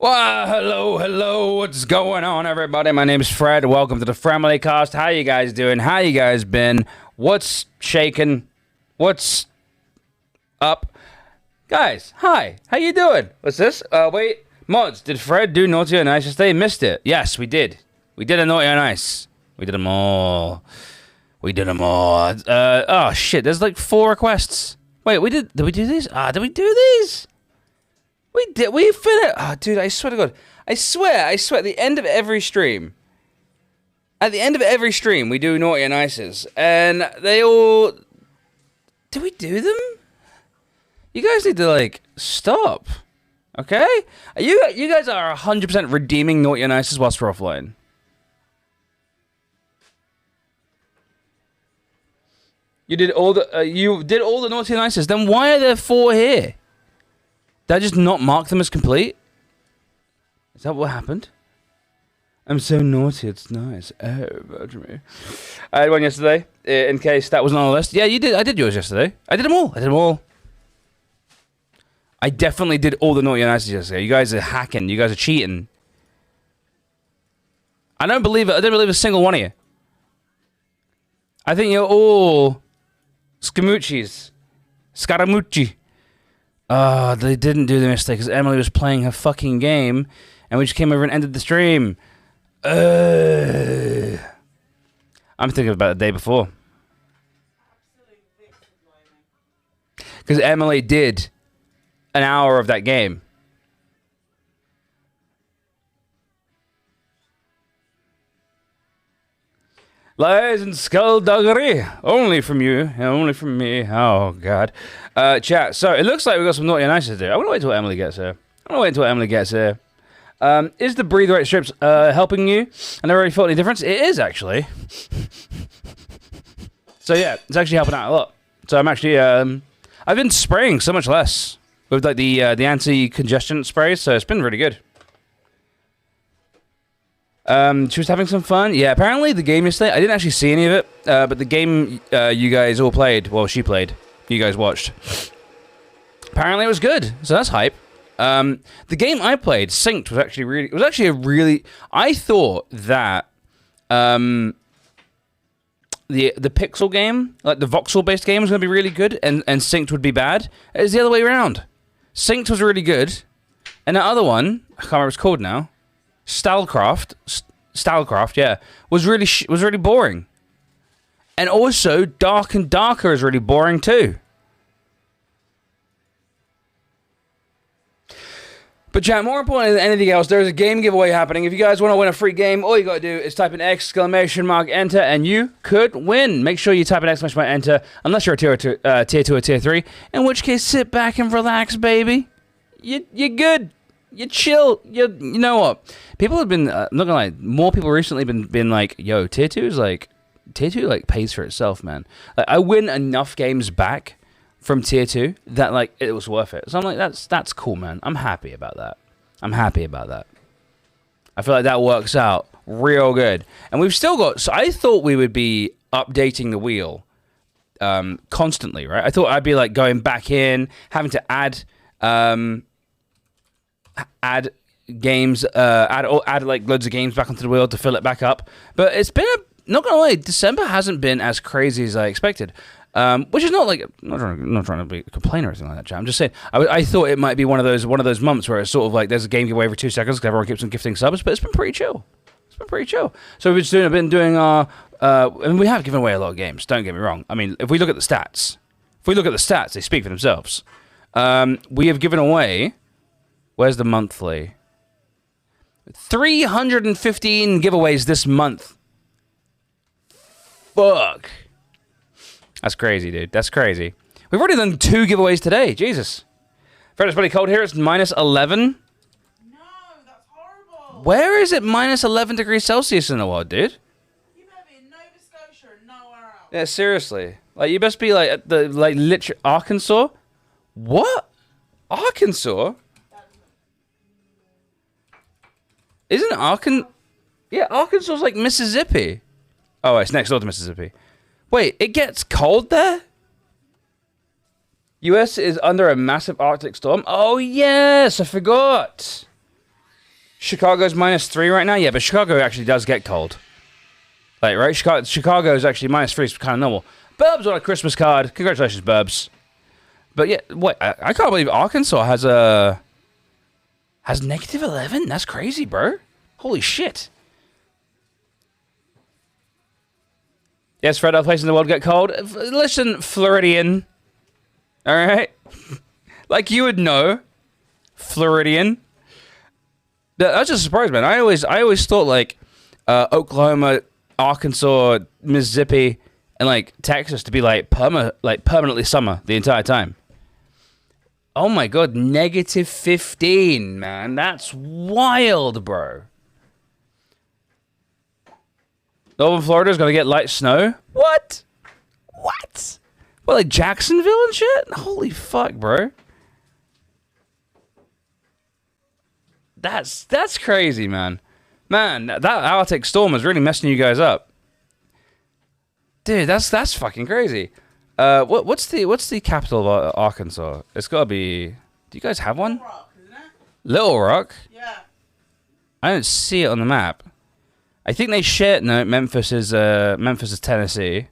Well, hello, what's going on, everybody? My name is Fred. Welcome to the Family Cast. How you guys doing? How you guys been? What's shaking? What's up? Guys, hi. How you doing? What's this? Wait. Mods, did Fred do Naughty or Nice yesterday? Missed it. Yes, we did. We did a Naughty or Nice. We did them all. Oh, shit. There's like 4 requests. Wait, did we do these? Did we do these? We did. We finished. Oh, dude, I swear to God. I swear, at the end of every stream, we do Naughty and Nices. And they all... Did we do them? You guys need to, like, stop. Okay? You guys are 100% redeeming Naughty and Nices whilst we're offline. You did all the Naughty and Nices. Then why are there 4 here? Did I just not mark them as complete? Is that what happened? I'm so naughty, it's nice. Oh, about me. I had one yesterday, in case that wasn't on the list. Yeah, you did. I did yours yesterday. I did them all. I definitely did all the Naughty and Nices yesterday. You guys are hacking. You guys are cheating. I don't believe it. I don't believe a single one of you. I think you're all Scaramucci. They didn't do the mistake because Emily was playing her fucking game and we just came over and ended the stream. I'm thinking about the day before. Because Emily did an hour of that game. Lies and skullduggery. Only from you. Only from me. Oh, God. Chat. So, it looks like we've got some Naughty and Nice to do. I want to wait until Emily gets here. Is the breathe right strips helping you? I never really felt any difference. It is, actually. So, yeah. It's actually helping out a lot. So, I'm actually... I've been spraying so much less with, like, the anti-congestion sprays. So, it's been really good. She was having some fun. Yeah, apparently the game yesterday, I didn't actually see any of it, but the game you guys all played, well, she played, you guys watched, apparently it was good, so that's hype. The game I played, Synced, was actually a really, I thought that, the pixel game, like the voxel-based game was going to be really good, and Synced would be bad. It was the other way around. Synced was really good, and that other one, I can't remember what it's called now, Stylcraft, yeah, was really boring. And also, Dark and Darker is really boring too. But chat, more important than anything else, there's a game giveaway happening. If you guys want to win a free game, all you got to do is type an exclamation mark enter, and you could win. Make sure you type an exclamation mark enter, unless you're a tier 2 or tier 3, in which case, sit back and relax, baby. You're good. You chill. You know what? People have been, I'm not gonna lie, more people recently been like, yo, tier 2 pays for itself, man. Like, I win enough games back from tier 2 that, like, it was worth it. So I'm like, that's cool, man. I'm happy about that. I feel like that works out real good. And we've still got, so I thought we would be updating the wheel constantly, right? I thought I'd be like going back in, having to add games, add like loads of games back onto the wheel to fill it back up. But it's been not gonna lie, December hasn't been as crazy as I expected. Which is not like, I'm not trying to be a complainer or anything like that, chat. I'm just saying, I thought it might be one of those months where it's sort of like there's a game giveaway every 2 seconds because everyone keeps on gifting subs, but it's been pretty chill. So we've been doing our, and we have given away a lot of games. Don't get me wrong. I mean, if we look at the stats, they speak for themselves. We have given away. Where's the monthly? 315 giveaways this month. Fuck. That's crazy, dude. That's crazy. We've already done 2 giveaways today. Jesus. Fred, it's pretty cold here. It's minus 11. No, that's horrible. Where is it minus 11 degrees Celsius in the world, dude? You better be in Nova Scotia or nowhere else. Yeah, seriously. Like, you best be, like, at the, like, literally... Arkansas? What? Arkansas? Isn't Arkansas... Yeah, Arkansas's like Mississippi. Oh, it's next door to Mississippi. Wait, it gets cold there? US is under a massive Arctic storm? Oh, yes, I forgot. Chicago's -3 right now. Yeah, but Chicago actually does get cold. Like, right? Chicago is actually -3. It's kind of normal. Burbs on a Christmas card. Congratulations, Burbs. But yeah, what? I can't believe Arkansas has -11. That's crazy, bro. Holy shit. Yes, Fred, other places in the world get cold. Listen, Floridian. All right? Like you would know. Floridian. That's just surprised, man. I always thought, like, Oklahoma, Arkansas, Mississippi, and, like, Texas to be, like, permanently summer the entire time. Oh, my God. -15, man. That's wild, bro. Northern Florida's going to get light snow? What? What? Well, like Jacksonville and shit? Holy fuck, bro. That's crazy, man. Man, that Arctic storm is really messing you guys up. Dude, that's fucking crazy. What's the capital of Arkansas? It's got to be... Do you guys have one? Little Rock, isn't it? Little Rock? Yeah. I don't see it on the map. I think they share... No, Memphis is Tennessee.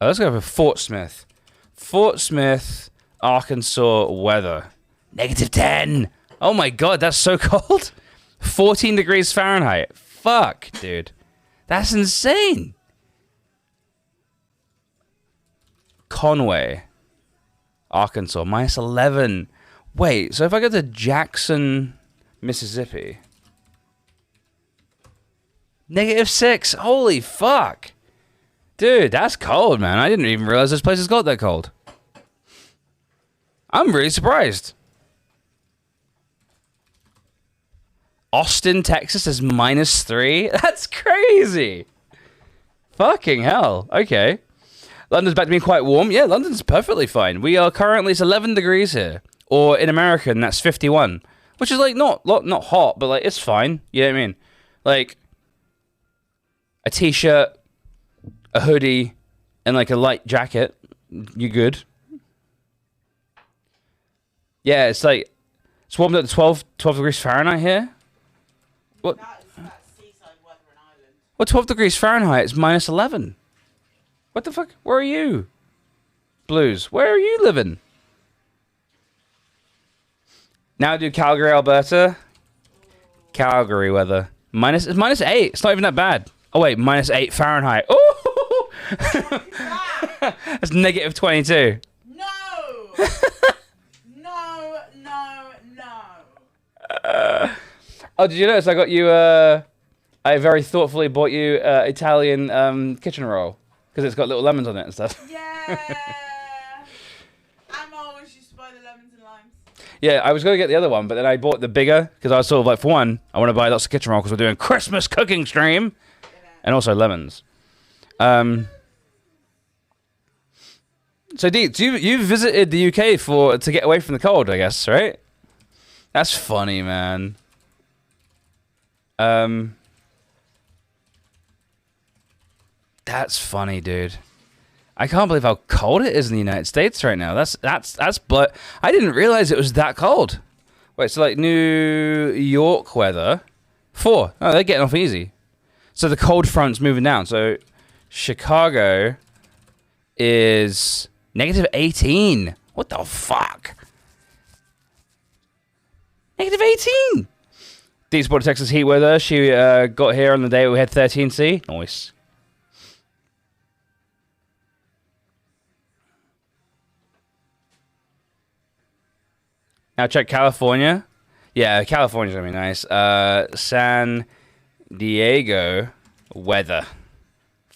Oh, let's go for Fort Smith. Fort Smith, Arkansas weather. -10. Oh my God, that's so cold. 14 degrees Fahrenheit. Fuck, dude. That's insane. Conway, Arkansas, -11. Wait, so if I go to Jackson, Mississippi... -6. Holy fuck. Dude, that's cold, man. I didn't even realize this place has got that cold. I'm really surprised. Austin, Texas is -3. That's crazy. Fucking hell. Okay. London's back to being quite warm. Yeah, London's perfectly fine. We are currently, it's 11 degrees here. Or in American, that's 51. Which is like not hot, but like it's fine. You know what I mean? Like a t-shirt, a hoodie, and like a light jacket. You good? Yeah, it's like it's warmed up to 12 degrees Fahrenheit here. What? That's seaside weather in Ireland. Well, 12 degrees Fahrenheit is -11. What the fuck? Where are you? Blues. Where are you living? Now do Calgary, Alberta. Calgary weather. It's -8. It's not even that bad. Oh wait, -8 Fahrenheit. Oh, that's -22. No! No. Oh, did you notice I got you? I very thoughtfully bought you Italian kitchen roll because it's got little lemons on it and stuff. Yeah. I'm always used to buy the lemons and limes. Yeah, I was going to get the other one, but then I bought the bigger because I was sort of like, for one, I want to buy lots of kitchen roll because we're doing Christmas cooking stream, and also lemons. So, Deets, you visited the UK to get away from the cold, I guess, right? That's funny, man. That's funny, dude. I can't believe how cold it is in the United States right now. That's but I didn't realize it was that cold. Wait, so like New York weather, 4. Oh, they're getting off easy. So the cold front's moving down. So Chicago is -18. What the fuck? -18. Deep Sport Texas heat weather. She got here on the day we had 13C. Nice. Now check California. Yeah, California's gonna be nice. San Diego weather.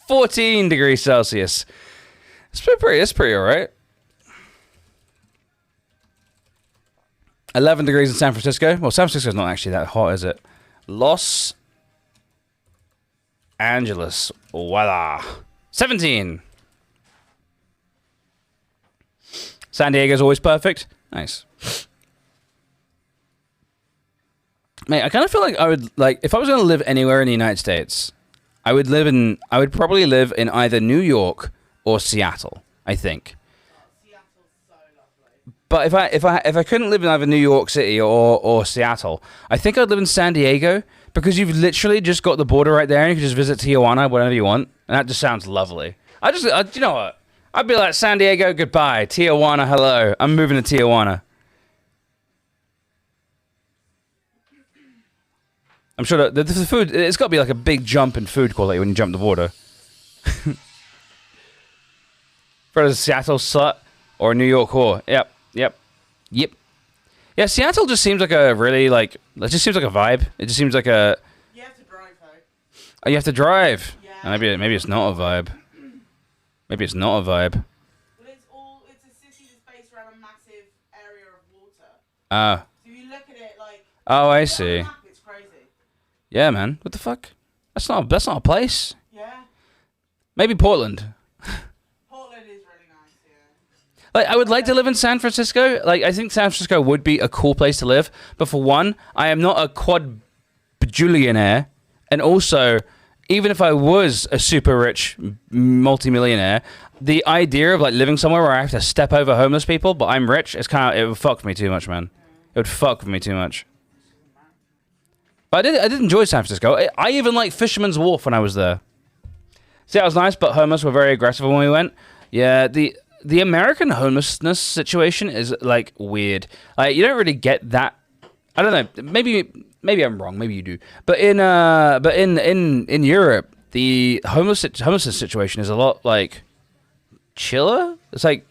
14 degrees Celsius. It's pretty alright. 11 degrees in San Francisco. Well, San Francisco's not actually that hot, is it? Los Angeles weather. 17. San Diego's always perfect. Nice. Mate, I kind of feel like I would, like, if I was going to live anywhere in the United States, I would probably live in either New York or Seattle, I think. Seattle's so lovely. But if I couldn't live in either New York City or Seattle, I think I'd live in San Diego because you've literally just got the border right there and you can just visit Tijuana whenever you want, and that just sounds lovely. You know what? I'd be like, San Diego, goodbye. Tijuana, hello. I'm moving to Tijuana. I'm sure that the food, it's got to be like a big jump in food quality when you jump the border. For a Seattle slut or a New York whore. Yep. Yeah, Seattle just seems like a really, like, it just seems like a vibe. It just seems like a... You have to drive, though. Oh, you have to drive. Yeah. Maybe it's not a vibe. Maybe it's not a vibe. Well, it's a city that's based around a massive area of water. Ah. So if you look at it like... Oh, I on the see. map, it's crazy. Yeah, man. What the fuck? That's not a place. Yeah. Maybe Portland. Portland is really nice, yeah. Like, I would like to live in San Francisco. Like, I think San Francisco would be a cool place to live. But for one, I am not a quadbajillionaire. And also, even if I was a super rich multimillionaire, the idea of like living somewhere where I have to step over homeless people, but I'm rich, it would fuck me too much, man. It would fuck me too much. But I did enjoy San Francisco. I even liked Fisherman's Wharf when I was there. See, that was nice, but homeless were very aggressive when we went. Yeah, the American homelessness situation is like weird. Like, you don't really get that. I don't know. Maybe I'm wrong. Maybe you do. But in Europe, the homelessness situation is a lot like chiller. It's like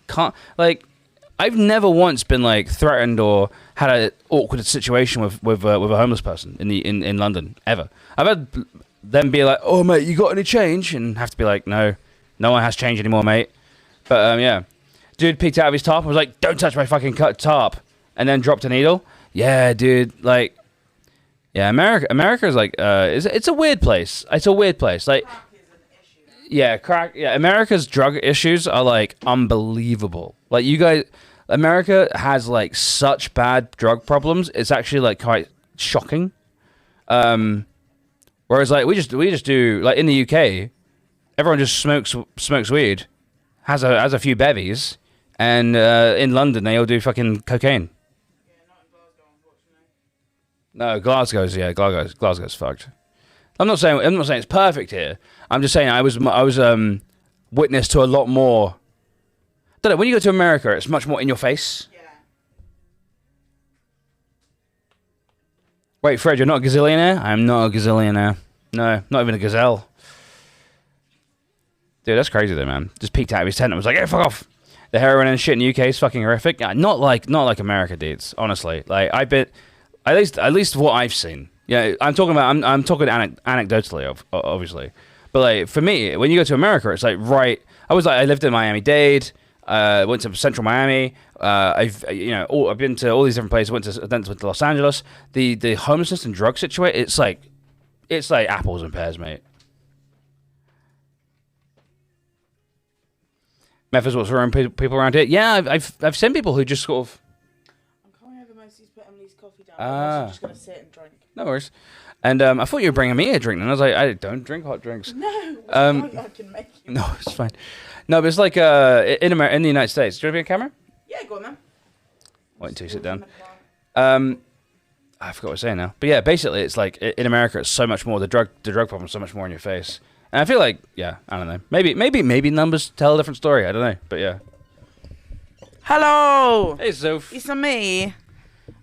I've never once been like threatened or had an awkward situation with a homeless person in London ever. I've had them be like, "Oh mate, you got any change?" and have to be like, "No one has change anymore, mate." But yeah, dude peeked out of his tarp and was like, "Don't touch my fucking tarp," and then dropped a needle. Yeah, dude, like, yeah, America is like, it's a weird place. It's a weird place. Like, Crack is an issue. yeah, crack. Yeah, America's drug issues are like unbelievable. Like, you guys, America has like such bad drug problems. It's actually like quite shocking. Whereas like we just do, like, in the UK, everyone just smokes weed, has a few bevies, and in London they all do fucking cocaine. Yeah, not in Glasgow, unfortunately. No, Glasgow's fucked. I'm not saying it's perfect here. I'm just saying I was witness to a lot more. Don't know, when you go to America, it's much more in your face. Yeah. Wait, Fred, you're not a gazillionaire? I am not a gazillionaire. No, not even a gazelle. Dude, that's crazy though, man. Just peeked out of his tent and was like, "Hey, fuck off." The heroin and shit in the UK is fucking horrific. Yeah, not like America, dudes. Honestly, like, I bet at least what I've seen. Yeah, I'm talking anecdotally, obviously. But like, for me, when you go to America, it's like, right. I lived in Miami-Dade. Went to central Miami. I've been to all these different places. Went to Los Angeles. The homelessness and drug situation. It's like apples and pears, mate. Meth is what's throwing people around here. Yeah, I've seen people who just sort of. I'm coming over mostly to put Emily's coffee down. Ah. I'm just going to sit and drink. No worries. And I thought you were bringing me a drink, and I was like, I don't drink hot drinks. No, I can make you. No, it's fine. No, but it's like in the United States. Do you want to be on camera? Yeah, go on then. Wait until you sit down. I forgot what I was saying now. But yeah, basically, it's like in America, it's so much more. The drug problem is so much more in your face. And I feel like, yeah, I don't know. Maybe numbers tell a different story. I don't know. But yeah. Hello. Hey, Soph. It's me.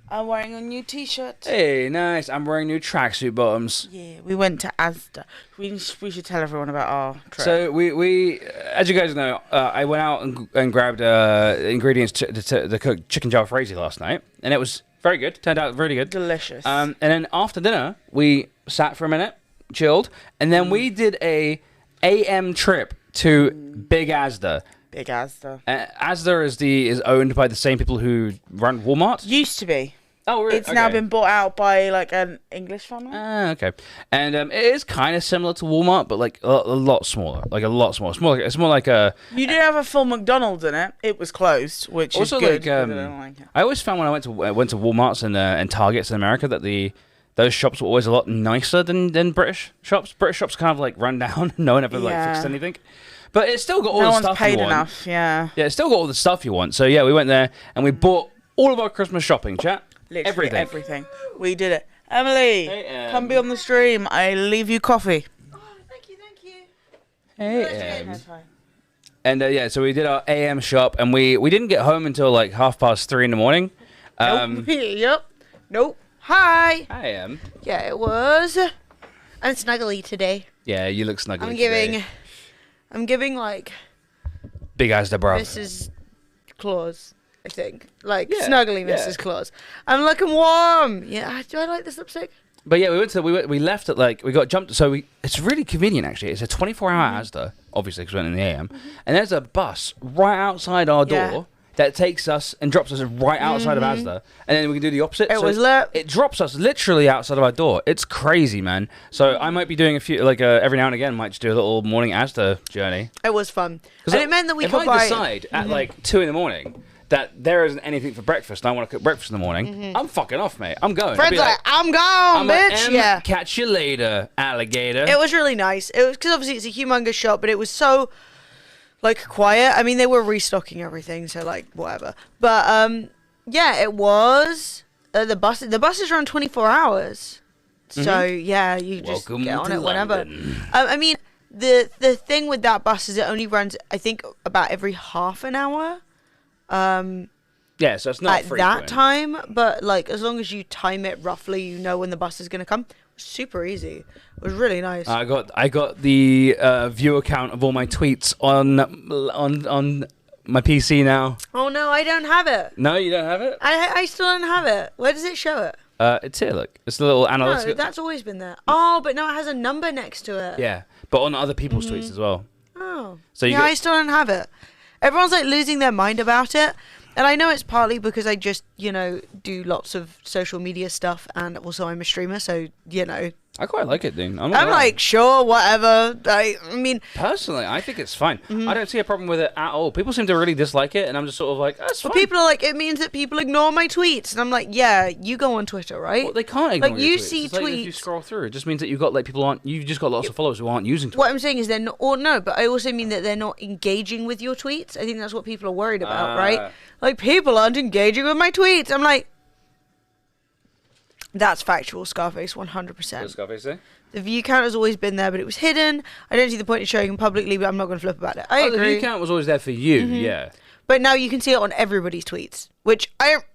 I'm wearing a new t-shirt. Hey, nice. I'm wearing new tracksuit bottoms. Yeah, we went to Asda. We should tell everyone about our trip. So we as you guys know, I went out and grabbed ingredients to cook chicken jalfrezi last night, and it was very good. Turned out really good. Delicious. And then after dinner, we sat for a minute, chilled, and then we did a AM trip to Big Asda. Big Asda. Asda is owned by the same people who run Walmart. Used to be. Oh, really? It's now been bought out by like an English family. Okay. And it is kind of similar to Walmart, but like a lot smaller. Like a lot smaller. It's more like a. You did have a full McDonald's in it. It was closed, which also is good. like, I don't like it. I always found when I went to Walmarts and Targets in America that those shops were always a lot nicer than British shops. British shops kind of like run down. No one ever like fixed anything. But it's still got all No the one's stuff paid you want. enough. Yeah. Yeah, it's still got all the stuff you want. So yeah, we went there and we bought all of our Christmas shopping, chat. Literally Everything. everything. We did it. Emily, Hey, come be on the stream. I leave you coffee. Oh, thank you, thank you. Hey, That's fine. And yeah, so we did our AM shop, and we didn't get home until like 3:30 in the morning. Nope. Yep. Nope. Hi. I am. Yeah, it was. I'm snuggly today. Yeah, you look snuggly today. I'm giving like Big eyes to bro. Mrs. Claus, I think. Like Yeah, snuggly yeah. Mrs. Claus. I'm looking warm. Yeah, do I like this lipstick? But yeah, we left at like, we got jumped, so it's really convenient actually. It's a 24-hour Asda, obviously because we went in the AM, and there's a bus right outside our door Yeah. that takes us and drops us right outside of Asda, and then we can do the opposite. It So was lit. It drops us literally outside of our door. It's crazy, man. So I might be doing a few, like every now and again, might just do a little morning Asda journey. It was fun. 'Cause And it meant that we if could I buy... decide at like 2 in the morning that there isn't anything for breakfast and I want to cook breakfast in the morning, I'm fucking off, mate. I'm going. I'll Fred's be like, I'm gone, like, bitch. "Em, Yeah. catch you later, alligator. It was really nice. It was because obviously it's a humongous shop, but it was so like quiet. I mean, they were restocking everything, so like whatever. But yeah, it was the buses run 24 hours. So yeah, you just Welcome get on to it whenever. London. I mean, the thing with that bus is it only runs, I think, about every half an hour. Yeah, so it's not At frequent. that time, but like as long as you time it roughly, you know when the bus is gonna come. Super easy. It was really nice. I got the view account of all my tweets on my PC now. Oh no, I don't have it. No, you don't have it. I still don't have it. Where does it show it? It's here. Look, it's the little analytics. No, that's always been there. Oh, but now it has a number next to it. Yeah, but on other people's tweets as well. Oh. So you yeah, get- I still don't have it. Everyone's like losing their mind about it. And I know it's partly because I just, do lots of social media stuff, and also I'm a streamer, so, I quite like it, dude. I'm I'm like, sure, whatever. I mean, personally, I think it's fine. I don't see a problem with it at all. People seem to really dislike it, and I'm just sort of like, that's fine. but people are like, it means that people ignore my tweets. And I'm like, yeah, you go on Twitter, right? Well, they can't ignore Like, your you tweets. see It's like if you tweets- scroll through, it just means that you've got you've just got lots of followers who aren't using Twitter. What I'm saying is they're not, or no, but I also mean that they're not engaging with your tweets. I think that's what people are worried about, right? Like, people aren't engaging with my tweets. I'm like, that's factual, Scarface, 100%. Scarface say? The view count has always been there, but it was hidden. I don't see the point in showing them publicly, but I'm not going to flip about it. I The agree. view count was always there for you, yeah. But now you can see it on everybody's tweets, which I don't,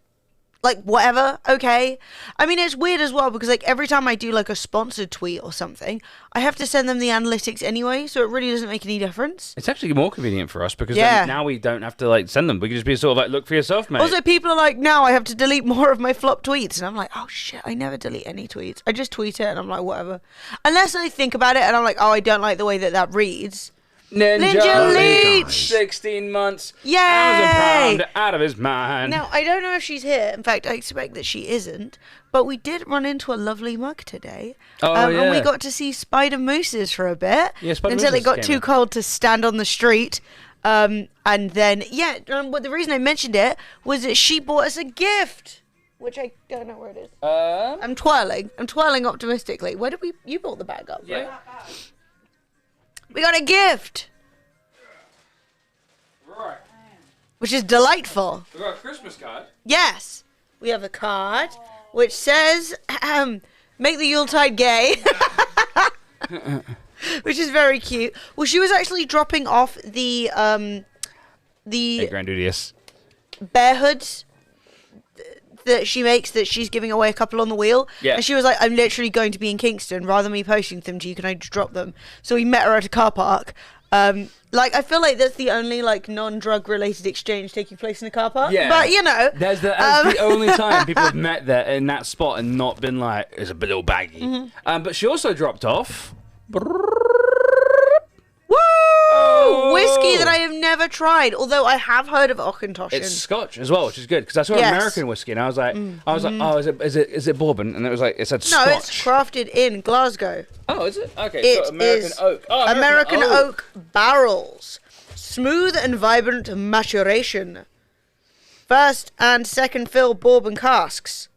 like, whatever, okay. I mean, it's weird as well, because, like, every time I do, like, a sponsored tweet or something, I have to send them the analytics anyway, so it really doesn't make any difference. It's actually more convenient for us because Yeah. then now we don't have to like send them. We can just be sort of like, look for yourself, mate. Also, people are like, now I have to delete more of my flop tweets. And I'm like, oh, shit, I never delete any tweets. I just tweet it, and I'm like, whatever. Unless I think about it, and I'm like, oh, I don't like the way that reads. Ninja Leech! 16 months. Yay! Amazon Prime out of his mind. Now, I don't know if she's here. In fact, I expect that she isn't. But we did run into a lovely mug today. Oh, And we yeah. got to see spider mooses for a bit. Yeah, spider until it mooses got came too in. cold to stand on the street. And then, but the reason I mentioned it was that she bought us a gift. Which I don't know where it is. I'm twirling optimistically. Where did you bought the bag up, right? We got a gift. Right. Which is delightful. We got a Christmas card. Yes. We have a card which says, make the Yuletide gay. Which is very cute. Well, she was actually dropping off the Hey, Grandudius. bear hoods that she makes that she's giving away a couple on the wheel. Yeah. And she was like, I'm literally going to be in Kingston. Rather than me posting them to you, can I just drop them? So we met her at a car park. I feel like that's the only non-drug related exchange taking place in a car park. Yeah. But That's the only time people have met there in that spot and not been like, it's a little baggy. But she also dropped off. woo! Oh. Whiskey that I have never tried, although I have heard of Auchentoshan. It's Scotch as well, which is good because I saw Yes. American whiskey and I was like, oh, is it bourbon? And it was like, it said No, Scotch. it's crafted in Glasgow. Oh, is it? Okay, It so American is oak. Oh, American oak barrels. Smooth and vibrant maturation. First and second fill bourbon casks.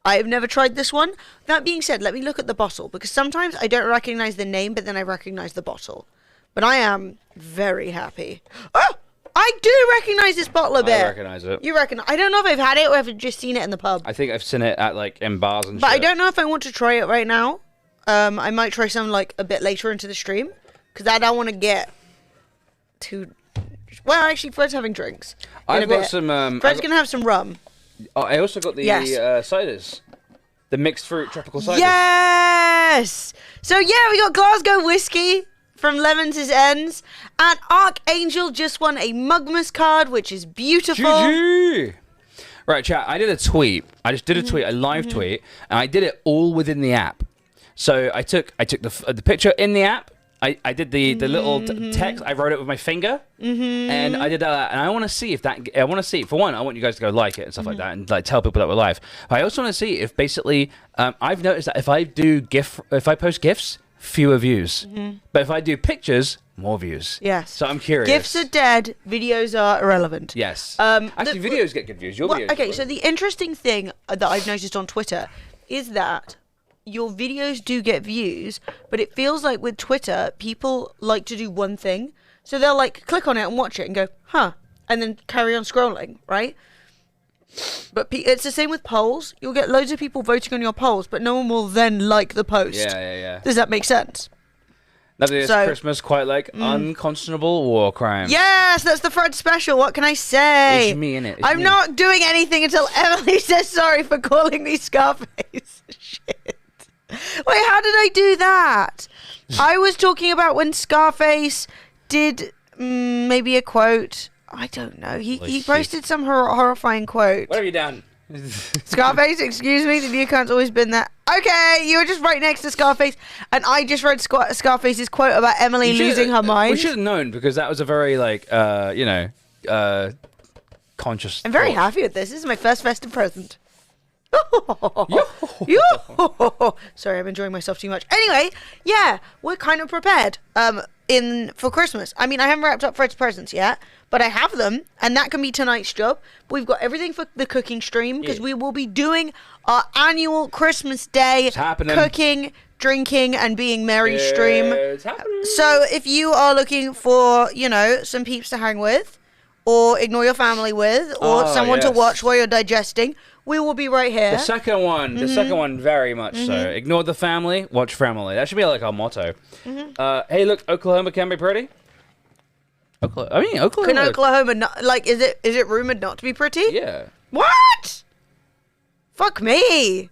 I have never tried this one. That being said, let me look at the bottle, because sometimes I don't recognize the name, but then I recognize the bottle. but I am very happy. Oh, I do recognize this bottle a bit. I recognize it. You reckon? I don't know if I've had it or if I've just seen it in the pub. I think I've seen it at like in bars and But shit. I don't know if I want to try it right now. I might try some like a bit later into the stream because I don't want to get too. Well, actually, Fred's having drinks. I've got some. Fred's gonna have some rum. Oh, I also got the ciders, the mixed fruit tropical ciders. Yes. So yeah, we got Glasgow whiskey from Lemons is Ends, and Archangel just won a Mugmas card, which is beautiful. GG. Right, chat. I did a tweet. I just did a tweet, a live tweet, and I did it all within the app. So I took the picture in the app. I did the little text. I wrote it with my finger, and I did that. And I want to see if that. I want to see, for one, I want you guys to go like it and stuff like that, and like tell people that we're live. But I also want to see if basically, I've noticed that if I post GIFs, fewer views. But if I do pictures, more views. Yes. So I'm curious. GIFs are dead. Videos are irrelevant. Yes. Actually, videos get good views. Your videos. Okay, so the interesting thing that I've noticed on Twitter is that your videos do get views, but it feels like with Twitter, people like to do one thing. So they'll like click on it and watch it and go, huh, and then carry on scrolling, right? But it's the same with polls. You'll get loads of people voting on your polls, but no one will then like the post. Yeah. Does that make sense? Lovely this Christmas, quite like unconscionable war crime. Yes, that's the Fred special. What can I say? It's me, innit? I'm not doing anything until Emily says sorry for calling me Scarface. Shit. Wait, how did I do that? I was talking about when Scarface did maybe a quote. I don't know. He posted some horrifying quote. What have you done? Scarface, excuse me, the new cunt's always been there. Okay, you were just right next to Scarface, and I just read Scarface's quote about Emily losing her mind. We should have known, because that was a very, like, conscious I'm very thought. happy with this. This is my first festive present. Sorry, I'm enjoying myself too much. Anyway, yeah, we're kind of prepared for Christmas. I mean, I haven't wrapped up Fred's presents yet, but I have them, and that can be tonight's job. We've got everything for the cooking stream, because we will be doing our annual Christmas Day cooking, drinking, and being merry stream. It's happening. So if you are looking for, some peeps to hang with, or ignore your family with, or someone to watch while you're digesting, we will be right here. The second one, very much so. Ignore the family, watch family. That should be like our motto. Hey, look, Oklahoma can be pretty. Oklahoma. Can Oklahoma not, is it rumored not to be pretty? Yeah. What? Fuck me.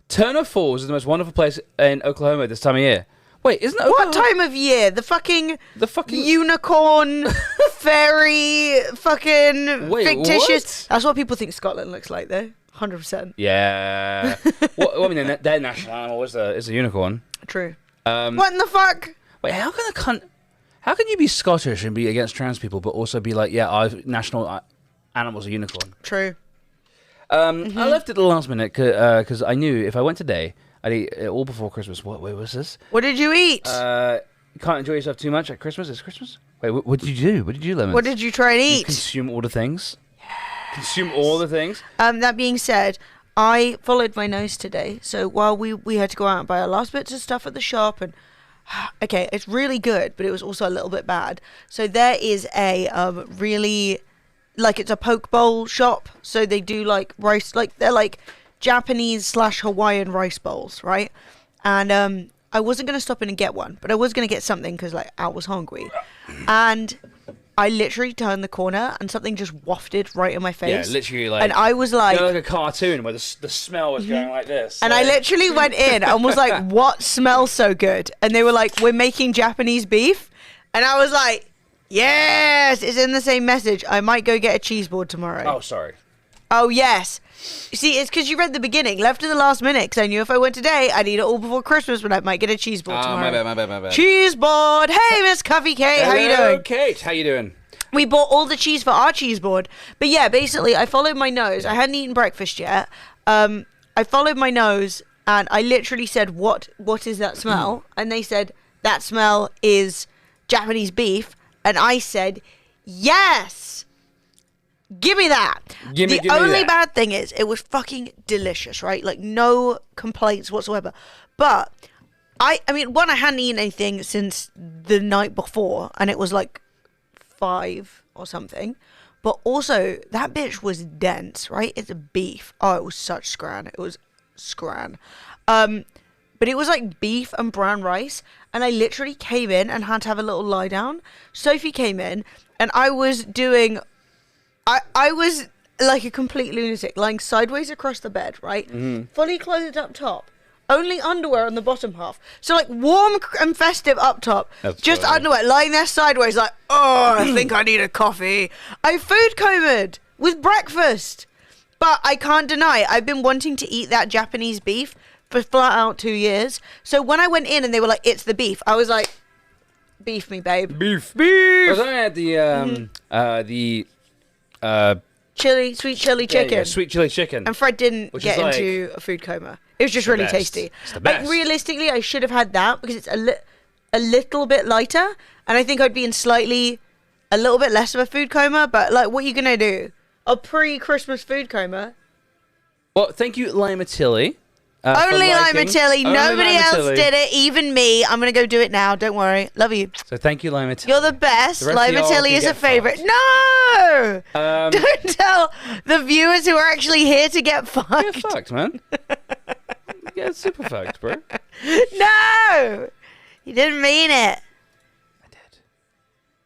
Turner Falls is the most wonderful place in Oklahoma this time of year. Wait, isn't it What time of year? The fucking unicorn, fairy, fucking fictitious. What? That's what people think Scotland looks like, though. 100%. Yeah. I mean, their national animal is a unicorn. True. What in the fuck? Wait, how can you be Scottish and be against trans people, but also be like, our national animal's a unicorn? True. I left it at the last minute because I knew if I went today, I'd eat it all before Christmas. Wait, was this? What did you eat? You can't enjoy yourself too much at Christmas. It's Christmas. Wait, what did you do? What did you do, Lemons? What did you try and eat? Consume all the things. Yes. Consume all the things. That being said, I followed my nose today. So while we had to go out and buy our last bits of stuff at the shop, and okay, it's really good, but it was also a little bit bad. So there is a really, it's a poke bowl shop. So they do like rice, they're like Japanese/Hawaiian rice bowls, right? And I wasn't going to stop in and get one, but I was going to get something because I was hungry. And I literally turned the corner and something just wafted right in my face. Yeah, literally and I was like... like a cartoon where the smell was going like this. And I literally went in and was like, what smells so good? And they were like, we're making Japanese beef. And I was like, yes, it's in the same message. I might go get a cheese board tomorrow. Oh, sorry. Oh, yes. See, it's because you read the beginning, left to the last minute, because I knew if I went today, I'd eat it all before Christmas, but I might get a cheese board tomorrow. My bad. Cheese board! Hey, Miss Coffee Kate, how you doing? Kate, how you doing? We bought all the cheese for our cheese board. But yeah, basically, I followed my nose. I hadn't eaten breakfast yet. I followed my nose, and I literally said, what is that smell? And they said, that smell is Japanese beef. And I said, yes! Give me that. Give me the only that. bad thing is it was fucking delicious, right? Like no complaints whatsoever. But I mean, one, I hadn't eaten anything since the night before, and it was like 5 or something. But also, that bitch was dense, right? It's a beef. Oh, it was such scran. It was scran. But it was like beef and brown rice, and I literally came in and had to have a little lie down. Sophie came in, and I was doing... I was like a complete lunatic, lying sideways across the bed, right? Fully clothed up top. Only underwear on the bottom half. So, like, warm and festive up top. That's just funny. underwear, lying there sideways, like, oh, I think I need a coffee. I food comed with breakfast. But I can't deny, I've been wanting to eat that Japanese beef for flat out 2 years. So when I went in and they were like, it's the beef, I was like, beef me, babe. Beef. Beef. I was only at the Sweet chili chicken. Yeah, sweet chili chicken. And Fred didn't Which get is like into a food coma. It was just really best. tasty. It's the best. Like, realistically, I should have had that because it's a little bit lighter, and I think I'd be in a little bit less of a food coma. But like, what are you gonna do? A pre-Christmas food coma? Well, thank you, Lima Tilly. Only Lima Tilly. Nobody else Tilly. did it. Even me. I'm gonna go do it now. Don't worry. Love you. So thank you, Lima Tilly. You're the best. The rest of Lima y'all Tilly can is a get favorite. fucked. No! Don't tell the viewers who are actually here to get fucked. Get fucked, man. Get super fucked, bro. No! You didn't mean it. I did.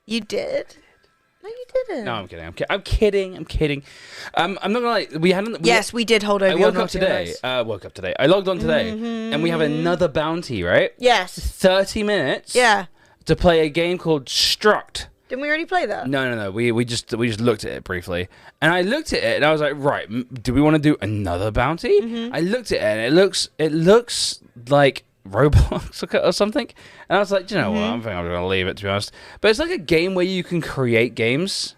You did? No, you didn't. No, I'm kidding. I'm kidding. I'm not gonna lie. Yes, we did hold over I your woke up naughty today. eyes. Woke up today. I logged on today, and we have another bounty, right? Yes. 30 minutes. Yeah. To play a game called Struct. Didn't we already play that? No. We just looked at it briefly, and I looked at it, and I was like, right, do we want to do another bounty? I looked at it, and it looks like Roblox or something, and I was like, you know what? I think I'm gonna leave it, to be honest. But it's like a game where you can create games.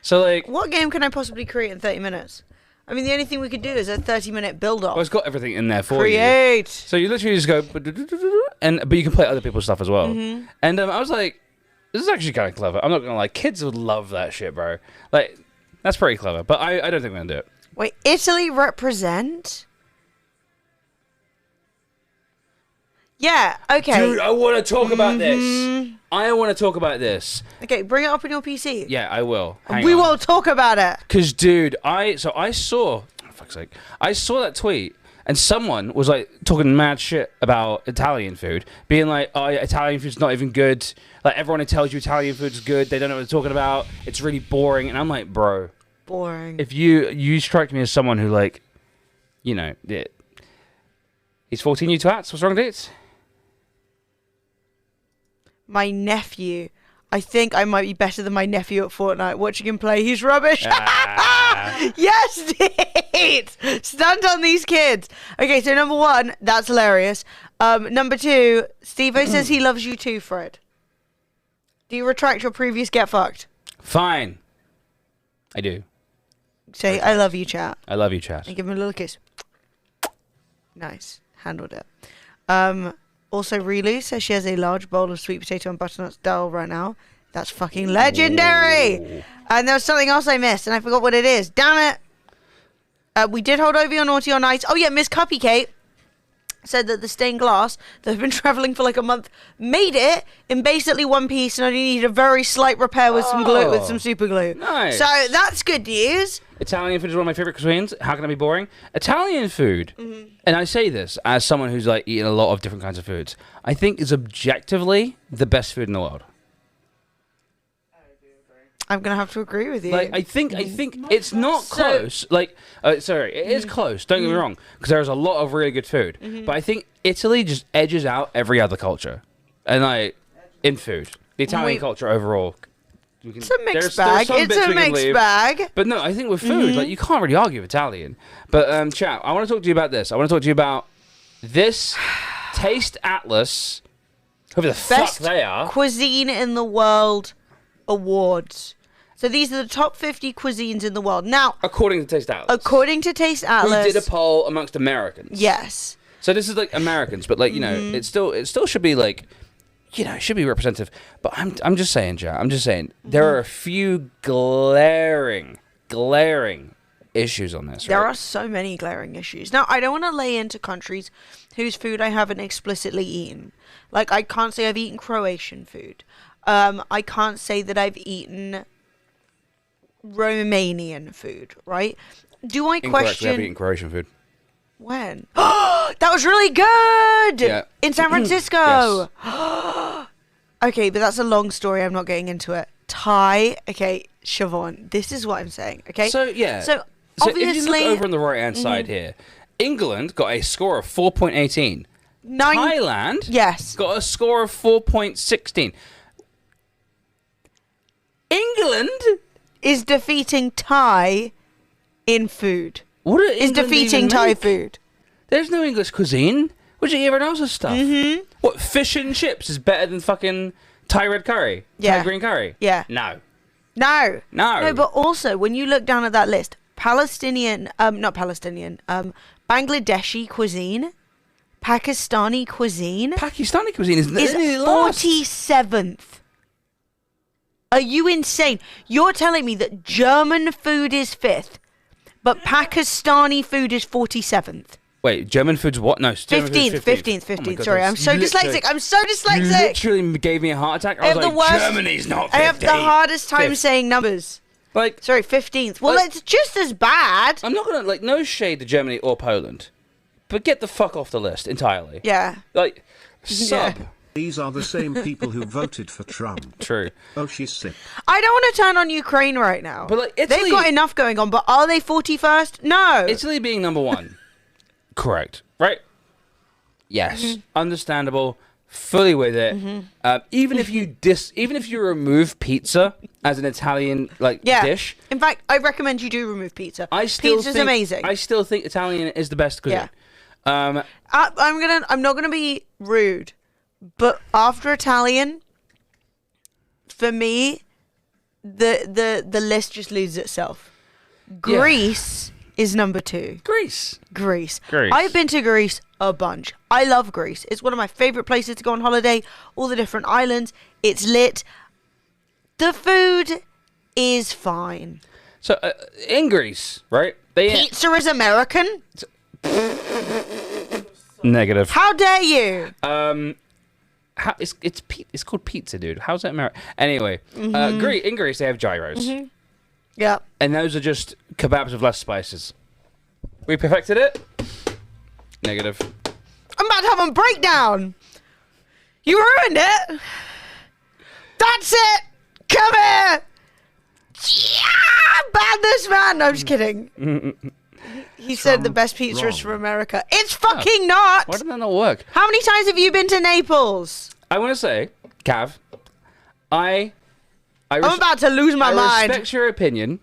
So like, what game can I possibly create in 30 minutes? I mean, the only thing we could do is a 30-minute build-up. well, it's got everything in there for you. Create. So you literally just go, but you can play other people's stuff as well. And I was like, this is actually kind of clever. I'm not gonna lie, kids would love that shit, bro. Like, that's pretty clever. But I don't think we're gonna do it. Wait, Italy represent? Yeah, okay. Dude, I want to talk about this. I want to talk about this. Okay, bring it up on your PC. Yeah, I will. We will talk about it. Because, dude, I saw, oh, fuck's sake, I saw that tweet, and someone was like talking mad shit about Italian food, being like, oh, yeah, Italian food's not even good. Like, everyone who tells you Italian food's good, they don't know what they're talking about. It's really boring. And I'm like, bro, boring. If you strike me as someone who, like, you know, he's 14, you twats. What's wrong, dudes? My nephew. I think I might be better than my nephew at Fortnite. Watching him play, he's rubbish. Yes, dude. Stunt on these kids. Okay, so number 1, that's hilarious. Number 2, Steve-O says he loves you too, Fred. Do you retract your previous get fucked? Fine. I do. Say, I love you, chat. I love you, chat. And give him a little kiss. Nice. Handled it. Also, Rilu says she has a large bowl of sweet potato and butternut dal right now. That's fucking legendary. Ooh. And there was something else I missed, and I forgot what it is. Damn it. We did hold over your naughty or nice. Oh, yeah, Miss Cupcake said that the stained glass that have been traveling for like a month made it in basically one piece, and only needed a very slight repair with some glue, with some super glue. Nice. So that's good news. Italian food is one of my favorite cuisines. How can I be boring? Italian food, and I say this as someone who's like eaten a lot of different kinds of foods, I think is objectively the best food in the world. I'm gonna have to agree with you. Like, I think it's not close. Like, sorry, it is close. Don't get me wrong, because there's a lot of really good food. But I think Italy just edges out every other culture, and like in food, the Italian culture overall. It's a mixed bag. It's a mixed bag. But no, I think with food, like, you can't really argue with Italian. But chat, I want to talk to you about this. I want to talk to you about this Taste Atlas. Whoever the fuck they are. Cuisine in the World Awards. So these are the top 50 cuisines in the world. Now, according to Taste Atlas. According to Taste Atlas. Who did a poll amongst Americans. Yes. So this is like Americans, but like, you know, it still should be like, you know, it should be representative. But I'm just saying, Joe, there are a few glaring issues on this. There right? are so many glaring issues. Now, I don't want to lay into countries whose food I haven't explicitly eaten. Like, I can't say I've eaten Croatian food. I can't say that I've eaten Romanian food, right? Do I Incorrect, we have question... eaten Croatian food. When? That was really good! Yeah. In San Francisco! Okay, but that's a long story. I'm not getting into it. Thai. Okay, Siobhan, this is what I'm saying, okay? So, yeah. So, So obviously... if you look over on the right-hand side here, England got a score of 4.18. Thailand Yes. got a score of 4.16. England Is defeating Thai in food. What are Is England defeating even Thai make? food. There's no English cuisine. What do you everyone else's stuff? Mm-hmm. What, fish and chips is better than fucking Thai red curry? Yeah. Thai green curry? Yeah. No. No. No. No, but also, when you look down at that list, Bangladeshi cuisine, Pakistani cuisine Pakistani cuisine is is last. 47th. Are you insane? You're telling me that German food is 5th, but Pakistani food is 47th. Wait, German food's what? No, German food's 15th. Oh my God, Sorry, I'm that's so literally- dyslexic. I'm so You dyslexic. literally gave me a heart attack. I have was the like, worst- Germany's not 50. I have the hardest time Fifth. saying numbers. Like, Sorry, 15th. Well, Like- it's just as bad. I'm not gonna, like, no shade to Germany or Poland, but get the fuck off the list entirely. Yeah. Like, sub. Yeah. These are the same people who voted for Trump. True. Oh, she's sick. I don't want to turn on Ukraine right now. But, like, Italy- They've got enough going on, but are they 41st? No. Italy being number one. Correct. Right? Yes. Mm-hmm. Understandable. Fully with it. Even if you remove pizza as an Italian yeah. dish, In fact, I recommend you do remove pizza. I still Pizza's think, amazing. I still think Italian is the best cuisine. I'm not gonna be rude, but after Italian, for me, the list just loses itself. Greece is number 2. Greece. Greece. Greece. I've been to Greece a bunch. I love Greece. It's one of my favorite places to go on holiday. All the different islands. It's lit. The food is fine. So in Greece, right? Pizza is American? Negative. How dare you? It's called pizza, dude. How's that American? Anyway, in Greece they have gyros, Yeah. and those are just kebabs with less spices. We perfected it. Negative. I'm about to have a breakdown. You ruined it. That's it. Come here. Yeah, badness, man. No, I'm just kidding. He said the best pizza is from America. It's fucking not. Why did that not work? How many times have you been to Naples? I want to say, Cav, I'm about to lose my I mind. respect your opinion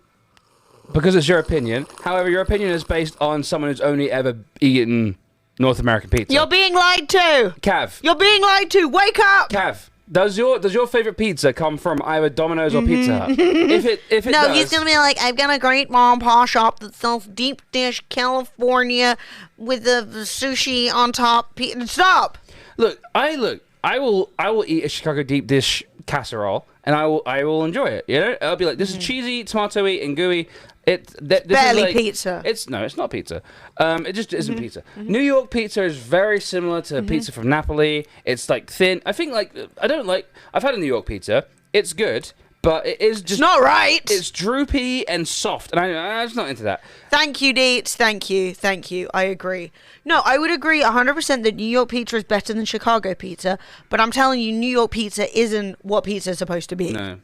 because it's your opinion. However, your opinion is based on someone who's only ever eaten North American pizza. You're being lied to. Cav. You're being lied to. Wake up. Cav. Does your favorite pizza come from either Domino's or Pizza Hut? If it No, does, he's gonna be like, I've got a great mom and pop shop that sells deep dish California with the sushi on top. Stop. Look. I will eat a Chicago deep dish casserole and I will enjoy it. You know, I'll be like, this is cheesy, tomatoey, and gooey. This Barely is like, pizza. It's not pizza. It just isn't pizza. New York pizza is very similar to pizza from Napoli. It's like thin. I think I've had a New York pizza. It's good, but it is just It's not right. It's droopy and soft, and I'm just not into that. Thank you, Deets. Thank you. I agree. No, I would agree 100% that New York pizza is better than Chicago pizza, but I'm telling you, New York pizza isn't what pizza is supposed to be. No,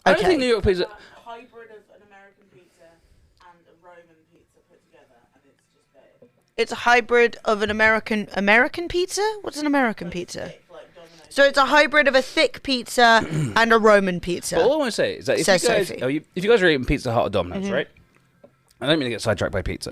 I don't Okay. think New York pizza. A hybrid of an American pizza and a Roman pizza put together, and it's just bad. It's a hybrid of an American pizza? What's an American pizza? Thick, like Domino's. So it's a hybrid of a thick pizza and a Roman pizza. But all I want to say is that if Says you guys, Sophie. if you guys are eating Pizza Hut or Domino's, right? I don't mean to get sidetracked by pizza.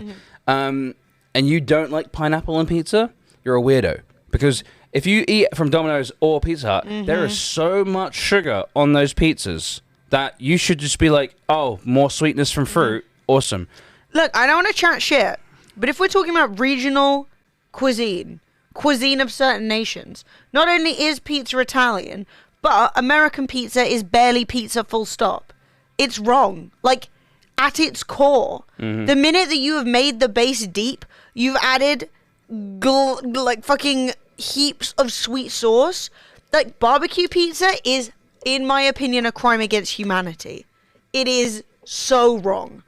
And you don't like pineapple on pizza, you're a weirdo. Because if you eat from Domino's or Pizza Hut, there is so much sugar on those pizzas that you should just be like, oh, more sweetness from fruit. Awesome. Look, I don't want to chat shit, but if we're talking about regional cuisine of certain nations, not only is pizza Italian, but American pizza is barely pizza full stop. It's wrong. Like, at its core. The minute that you have made the base deep, you've added like fucking heaps of sweet sauce. Like, barbecue pizza is, in my opinion, a crime against humanity. It is so wrong.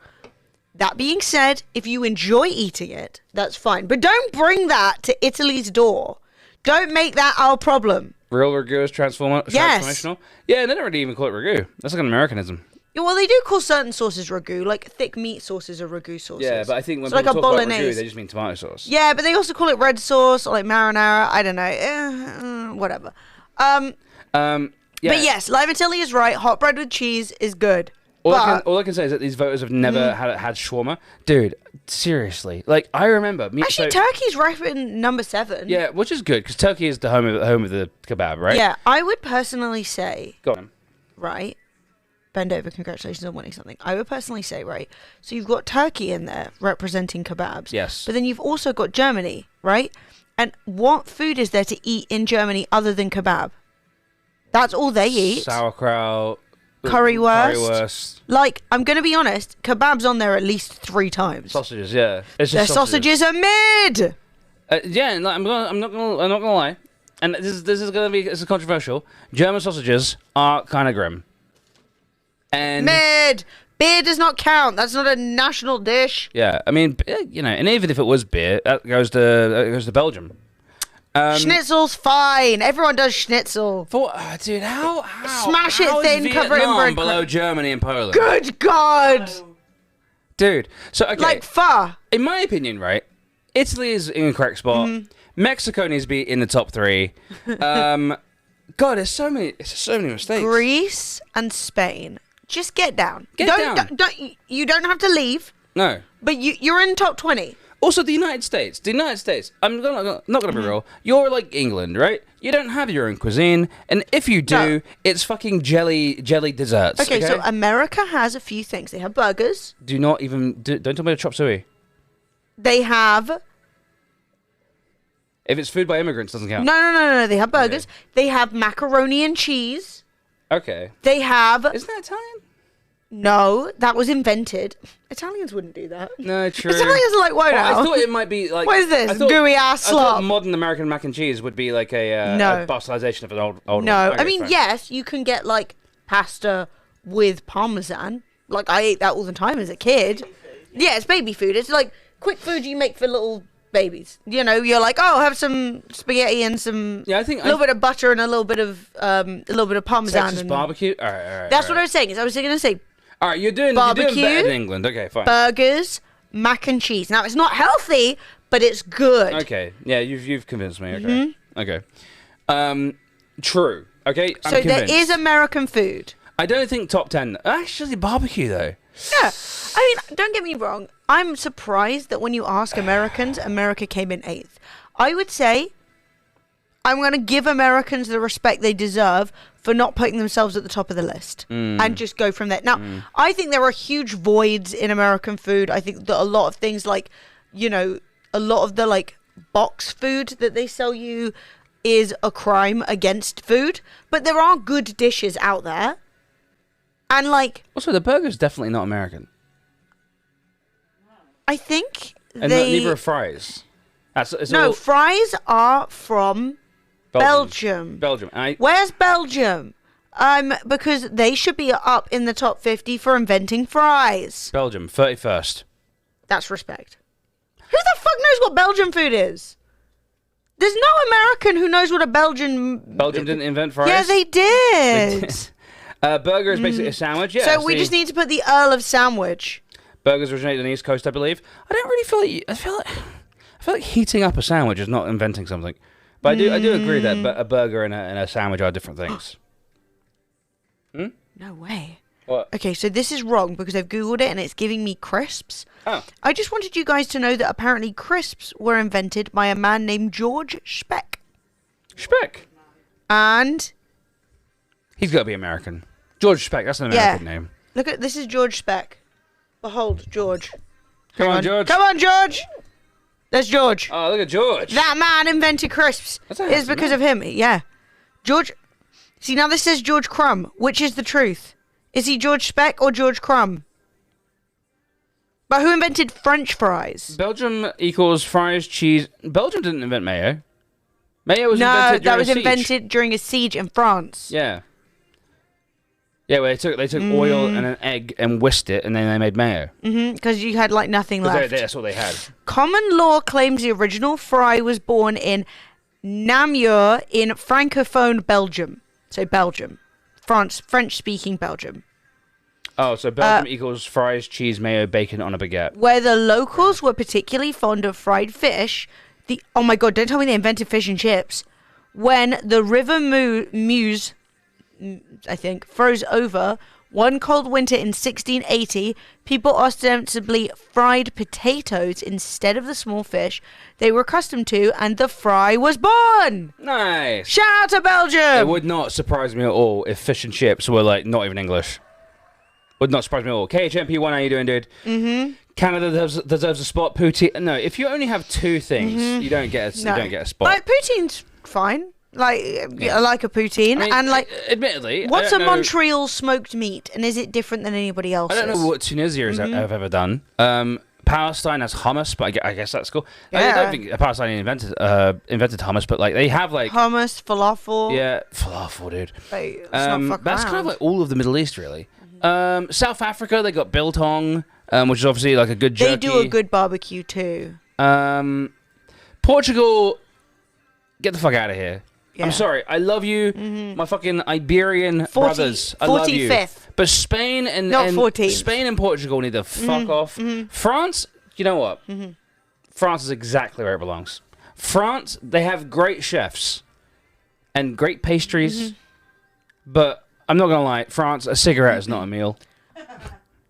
That being said, if you enjoy eating it, that's fine. But don't bring that to Italy's door. Don't make that our problem. Real ragu is Yes. transformational? Yeah, they don't really even call it ragu. That's like an Americanism. Yeah, well, they do call certain sauces ragu, like thick meat sauces are ragu sauces. Yeah, but I think when So people like a talk about bolognese. ragu, they just mean tomato sauce. Yeah, but they also call it red sauce or like marinara. I don't know. Whatever. Yeah. But yes, Live Italy is right. Hot bread with cheese is good. All But I can say is that these voters have never had shawarma. Dude, seriously. Like, I remember... actually, Turkey's right in number 7. Yeah, which is good, because Turkey is the home of the kebab, right? Yeah, I would personally say, Go on. right, bend over, congratulations on winning something. I would personally say, right, so you've got Turkey in there representing kebabs. Yes. But then you've also got Germany, right? And what food is there to eat in Germany other than kebab? That's all they eat. Sauerkraut. Currywurst. Like, I'm going to be honest, kebab's on there at least 3 times. Sausages, yeah. It's Their just sausages are mid! Yeah, like, I'm not gonna lie. And this is gonna be controversial. German sausages are kind of grim. And Mid! Beer does not count. That's not a national dish. yeah, I mean, you know, and even if it was beer, that goes to Belgium. Schnitzel's fine. Everyone does schnitzel. Dude, how Smash it how is thin, cover it in Vietnam bread below crumb. Germany and Poland? Good God! Dude. So okay, Like pho. in my opinion, right, Italy is in the correct spot. Mexico needs to be in the top 3. God, there's so many mistakes. Greece and Spain. Just get down. Get down. You don't have to leave, No. but you're in top 20. Also, the United States. I'm not gonna be real. You're like England, right? You don't have your own cuisine, and if you do, No. it's fucking jelly desserts. Okay, so America has a few things. They have burgers. don't tell me to chop suey. They have If it's food by immigrants, doesn't count. no. They have burgers. They have macaroni and cheese. Okay. They have Isn't that Italian? no. That was invented. Italians wouldn't do that. No, true. Italians are like, whoa, Oh, now. I thought it might be like. What is this? I thought- Gooey ass I thought slop. modern American mac and cheese would be like a No. bastardization of an old No, one. I Okay, mean, fine. yes, you can get like pasta with parmesan. Like I ate that all the time as a kid. Yeah, it's baby food. It's like quick food you make for little babies. You know, you're like, oh, have some spaghetti and some Yeah, I think a little bit of butter and a little bit of parmesan. Texas And barbecue. All right. that's what I was saying. Is I was going to say All right, you're doing Barbecue, better than England. Okay, fine. burgers, mac and cheese. Now it's not healthy, but it's good. Okay, yeah, you've convinced me. Okay, okay. True. Okay, I'm So convinced. there is American food. I don't think top 10. Actually, barbecue though. Yeah, I mean, don't get me wrong. I'm surprised that when you ask Americans, America came in 8th. I would say I'm going to give Americans the respect they deserve for not putting themselves at the top of the list and just go from there. Now, I think there are huge voids in American food. I think that a lot of things like, you know, a lot of the like box food that they sell you is a crime against food, but there are good dishes out there. And like, Also, the burger's definitely not American, I think and they neither are fries. It's no all fries are from Belgium. Belgium. Where's Belgium? Because they should be up in the top 50 for inventing fries. Belgium, 31st. That's respect. Who the fuck knows what Belgian food is? There's no American who knows what a Belgian. Belgium didn't invent fries. Yeah, they did. Burger is basically a sandwich. Yeah. So we just need to put the Earl of Sandwich. Burgers originate on the East Coast, I believe. I don't really feel like I feel like heating up a sandwich is not inventing something. But I do agree that a burger and a sandwich are different things. No way. What? Okay, so this is wrong because I've Googled it and it's giving me crisps. Oh. I just wanted you guys to know that apparently crisps were invented by a man named George Speck. Speck. And He's got to be American. George Speck. That's an American name. look at this is George Speck. Behold, George. Come Hang on, George. Come on, George. There's George. Oh, look at George. That man invented crisps. That's a It's handsome because man. of him. Yeah. George. See, now this says George Crumb. Which is the truth? Is he George Speck or George Crumb? But who invented French fries? Belgium equals fries, cheese. Belgium didn't invent mayo. Mayo was invented during that was a siege. invented during a siege in France. Yeah. Yeah, well, they took oil and an egg and whisked it, and then they made mayo. Because you had like nothing left. That's what they had. Common law claims the original fry was born in Namur in Francophone Belgium. So Belgium. French-speaking Belgium. Oh, so Belgium equals fries, cheese, mayo, bacon on a baguette. Where the locals were particularly fond of fried fish. Oh my god, don't tell me they invented fish and chips. When the River Meuse, I think, froze over one cold winter in 1680, people ostensibly fried potatoes instead of the small fish they were accustomed to, and the fry was born. Nice. Shout out to Belgium. It would not surprise me at all if fish and chips were like not even English. Would not surprise me at all. KHMP1, how you doing, dude? Canada deserves a spot. Poutine. No, if you only have two things, you don't get a spot. Like poutine's fine. Like I like a poutine, I mean, and like admittedly, what's a Montreal smoked meat, and is it different than anybody else's? I don't know what Tunisia have ever done. Palestine has hummus, but I guess that's cool. Yeah. I don't think Palestine invented hummus, but like they have like hummus, falafel. Yeah, falafel, dude. Like, that's kind of like all of the Middle East, really. South Africa, they got biltong, which is obviously like a good jerky. They do a good barbecue too. Portugal, get the fuck out of here. Yeah. I'm sorry. I love you, my fucking Iberian brothers. I love you. 45th. But Spain and 14th. Spain and Portugal need to fuck off. France, you know what? France is exactly where it belongs. France, they have great chefs and great pastries, but I'm not gonna lie. France, a cigarette is not a meal.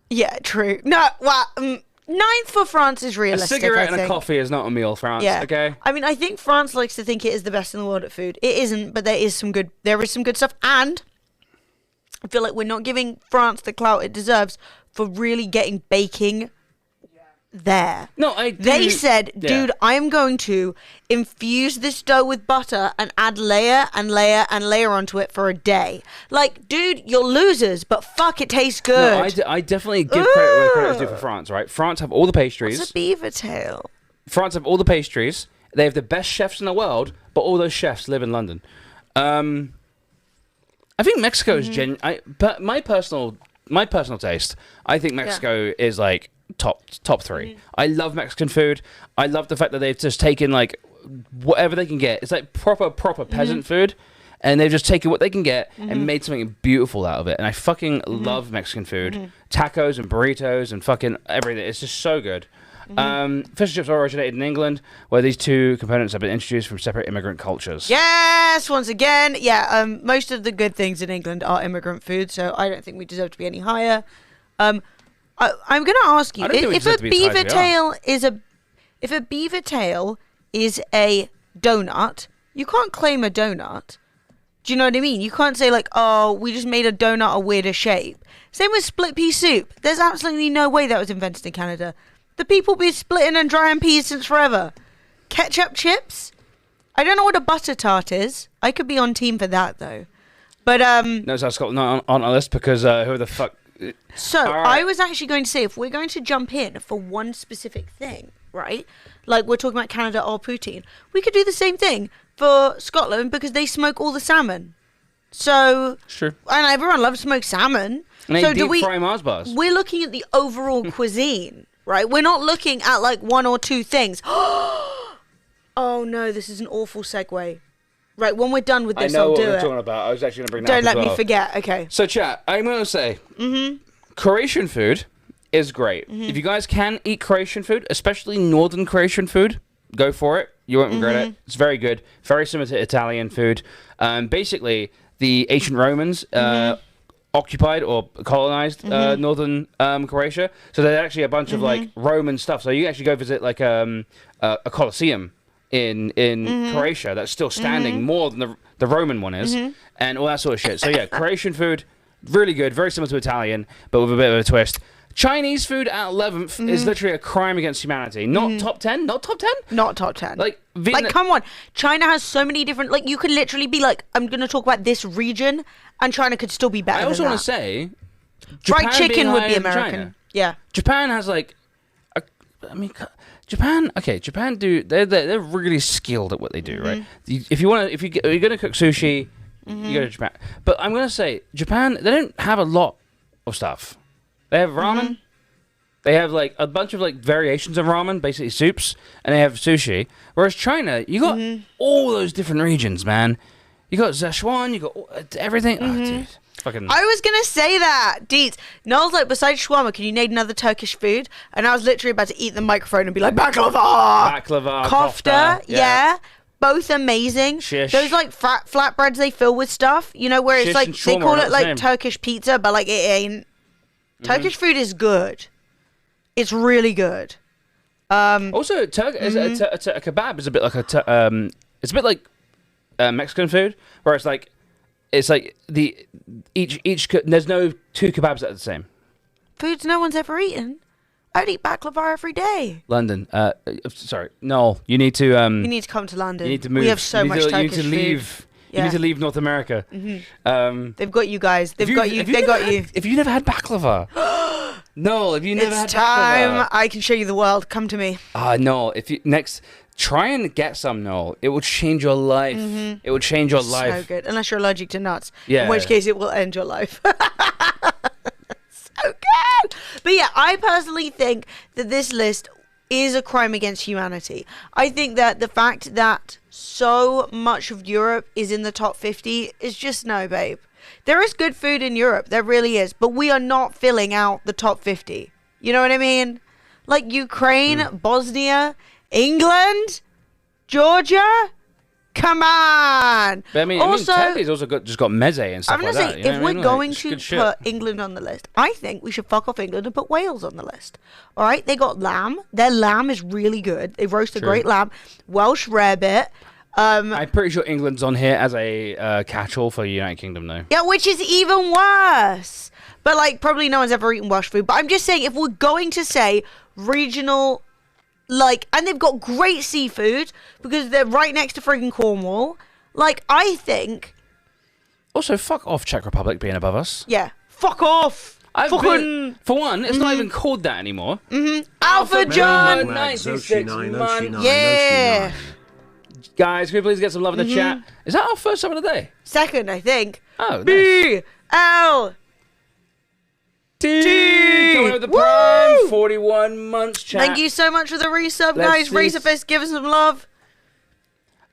Yeah, true. No, well, ninth for France is realistic. A cigarette I and a think. coffee is not a meal, France. Yeah. Okay. I mean, I think France likes to think it is the best in the world at food. It isn't, but there is some good stuff, and I feel like we're not giving France the clout it deserves for really getting baking there. No, They said, dude, I am going to infuse this dough with butter and add layer and layer and layer onto it for a day. Like, dude, you're losers, but fuck, it tastes good. No, I definitely give credit where credit's due for France, right? France have all the pastries. It's a beaver tail. France have all the pastries. They have the best chefs in the world, but all those chefs live in London. I think Mexico is but my personal taste, I think Mexico is like top three. I love Mexican food. I love the fact that they've just taken like whatever they can get. It's like proper peasant food, and they've just taken what they can get and made something beautiful out of it. And I fucking love Mexican food, tacos and burritos and fucking everything. It's just so good. Fish and chips originated in England, where these two components have been introduced from separate immigrant cultures. Yes, once again, most of the good things in England are immigrant food, so I don't think we deserve to be any higher. I'm going to ask you, if a beaver tail is a donut, you can't claim a donut. Do you know what I mean? You can't say like, oh, we just made a donut a weirder shape. Same with split pea soup. There's absolutely no way that was invented in Canada. The people be splitting and drying peas since forever. Ketchup chips? I don't know what a butter tart is. I could be on team for that though. But No, so Scotland not on our list because who the fuck? So I was actually going to say, if we're going to jump in for one specific thing, right? Like we're talking about Canada or poutine, we could do the same thing for Scotland because they smoke all the salmon. So Sure. And everyone loves smoked salmon. And so they deep fry Mars bars. We're looking at the overall cuisine, right? We're not looking at like one or two things. Oh no, this is an awful segue. Right, when we're done with this, I know I'll what do we're it. talking about. I was actually going to bring that Don't up let as me well. forget. Okay. So, chat, I'm going to say, Croatian food is great. If you guys can eat Croatian food, especially northern Croatian food, go for it. You won't regret it. It's very good. Very similar to Italian food. Basically, the ancient Romans occupied or colonized northern Croatia. So there's actually a bunch of like Roman stuff. So you actually go visit like a Colosseum in Croatia that's still standing more than the Roman one is, and all that sort of shit. So yeah, Croatian food, really good, very similar to Italian, but with a bit of a twist. Chinese food at 11th is literally a crime against humanity. Not top 10, not top 10? Not top 10. Like, come on. China has so many different, like, you could literally be like, I'm going to talk about this region, and China could still be better I also than want to that. say, Fried Japan chicken being would higher be than American. China. Yeah. Japan has like I mean, Japan. Okay, Japan do. They're really skilled at what they do, right? If you're gonna cook sushi, you go to Japan. But I'm gonna say Japan. They don't have a lot of stuff. They have ramen. They have like a bunch of like variations of ramen, basically soups, and they have sushi. Whereas China, you got all those different regions, man. You got Szechuan, you got everything. Oh, dude. Fucking. I was gonna say that, Deets. Noel's like, besides shawarma, can you name another Turkish food? And I was literally about to eat the microphone and be like, baklava! Kofta, yeah. Both amazing. Shish. Those like flatbreads they fill with stuff, you know, where it's Shish like, and they shawarma call are it the like same. Turkish pizza, but like it ain't. Turkish food is good. It's really good. Also, a kebab is a bit like it's a bit like Mexican food, where it's like there's no two kebabs that are the same. Foods no one's ever eaten. I'd eat baklava every day. London, sorry, no, you need to You need to come to London. you need to move. We have so much Turkish You need to leave. food. You need to leave North America. They've got you guys. They've got you. They got you. If you never had baklava, no. If you never had It's time. baklava, I can show you the world. Come to me. no. If you try and get some. No, it will change your life. It will change your So life. good. Unless you're allergic to nuts. Yeah. In which case it will end your life. So good. But yeah, I personally think that this list is a crime against humanity. I think that the fact that so much of Europe is in the top 50 is just no, babe. There is good food in Europe. There really is. But we are not filling out the top 50. You know what I mean? Like Ukraine, Bosnia, England, Georgia. Come on. But I mean, Turkey's also just got meze and stuff I'm going like to that. say, you know if what I we're mean? going Like, to good shit. put England on the list, I think we should fuck off England and put Wales on the list. All right? They got lamb. Their lamb is really good. They roast a True. great lamb. Welsh rarebit. I'm pretty sure England's on here as a catch-all for United Kingdom, though. Yeah, which is even worse. But, like, probably no one's ever eaten Welsh food. But I'm just saying, if we're going to say regional, like, and they've got great seafood because they're right next to friggin' Cornwall. Like, I think... Also, fuck off Czech Republic being above us. Yeah. Fuck off. For one, it's not even called that anymore. Alpha John. 96 man. Yeah. Guys, can we please get some love in the chat? Is that our first sub of the day? Second, I think. Oh, nice. B-L. T. Coming with the Woo! prime. 41 months, chat. Thank you so much for the resub, Let's guys. see. Raise a fist, give us some love.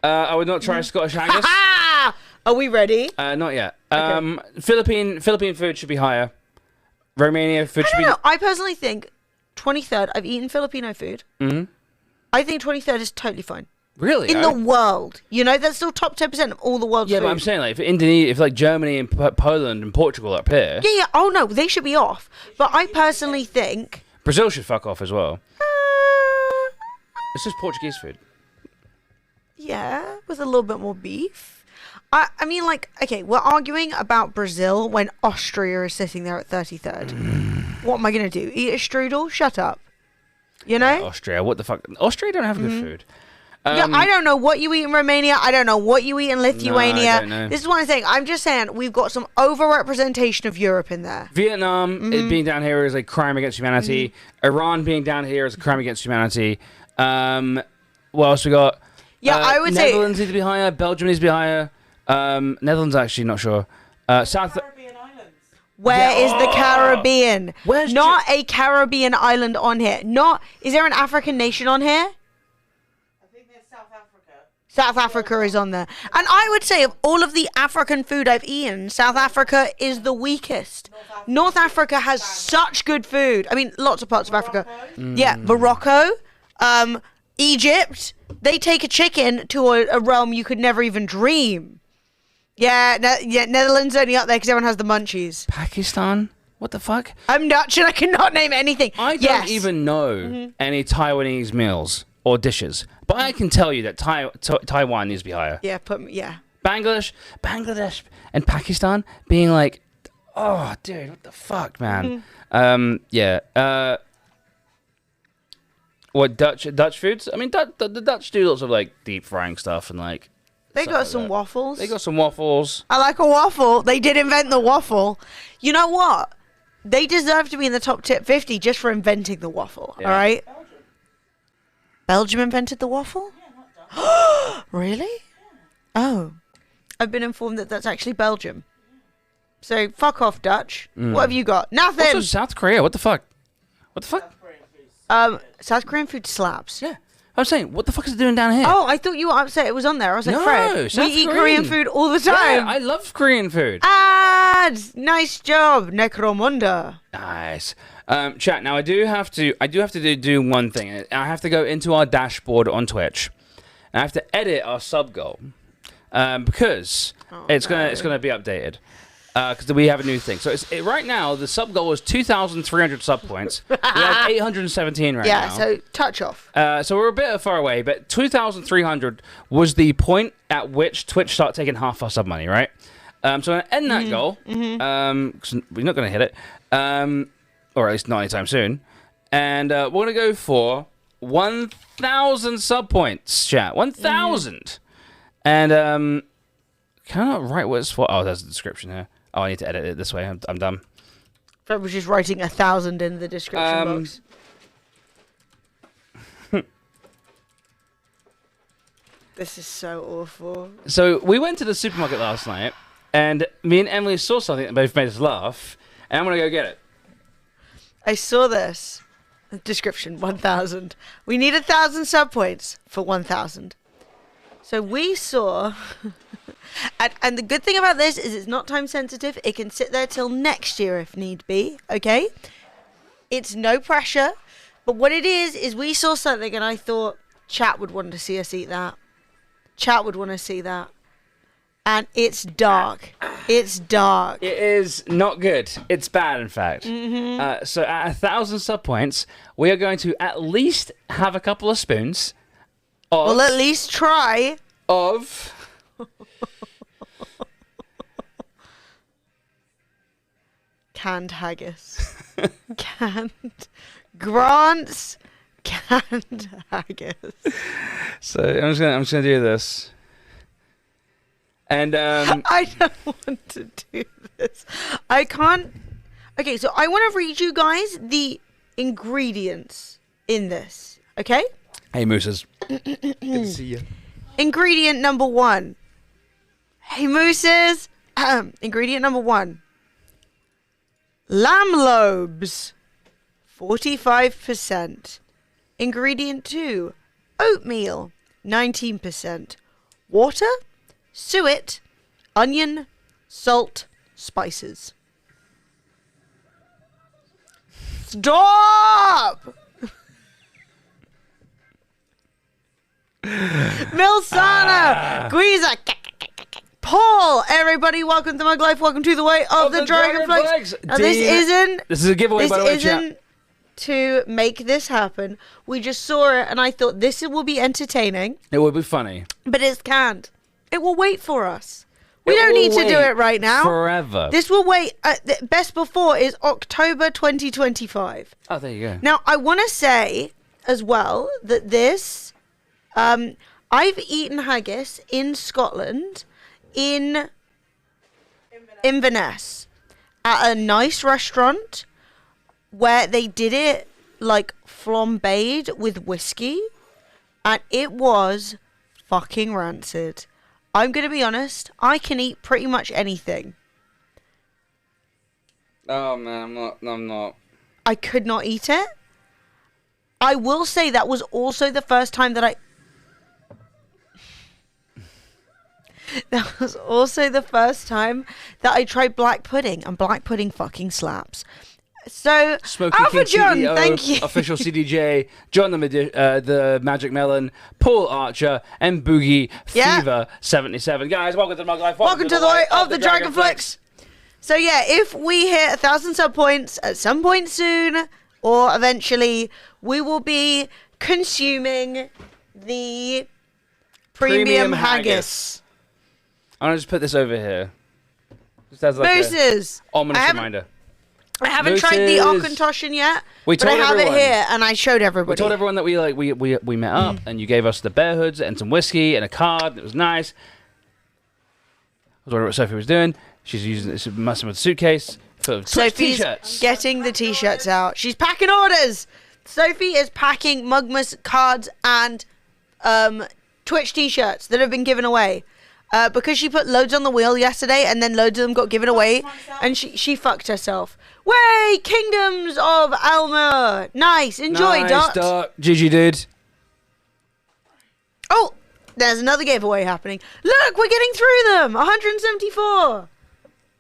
I would not try Scottish Angus. Ah! Are we ready? Not yet. Okay. Philippine food should be higher. Romania food I should don't be... know. I personally think 23rd, I've eaten Filipino food. I think 23rd is totally fine. Really? In the world. You know, that's still top 10% of all the world's Yeah, food. but I'm saying, like, if Indonesia, if like Germany and Poland and Portugal are up here, Yeah. Oh, no, they should be off. But I personally think... Brazil should fuck off as well. It's just Portuguese food. Yeah, with a little bit more beef. I mean, like, okay, we're arguing about Brazil when Austria is sitting there at 33rd. What am I going to do? Eat a strudel? Shut up. You know? Austria, what the fuck? Austria don't have good food. Yeah, I don't know what you eat in Romania. I don't know what you eat in Lithuania. I don't know. This is what I'm saying. I'm just saying we've got some over-representation of Europe in there. Vietnam it being down here is a crime against humanity. Iran being down here is a crime against humanity. What else we got? Yeah, I would say... Netherlands need to be higher. Belgium needs to be higher. Netherlands, actually, not sure. South... Caribbean islands. Where is the Caribbean? Where's Not a Caribbean island on here. Is there an African nation on here? I think there's South Africa. South Africa is on there. And I would say of all of the African food I've eaten, South Africa is the weakest. North Africa has such good food. I mean, lots of parts of Africa. Yeah, Morocco, Egypt. They take a chicken to a realm you could never even dream. Yeah, Netherlands only up there because everyone has the munchies. Pakistan? What the fuck? I'm Dutch and I cannot name anything. I don't even know any Taiwanese meals or dishes, but I can tell you that Taiwan needs to be higher. Yeah, Bangladesh, and Pakistan being like, oh, dude, what the fuck, man? What Dutch foods? I mean, the Dutch do lots of like deep frying stuff and like. They stuff got like some that. waffles. They got some waffles. I like a waffle. They did invent the waffle. You know what? They deserve to be in the top tip 50 just for inventing the waffle. Yeah. All right. Belgium invented the waffle? Really? Oh. I've been informed that that's actually Belgium. So, fuck off, Dutch. What have you got? Nothing! Also, South Korea, what the fuck? What the fuck? South Korean food slaps. Yeah. I'm saying, what the fuck is it doing down here? Oh, I thought you were upset it was on there. I was like, No, Fred, South we eat Korean. Korean food all the Yeah, time. I love Korean food. Ads! Nice job, Necromunda. Nice. Chat, now I do have to do one thing. I have to go into our dashboard on Twitch. And I have to edit our sub goal. Because it's gonna be updated. Because we have a new thing. So right now the sub goal is 2,300 sub points. We have 817 right now. Yeah, so touch off. So we're a bit far away, but 2,300 was the point at which Twitch started taking half our sub money, right? So I'm gonna end that goal. 'Cause we're not gonna hit it, or at least not anytime soon. And we're gonna go for 1,000 sub points, chat. 1,000. And can I not write what it's for? Oh, there's the description here. Oh, I need to edit it this way. I'm dumb. Fred was just writing 1,000 in the description box. This is so awful. So we went to the supermarket last night, and me and Emily saw something that both made us laugh, and I'm gonna go get it. I saw this. Description, 1,000. We need 1,000 sub points for 1,000. So we saw... And the good thing about this is it's not time sensitive. It can sit there till next year if need be, okay? It's no pressure. But what it is we saw something and I thought chat would want to see us eat that. Chat would want to see that. And it's dark. It's dark. It is not good. It's bad, in fact. So at 1,000 sub points, we are going to at least have a couple of spoons of... We'll at least try. Of... Canned haggis. Grant's canned haggis. So I'm just gonna do this. And I don't want to do this. I can't. Okay, so I want to read you guys the ingredients in this. Okay? Hey, Mooses. Good to see you. Ingredient number 1. Hey, Mooses. Ingredient number 1. Lamb lobes. 45%. Ingredient 2. Oatmeal. 19%. Water. Suet. Onion. Salt. Spices. Stop! Milsana! Guiza! Paul! Everybody, welcome to Mug Life. Welcome to the way of the Dragonflakes. Now, this is a giveaway, by the way, chat. isn't to make this happen. We just saw it, and I thought this will be entertaining. It would be funny. But it's canned. It will wait for us. We don't need to do it right now. Forever. This will wait. The best before is October 2025. Oh, there you go. Now, I want to say as well that this... I've eaten haggis in Scotland in Inverness at a nice restaurant where they did it like flambéed with whiskey, and it was fucking rancid. I'm gonna be honest, I can eat pretty much anything. Oh man, I'm not. I could not eat it. I will say that was also the first time that I tried black pudding, and black pudding fucking slaps. So, Smokey Alpha King John, CEO, thank you. Official CDJ, John the Magic Melon, Paul Archer, and Boogie Yeah. Fever 77. Guys, welcome to Mug Life. Welcome to the way of the Dragonflakes. So yeah, if we hit 1,000 sub points at some point soon, or eventually, we will be consuming the premium haggis. I'm gonna just put this over here. Just as like Mooses. a ominous reminder. I haven't tried the Auchentoshan yet, but I have it here, and I showed everybody. We told everyone that we met up, and you gave us the bear hoods and some whiskey and a card. It was nice. I was wondering what Sophie was doing. She's messing with a suitcase full of Sophie's t-shirts. getting the t-shirts out. She's packing orders. Sophie is packing Mugmas cards and Twitch t-shirts that have been given away. Because she put loads on the wheel yesterday and then loads of them got given away and she fucked herself. Way, Kingdoms of Alma. Nice. Enjoy, nice, Dot. GG, dude. Oh, there's another giveaway happening. Look, we're getting through them. 174.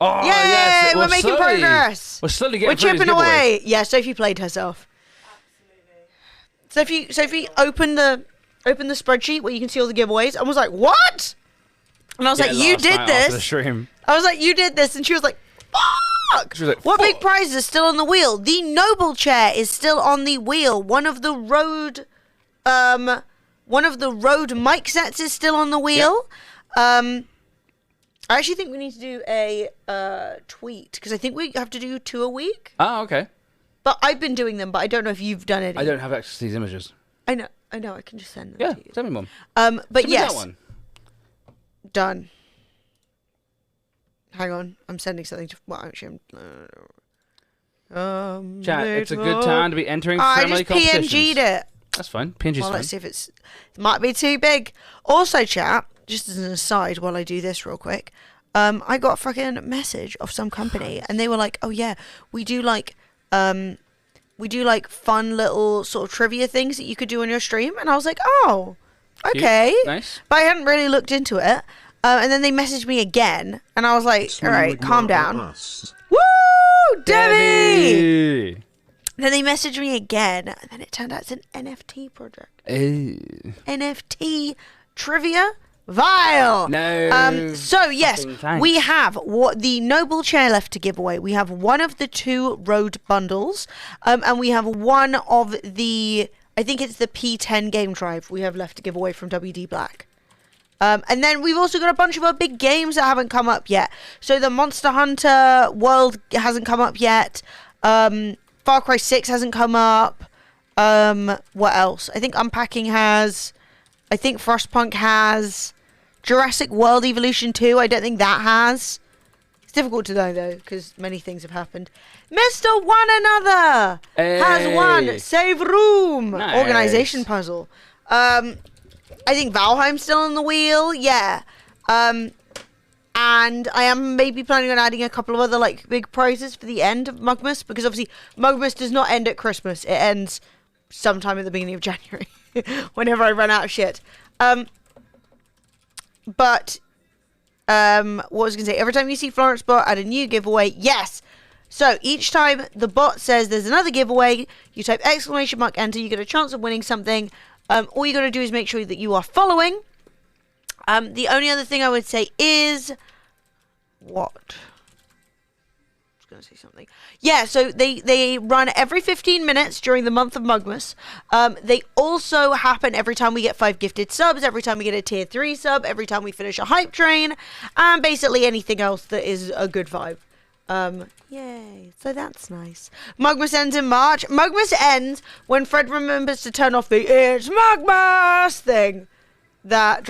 Oh, Yay, yes. we're making progress. We're slowly getting We're through these chipping away. giveaways. Yeah, Sophie played herself. Sophie opened the spreadsheet where you can see all the giveaways and was like, "What?" And I was like, "You last did night after the this." stream. I was like, "You did this," and she was like, "Fuck!" She was like, What big "Fuck." prize is still on the wheel? The Noble chair is still on the wheel. One of the road mic sets is still on the wheel. I actually think we need to do a tweet because I think we have to do 2 a week. Oh, okay. But I've been doing them, but I don't know if you've done it. I don't have access to these images. I know. I can just send them Yeah, to you. send me one. But Send me yes, that one. done. Hang on, I'm sending something to. Well, actually, I'm. Chat, it's a good time to be entering I friendly just competitions. PNG'd it. That's fine. PNG's Well, fine. let's see if it might be too big. Also, chat, just as an aside, while I do this real quick, I got a fucking message of some company, and they were like, "Oh yeah, we do like fun little sort of trivia things that you could do on your stream," and I was like, "Oh, okay." Nice. But I hadn't really looked into it, and then they messaged me again, and I was like, "All right, calm down." Woo, Debbie! Then they messaged me again, and then it turned out it's an NFT project. NFT trivia Vile. No. So yes, Thanks. we have the Noble chair left to give away. We have one of the 2 road bundles, and we have one of the, I think it's the P10 game drive we have left to give away from WD Black. And then we've also got a bunch of our big games that haven't come up yet. So the Monster Hunter World hasn't come up yet. Far Cry 6 hasn't come up. What else? I think Unpacking has. I think Frostpunk has. Jurassic World Evolution 2, I don't think that has. It's difficult to know, though, because many things have happened. Mr. One Another has won Save Room Nice. Organization Puzzle. I think Valheim's still on the wheel, yeah. And I am maybe planning on adding a couple of other like big prizes for the end of Mugmas, because obviously Mugmas does not end at Christmas. It ends sometime at the beginning of January, whenever I run out of shit. What was I going to say? Every time you see Florence Bot add a new giveaway, yes. So each time the bot says there's another giveaway, you type ! Enter, you get a chance of winning something. All you got to do is make sure that you are following. The only other thing I would say is what? I was going to say something. Yeah, so they run every 15 minutes during the month of Mugmas. They also happen every time we get 5 gifted subs, every time we get a tier 3 sub, every time we finish a hype train, and basically anything else that is a good vibe. Yay. So that's nice. Mugmas ends in March. Mugmas ends when Fred remembers to turn off the It's Mugmas thing. There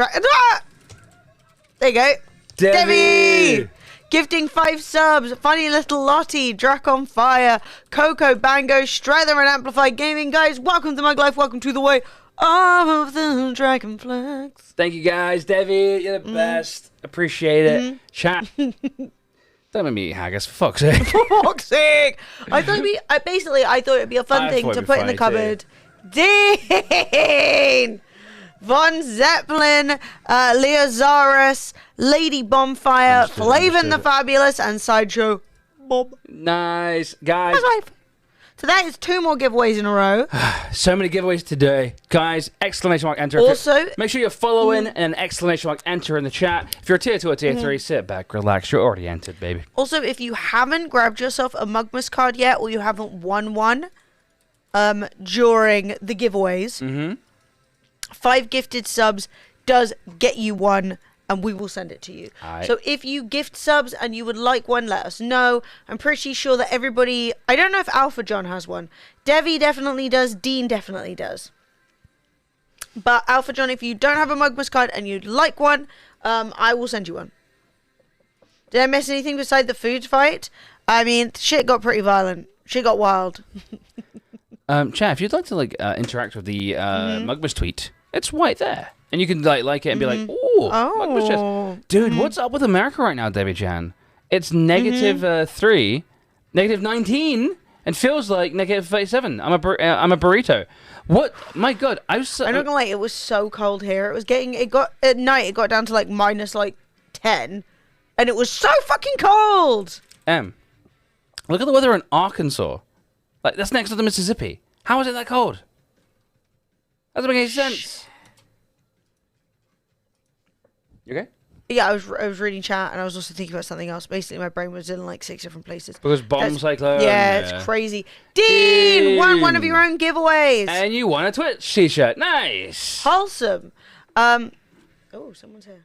you go. Debbie! Gifting 5 subs. Funny Little Lottie. Drac on Fire. Coco Bango. Strather and Amplified Gaming. Guys, welcome to Mug Life. Welcome to the way of the Dragonflex. Thank you guys. Debbie, you're the best. Appreciate it. Chat. Don't make me eat haggis, for fuck's sake. For fuck's sake! I thought it'd be a fun thing to put in the cupboard. Dean! Von Zeppelin, Leozaurus, Lady Bombfire, Flavin the Fabulous, and Sideshow Bob. Nice. Guys, so that is 2 more giveaways in a row. so many giveaways today. Guys, ! Enter. Also, make sure you're following and enter in the chat. If you're a tier 2 or tier 3, sit back, relax. You're already entered, baby. Also, if you haven't grabbed yourself a Mugmas card yet, or you haven't won one during the giveaways, 5 gifted subs does get you one, and we will send it to you. So if you gift subs and you would like one, let us know. I'm pretty sure that everybody... I don't know if Alpha John has one. Devi definitely does. Dean definitely does. But Alpha John, if you don't have a Mugmas card and you'd like one, I will send you one. Did I miss anything beside the food fight? I mean, shit got pretty violent. Shit got wild. Chat, if you'd like to like interact with the Mugmas tweet, it's right there, and you can like it and be like, "Ooh, Mugmas chest." Dude, what's up with America right now, Debbie Chan? It's -3, -19, and feels like -37. I'm a burrito. What? My God, I'm not gonna lie, it was so cold here. At night it got down to like -10, and it was so fucking cold. Look at the weather in Arkansas. Like, that's next to the Mississippi. How is it that cold? That doesn't make any sense. You okay? Yeah, I was reading chat, and I was also thinking about something else. Basically, my brain was in like 6 different places. Because bomb cyclone. Yeah, it's crazy. Dean won one of your own giveaways. And you won a Twitch t-shirt. Nice. Wholesome. Oh, someone's here.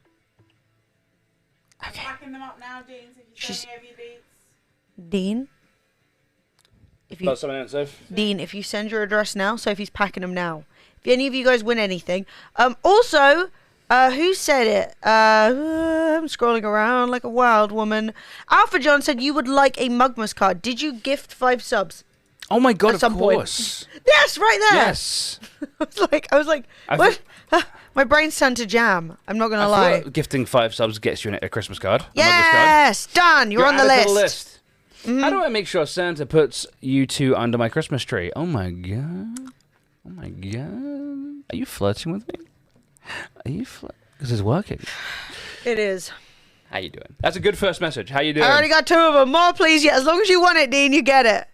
Okay. I'm backing them up now, Dean, so if you send me over your beats. Dean? Dean, if you send your address now, Sophie's packing them now. If any of you guys win anything. Also, who said it? I'm scrolling around like a wild woman. Alpha John said you would like a Mugmas card. Did you gift 5 subs? Oh my God, of course. Yes, right there. Yes. I was like, what? My brain's turned to jam. I'm not going to lie. Like gifting 5 subs gets you a Christmas card. Yes, done. You're on the list. How do I make sure Santa puts you 2 under my Christmas tree? Oh my God. Oh my God. Are you flirting with me? Are you Because it's working. It is. How you doing? That's a good first message. How you doing? I already got 2 of them. More, please. Yeah, as long as you want it, Dean, you get it.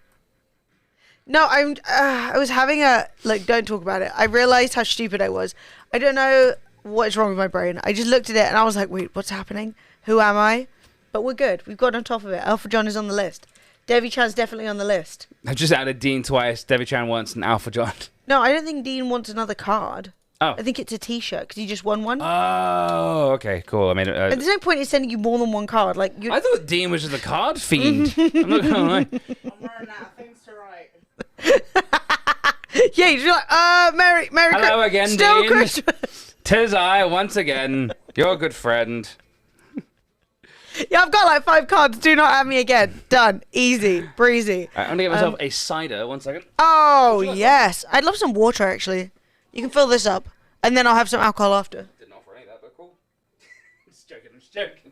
No, I was having a... Look, don't talk about it. I realized how stupid I was. I don't know what's wrong with my brain. I just looked at it and I was like, wait, what's happening? Who am I? But we're good. We've got on top of it. Alpha John is on the list. Debbie Chan's definitely on the list. I've just added Dean twice, Debbie Chan once, and Alpha John. No, I don't think Dean wants another card. Oh. I think it's a t-shirt because he just won one. Oh, okay, cool. I mean, and there's no point in sending you more than one card. Like I thought Dean was just a card fiend. I'm not gonna lie. I'm running out of things to write. Yeah, you're like, Merry Hello again, Still Dean. Christmas. 'Tis I once again, your good friend. Yeah, I've got like 5 cards. Do not add me again. Done. Easy. Breezy. I'm gonna get myself a cider. 1 second. Oh, yes. I'd love some water, actually. You can fill this up, and then I'll have some alcohol after. Didn't offer any of that, but cool. Just joking.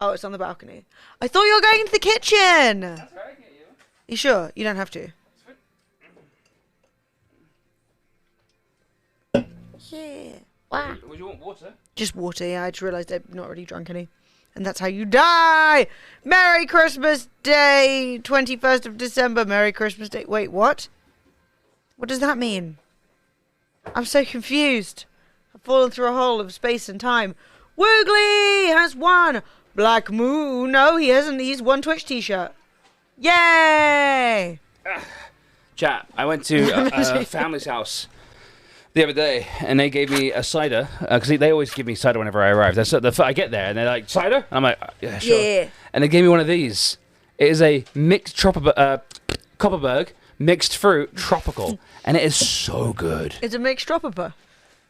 Oh, it's on the balcony. I thought you were going into the kitchen. That's right, I get you. You sure? You don't have to. Yeah. Wow. Would you want water? Just water, yeah. I just realised I've not really drunk any. And that's how you die! Merry Christmas Day! 21st of December. Merry Christmas Day. Wait, what? What does that mean? I'm so confused. I've fallen through a hole of space and time. Woogly has won! Black Moon. No, he hasn't. He's won Twitch t-shirt. Yay! Chat, I went to a family's house the other day, and they gave me a cider, because they always give me cider whenever I arrive. I get there, and they're like, cider? And I'm like, yeah, sure. Yeah. And they gave me one of these. It is a mixed Copperberg mixed fruit tropical, and it is so good. It's a mixed tropper.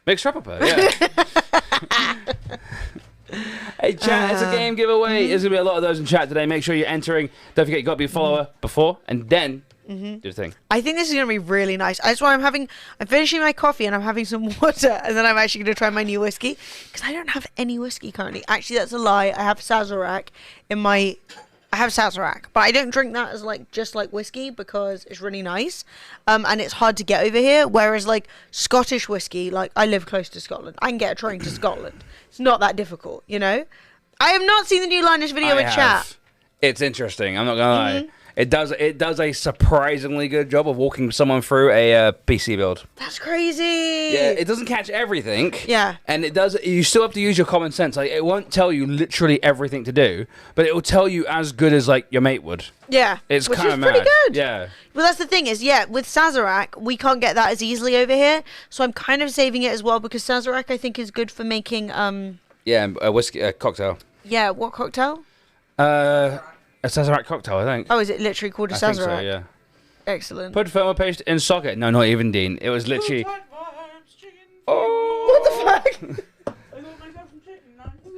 Mixed tropical, yeah. Hey, chat, it's a game giveaway. There's going to be a lot of those in chat today. Make sure you're entering. Don't forget, you've got to be a follower before, and then do the thing. I think this is going to be really nice. That's why I'm finishing my coffee and I'm having some water, and then I'm actually going to try my new whiskey, because I don't have any whiskey currently. Actually, that's a lie. I have Sazerac but I don't drink that as just like whiskey, because it's really nice, and it's hard to get over here. Whereas like Scottish whiskey, like I live close to Scotland, I can get a train to Scotland. It's not that difficult, you know. I have not seen the new Linus video in chat. It's interesting. I'm not gonna lie. It does a surprisingly good job of walking someone through a PC build. That's crazy. Yeah, it doesn't catch everything. Yeah. And it does. You still have to use your common sense. Like, it won't tell you literally everything to do, but it will tell you as good as like your mate would. Yeah. It's which kind is of pretty mad. good. Yeah. Well, that's the thing is, with Sazerac, we can't get that as easily over here. So I'm kind of saving it as well, because Sazerac, I think, is good for making Yeah, a whiskey cocktail. Yeah, what cocktail? A Sazerac cocktail, I think. Oh, is it literally called a Sazerac? I think so, yeah. Excellent. Put thermal paste in socket. No, not even, Dean. It was literally... Oh, what the fuck?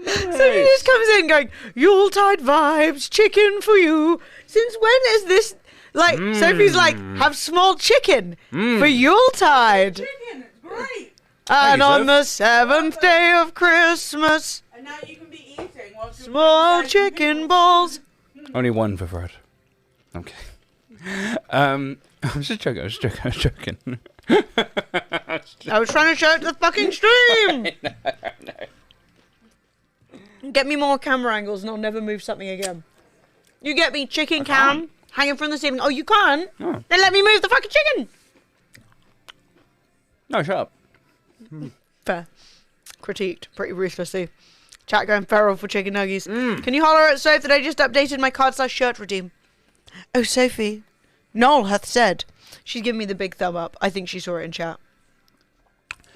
So he just comes in going, Yuletide vibes, chicken for you. Since when is this... Like, Sophie's like, have small chicken for Yuletide. Chicken, it's great. And you, on Soph. the 7th day of Christmas, And now you can be eating whilst you're small eating chicken balls. Only one for Fred. Okay. I'm just joking. I was trying to show it to the fucking stream. Get me more camera angles and I'll never move something again. You get me chicken cam hanging from the ceiling. Oh, you can't? Oh. Then let me move the fucking chicken. No, shut up. Fair. Critiqued pretty ruthlessly. Chat going feral for chicken nuggies. Can you holler at Soph that I just updated my card/shirt redeem? Oh, Sophie. Noel hath said. She's giving me the big thumb up. I think she saw it in chat.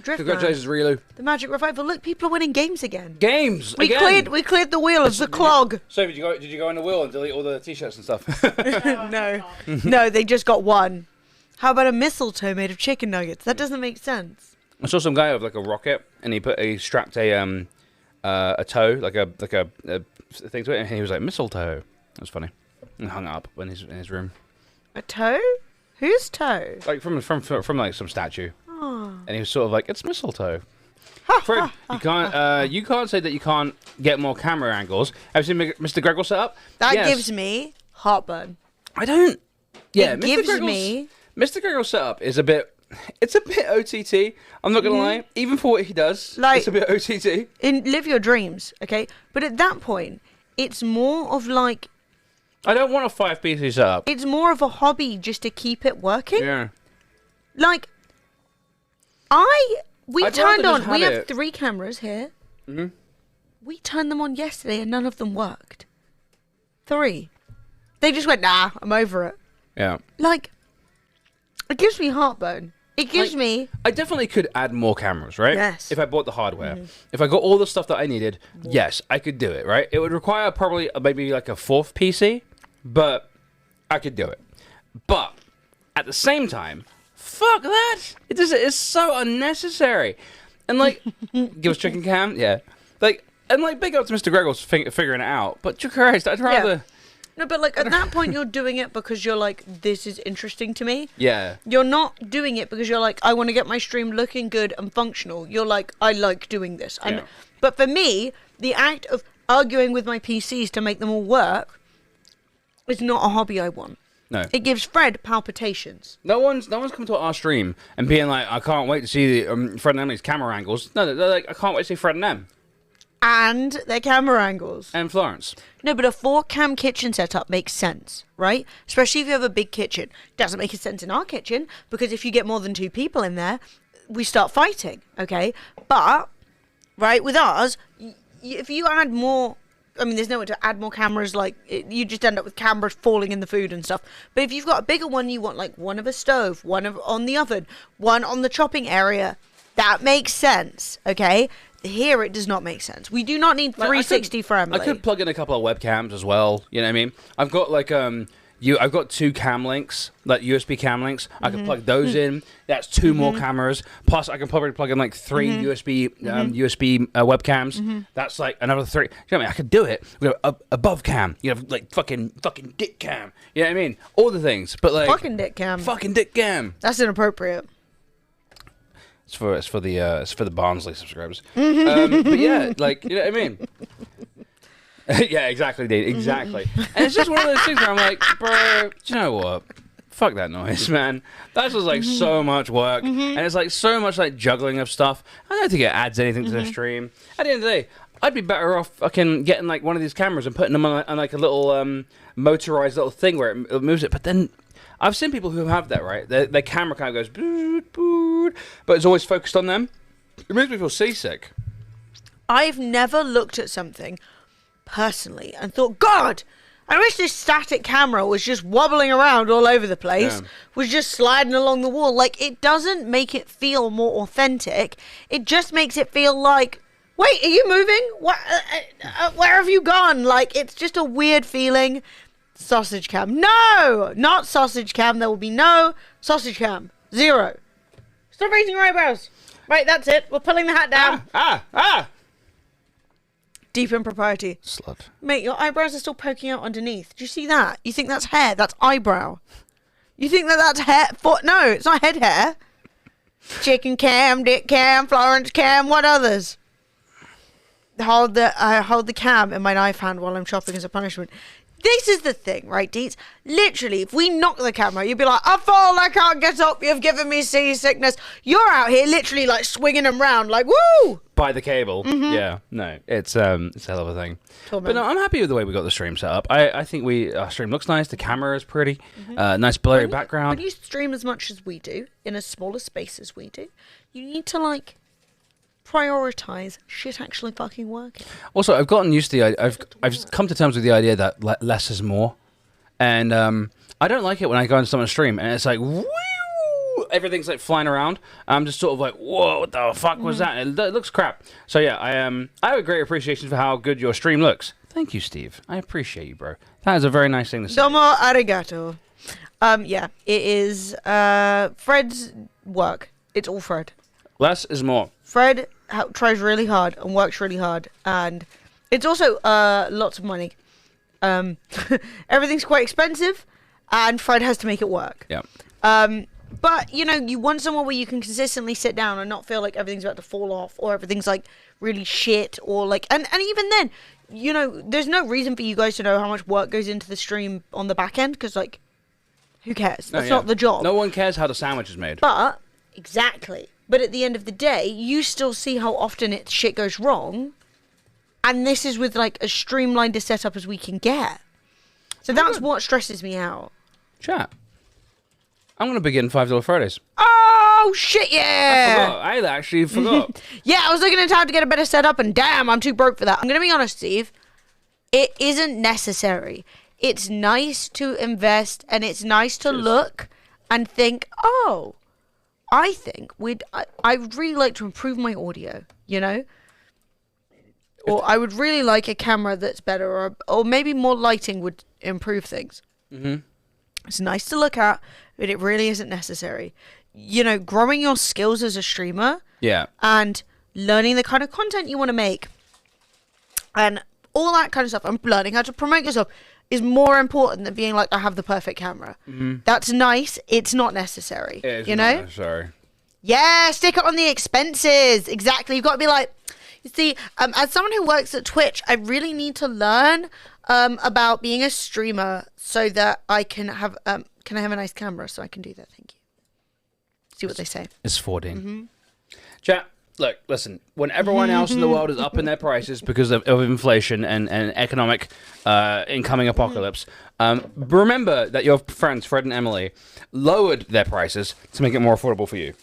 Driftman, Congratulations, Relu. the Magic Revival. Look, people are winning games again. Games We again. cleared the wheel of the clog. So did you go in the wheel and delete all the t-shirts and stuff? No. No, they just got one. How about a mistletoe made of chicken nuggets? That doesn't make sense. I saw some guy with like a rocket, and he strapped a toe, like a thing to it, and he was like mistletoe. That was funny. And hung it up in his room, A toe? Whose toe? like from like some statue. Oh. And he was sort of like, it's mistletoe. Fred, you can't say that you can't get more camera angles. Have you seen Mr. Gregor set up? That Yes. gives me heartburn. I don't. Yeah, It Mr. gives Gregor's- me. Mr. Gregor's setup is a bit. It's a bit OTT. I'm not gonna lie. Even for what he does, Like- it's a bit OTT. Live your dreams, okay? But at that point, it's more of like. I don't want a 5 PC setup. It's more of a hobby just to keep it working. Yeah. Like. We I'd turned rather on. just We have have it. 3 cameras here. Mhm. We turned them on yesterday and none of them worked. 3. They just went, nah, I'm over it. Yeah. Like, it gives me heartburn. It gives me. I definitely could add more cameras, right? Yes. If I bought the hardware. If I got all the stuff that I needed, yes, I could do it, right? It would require probably maybe like a 4th PC, but I could do it. But at the same time, fuck that! It's so unnecessary. And like, give us chicken cam, yeah. Like, and like, big up to Mr. Gregor's figuring it out. But Christ, I'd rather. No, but like at that point, you're doing it because you're like, this is interesting to me. Yeah. You're not doing it because you're like, I want to get my stream looking good and functional. You're like, I like doing this. And Yeah. But for me, the act of arguing with my PCs to make them all work is not a hobby I want. No. It gives Fred palpitations. No one's come to our stream and being like, I can't wait to see Fred and Emily's camera angles. No, they're like, I can't wait to see Fred and Em And their camera angles. and Florence. No, but a 4-cam kitchen setup makes sense, right? Especially if you have a big kitchen. Doesn't make sense in our kitchen because if you get more than 2 people in there, we start fighting, okay? But, right, with ours, if you add more, I mean, there's nowhere to add more cameras, like, you just end up with cameras falling in the food and stuff. But if you've got a bigger one, you want, like, one of a stove, one on the oven, one on the chopping area. That makes sense, okay? Here it does not make sense. We do not need 360 for Emily. I could plug in a couple of webcams as well. You know what I mean? I've got like I've got 2 cam links, like USB cam links. I could plug those in. That's 2 more cameras. Plus, I can probably plug in like 3 USB webcams. That's like another 3. You know what I mean? I could do it. We have above cam. You have like fucking dick cam. You know what I mean? All the things, but like fucking dick cam. fucking dick cam. That's inappropriate. It's for the Barnsley subscribers. But yeah, like, you know what I mean? Yeah, exactly, Dean. Exactly. And it's just one of those things where I'm like, bro, do you know what? Fuck that noise, man. That's just like so much work, and it's like so much like juggling of stuff. I don't think it adds anything to the stream. At the end of the day, I'd be better off fucking getting like one of these cameras and putting them on like a little motorized little thing where it moves it. But then I've seen people who have that, right? Their camera kind of goes boot, boot, but it's always focused on them. It makes me feel seasick. I've never looked at something personally and thought, God, I wish this static camera was just wobbling around all over the place, was just sliding along the wall. Like, it doesn't make it feel more authentic. It just makes it feel like, wait, are you moving? Where have you gone? Like, it's just a weird feeling. Sausage cam. No! Not sausage cam. There will be no sausage cam. 0. Stop raising your eyebrows. Right, that's it. We're pulling the hat down. Deep impropriety. Slut. Mate, your eyebrows are still poking out underneath. Do you see that? You think that's hair? That's eyebrow. You think that's hair? No, it's not head hair. Chicken cam, dick cam, Florence cam, what others? I hold the cam in my knife hand while I'm shopping as a punishment. This is the thing, right, Deets? Literally, if we knock the camera, you'd be like, I fall, I can't get up, you've given me seasickness. You're out here literally like swinging them round like, woo! By the cable. Yeah, no, it's a hell of a thing. But no, I'm happy with the way we got the stream set up. I think our stream looks nice, the camera is pretty, nice blurry background. When you stream as much as we do, in a smaller space as we do, you need to like prioritize shit actually fucking working. Also, I've gotten used to the I've come to terms with the idea that less is more, and I don't like it when I go into someone's stream and it's like woo, everything's like flying around. I'm just sort of like, whoa, what the fuck was that? It looks crap. So yeah, I have a great appreciation for how good your stream looks. Thank you, Steve. I appreciate you, bro. That is a very nice thing to say. Domo arigato. Yeah, it is Fred's work. It's all Fred. Less is more. Fred tries really hard and works really hard, and it's also lots of money. Everything's quite expensive, and Fred has to make it work. Yeah. But you know, you want somewhere where you can consistently sit down and not feel like everything's about to fall off or everything's like really shit or like, and even then, you know, there's no reason for you guys to know how much work goes into the stream on the back end because like, who cares? That's not the job. No one cares how the sandwich is made. But exactly. But at the end of the day, you still see how often shit goes wrong, and this is with like as streamlined a setup as we can get. So that's what stresses me out. Chat. I'm gonna begin $5 Fridays. Oh shit! Yeah. I actually forgot. Yeah, I was looking at how to get a better setup, and damn, I'm too broke for that. I'm gonna be honest, Steve. It isn't necessary. It's nice to invest, and it's nice to look and think, oh. I think I would really like to improve my audio, you know? Or I would really like a camera that's better, or maybe more lighting would improve things. It's nice to look at, but it really isn't necessary. You know, growing your skills as a streamer and learning the kind of content you want to make and all that kind of stuff, and learning how to promote yourself is more important than being like, I have the perfect camera. That's nice. It's not necessary. It is you not know? necessary. Yeah, stick it on the expenses. Exactly. You've got to be like, you see, as someone who works at Twitch, I really need to learn about being a streamer so that I can have a nice camera so I can do that. Thank you. See what they say. It's 14. Chat. Look, listen, when everyone else in the world is up in their prices because of inflation and economic incoming apocalypse, remember that your friends, Fred and Emily, lowered their prices to make it more affordable for you.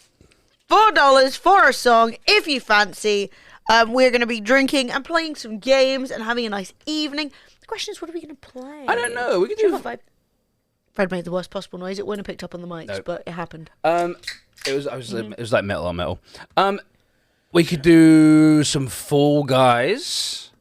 $4 for a song, if you fancy. We're going to be drinking and playing some games and having a nice evening. The question is, what are we going to play? I don't know. We could do... Fred made the worst possible noise. It wouldn't have picked up on the mics, but it happened. It was like metal on metal. We could do some Fall Guys.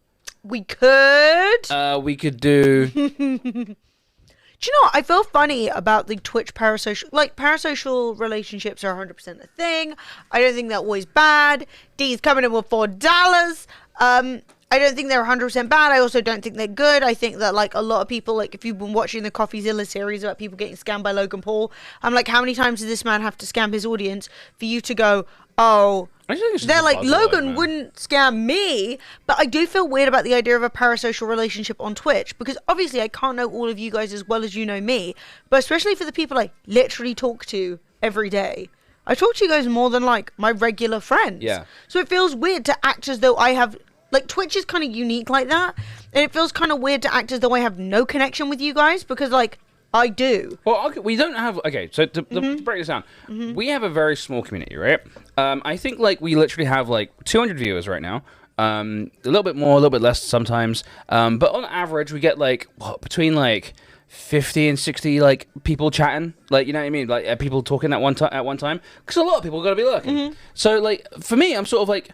We could. We could do... Do you know what? I feel funny about the Twitch parasocial... Like, parasocial relationships are 100% a thing. I don't think they're always bad. D's coming in with $4. I don't think they're 100% bad. I also don't think they're good. I think that, like, a lot of people, like, if you've been watching the CoffeeZilla series about people getting scammed by Logan Paul, I'm like, how many times does this man have to scam his audience for you to go, oh... They're like, Logan wouldn't scam me, but I do feel weird about the idea of a parasocial relationship on Twitch, because obviously I can't know all of you guys as well as you know me, but especially for the people I literally talk to every day. I talk to you guys more than, like, my regular friends. Yeah. So it feels weird to act as though I have... Like, Twitch is kind of unique like that, and it feels kind of weird to act as though I have no connection with you guys, because, like, I do. Well, okay, we don't have... Okay, so to break this down, we have a very small community, right? I think, like, we literally have, like, 200 viewers right now. A little bit more, a little bit less sometimes. But on average, we get, like, between, like, 50 and 60, like, people chatting. Like, you know what I mean? Like, people talking at one time. Because a lot of people got to be lurking. So, like, for me, I'm sort of like,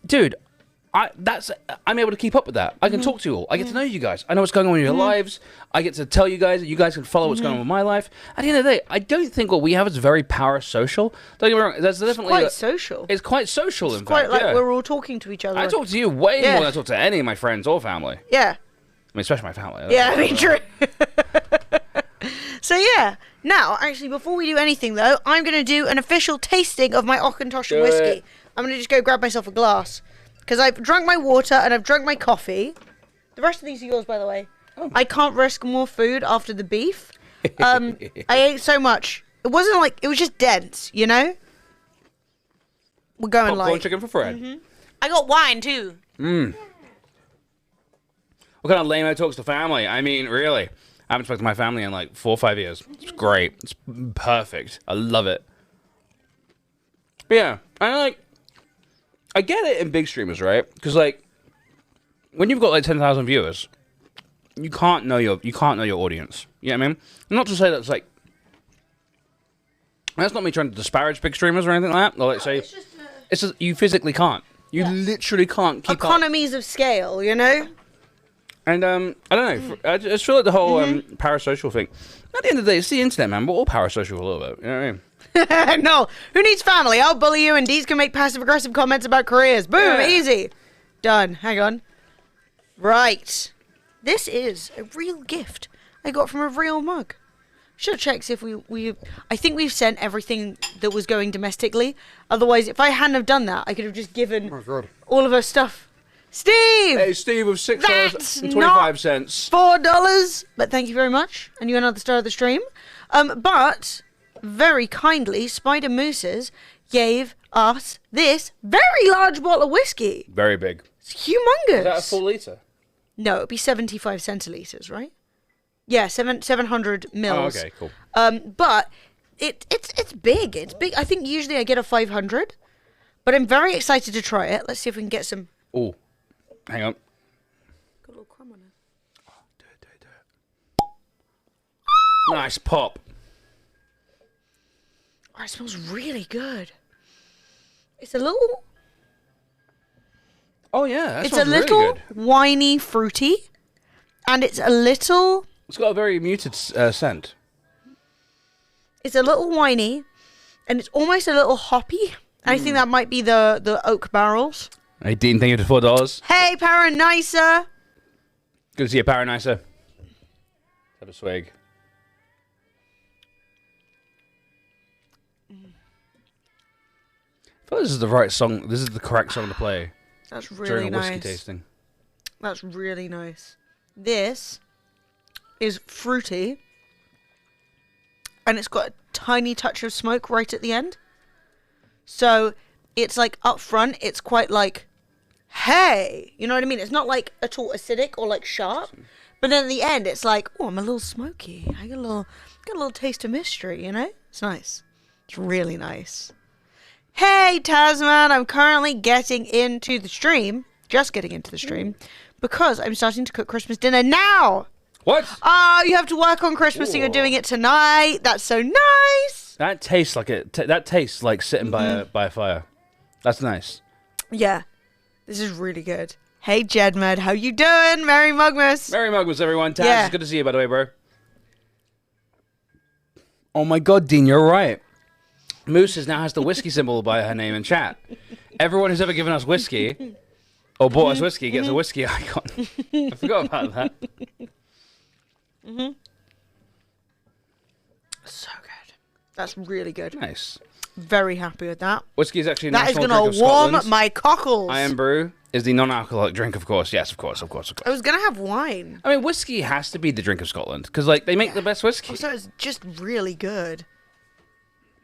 dude... I'm able to keep up with that. I can talk to you all. I get to know you guys. I know what's going on in your lives. I get to tell you guys that you guys can follow what's going on with my life. At the end of the day, I don't think what we have is very parasocial. Don't get me wrong. There's definitely quite social. It's quite social. It's quite like we're all talking to each other. I talk to you way more than I talk to any of my friends or family. Yeah. I mean, especially my family. Yeah, I mean, true. So yeah. Now, actually, before we do anything though, I'm gonna do an official tasting of my Auchentoshan whiskey. I'm gonna just go grab myself a glass because I've drunk my water and I've drunk my coffee. The rest of these are yours, by the way. Oh. I can't risk more food after the beef. I ate so much. It wasn't like it was just dense, you know. We're going Popcorn light. chicken for Fred. I got wine too. What kind of lame talks to family? I mean, really. I haven't spoken to my family in like 4 or 5 years. It's great. It's perfect. I love it. But yeah, I get it in big streamers, right? Because like, when you've got like 10,000 viewers, you can't know your audience. You know what I mean? Not to say that's like, that's not me trying to disparage big streamers or anything like that. Or like say, it's just you physically can't. You literally can't keep economies of scale, you know. And I don't know. I just feel like the whole parasocial thing. At the end of the day, it's the internet, man. We're all parasocial a little bit. You know what I mean? No, who needs family? I'll bully you, and Deez can make passive-aggressive comments about careers. Boom, easy. Done. Hang on. Right. This is a real gift I got from a real mug. Should check see if we. I think we've sent everything that was going domestically. Otherwise, if I hadn't have done that, I could have just given all of our stuff. Steve! Hey, Steve with $6.25. $4, but thank you very much. And you're another star of the stream. But, very kindly, Spider Mooses gave us this very large bottle of whiskey. Very big. It's humongous. Is that a full litre? No, it'd be 75 centilitres, right? Yeah, 700 mils. Oh, okay, cool. But it's big. It's big. I think usually I get a 500. But I'm very excited to try it. Let's see if we can get some... Oh. Hang on. Got a little crumb on it. Oh, do it. Nice pop. Oh, it smells really good. It's a little... Oh, yeah. It's a little winey, fruity. And it's a little... It's got a very muted scent. It's a little winey. And it's almost a little hoppy. I think that might be the oak barrels. Hey, Dean, thank you for $4. Hey, Paranicer. Good to see you, Paranicer. Have a swig. I feel like this is the right song. This is the correct song to play. That's really during a nice. whiskey tasting. That's really nice. This is fruity. And it's got a tiny touch of smoke right at the end. So it's like up front, it's quite like, hey, you know what I mean? It's not like at all acidic or like sharp, but then at the end, it's like, oh, I'm a little smoky. I got a little taste of mystery, you know? It's nice. It's really nice. Hey, Tasman, I'm currently getting into the stream, just getting into the stream, because I'm starting to cook Christmas dinner now. What? Oh, you have to work on Christmas, so you're doing it tonight. That's so nice. That tastes like that tastes like sitting by a fire. That's nice. Yeah, this is really good. Hey, Jedmed, how you doing? Merry Mugmas. Merry Mugmas, everyone. Taz, Yeah. it's good to see you, by the way, bro. Oh my God, Dean, you're right. Moose now has the whiskey symbol by her name in chat. Everyone who's ever given us whiskey or bought us whiskey gets a whiskey icon. I forgot about that. So good. That's really good. Nice. Very happy with that. Whiskey is actually a That is national going drink to of warm Scotland. my cockles. Iron Brew is the non-alcoholic drink, of course. Yes, of course. I was going to have wine. I mean, whiskey has to be the drink of Scotland because, like, they make the best whiskey. So it's just really good.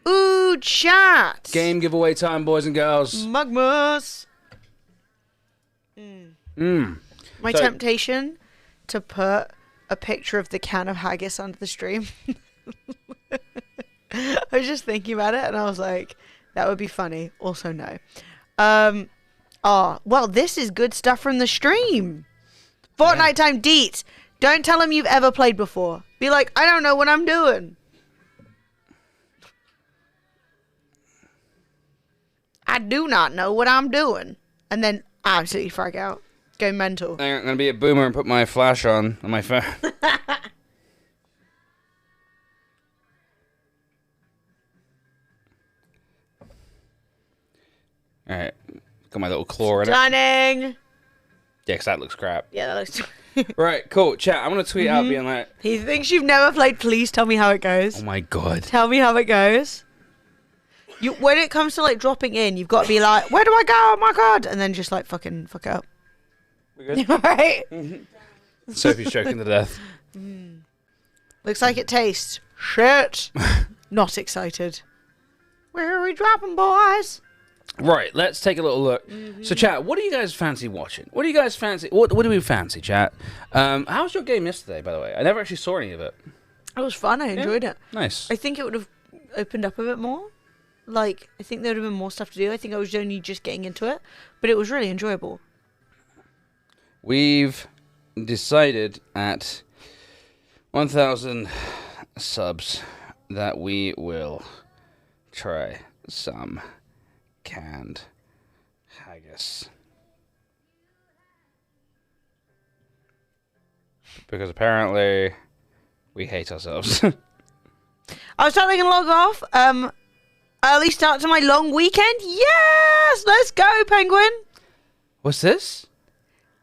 Ooh, chat. Game giveaway time, boys and girls. Mugmas. My So- temptation to put a picture of the can of haggis under the stream. I was just thinking about it and I was like, that would be funny. Also, no. Well, this is good stuff from the stream. Fortnite time deets. Don't tell them you've ever played before. Be like, I don't know what I'm doing. I do not know what I'm doing. And then absolutely frag out. Go mental. I'm going to be a boomer and put my flash on my phone. Alright. Got my little claw in it. Stunning. Yeah, 'cause that looks crap. Yeah, that looks... Right, cool. Chat, I'm going to tweet out being like... He thinks you've never played Please Tell Me How It Goes. Oh, my God. Tell me how it goes. When it comes to, like, dropping in, you've got to be like, where do I go? Oh, my God. And then just, like, fuck it up. We good? Right? Sophie's choking to death. Looks like it tastes. Shit. Not excited. Where are we dropping, boys? Right, let's take a little look. So, chat, what do you guys fancy watching? What do you guys fancy? What do we fancy, chat? How was your game yesterday, by the way? I never actually saw any of it. It was fun. I enjoyed it. Nice. I think it would have opened up a bit more. Like, I think there would have been more stuff to do. I think I was only just getting into it. But it was really enjoyable. We've decided at 1,000 subs that we will try some canned haggis. Because apparently we hate ourselves. I was totally going to log off. Early start to my long weekend. Yes! Let's go, Penguin! What's this?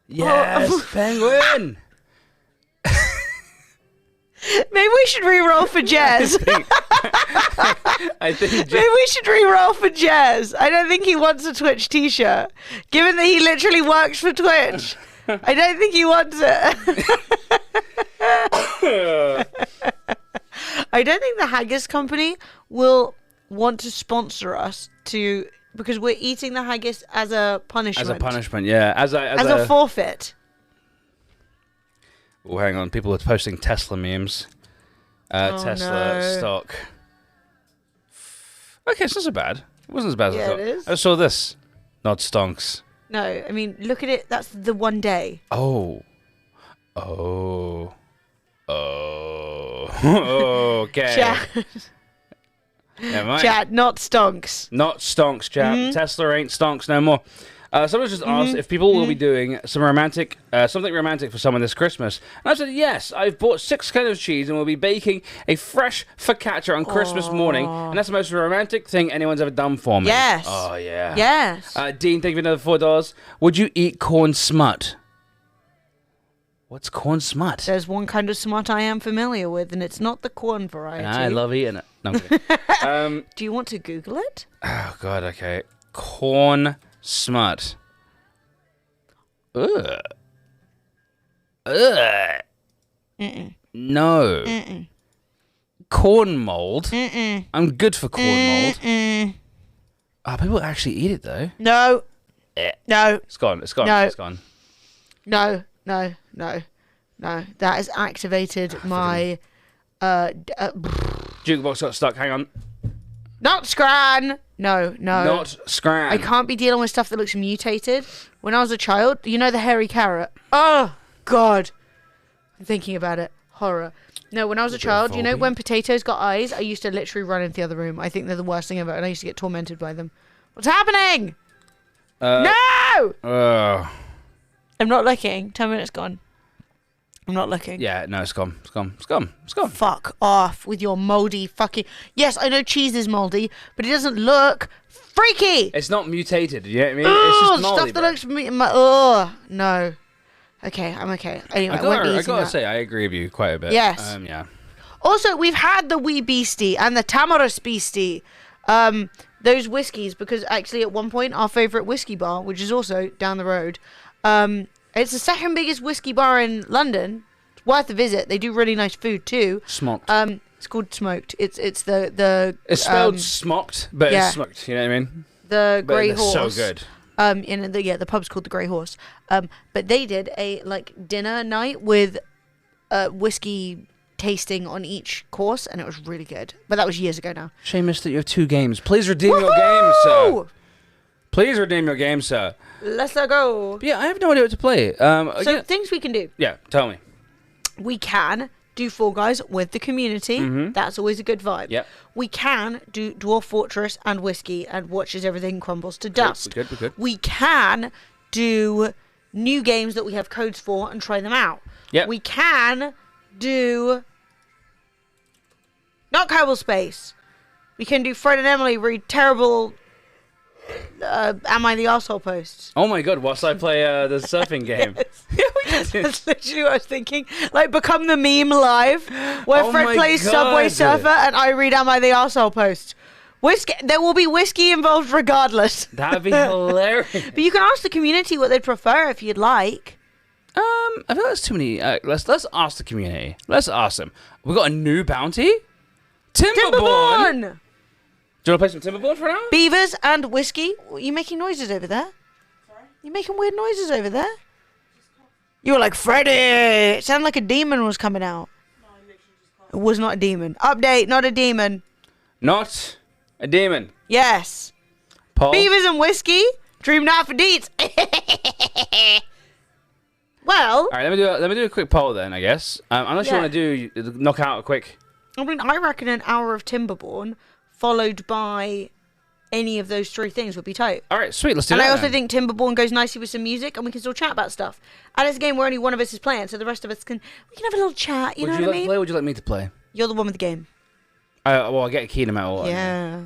Yes, penguin! Maybe we should re-roll for Jez. I think Maybe we should re-roll for Jez. I don't think he wants a Twitch t-shirt. Given that he literally works for Twitch, I don't think he wants it. I don't think the Haggis Company will want to sponsor us because we're eating the haggis as a punishment. As a punishment, yeah. As a forfeit. Oh, hang on. People are posting Tesla memes. Tesla stock. Okay, it's not so bad. It wasn't as bad as I thought. It is. I saw this. Not stonks. No, I mean, look at it. That's the one day. Oh. Okay. Chat. Chat, not stonks. Not stonks, chat. Tesla ain't stonks no more. Someone just asked if people will be doing some romantic, something romantic for someone this Christmas. And I said, yes, I've bought 6 kinds of cheese and we'll be baking a fresh focaccia on Christmas morning. And that's the most romantic thing anyone's ever done for me. Yes. Oh, yeah. Yes. Dean, thank you for another $4. Would you eat corn smut? What's corn smut? There's one kind of smut I am familiar with, and it's not the corn variety. I love eating it. No, I'm kidding. Do you want to Google it? Oh, God, okay. Corn smut. Ugh. Ugh. No. Corn mold. I'm good for corn mold. Oh, people actually eat it, though. No. No. It's gone. It's gone. No. It's gone. No. That has activated my... Jukebox got stuck. Hang on. Not Scran. No. Not Scran. I can't be dealing with stuff that looks mutated. When I was a child, you know the hairy carrot? Oh, God. I'm thinking about it. Horror. No, when I was a child, you know when potatoes got eyes, I used to literally run into the other room. I think they're the worst thing ever, and I used to get tormented by them. What's happening? No! I'm not looking. 10 minutes gone. I'm not looking. Yeah, no, it's gone. It's gone. It's gone. It's gone. Fuck off with your moldy fucking... Yes, I know cheese is moldy, but it doesn't look freaky. It's not mutated, you know what I mean? It's just moldy, stuff that looks... no. Okay, I'm okay. Anyway, I gotta say, I agree with you quite a bit. Yes. Yeah. Also, we've had the Wee Beastie and the Tamarisk Beastie. Those whiskies, because actually at one point, our favourite whiskey bar, which is also down the road... it's the second biggest whiskey bar in London. It's worth a visit. They do really nice food too. Smoked. It's called Smoked. It's the. It's spelled smoked, but it's smoked. You know what I mean? The Grey Horse. So good. And the pub's called the Grey Horse. But they did a dinner night with whiskey tasting on each course, and it was really good. But that was years ago now. Seamus, that you have 2 games. Please redeem your games, sir. Please redeem your game, sir. Let's go. But yeah, I have no idea what to play. So things we can do. Yeah, tell me. We can do Fall Guys with the community. That's always a good vibe. Yep. We can do Dwarf Fortress and Whiskey and watch as everything crumbles to dust. We're good. We can do new games that we have codes for and try them out. Yep. We can do... Not Kerbal Space. We can do Fred and Emily read terrible Am I the Arsehole posts. Oh my god, whilst I play the surfing game. That's literally what I was thinking. Like, become the meme live, where Oh Fred my plays God. Subway Surfer and I read Am I the Arsehole post. There will be whiskey involved regardless. That'd be hilarious. But you can ask the community what they'd prefer if you'd like. I feel that's too many. Let's ask the community. Let's ask them. We got a new bounty. Timberborn. Do you want to play some Timberborn for now? Beavers and whiskey. Are you making noises over there? Sorry? You're making weird noises over there. You were like, Freddy! It sounded like a demon was coming out. No, I literally just can't. It was not a demon. Update, not a demon. Not a demon. Yes. Paul. Beavers and whiskey. Dream night for deets. Well, All right, let me do a quick poll then, I guess. Unless you Yeah. want to knock out a quick. I mean, I reckon an hour of Timberborn followed by any of those three things would be tight. All right, sweet. Let's do And that. I also then. think Timberborn goes nicely with some music, and we can still chat about stuff. And it's a game where only one of us is playing, so the rest of us can have a little chat. You know Would you what like I to mean? play? Or would you like me to play? You're the one with the game. Well, I get a key no matter what. Yeah.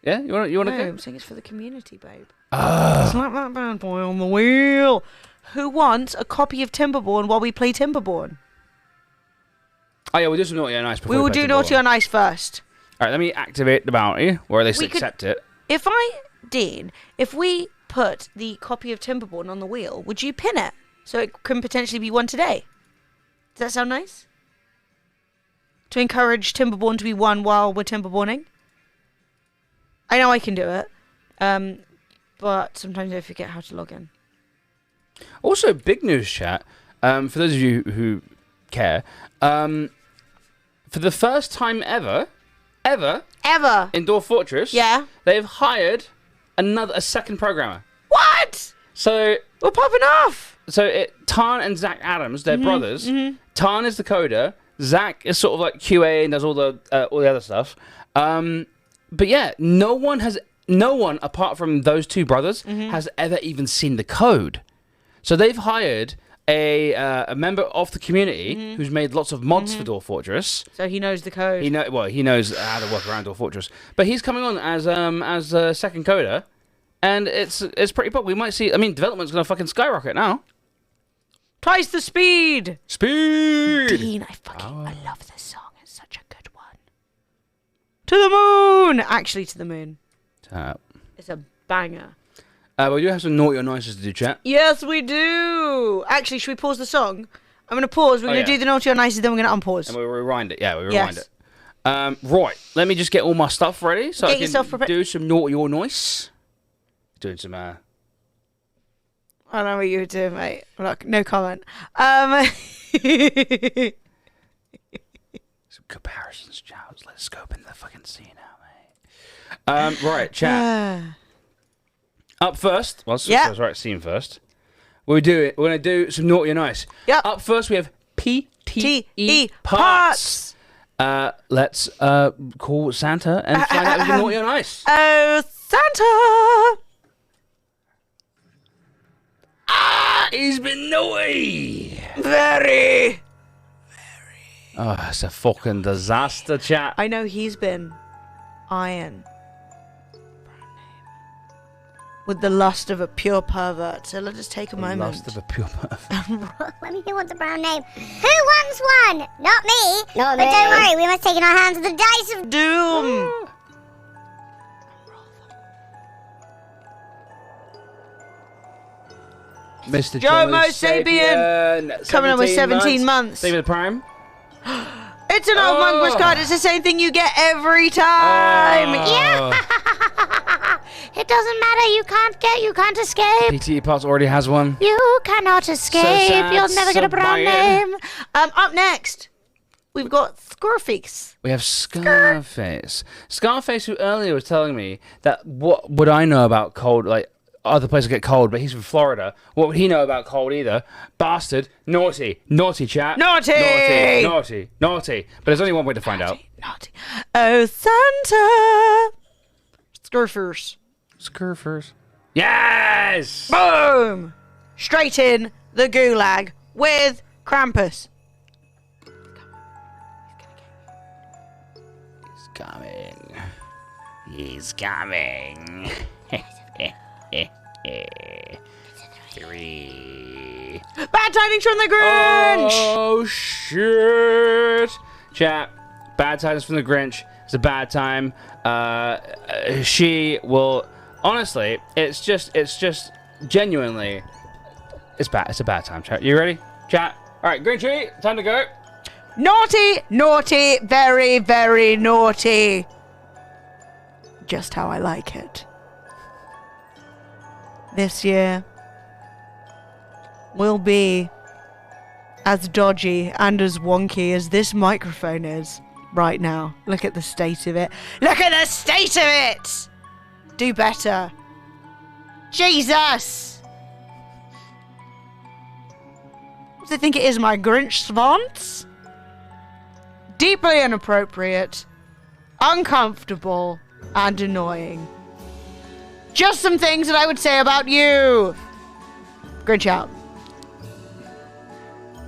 Yeah. You want No, to I'm go? saying it's for the community, babe. Slap that bad boy on the wheel. Who wants a copy of Timberborn while we play Timberborn? Oh yeah, we'll do some naughty and nice before We will play do Naughty Timberborn. or Nice first. All right, let me activate the bounty, or at least We could- accept it. If we put the copy of Timberborn on the wheel, would you pin it so it can potentially be won today? Does that sound nice? To encourage Timberborn to be won while we're Timberborning? I know I can do it, but sometimes I forget how to log in. Also, big news, chat. For those of you who care, for the first time ever in Dwarf Fortress, Yeah. they've hired a second programmer. What? So We're popping off. Tarn and Zach Adams, they're brothers. Tarn is the coder. Zach is sort of like QA and does all the other stuff. But yeah, no one apart from those two brothers has ever even seen the code. So they've hired a member of the community who's made lots of mods for Dwarf Fortress. So he knows the code. He knows how to work around Dwarf Fortress. But he's coming on as a second coder, and it's pretty pop. We might see. I mean, development's gonna fucking skyrocket now. Twice the speed. Speed. Dean, I love this song. It's such a good one. To the moon. Actually, to the moon. It's a banger. We do have some naughty or nices to do, chat. Yes, we do. Actually, should we pause the song? I'm going to pause. We're going to do the naughty or nice, then we're going to unpause. And we'll rewind it. Yeah, we Yes. rewind it. Right, let me just get all my stuff ready so Get I yourself can prepared. do some naughty or nice. Doing some I don't know what you were doing, mate. Look, no comment. Some comparisons, chat. Let's scope in the fucking scene now, mate. Right, chat. Up first, scene first. We're gonna do some naughty or nice. Yep. Up first, we have PTE T-E parts. Let's call Santa and find out if it's naughty or nice. Oh, Santa! He's been naughty. Very. Oh, it's a fucking disaster, chat. I know he's been iron. With the lust of a pure pervert. So let's just take a moment. Lust of a pure pervert. Let me hear what's the brown name. Who wants one? Not me. But don't worry, we must take in our hands the dice of Doom! Mr. Jomo Sapien. Coming up with 17 months. Save the prime. It's an old monk postcard. It's the same thing you get every time. Yeah. It doesn't matter, you can't escape. PTE Parts already has one. You cannot escape. sad, You'll never get a so brown bad. name. Up next, we've got Scorfix. We have Scarface. Scarface, who earlier was telling me that what would I know about cold, like other places get cold, but he's from Florida. What would he know about cold either? Bastard. Naughty. Naughty, chat. Naughty! Naughty. Naughty. Naughty. But there's only one way to find out. Naughty. Oh, Santa. Scorfers. Scarfers. Yes! Boom! Straight in the gulag with Krampus. He's coming. He's coming. Three. Bad tidings from the Grinch! Oh shit! Chat. Bad tidings from the Grinch. It's a bad time. She will. Honestly, it's just genuinely. It's bad. It's a bad time. Chat. You ready? Chat. All right, Grinchy, time to go. Naughty, naughty, very, very naughty. Just how I like it. This year will be as dodgy and as wonky as this microphone is right now. Look at the state of it. Look at the state of it! Do better. Jesus! What do they think it is, my Grinch swans? Deeply inappropriate, uncomfortable, and annoying. Just some things that I would say about you. Grinch out.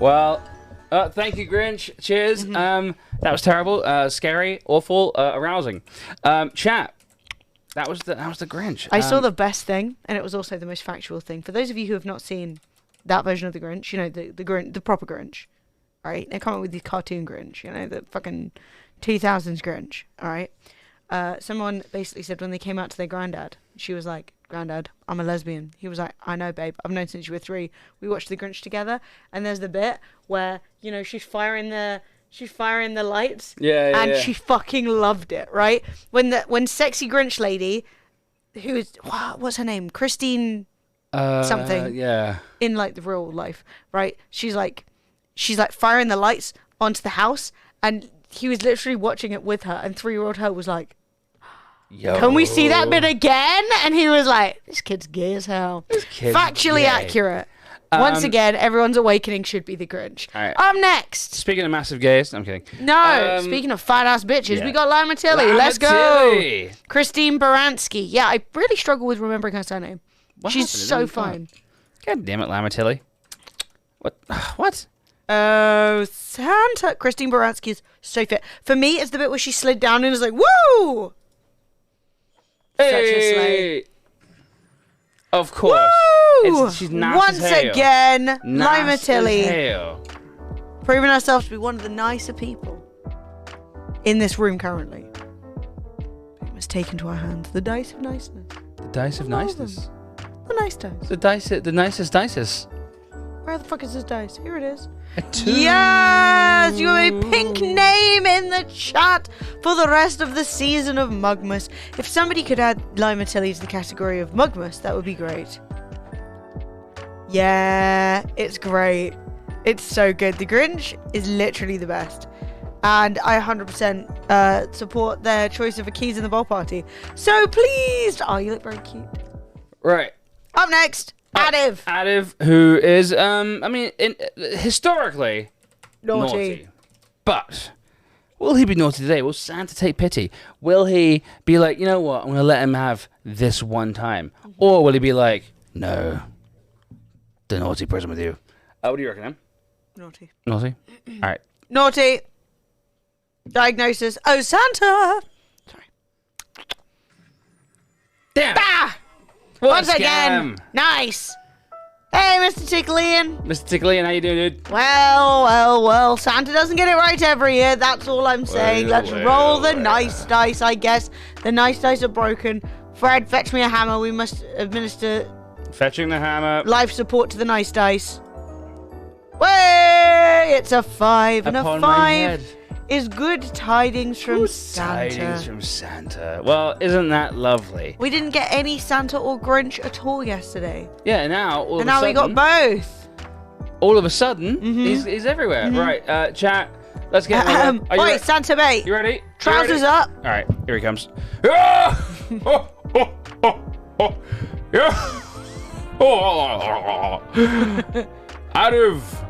Well, thank you, Grinch. Cheers. That was terrible, scary, awful, arousing. Chat. That was the Grinch. I saw the best thing, and it was also the most factual thing. For those of you who have not seen that version of the Grinch, you know, the Grinch, the proper Grinch, all right? They come up with the cartoon Grinch, you know, the fucking 2000s Grinch, all right? Someone basically said when they came out to their granddad, she was like, "Granddad, I'm a lesbian." He was like, "I know, babe. I've known since you were 3. We watched the Grinch together." And there's the bit where, you know, she's firing the lights. And she fucking loved it, right? When sexy Grinch lady, what's her name? Christine something. Yeah. In like the real life, right? She's like firing the lights onto the house, and he was literally watching it with her, and 3-year-old her was like, Yo. "Can we see that bit again?" And he was like, "This kid's gay as hell." Factually accurate. Once again, everyone's awakening should be the Grinch. All right. Up next. Speaking of massive gays, I'm kidding. No, speaking of fat ass bitches, we got Lima Tilly. Let's go. Christine Baranski. Yeah, I really struggle with remembering her surname. She's so fine. God damn it, Lima Tilly. What? What? Oh, Santa. Christine Baranski is so fit. For me, it's the bit where she slid down and was like, "Woo!" Hey! Such a slay. Of course. Woo! She's nice Once as hell. again, Nice Lima as Tilly. hell. Proving herself to be one of the nicer people in this room currently. It was taken to our hands. The dice of niceness. The dice of niceness. The nice dice. The nicest dices. Where the fuck is this dice? Here it is. A 2. Yes! You have a pink name in the chat for the rest of the season of Mugmas. If somebody could add Lima Tilly to the category of Mugmas, that would be great. Yeah, it's great. It's so good. The Grinch is literally the best. And I 100% support their choice of a Keys in the Bowl party. So pleased. Oh, you look very cute. Right. Up next, Adiv. Adiv, who is, historically Naughty. But will he be naughty today? Will Santa take pity? Will he be like, you know what, I'm going to let him have this one time? Or will he be like, no, the naughty person with you? What do you reckon, Em? Naughty. Naughty? All right. Naughty. Diagnosis. Oh, Santa. Sorry. Damn. Ah! What Once a again. scam. Nice. Hey, Mr. Ticklian. Mr. Ticklian, how you doing, dude? Well. Santa doesn't get it right every year. That's all I'm saying. Let's roll the nice dice, I guess. The nice dice are broken. Fred, fetch me a hammer. We must administer Fetching the hammer. life support to the nice dice. Way! It's a 5. And Upon a my 5 head. is good tidings from Good Santa. tidings from Santa. Well, isn't that lovely? We didn't get any Santa or Grinch at all yesterday. Yeah, now all And of a now sudden, we got both. all of a sudden, he's everywhere. Right, chat. Let's get. Are you Wait, ready? Santa bait. You ready? Trousers You ready? up. All right, here he comes. Ah! Oh, oh, oh, oh. Yeah. Oh. Out of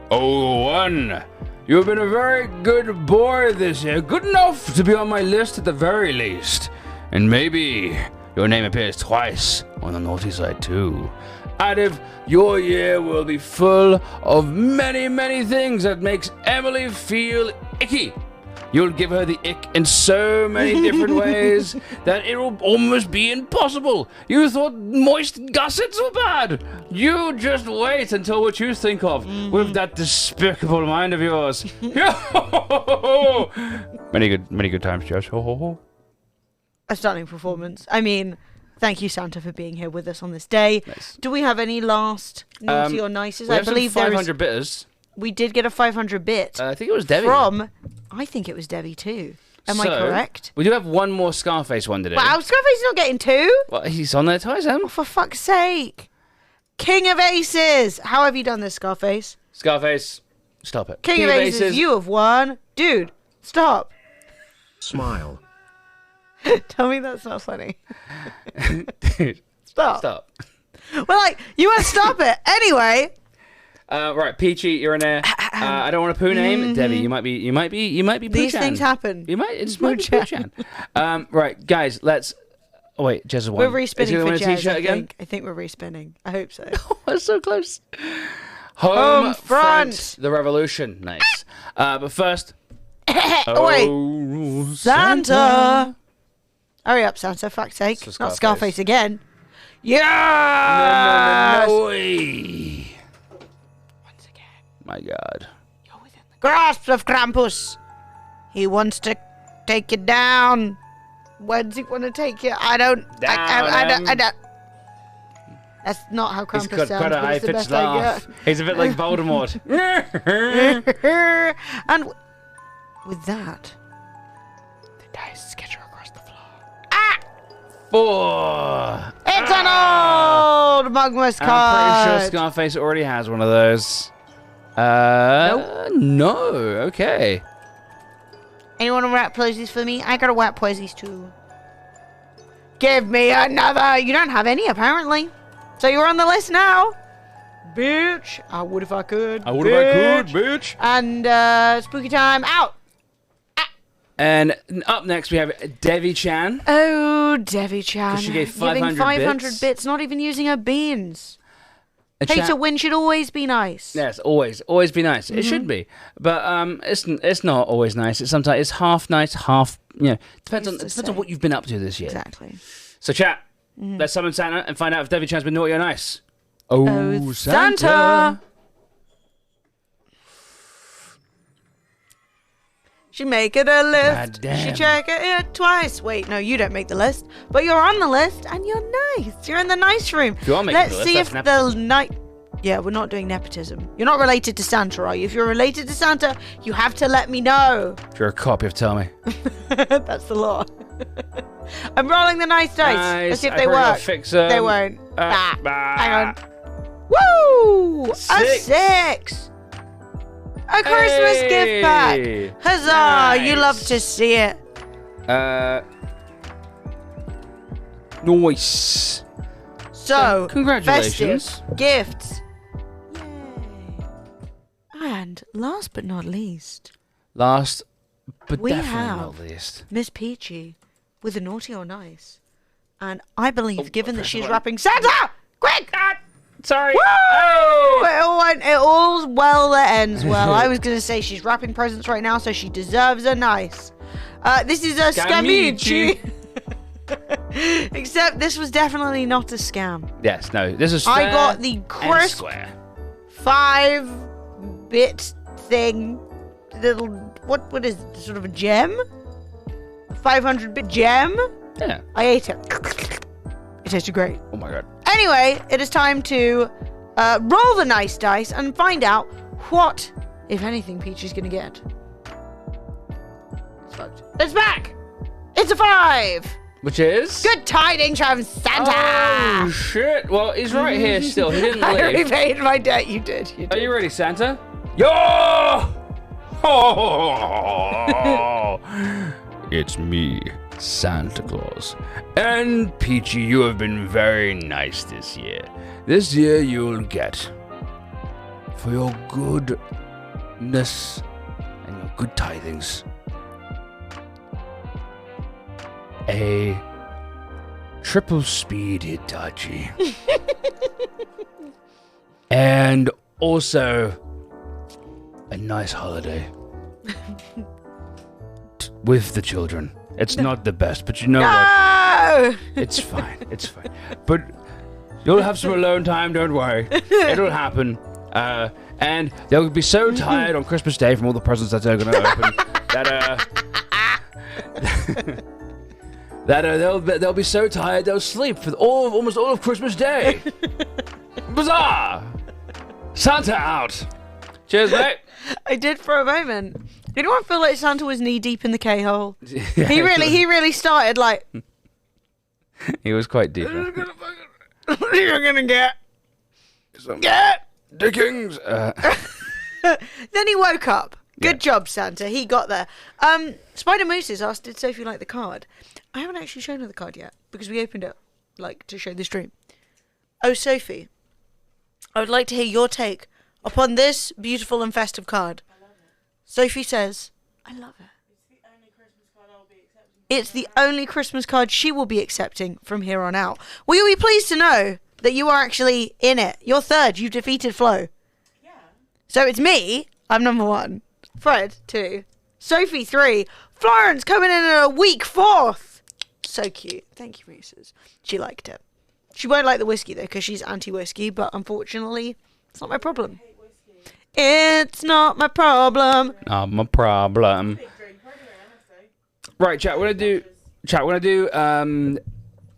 01. You have been a very good boy this year. Good enough to be on my list at the very least. And maybe your name appears twice on the naughty side too. Adiv, your year will be full of many, many things that makes Emily feel icky. You'll give her the ick in so many different ways that it'll almost be impossible. You thought moist gussets were bad. You just wait until what you think of with that despicable mind of yours. Many good times, Josh. A stunning performance. I mean, thank you, Santa, for being here with us on this day. Nice. Do we have any last naughty or nices? I believe some there 500 bitters. We did get a 500 bit. I think it was Debbie. I think it was Debbie too. Am I So, correct? We do have one more Scarface one today. Wow, Scarface is not getting 2? Well, he's on there twice, Oh, for fuck's sake. King of Aces. How have you done this, Scarface? Scarface, stop it. King of Aces, you have won. Dude, stop. Smile. Tell me that's not funny. Dude, Stop. Well, you want to stop it. Anyway. Right, Peachy, you're in there. I don't want a poo name. Debbie, you might be Pooh-chan. These things happen. It's Pooh-chan. Right, guys, let's. Oh wait, Jez is one. We're respinning for win a Jez, t-shirt again? I think we're respinning. I hope so. We're so close. Home front. The revolution. Nice. But first. Wait. Santa. Hurry up, Santa, fuck's sake. So Not Scarface again. No Yeah. way. Once again. My God. You're within the grasp of Krampus. He wants to take you down. Where does he want to take you? I don't. That's not how He's Krampus got sounds. quite a But it's the high-pitched best I laugh. He's a bit like Voldemort. get. And with that, the dice skitter across the floor. Ah! 4. It's an old Mugmas card. I'm pretty sure Scarface already has one of those. No. Okay. Anyone want to rap posies for me? I got a wrap posies too. Give me another. You don't have any apparently, so you're on the list now, bitch. I would if I could. bitch. And spooky time out. And up next we have Devi Chan. Oh, Devi Chan. 'Cause she gave Giving 500 bits, not even using her beans. And Pay Chan- to win should always be nice. Yes, always be nice. It should be, but it's not always nice. It's sometimes it's half nice, half depends on what you've been up to this year. Exactly. So chat, let's summon Santa and find out if Devi Chan's been naughty or nice. Oh, Santa! She make it a list. Goddamn. She check it twice. Wait, no, you don't make the list. But you're on the list and you're nice. You're in the nice room. If you are making Let's the list, see that's if nepotism. the night. Yeah, we're not doing nepotism. You're not related to Santa, are you? If you're related to Santa, you have to let me know. If you're a cop, you have to tell me. That's the law. I'm rolling the nice dice. Nice. Let's see if I they probably gotta work. fix 'em. They won't. Bah. Hang on. Woo! A 6. A Christmas gift pack. Hey! Huzzah! You Nice. love to see it. Nice. So, Congratulations. festive gifts. Yay. And last but not least, Last, but We definitely have- not least. Miss Peachy with a naughty or nice. And I believe, given that press she's the button. wrapping Santa, quick! Sorry. Woo! Oh! It all's well that ends well. I was going to say she's wrapping presents right now, so she deserves a nice. This is a Scamici. scamici. Except this was definitely not a scam. Yes, no. This is I fair got the and crisp square. 5-bit thing. Little, what is it? Sort of a gem? A 500-bit gem? Yeah. I ate it. It tasted great. Oh my god. Anyway, it is time to roll the nice dice and find out what, if anything, Peachy's gonna get. It's fucked. It's back! It's a 5! Which is? Good tidings from Santa! Oh shit! Well, he's right here still. He didn't I leave. repaid my debt. You did. You Are did. you ready, Santa? Yo! Oh! It's me, Santa Claus. And Peachy, you have been very nice this year. This year you'll get, for your goodness and your good tithings, a triple speed Hitachi. And also a nice holiday. with the children. It's not the best, but you know what? No! It's fine. It's fine. But you'll have some alone time. Don't worry. It'll happen. And they'll be so tired on Christmas Day from all the presents that they're going to open that they'll be so tired they'll sleep for almost all of Christmas Day. Bizarre. Santa out. Cheers, mate. I did for a moment. You know, I feel like Santa was knee deep in the K-hole. He really started like. He was quite deep. What are you gonna get? Get Dickens. Then he woke up. Good job, Santa. He got there. Spider Mooses asked, "Did Sophie like the card?" I haven't actually shown her the card yet because we opened it like to show the stream. Oh, Sophie, I would like to hear your take upon this beautiful and festive card. Sophie says, I love it. It's the only Christmas card she will be accepting from here on out. Will you be pleased to know that you are actually in it? You're third. You've defeated Flo. Yeah. So it's me. I'm number 1. Fred, 2. Sophie, 3. Florence coming in at a weak 4th. So cute. Thank you, Mooses. She liked it. She won't like the whiskey, though, because she's anti-whiskey, but unfortunately, it's not my problem. It's not my problem. Not my problem. Right, chat. We're gonna do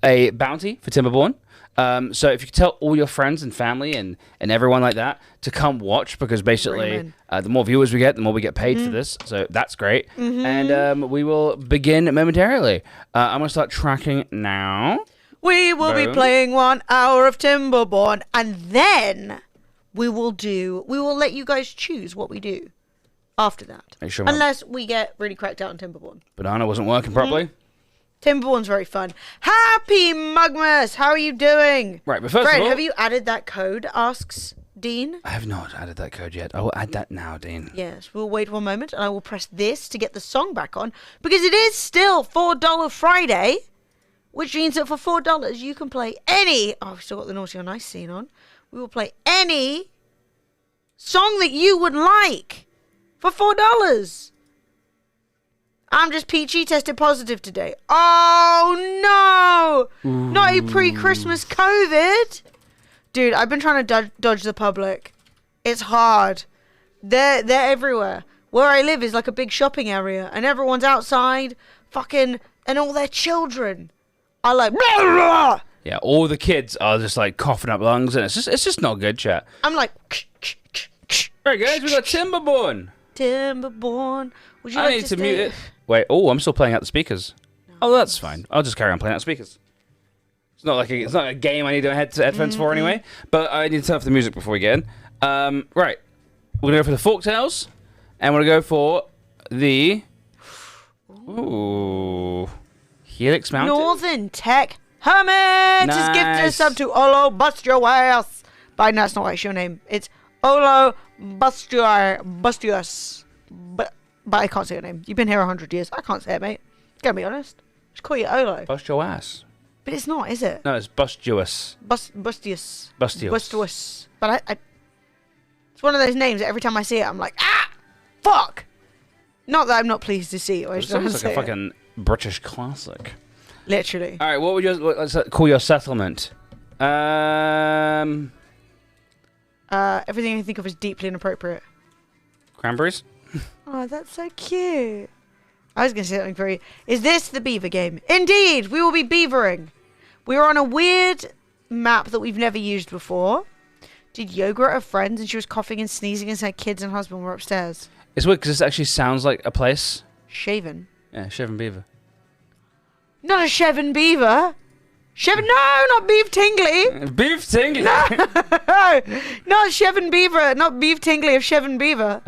a bounty for Timberborn. So if you could tell all your friends and family and everyone like that to come watch, because basically the more viewers we get, the more we get paid for this. So that's great. And we will begin momentarily. I'm gonna start tracking now. We will be playing 1 hour of Timberborn, and then we will let you guys choose what we do after that. Sure unless we get really cracked out on Timberborn. Banana wasn't working properly. Timberborn's very fun. Happy Mugmas! How are you doing? Right, but first Fred, of all, have you added that code? Asks Dean. I have not added that code yet. I will add that now, Dean. Yes, we'll wait 1 moment, and I will press this to get the song back on, because it is still $4 Friday, which means that for $4 you can play any. Oh, we've still got the Naughty or Nice scene on. We will play any song that you would like for $4. I'm just peachy, tested positive today. Oh no! Ooh. Not a pre-Christmas COVID. Dude, I've been trying to dodge the public. It's hard. They're everywhere. Where I live is like a big shopping area, and everyone's outside, fucking, and all their children are like, blah, blah. Yeah, all the kids are just like coughing up lungs, and it's just not good, chat. I'm like, Alright guys, we got Timberborn. Timberborn. Would you I like need to to mute it. Wait, I'm still playing out the speakers. Oh, that's fine. I'll just carry on playing out the speakers. It's not a game I need to headphones for anyway. But I need to turn off the music before we get in. Right, we're gonna go for the Forktails, and we're gonna go for the Helix Mountain. Northern Tech Hermit has gifted a sub to Olo Bust Your Ass. But no, that's not actually your name. It's Olo Bustius. But I can't say your name. You've been here 100 years. I can't say it, mate. Gotta be honest. Just call you Olo. Bust your ass. But it's not, is it? No, it's Bustius. Bustius. Bustius. But I it's one of those names that every time I see it, I'm like, fuck. Not that I'm not pleased to see it. It sounds like a fucking British classic. Literally. All right, what would you let's call your settlement? Everything I think of is deeply inappropriate. Cranberries? Oh, that's so cute. I was going to say something very... Is this the beaver game? Indeed, we will be beavering. We are on a weird map that we've never used before. Did Yogurt have friends and she was coughing and sneezing and her kids and husband were upstairs? It's weird because this actually sounds like a place. Shaven. Yeah, Shaven Beaver. Not a Shaven Beaver. Shaven... No, not Beef Tingley. Beef Tingley? No, not Shaven Beaver. Not Beef Tingley of Shaven Beaver.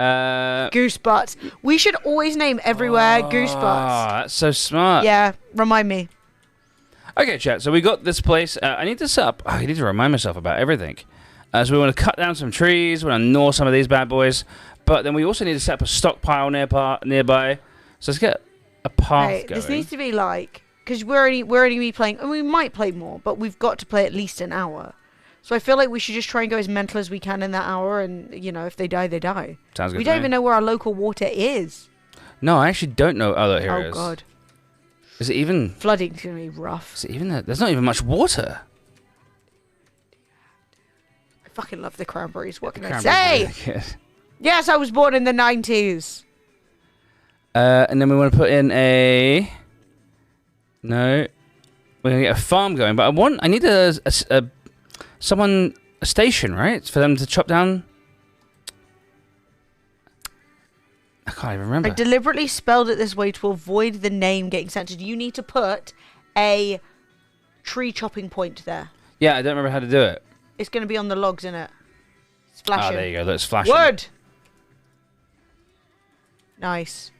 Goosebutts. We should always name everywhere Goosebutts. Oh, that's so smart. Yeah, remind me. Okay, chat. So we got this place. I need to set up... I need to remind myself about everything. So we want to cut down some trees. We want to gnaw some of these bad boys. But then we also need to set up a stockpile nearby. So let's get a path going. This needs to be like... Because we're only going to be playing... And we might play more, but we've got to play at least an hour. So I feel like we should just try and go as mental as we can in that hour. And, you know, if they die, they die. Sounds good. We don't even know where our local water is. No, I actually don't know. Oh, look, here it Oh is. god. Is it even? Flooding's gonna be rough. Is it even? There's not even much water. I fucking love the cranberries. What can I Cranberries say? are really good. Yes, I was born in the 90s. And then we want to put in a. No, we're gonna get a farm going, but I need a station, right, for them to chop down. I can't even remember. I deliberately spelled it this way to avoid the name getting censored. You need to put a tree chopping point there. Yeah, I don't remember how to do it. It's going to be on the logs, innit? It's flashing. Oh, there you go. Let's flash it. Wood! Nice.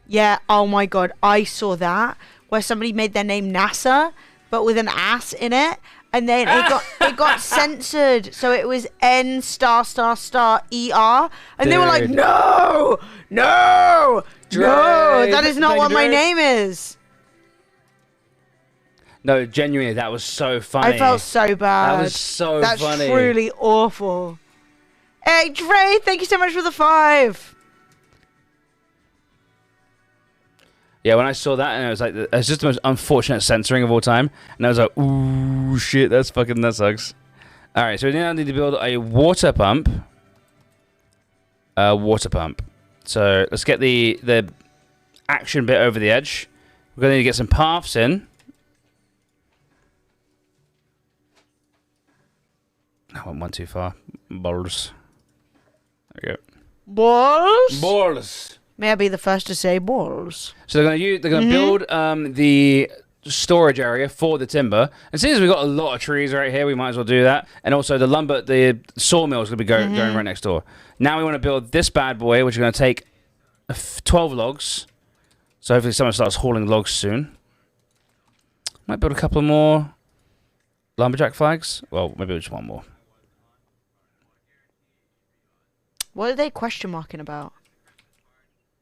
Yeah, oh my god. I saw that where somebody made their name NASA, but with an ass in it. And then it got censored. So it was N ***ER. And they were like, Dude. no! No! Dre, No! That is not thank what you, my Dre. name is. No, genuinely, that was so funny. I felt so bad. That was so That's funny. truly awful. Hey, Dre, thank you so much for the 5. Yeah, when I saw that, and it was like, it's just the most unfortunate censoring of all time. And I was like, ooh, shit, that sucks. All right, so we now need to build a water pump. So let's get the action bit over the edge. We're going to need to get some paths in. I went one too far. Balls. There we go. Balls? Balls. May I be the first to say balls? So they're gonna build the storage area for the timber. And since we've got a lot of trees right here, we might as well do that. And also the lumber, the sawmill is gonna be going right next door. Now we want to build this bad boy, which is gonna take 12 logs. So hopefully someone starts hauling logs soon. Might build a couple more lumberjack flags. Well, maybe just one more. What are they question marking about?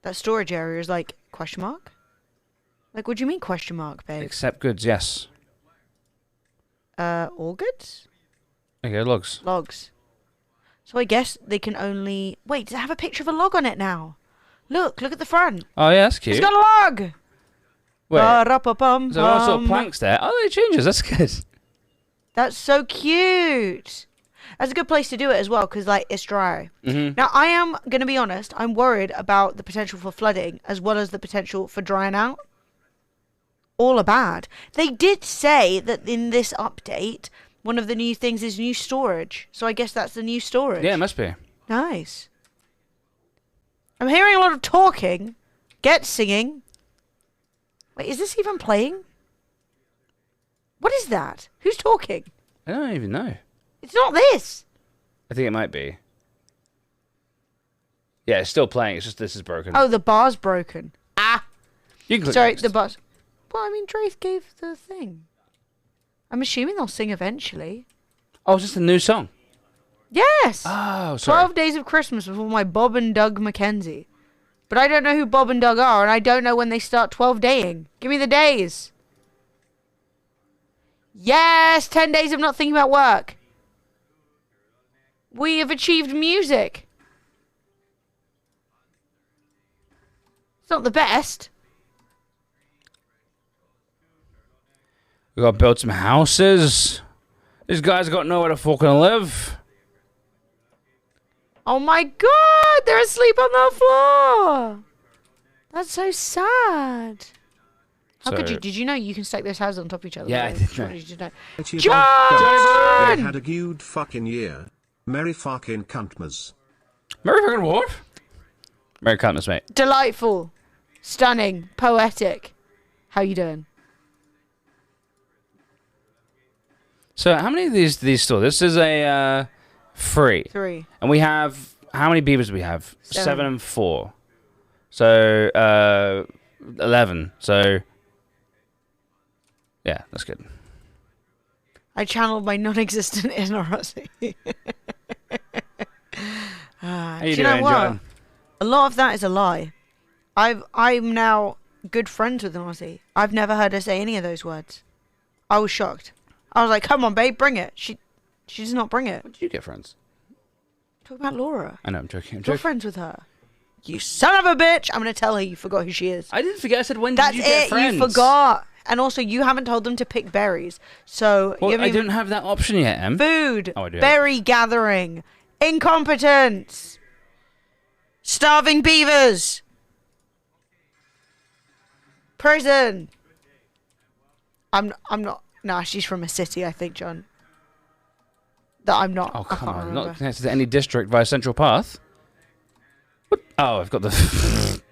That storage area is like, question mark? Like, what do you mean question mark, babe? Accept goods, yes. All goods? Okay, logs. Logs. So I guess they can only... Wait, does it have a picture of a log on it now? Look at the front. Oh yeah, that's cute. It's got a log! Wait, Ba-ra-pa-pum-pum. so all sort of planks there. Oh, it changes. That's good. That's so cute. That's a good place to do it as well, because like it's dry. Mm-hmm. Now I am gonna be honest. I'm worried about the potential for flooding as well as the potential for drying out. All are bad. They did say that in this update, one of the new things is new storage. So I guess that's the new storage. Yeah, it must be. Nice. I'm hearing a lot of talking. Get singing. Wait, is this even playing? What is that? Who's talking? I don't even know. It's not this. I think it might be. Yeah, it's still playing. It's just this is broken. Oh, the bar's broken. Ah. You can click Sorry, next. the bar's... Well, I mean, Draith gave the thing. I'm assuming they'll sing eventually. Oh, it's just a new song. Yes. Oh, sorry. 12 Days of Christmas with my Bob and Doug Mackenzie. But I don't know who Bob and Doug are, and I don't know when they start 12 daying. Give me the days. Yes, 10 days of not thinking about work. We have achieved music. It's not the best. We gotta build some houses. These guys got nowhere to fucking live. Oh my god, they're asleep on the floor. That's so sad. How could you? Did you know you can stack those houses on top of each other? Yeah, I did know. Did you know? They John! had a good fucking year. Merry fucking cuntmas. Merry fucking what? Merry Christmas, mate. Delightful, stunning, poetic. How you doing? So how many of these still? This is a 3. 3. And we have, how many beavers do we have? 7. 7 and 4. So 11. So yeah, that's good. I channeled my non-existent inner Rossi. How Do you you doing, know what? John? A lot of that is a lie. I'm now good friends with Nazi. I've never heard her say any of those words. I was shocked. I was like, "Come on, babe, bring it." She does not bring it. When did you get friends? Talk about Laura. I know, I'm joking. You're friends with her. You son of a bitch! I'm gonna tell her you forgot who she is. I didn't forget. I said, when That's did you get it. friends? You forgot. And also, you haven't told them to pick berries. So Well, you haven't I even... didn't have that option yet, Em. Food. Oh, I do. Berry gathering. Incompetence. Starving beavers. Prison. I'm not. Nah, she's from a city, I think, John. That I'm not. Oh, I come can't on. remember. Not connected to any district via Central Path. What? Oh, I've got the...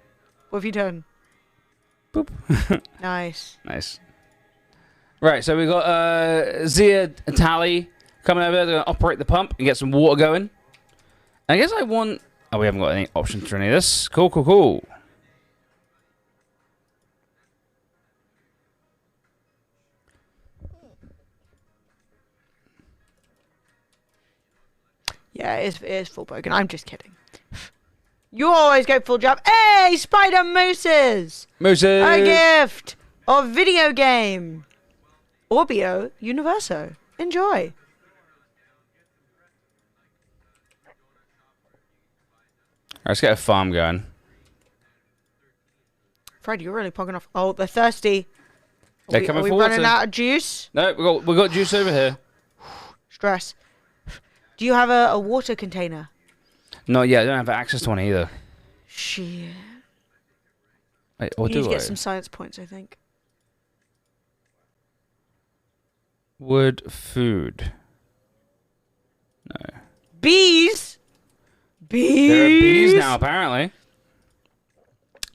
What have you done? Boop. Nice. Nice. Right, so we got Zia and Tally coming over. They're going to operate the pump and get some water going. I guess I want... Oh, we haven't got any options for any of this. Cool, cool, cool. Yeah, it is full broken. I'm just kidding. You always go full job. Hey, spider mooses! Mooses! A gift of video game. Orbio Universo. Enjoy. Alright, let's get a farm going. Fred, you're really pogging off. Oh, they're thirsty. They're coming are we for running water. out of juice? No, we got juice over here. Stress. Do you have a water container? Not yet. I don't have access to one either. Shit. Wait, or You do need to I? get some science points, I think. Wood, food. No. Bees! Bees! There are bees now, apparently.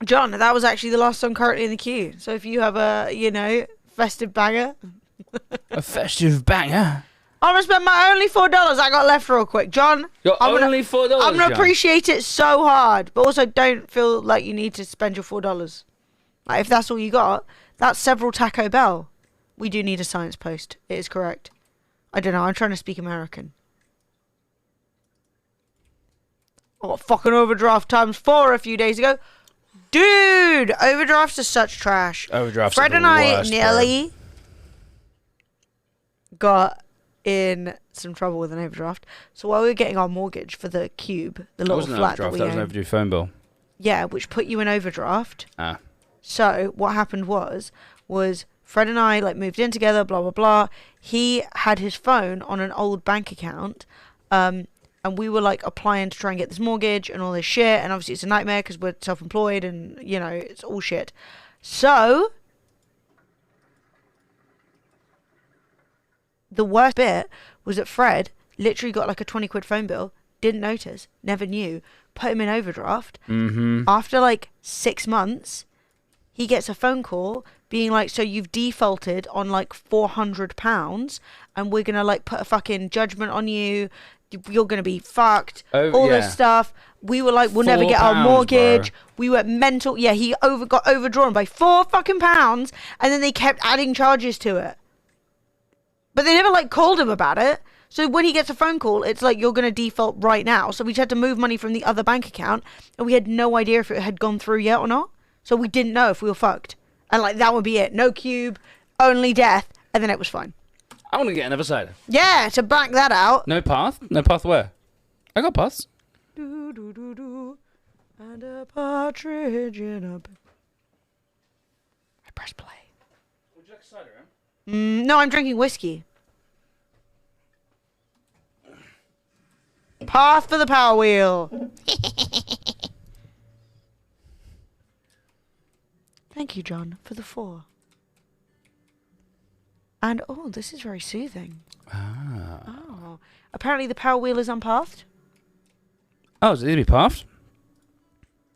John, that was actually the last song currently in the queue. So if you have a, festive banger. A festive banger. I'm going to spend my only $4 I got left real quick. John, You're I'm only $4. I'm going John. to appreciate it so hard. But also don't feel like you need to spend your $4. Like, if that's all you got, that's several Taco Bell. We do need a science post. It is correct. I don't know. I'm trying to speak American. I got fucking overdraft ×4 a few days ago. Dude, overdrafts are such trash. Overdrafts Fred are the and I worst, bro. nearly got in some trouble with an overdraft. So while we were getting our mortgage for the cube, the That little wasn't an flat that overdraft. we That was an own, overdue phone bill. yeah, which put you in overdraft. Ah. So what happened was Fred and I moved in together, blah blah blah. He had his phone on an old bank account, and we were applying to try and get this mortgage and all this shit. And obviously it's a nightmare because we're self-employed and it's all shit. So the worst bit was that Fred literally got a 20 quid phone bill, didn't notice, never knew, put him in overdraft. Mm-hmm. After 6 months, he gets a phone call being so you've defaulted on £400 and we're gonna put a fucking judgment on you. You're gonna be fucked. All this stuff. We were we'll never get our £4, mortgage. bro. We were mental. Yeah, he got overdrawn by £4 fucking pounds, and then they kept adding charges to it. But they never called him about it. So when he gets a phone call, it's you're gonna default right now. So we just had to move money from the other bank account, and we had no idea if it had gone through yet or not. So we didn't know if we were fucked. And that would be it. No cube, only death, and then it was fine. I want to get another cider. Yeah, to back that out. No path? No path where? I got paths. Do, do, do, do, and a partridge in a... I press play. Would you like cider, Em? No, I'm drinking whiskey. Path for the power wheel. Thank you, John, for the 4. And, this is very soothing. Ah. Oh. Apparently the power wheel is unpathed. Oh, does it need to be pathed?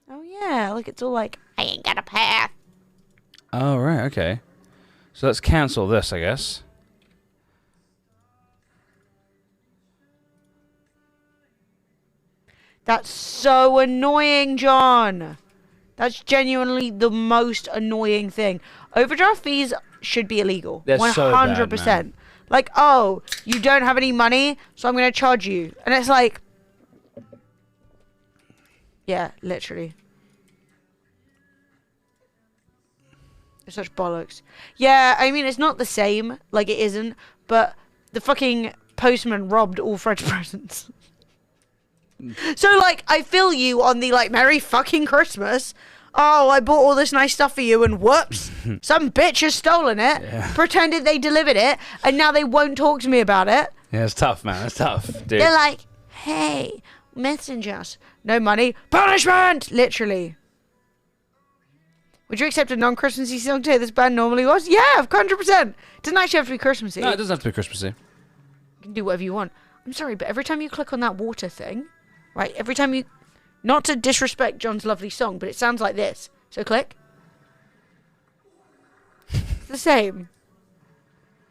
Oh, yeah. It's all I ain't got a path. Oh, right, okay. So let's cancel this, I guess. That's so annoying, John. That's genuinely the most annoying thing. Overdraft fees should be illegal. They're 100%. so bad, man. You don't have any money, so I'm going to charge you. And it's yeah, literally. It's such bollocks. Yeah, I mean, it's not the same. It isn't. But the fucking postman robbed all Fred's presents. So, like, I feel you on the, like, Merry fucking Christmas. Oh, I bought all this nice stuff for you, and whoops, some bitch has stolen it, pretended they delivered it, and now they won't talk to me about it. Yeah, it's tough, man. It's tough, dude. They're like, hey, messengers, no money, punishment, literally. Would you accept a non-Christmassy song to this band normally was? Yeah, 100%. Doesn't actually have to be Christmassy. No, it doesn't have to be Christmassy. You can do whatever you want. I'm sorry, but every time you click on that water thing, right, every time you... Not to disrespect John's lovely song, but it sounds like this. So click. It's the same.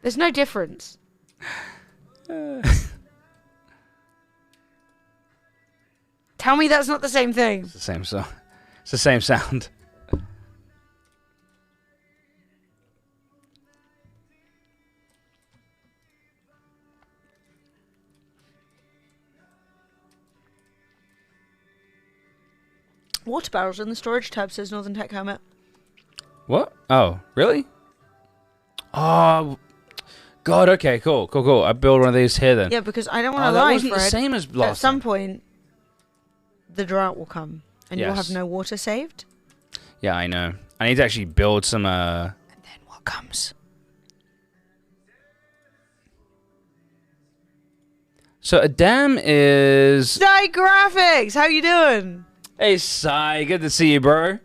There's no difference. Tell me that's not the same thing. It's the same song. It's the same sound. Water barrels in the storage tab, says Northern Tech Helmet. What? Oh, really? Oh, God. Okay, cool. I build one of these here then. Yeah, because I don't want to that lie, wasn't Fred. the same as last At some time. point, the drought will come, and you'll have Yes. no water saved. Yeah, I know. I need to actually build some. And then what comes? So a dam is. Sky Graphics, how you doing? Hey, Sai, good to see you, bro.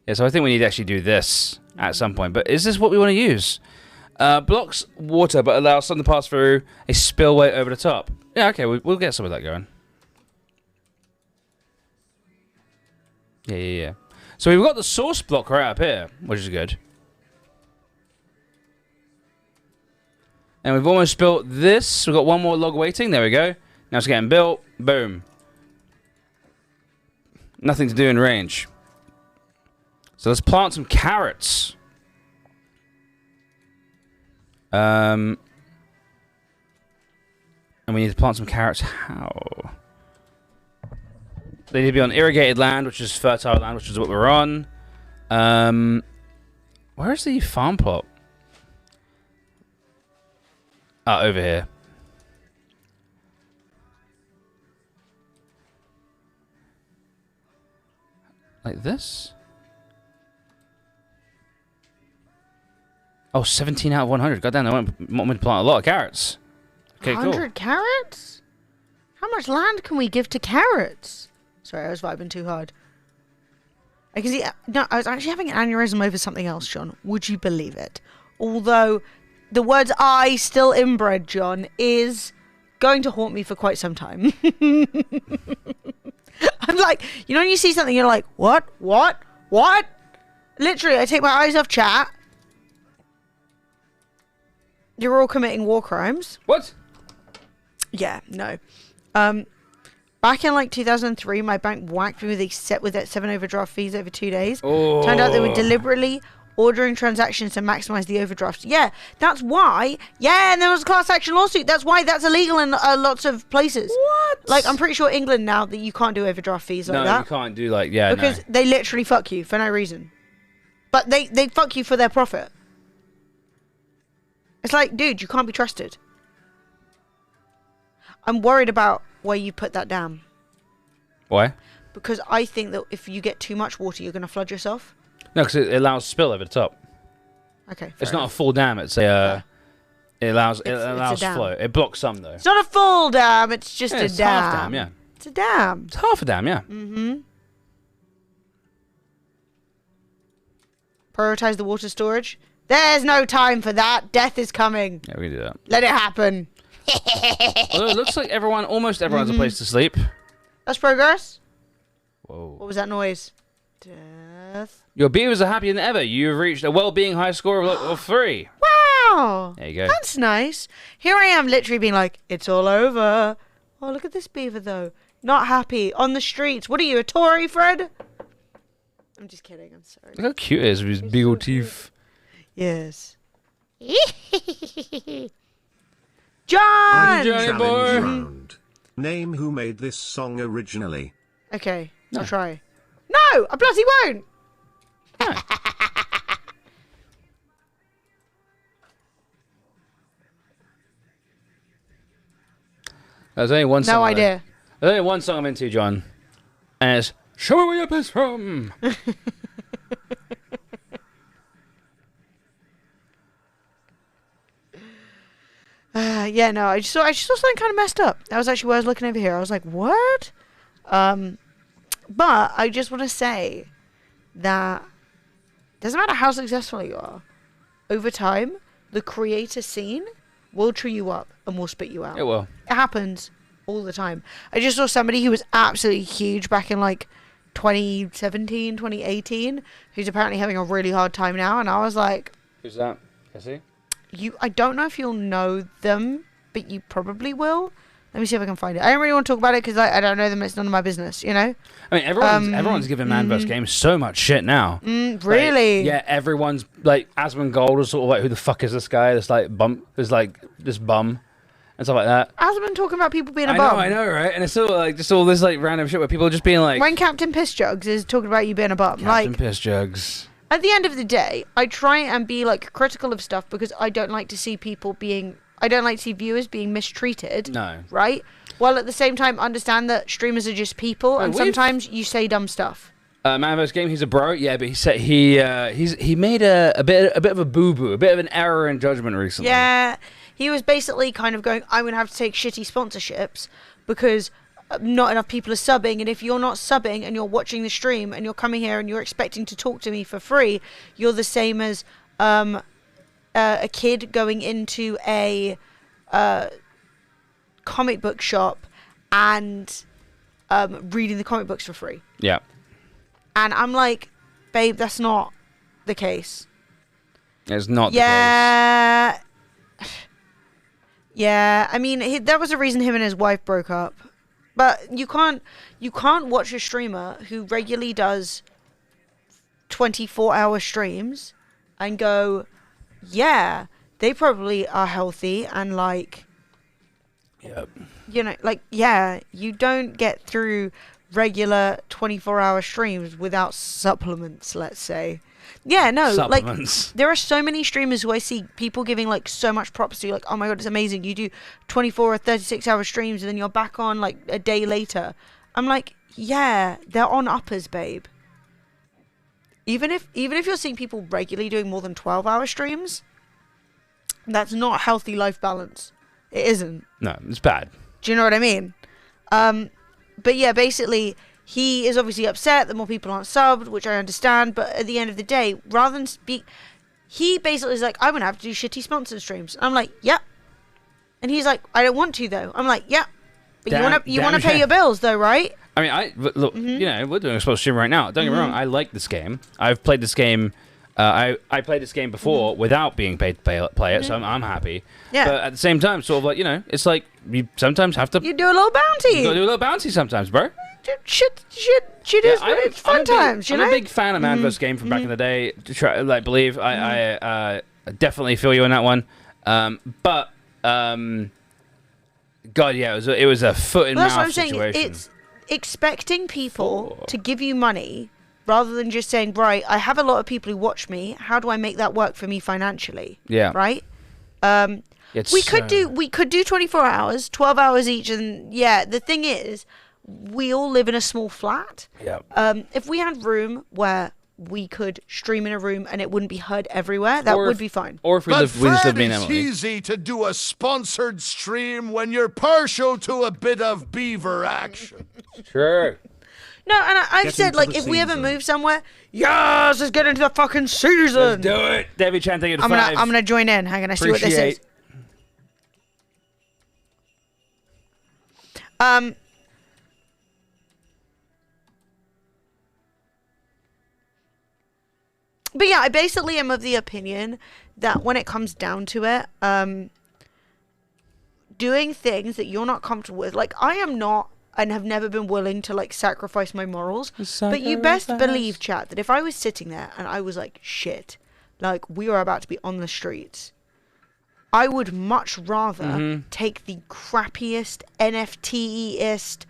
Yeah, so I think we need to actually do this at some point. But is this what we want to use? Blocks water, but allows some to pass through a spillway over the top. Yeah, okay, we'll get some of that going. Yeah. So we've got the source block right up here, which is good. And we've almost built this. We've got one more log waiting. There we go. Now it's getting built. Boom. Nothing to do in range. So let's plant some carrots. And we need to plant some carrots. How? They need to be on irrigated land, which is fertile land, which is what we're on. Where's the farm plot? Ah, over here. Like this? Oh, 17 out of 100. God damn, they want me to plant a lot of carrots. Okay, 100 carrots? How much land can we give to carrots? Sorry, I was vibing too hard. I can see... No, I was actually having an aneurysm over something else, John. Would you believe it? Although, the words I still inbred, John, is going to haunt me for quite some time. I'm like, you know when you see something, you're like, what? Literally, I take my eyes off chat. You're all committing war crimes. What? Yeah, no. Back in like 2003, my bank whacked me with that 7 overdraft fees over 2 days. Oh. Turned out they were deliberately ordering transactions to maximize the overdrafts. Yeah, that's why. Yeah, and there was a class action lawsuit. That's why that's illegal in lots of places. What? Like, I'm pretty sure England now that you can't do overdraft fees like No, that. you can't do like, yeah, Because no. they literally fuck you for no reason. But they fuck you for their profit. It's like, dude, you can't be trusted. I'm worried about where you put that dam. Why? Because I think that if you get too much water, you're going to flood yourself. No, because it allows spill over the top. Okay. It's not a full dam. It's a. It allows It's a dam. flow. It blocks some though. It's not a full dam. It's just Yeah, a it's dam. half dam. Yeah. It's a dam. It's half a dam. Yeah. Mm-hmm. Prioritize the water storage. There's no time for that. Death is coming. Yeah, we can do that. Let it happen. Although it looks like almost everyone has a place to sleep. That's progress. Whoa. What was that noise? Death. Your beavers are happier than ever. You've reached a well-being high score of 3. Wow. There you go. That's nice. Here I am literally being like, it's all over. Oh, look at this beaver though. Not happy. On the streets. What are you, a Tory, Fred? I'm just kidding. I'm sorry. Look how cute it is with his big old teeth. Yes. John! Johnny Challenge boy. round. Name who made this song originally. Okay, No. I'll try. No, I bloody won't. There's only one song. No like idea. There's only one song I'm into, John, and it's "Show Me Where You're Best From." Yeah, no, I just saw something kind of messed up. That was actually why I was looking over here. I was like, what? But I just want to say that doesn't matter how successful you are, over time, the creator scene will tree you up and will spit you out. It will. It happens all the time. I just saw somebody who was absolutely huge back in like 2017, 2018, who's apparently having a really hard time now, and I was like, Who's that? Can I see? I don't know if you'll know them, but you probably will. Let me see if I can find it. I don't really want to talk about it because I don't know them. It's none of my business, you know? I mean, everyone's giving Man vs. Game so much shit now. Really? Like, yeah, everyone's like, Asmongold was sort of like, who the fuck is this guy? This like bum, this like this bum, and stuff like that. Asmon talking about people being a bum. I know, right? And it's still like just all this like random shit where people are just being like, when Captain Piss Jugs is talking about you being a bum, Captain like Piss Jugs. at the end of the day, I try and be like critical of stuff because I don't like to see viewers being mistreated. No. Right? While at the same time understand that streamers are just people, and we've- sometimes you say dumb stuff. Man vs. Game, he's a bro, yeah, but he said he made a bit of a boo boo, a bit of an error in judgment recently. Yeah, he was basically kind of going, I'm going to have to take shitty sponsorships because not enough people are subbing, and if you're not subbing and you're watching the stream and you're coming here and you're expecting to talk to me for free, you're the same as a kid going into a comic book shop and reading the comic books for free. Yeah. And I'm like, babe, that's not the case. It's not Yeah. Yeah, I mean, that was the reason him and his wife broke up. But you can't watch a streamer who regularly does 24-hour streams and go, yeah, they probably are healthy and like, Yep. you know, like, yeah, you don't get through regular 24-hour streams without supplements, let's say. Yeah, no, Supplements. like, there are so many streamers who I see people giving, like, so much props to, like, oh my god, it's amazing, you do 24 or 36-hour streams and then you're back on, like, a day later. I'm like, yeah, they're on uppers, babe. Even if you're seeing people regularly doing more than 12-hour streams, that's not healthy life balance. It isn't. No, it's bad. Do you know what I mean? But yeah, basically, he is obviously upset that more people aren't subbed, which I understand. But at the end of the day, rather than speak, he basically is like, I'm going to have to do shitty sponsored streams. I'm like, yep. And he's like, I don't want to, though. I'm like, yep. But you want to pay your bills, though, right? I mean, look, you know, we're doing a supposed stream right now. Don't get me wrong, I like this game. I've played this game. I played this game before without being paid to play it, so I'm happy. Yeah. But at the same time, sort of like, you know, it's like you sometimes have to. You do a little bounty. You gotta do a little bounty sometimes, bro. Shit is it's fun times, you know? I'm a big fan of Man vs. Game from back in the day. To try, like, believe I definitely feel you on that one. But God, yeah, it was a foot in That's mouth what I'm saying. situation. It's expecting people to give you money rather than just saying, right, I have a lot of people who watch me. How do I make that work for me financially? Yeah. Right? It's we could do 24 hours, 12 hours each, and yeah, the thing is, we all live in a small flat. Yeah. If we had room where we could stream in a room and it wouldn't be heard everywhere, that would be fine. Or if we just live in It's Emily. easy to do a sponsored stream when you're partial to a bit of beaver action. Sure. No, and I've said, like, if we ever move somewhere, yes, let's get into the fucking season. Let's do it. Debbie Chan, thank you to I'm 5. gonna join in. Hang on, I see what this is. But yeah, I basically am of the opinion that when it comes down to it, doing things that you're not comfortable with, like, I am not and have never been willing to, like, sacrifice my morals. But you best believe, chat, that if I was sitting there and I was like, shit, like, we are about to be on the streets, I would much rather take the crappiest, NFT-ist,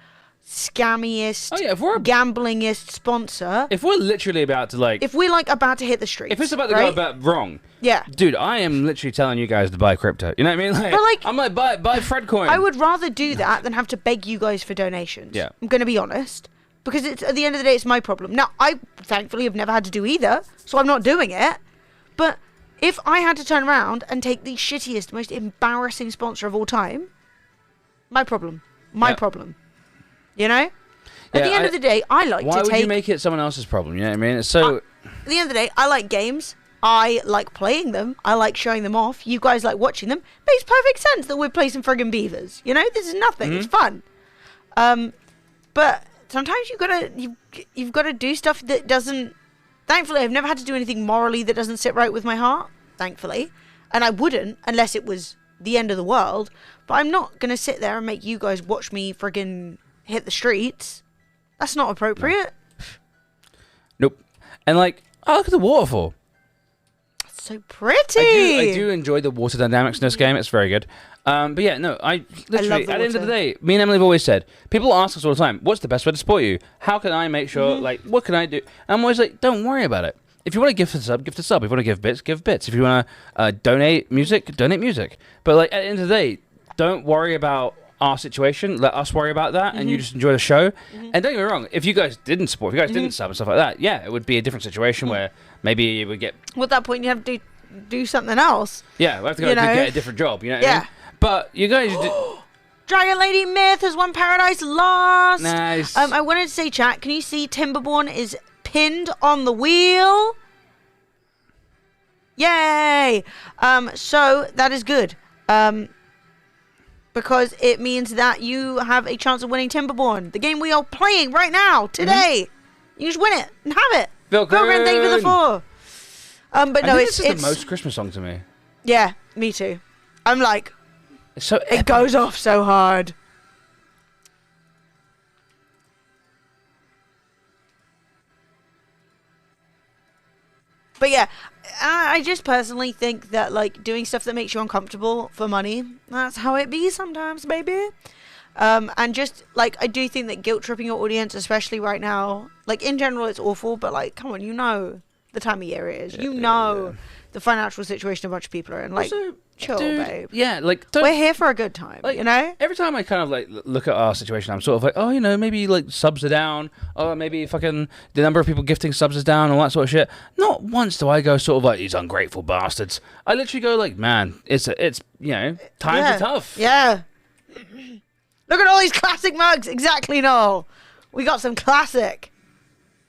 scammiest, Oh, yeah, if we're- gamblingest sponsor. If we're literally about to like, If we're like about to hit the streets, if it's about to right? go about wrong, Yeah. dude, I am literally telling you guys to buy crypto. You know what I mean? But, like, I'm like buy Fred coin. I would rather do that than have to beg you guys for donations. Yeah. I'm going to be honest. Because it's at the end of the day, it's my problem. Now, I thankfully have never had to do either, so I'm not doing it. But if I had to turn around and take the shittiest, most embarrassing sponsor of all time, my problem. My Yeah. problem. You know? Yeah, At the end of the day, I like Why to would take... you make it someone else's problem? You know what I mean? It's so. At the end of the day, I like games. I like playing them. I like showing them off. You guys like watching them. Makes perfect sense that we're playing some friggin' beavers. You know? This is nothing. It's fun. But sometimes you've got to do stuff that doesn't... Thankfully, I've never had to do anything morally that doesn't sit right with my heart. Thankfully. And I wouldn't unless it was the end of the world. But I'm not going to sit there and make you guys watch me friggin' hit the streets. That's not appropriate. Nope. And like, oh, look at the waterfall. It's so pretty. I do enjoy the water dynamics in this game. It's very good. But yeah, no, I literally, love at the the end of the water. day, me and Emily have always said, people ask us all the time, what's the best way to support you? How can I make sure, like, what can I do? And I'm always like, don't worry about it. If you want to gift a sub, gift a sub. If you want to give bits, give bits. If you want to donate music, donate music. But like, at the end of the day, don't worry about our situation. Let us worry about that, and you just enjoy the show. And don't get me wrong, if you guys didn't support, if you guys didn't sub and stuff like that, yeah, it would be a different situation where maybe you would get... Well, at that point, you have to do something else. Yeah, we have to go You know? get a different job, you know what I Yeah. mean? But you guys... Dragon Lady Myth has won Paradise Lost. Nice. I wanted to say, chat, can you see Timberborn is pinned on the wheel? Yay! So that is good. Because it means that you have a chance of winning Timberborn, the game we are playing right now, today. You just win it and have it. Vilgren, thank you for the 4. But no, I think it's this is the most Christmas song to me. Yeah, me too. I'm like, It's so it epic. goes off so hard. But yeah, I just personally think that like doing stuff that makes you uncomfortable for money, that's how it be sometimes, baby. And just like I do think that guilt tripping your audience, especially right now, like in general it's awful, but like come on, you know the time of year it is. You know the financial situation a bunch of people are in. Like Also, chill, dude, babe. Yeah, like don't, We're here for a good time, like, you know? every time I kind of like look at our situation, I'm sort of like, oh, you know, maybe like subs are down, or maybe fucking the number of people gifting subs is down, all that sort of shit. Not once do I go sort of like these ungrateful bastards. I literally go like, man, it's you know, times are tough. Yeah. Look at all these classic mugs. Exactly, Noel. We got some classic.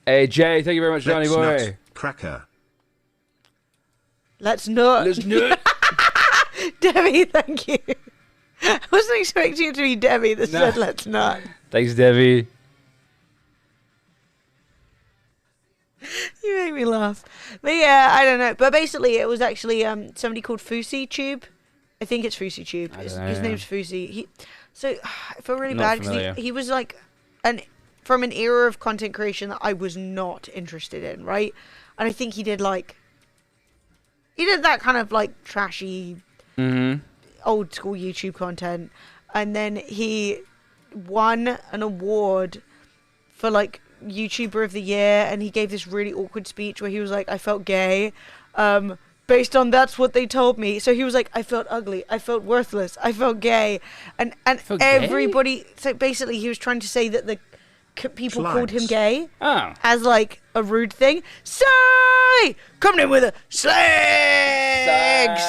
Hey Jay, thank you very much, Johnny Let's boy. nut, cracker. Let's nut. Let's nut. Debbie, thank you. I wasn't expecting it to be Debbie that said let's nut. Thanks, Debbie. You make me laugh. But yeah, I don't know. But basically, it was actually somebody called Fousey Tube. I think it's Fousey Tube. His name's Fousey. So I feel really Not bad familiar. because he was like from an era of content creation that I was not interested in, right? And I think he did that kind of like trashy old school YouTube content, and then he won an award for like YouTuber of the year, and he gave this really awkward speech where he was like, I felt gay based on that's what they told me. So he was like, I felt ugly, I felt worthless, I felt gay, and everybody, so basically he was trying to say that the people called him gay as like a rude thing. Say, coming in with a slags.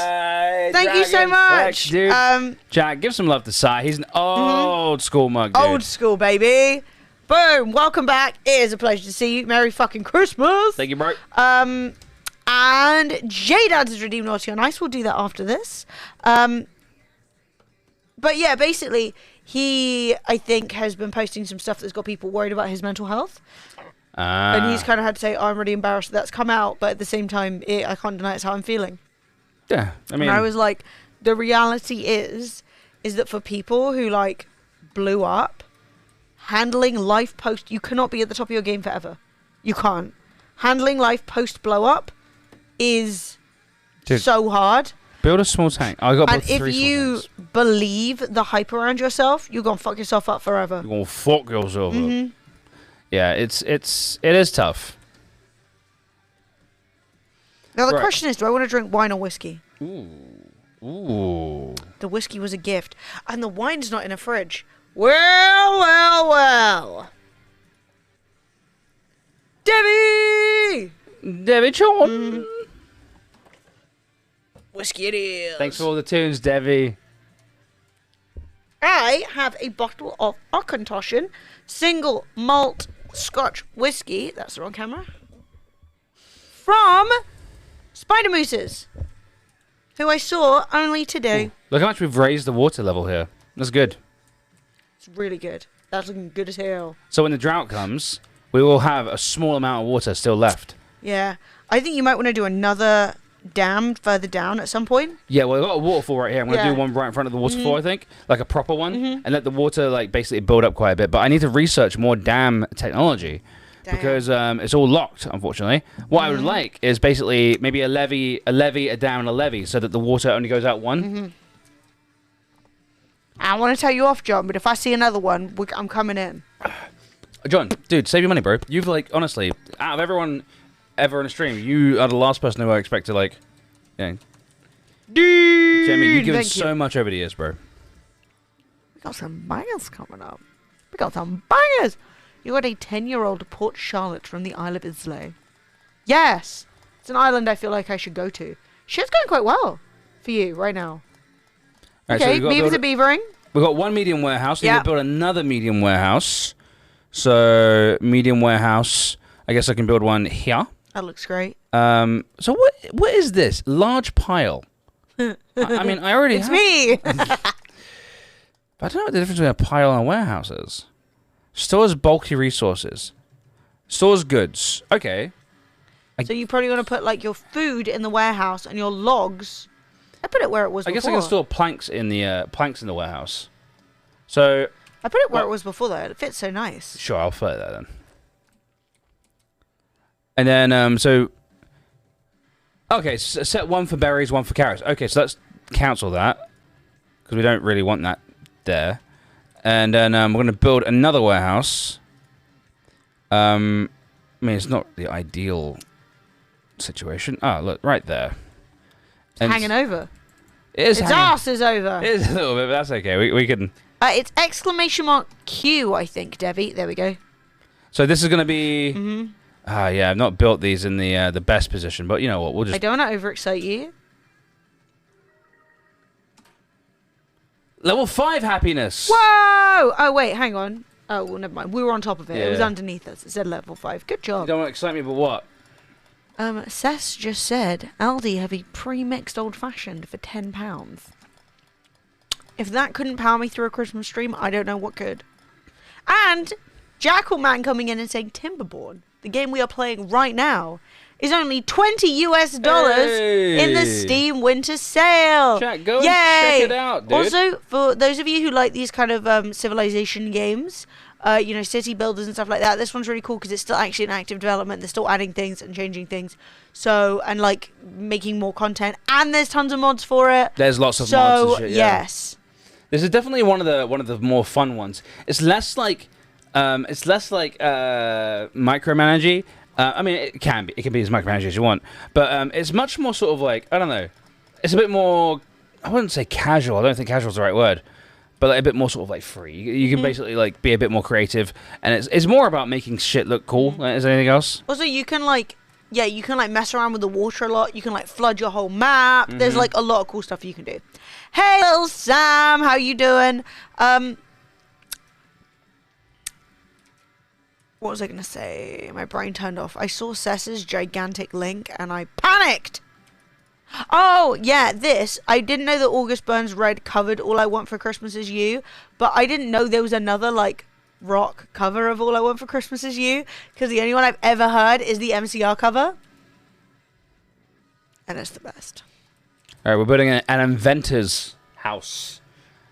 Thank you so much, dude. Jack, give some love to Sai. He's an old school mug, dude. Old school, baby. Boom. Welcome back. It is a pleasure to see you. Merry fucking Christmas. Thank you, bro. And J-Dads has redeemed Naughty on Ice. We'll do that after this. But yeah, basically, he, I think, has been posting some stuff that's got people worried about his mental health. And he's kind of had to say, oh, I'm really embarrassed that that's come out. But at the same time, I can't deny it's how I'm feeling. Yeah, I mean... And I was like, the reality is that for people who, like, blew up, handling life post... You cannot be at the top of your game forever. You can't. Handling life post blow up is so hard. Build a small tank. I got And three if small you tanks. believe the hype around yourself, you're gonna fuck yourself up forever. You're gonna fuck yourself up. Yeah, it is tough. Now the Right. question is, do I want to drink wine or whiskey? Ooh. The whiskey was a gift, and the wine's not in a fridge. Well. Debbie! Debbie John. Whiskey it is. Thanks for all the tunes, Debbie. I have a bottle of Auchentoshan single malt Scotch whiskey. That's the wrong camera. From Spider Mooses, who I saw only today. Look how much we've raised the water level here. That's good. It's really good. That's looking good as hell. So when the drought comes, we will have a small amount of water still left. Yeah. I think you might want to do another dam further down at some point. Yeah, well, I've got a waterfall right here. I'm going to Yeah. do one right in front of the waterfall, I think. Like a proper one. And let the water, like, basically build up quite a bit. But I need to research more dam technology. Damn. Because it's all locked, unfortunately. What I would like is basically maybe a levee, a dam, and a levee, so that the water only goes out one. I want to tell you off, John, but if I see another one, I'm coming in. John, dude, save your money, bro. You've, like, honestly, out of everyone ever in a stream, you are the last person who I expect to, like, you know. Jamie, you've given so much over the years, bro. We got some bangers coming up. We got some bangers. You got a 10-year-old Port Charlotte from the Isle of Islay. Yes. It's an island I feel like I should go to. Shit's going quite well for you right now. All right, so Okay, beavers are beavering. we've got one medium warehouse. We need Yeah. to build another medium warehouse. So, medium warehouse. I guess I can build one here. That looks great. So what is this? Large pile. I mean, I already It's have... me. But I don't know what the difference between a pile and a warehouse is. Stores bulky resources. Stores goods. Okay. So you probably want to put like your food in the warehouse and your logs. I put it where it was I before. guess I can store planks in the warehouse. So I put it where it was before though. It fits so nice. sure, I'll fit that then. And then so okay, set one for berries, one for carrots. Okay, so let's cancel that because we don't really want that there. And then we're going to build another warehouse. I mean, it's not the ideal situation. Oh, look, right there. And Hanging over. It is Its hanging. ass is over. It is a little bit, but that's okay. We can... It's exclamation mark Q, I think, Debbie. There we go. So this is going to be... yeah, I've not built these in the best position, but you know what? We'll I just... don't want to overexcite you. Level 5 happiness! Whoa! Oh, wait, hang on. Oh, well, never mind. We were on top of it. It was Yeah. underneath us. It said level 5. Good job. Don't want to excite me, but what? Sess just said, Aldi have a pre-mixed old-fashioned for £10. If that couldn't power me through a Christmas stream, I don't know what could. And Jackalman coming in and saying Timberborn, the game we are playing right now, is only $20 in the Hey. Steam Winter Sale. Chat, go and Yay! check it out, dude. Also, for those of you who like these kind of civilization games, you know, city builders and stuff like that, this one's really cool because it's still actually in active development. They're still adding things and changing things. So, and like making more content. And there's tons of mods for it. There's lots of So, mods and shit, yeah. yes. This is definitely one of the more fun ones. It's less like micromanaging. I mean, it can be as micromanaging as you want, but it's much more sort of like, I don't know. It's a bit more. I wouldn't say casual. I don't think casual is the right word, but like a bit more sort of like free. You can basically like be a bit more creative, and it's more about making shit look cool. Is there anything else? Also, you can like, yeah, you can like mess around with the water a lot. You can like flood your whole map. There's like a lot of cool stuff you can do. Hey, little Sam, how you doing? What was I gonna say? My brain turned off. I saw Sess's gigantic link and I panicked. Oh, yeah, this. I didn't know that August Burns Red covered All I Want for Christmas Is You, but I didn't know there was another, like, rock cover of All I Want for Christmas Is You, because the only one I've ever heard is the MCR cover. And it's the best. All right, we're building an inventor's house.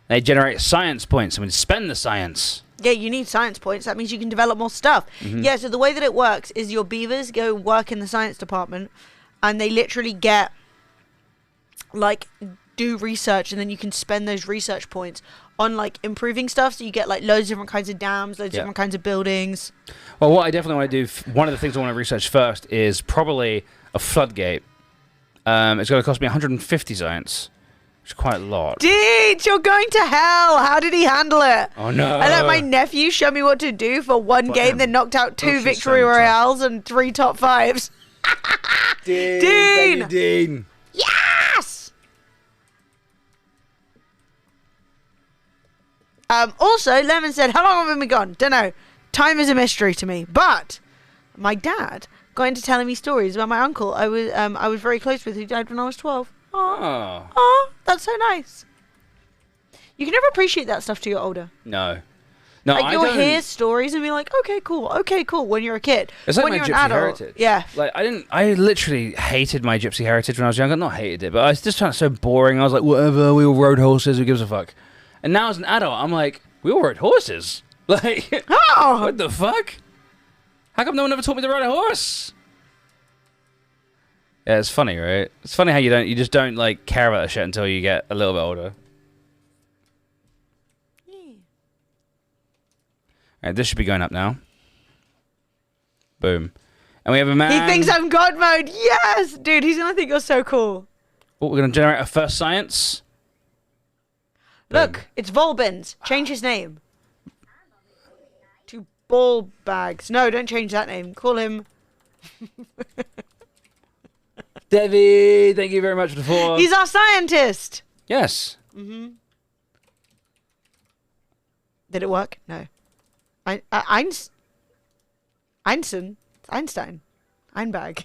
They generate science points, and we spend the science. Yeah, you need science points. That means you can develop more stuff. Yeah, so the way that it works is your beavers go work in the science department, and they literally get like do research, and then you can spend those research points on like improving stuff. So you get like loads of different kinds of dams, loads of different kinds of buildings. Well, what I definitely want to do, one of the things I want to research first is probably a floodgate. It's going to cost me 150 science, which is quite a lot. Dude, you're going to hell. How did he handle it? Oh no! I let my nephew show me what to do for one game, then knocked out 2 victory royales and 3 top 5s. Dean! Dean! Thank you, Dean! Yes! Also, Lemon said, how long have we been gone? Don't know. Time is a mystery to me. But my dad got into telling me stories about my uncle I was very close with, who died when I was 12. Oh. Oh, that's so nice. You can never appreciate that stuff till you're older. No. No, Like, I you'll don't... hear stories and be like, okay, cool, when you're a kid. It's like when my you're gypsy an adult, heritage. yeah. Like, I literally hated my gypsy heritage when I was younger. Not hated it, but I just found it so boring. I was like, whatever, we all rode horses, who gives a fuck? And now as an adult, I'm like, we all rode horses. Like, Oh! what the fuck? How come no one ever taught me to ride a horse? Yeah, it's funny, right? It's funny how you just don't like care about that shit until you get a little bit older. Alright, this should be going up now. Boom. And we have a man... He thinks I'm God mode. Yes! Dude, he's gonna think you're so cool. Oh, we're gonna generate our first science. Look, Boom. it's Volbins. Change his name. To Ball Bags. No, don't change that name. Call him... Devi, thank you very much for the follow. He's our scientist! Yes. Did it work? No. Einstein. Einbag.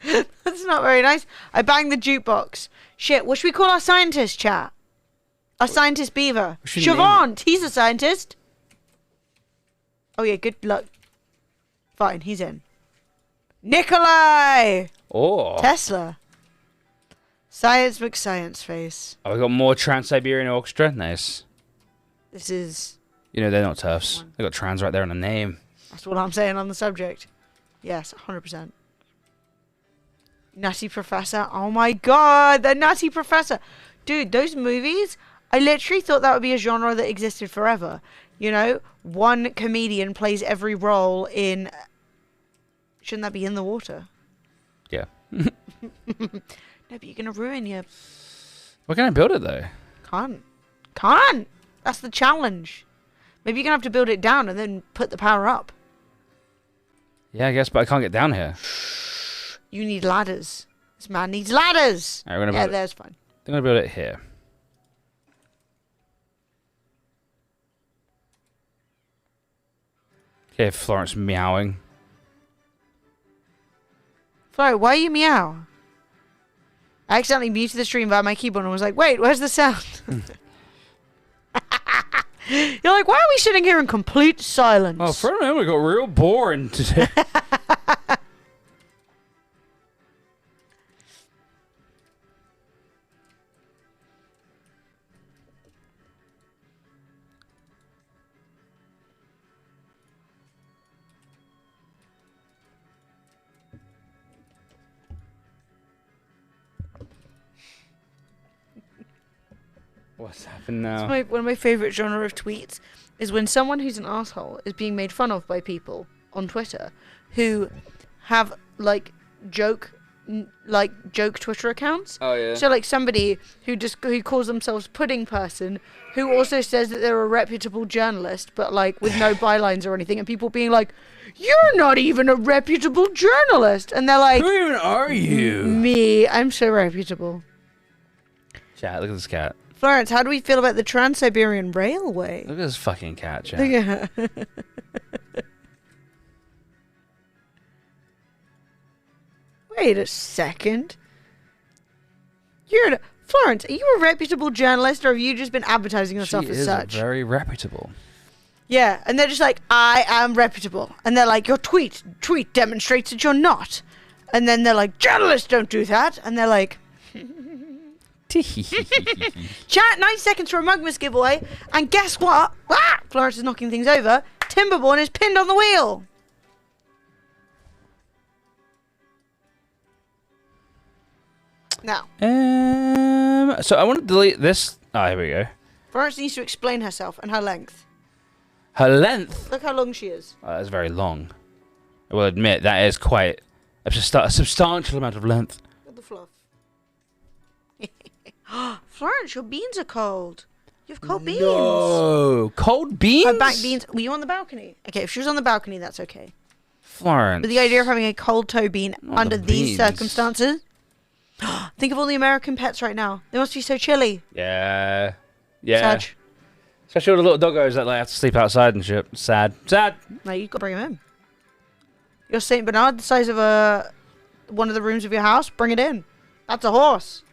That's not very nice. I banged the jukebox. Shit, what should we call our scientist, chat? Our scientist beaver. should name Chavant, he's a scientist. Oh yeah, good luck. Fine, he's in. Nikolai! Oh. Tesla. Science McScience face. Oh, we got more Trans-Siberian Orchestra. Nice. This is... You know, they're not TERFs. They got trans right there in the name. That's what I'm saying on the subject. Yes, 100%. Nutty Professor. Oh my god, the Nutty Professor. Dude, those movies, I literally thought that would be a genre that existed forever. You know, one comedian plays every role in... Shouldn't that be In the Water? Yeah. No, but you're going to ruin your... Where can I build it, though? Can't. That's the challenge. Maybe you're going to have to build it down and then put the power up. Yeah, I guess, but I can't get down here. You need ladders. This man needs ladders. Alright, we're gonna yeah, build it. there's fine. I'm going to build it here. Okay, Florence meowing. Flo, why are you meow? I accidentally muted the stream via my keyboard and was like, wait, where's the sound? You're like, why are we sitting here in complete silence? Oh, for a minute, we got real boring today. What's happened now? One of my favourite genre of tweets is when someone who's an asshole is being made fun of by people on Twitter who have joke Twitter accounts. Oh yeah. So like somebody who calls themselves Pudding Person, who also says that they're a reputable journalist, but like with no bylines or anything, and people being like, "You're not even a reputable journalist," and they're like, Who even are you? "Me, I'm so reputable." Chat, look at this cat. Florence, how do we feel about the Trans-Siberian Railway? Look at this fucking cat, chat. Yeah. Wait a second. Florence, are you a reputable journalist, or have you just been advertising yourself She as is such? very reputable. Yeah, and they're just like, I am reputable. And they're like, your tweet demonstrates that you're not. And then they're like, journalists don't do that. And they're like... Chat, 9 seconds for a Mugmas giveaway. And guess what? Ah! Florence is knocking things over. Timberborn is pinned on the wheel. Now, So I want to delete this. Oh, here we go. Florence needs to explain herself and her length. Her length. Look how long she is. Oh, that's very long. I will admit that is quite a substantial amount of length. Look at the fluff. Florence, your beans are cold. You have cold beans. No, cold beans. Her back beans. Were you on the balcony? Okay, if she was on the balcony, that's okay. Florence. But the idea of having a cold toe bean Not under the these beans. circumstances. Think of all the American pets right now. They must be so chilly. Yeah. Yeah. Sad. Especially all the little doggos that like have to sleep outside and shit. Sad. Sad. No, you've got to bring them in. Your Saint Bernard, the size of one of the rooms of your house, bring it in. That's a horse.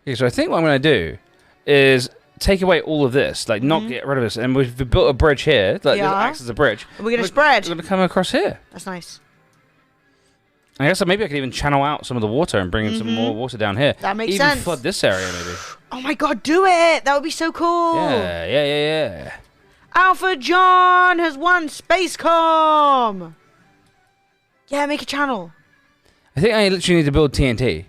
Okay, so I think what I'm going to do is take away all of this, like not get rid of this, and we've built a bridge here, like this acts as a bridge. We're going to spread. We're going to come across here. That's nice. I guess maybe I could even channel out some of the water and bring in some more water down here. That makes even sense. flood this area, maybe. Oh my god, do it! That would be so cool. Yeah. Alpha John has won Spacecom. Yeah, make a channel. I think I literally need to build TNT.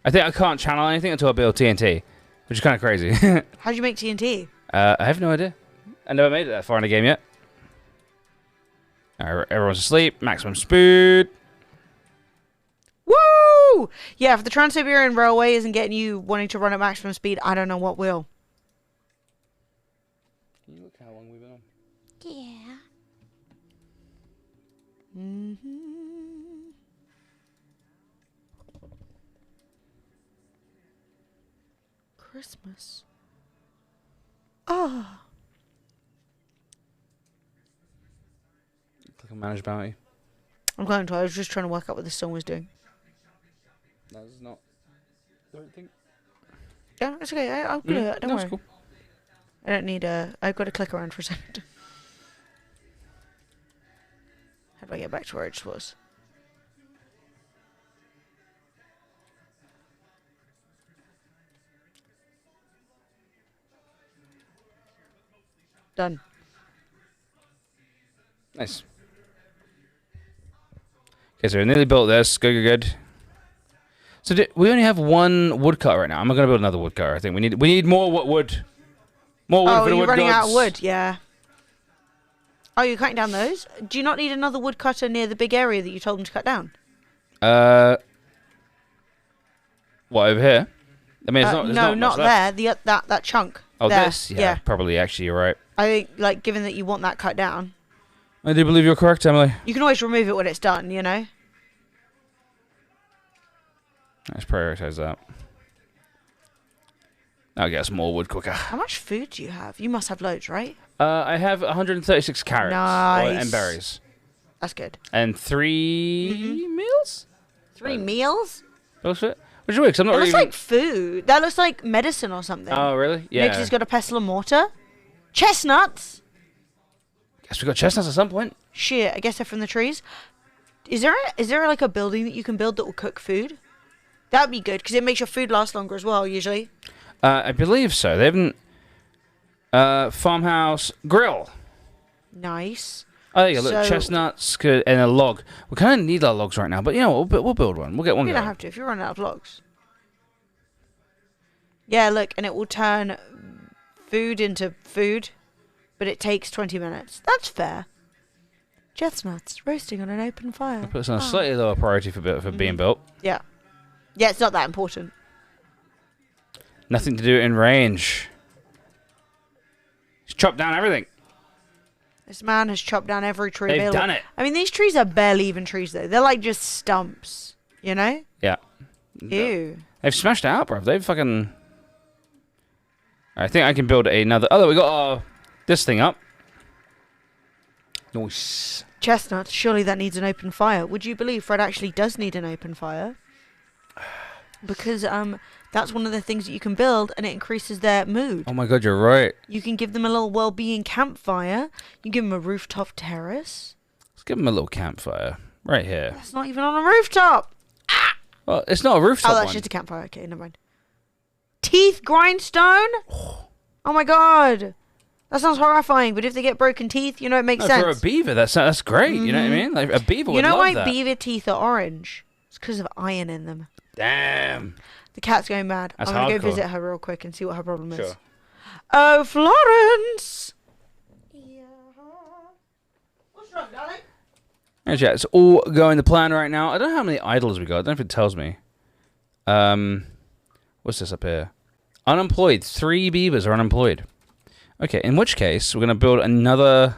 I think I can't channel anything until I build TNT, which is kind of crazy. How'd you make TNT? I have no idea. I never made it that far in the game yet. Alright, everyone's asleep. Maximum speed. Woo! Yeah, if the Trans-Siberian Railway isn't getting you wanting to run at maximum speed, I don't know what will. Can you look how long we've been on? Yeah. Christmas. Oh. Click on Manage Bounty. I'm going to. I was just trying to work out what this song was doing. No, this is not the right thing. Yeah, it's okay. I'll do it. Don't No, worry. it's cool. I don't need I've got to click around for a second. How do I get back to where I just was? Done. Nice. Okay, so we nearly built this. Good. So we only have one woodcutter right now. I'm not gonna build another woodcutter. I think we need more wood. More wood Oh, for the you're wood running out gods. of wood. Yeah. Oh, you're cutting down those? Do you not need another woodcutter near the big area that you told them to cut down? What over here? I mean, it's not. There's no, not not much left. there. That chunk. Oh, there. this? Yeah, probably. Actually, you're right. I think, like, given that you want that cut down, I do believe you're correct, Emily. you can always remove it when it's done. You know. Let's prioritize that. I'll get some more wood quicker. How much food do you have? You must have loads, right? I have 136 carrots Nice. and berries, That's good. and 3 meals. 3 meals? Looks it. Which is weird, 'cause I'm not That really. looks like food. That looks like medicine or something. Oh, really? Yeah. Nikki's got a pestle and mortar. Chestnuts. Guess we got chestnuts at some point. Shit, I guess they're from the trees. Is there like a building that you can build that will cook food? That'd be good because it makes your food last longer as well. Usually. I believe so. They haven't. Farmhouse grill. Nice. Oh, there you go. Look, So- chestnuts and a log. We kind of need our logs right now, but you know, we'll build one. We'll get one You going. don't have to if you're running out of logs. Yeah, look, and it will turn food into food, but it takes 20 minutes. That's fair. Chestnuts roasting on an open fire. Put this on a slightly lower priority for being built. Yeah. Yeah, it's not that important. Nothing to do in range. Just chop down everything. This man has chopped down every tree They've available. done it. I mean, these trees are barely even trees, though. They're like just stumps, you know? Yeah. Ew. They've smashed it out, bro. They've fucking. I think I can build another. Oh, we got this thing up. Nice. Chestnuts, surely that needs an open fire. Would you believe Fred actually does need an open fire? Because that's one of the things that you can build, and it increases their mood. Oh my god, you're right. You can give them a little well-being campfire. You can give them a rooftop terrace. Let's give them a little campfire right here. That's not even on a rooftop. Well, it's not a rooftop Oh, that's one. just a campfire. Okay, never mind. Teeth grindstone? Oh my god. That sounds horrifying, but if they get broken teeth, you know, it makes No, sense. for a beaver, that's great. You know what I mean? Like a beaver would You know love why that. beaver teeth are orange? It's because of iron in them. Damn. The cat's going mad. That's I'm going to go hardcore. visit her real quick and see what her problem is. Sure. Oh, Florence! Yeah. What's wrong, darling? Alright, chat, it's all going to plan right now. I don't know how many idols we got. I don't know if it tells me. What's this up here? Unemployed. 3 beavers are unemployed. Okay, in which case, we're going to build another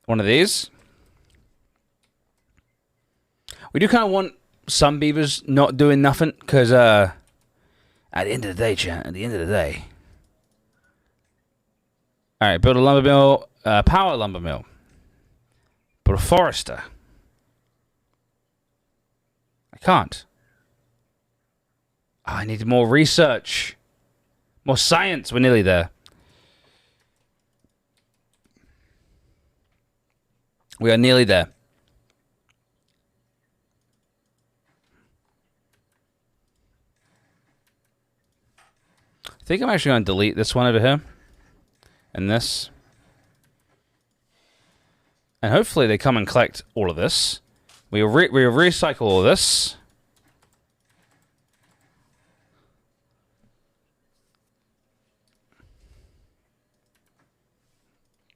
one of these. We do kind of want some beavers not doing nothing, because at the end of the day, chat, at the end of the day. Alright, build a lumber mill, power lumber mill. Build a forester. I can't. Oh, I need more research. More science. We're nearly there. We are nearly there. I think I'm actually going to delete this one over here. And this. And hopefully they come and collect all of this. We'll recycle all of this.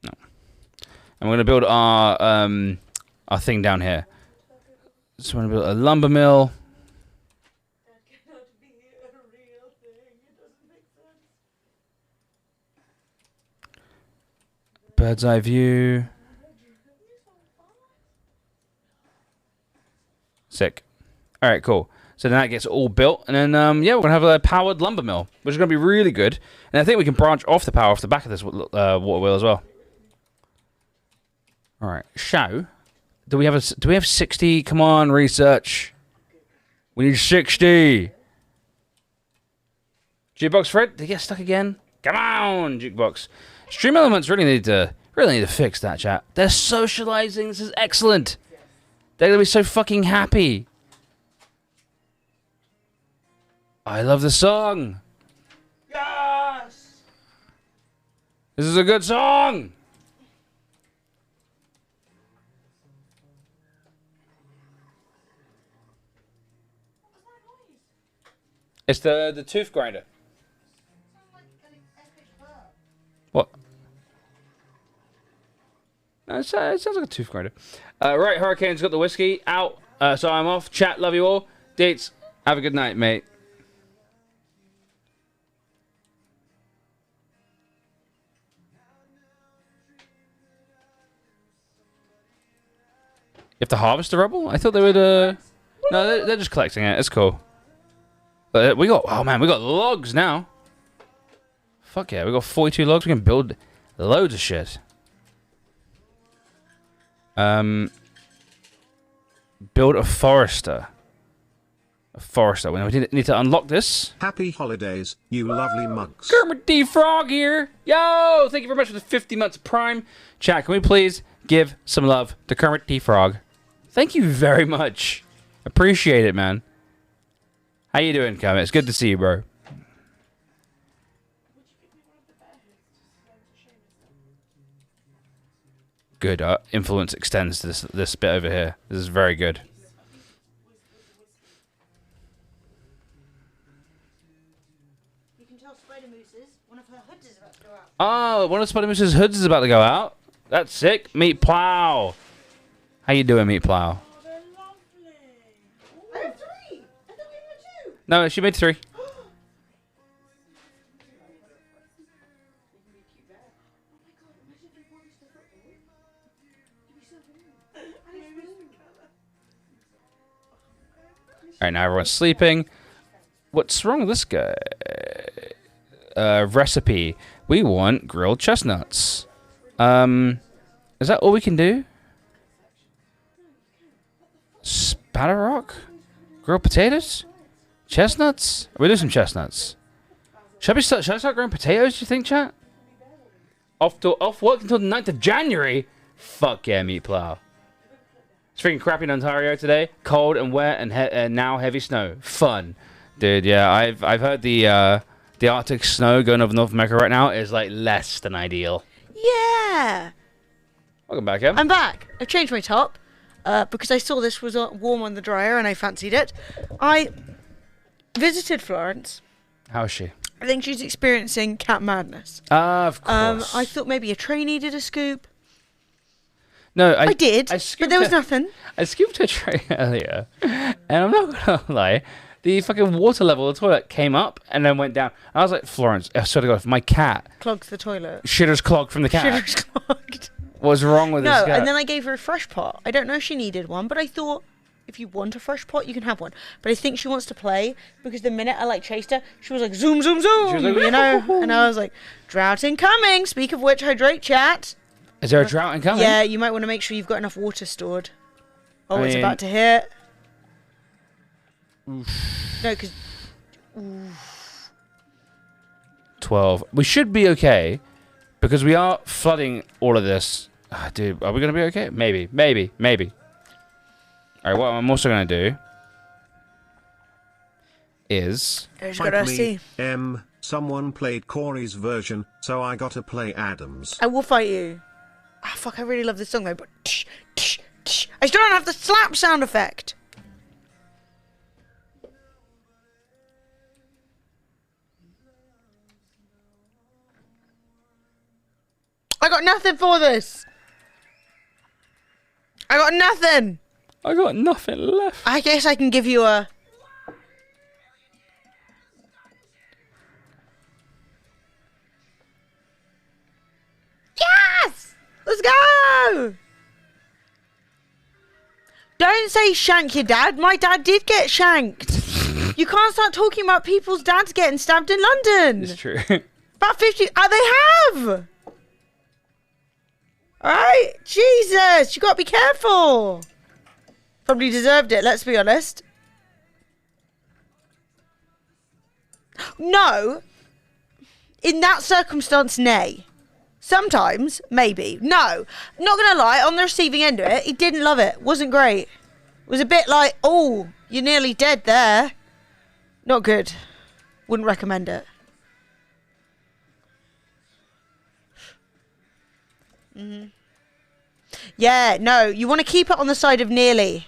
No. And we're going to build our thing down here. So we're going to build a lumber mill. That cannot be a real thing. It doesn't make sense. Bird's eye view. Sick. Alright, cool. So then that gets all built. And then, yeah, we're going to have a powered lumber mill, which is going to be really good. And I think we can branch off the power off the back of this water wheel as well. Alright, show. Do we have 60? Come on, research. We need 60. Jukebox Fred, did he get stuck again? Come on, Jukebox. Stream Elements really need to fix that, chat. They're socializing. This is excellent. They're gonna be so fucking happy. I love the song. Yes! This is a good song. It's the tooth grinder. What? No, it sounds like a tooth grinder. Right, Hurricane's got the whiskey out, so I'm off. Chat, love you all. Dates, have a good night, mate. You have to harvest the rubble? I thought they would, No, they're just collecting it. It's cool. But we got logs now. Fuck yeah, we got 42 logs. We can build loads of shit. Build a forester. A forester. We need to unlock this. Happy holidays, you lovely mugs. Kermit D. Frog here. Yo, thank you very much for the 50 months of Prime. Chat, can we please give some love to Kermit D. Frog? Thank you very much. Appreciate it, man. How you doing, Kermit? It's good to see you, bro. Good. Influence extends to this bit over here. This is very good. You can tell Spider Moose's one of her hoods is about to go out. Oh, one of Spider Moose's hoods is about to go out. That's sick. Meat Plow. How you doing, Meat Plow? Oh, they're lovely. I have 3. I thought we had 2. No, she made 3. Alright, now everyone's sleeping. What's wrong with this guy? Recipe. We want grilled chestnuts. Is that all we can do? Spatter rock? Grilled potatoes? Chestnuts? We do some chestnuts. Should I start growing potatoes, do you think, chat? Off work until the 9th of January? Fuck yeah, Meat Plow. It's freaking crappy in Ontario today. Cold and wet and now heavy snow. Fun. Dude, yeah, I've heard the the Arctic snow going over North America right now is like less than ideal. Yeah. Welcome back, Em. I'm back. I've changed my top because I saw this was warm on the dryer and I fancied it. I visited Florence. How is she? I think she's experiencing cat madness. Of course. I thought maybe a tray needed a scoop. No, I did, but there was nothing. I scooped a tray earlier, and I'm not gonna lie, the fucking water level of the toilet came up and then went down. I was like, Florence, I swear to God, if my cat Clogs the toilet. shitter's clogged from the cat. Shitter's clogged. What's wrong with this No, cat? and then I gave her a fresh pot. I don't know if she needed one, but I thought if you want a fresh pot, you can have one. But I think she wants to play because the minute I like chased her, she was like zoom, zoom, zoom, She was like, you know. And I was like, drought incoming. Speak of which, hydrate, chat. Is there a drought incoming? Yeah, you might want to make sure you've got enough water stored. Oh, I it's mean- about to hit. No, because 12. We should be okay because we are flooding all of this. Dude, are we gonna be okay? Maybe. All right, what I'm also gonna do is I just Fight gotta me, see. Someone played Corey's version, so I gotta play Adam's. I will fight you. Ah, fuck, I really love this song though, but I still don't have the slap sound effect. I got nothing for this. I got nothing. I got nothing left. I guess I can give you a... Yes! Let's go! Don't say shank your dad. My dad did get shanked. You can't start talking about people's dads getting stabbed in London. It's true. About 50... Oh, they have! Alright? Jesus! You gotta be careful! Probably deserved it, let's be honest. No. In that circumstance, nay. Sometimes, maybe. No. Not gonna lie, on the receiving end of it, he didn't love it. Wasn't great. It was a bit like, oh, you're nearly dead there. Not good. Wouldn't recommend it. Yeah, no, you want to keep it on the side of nearly.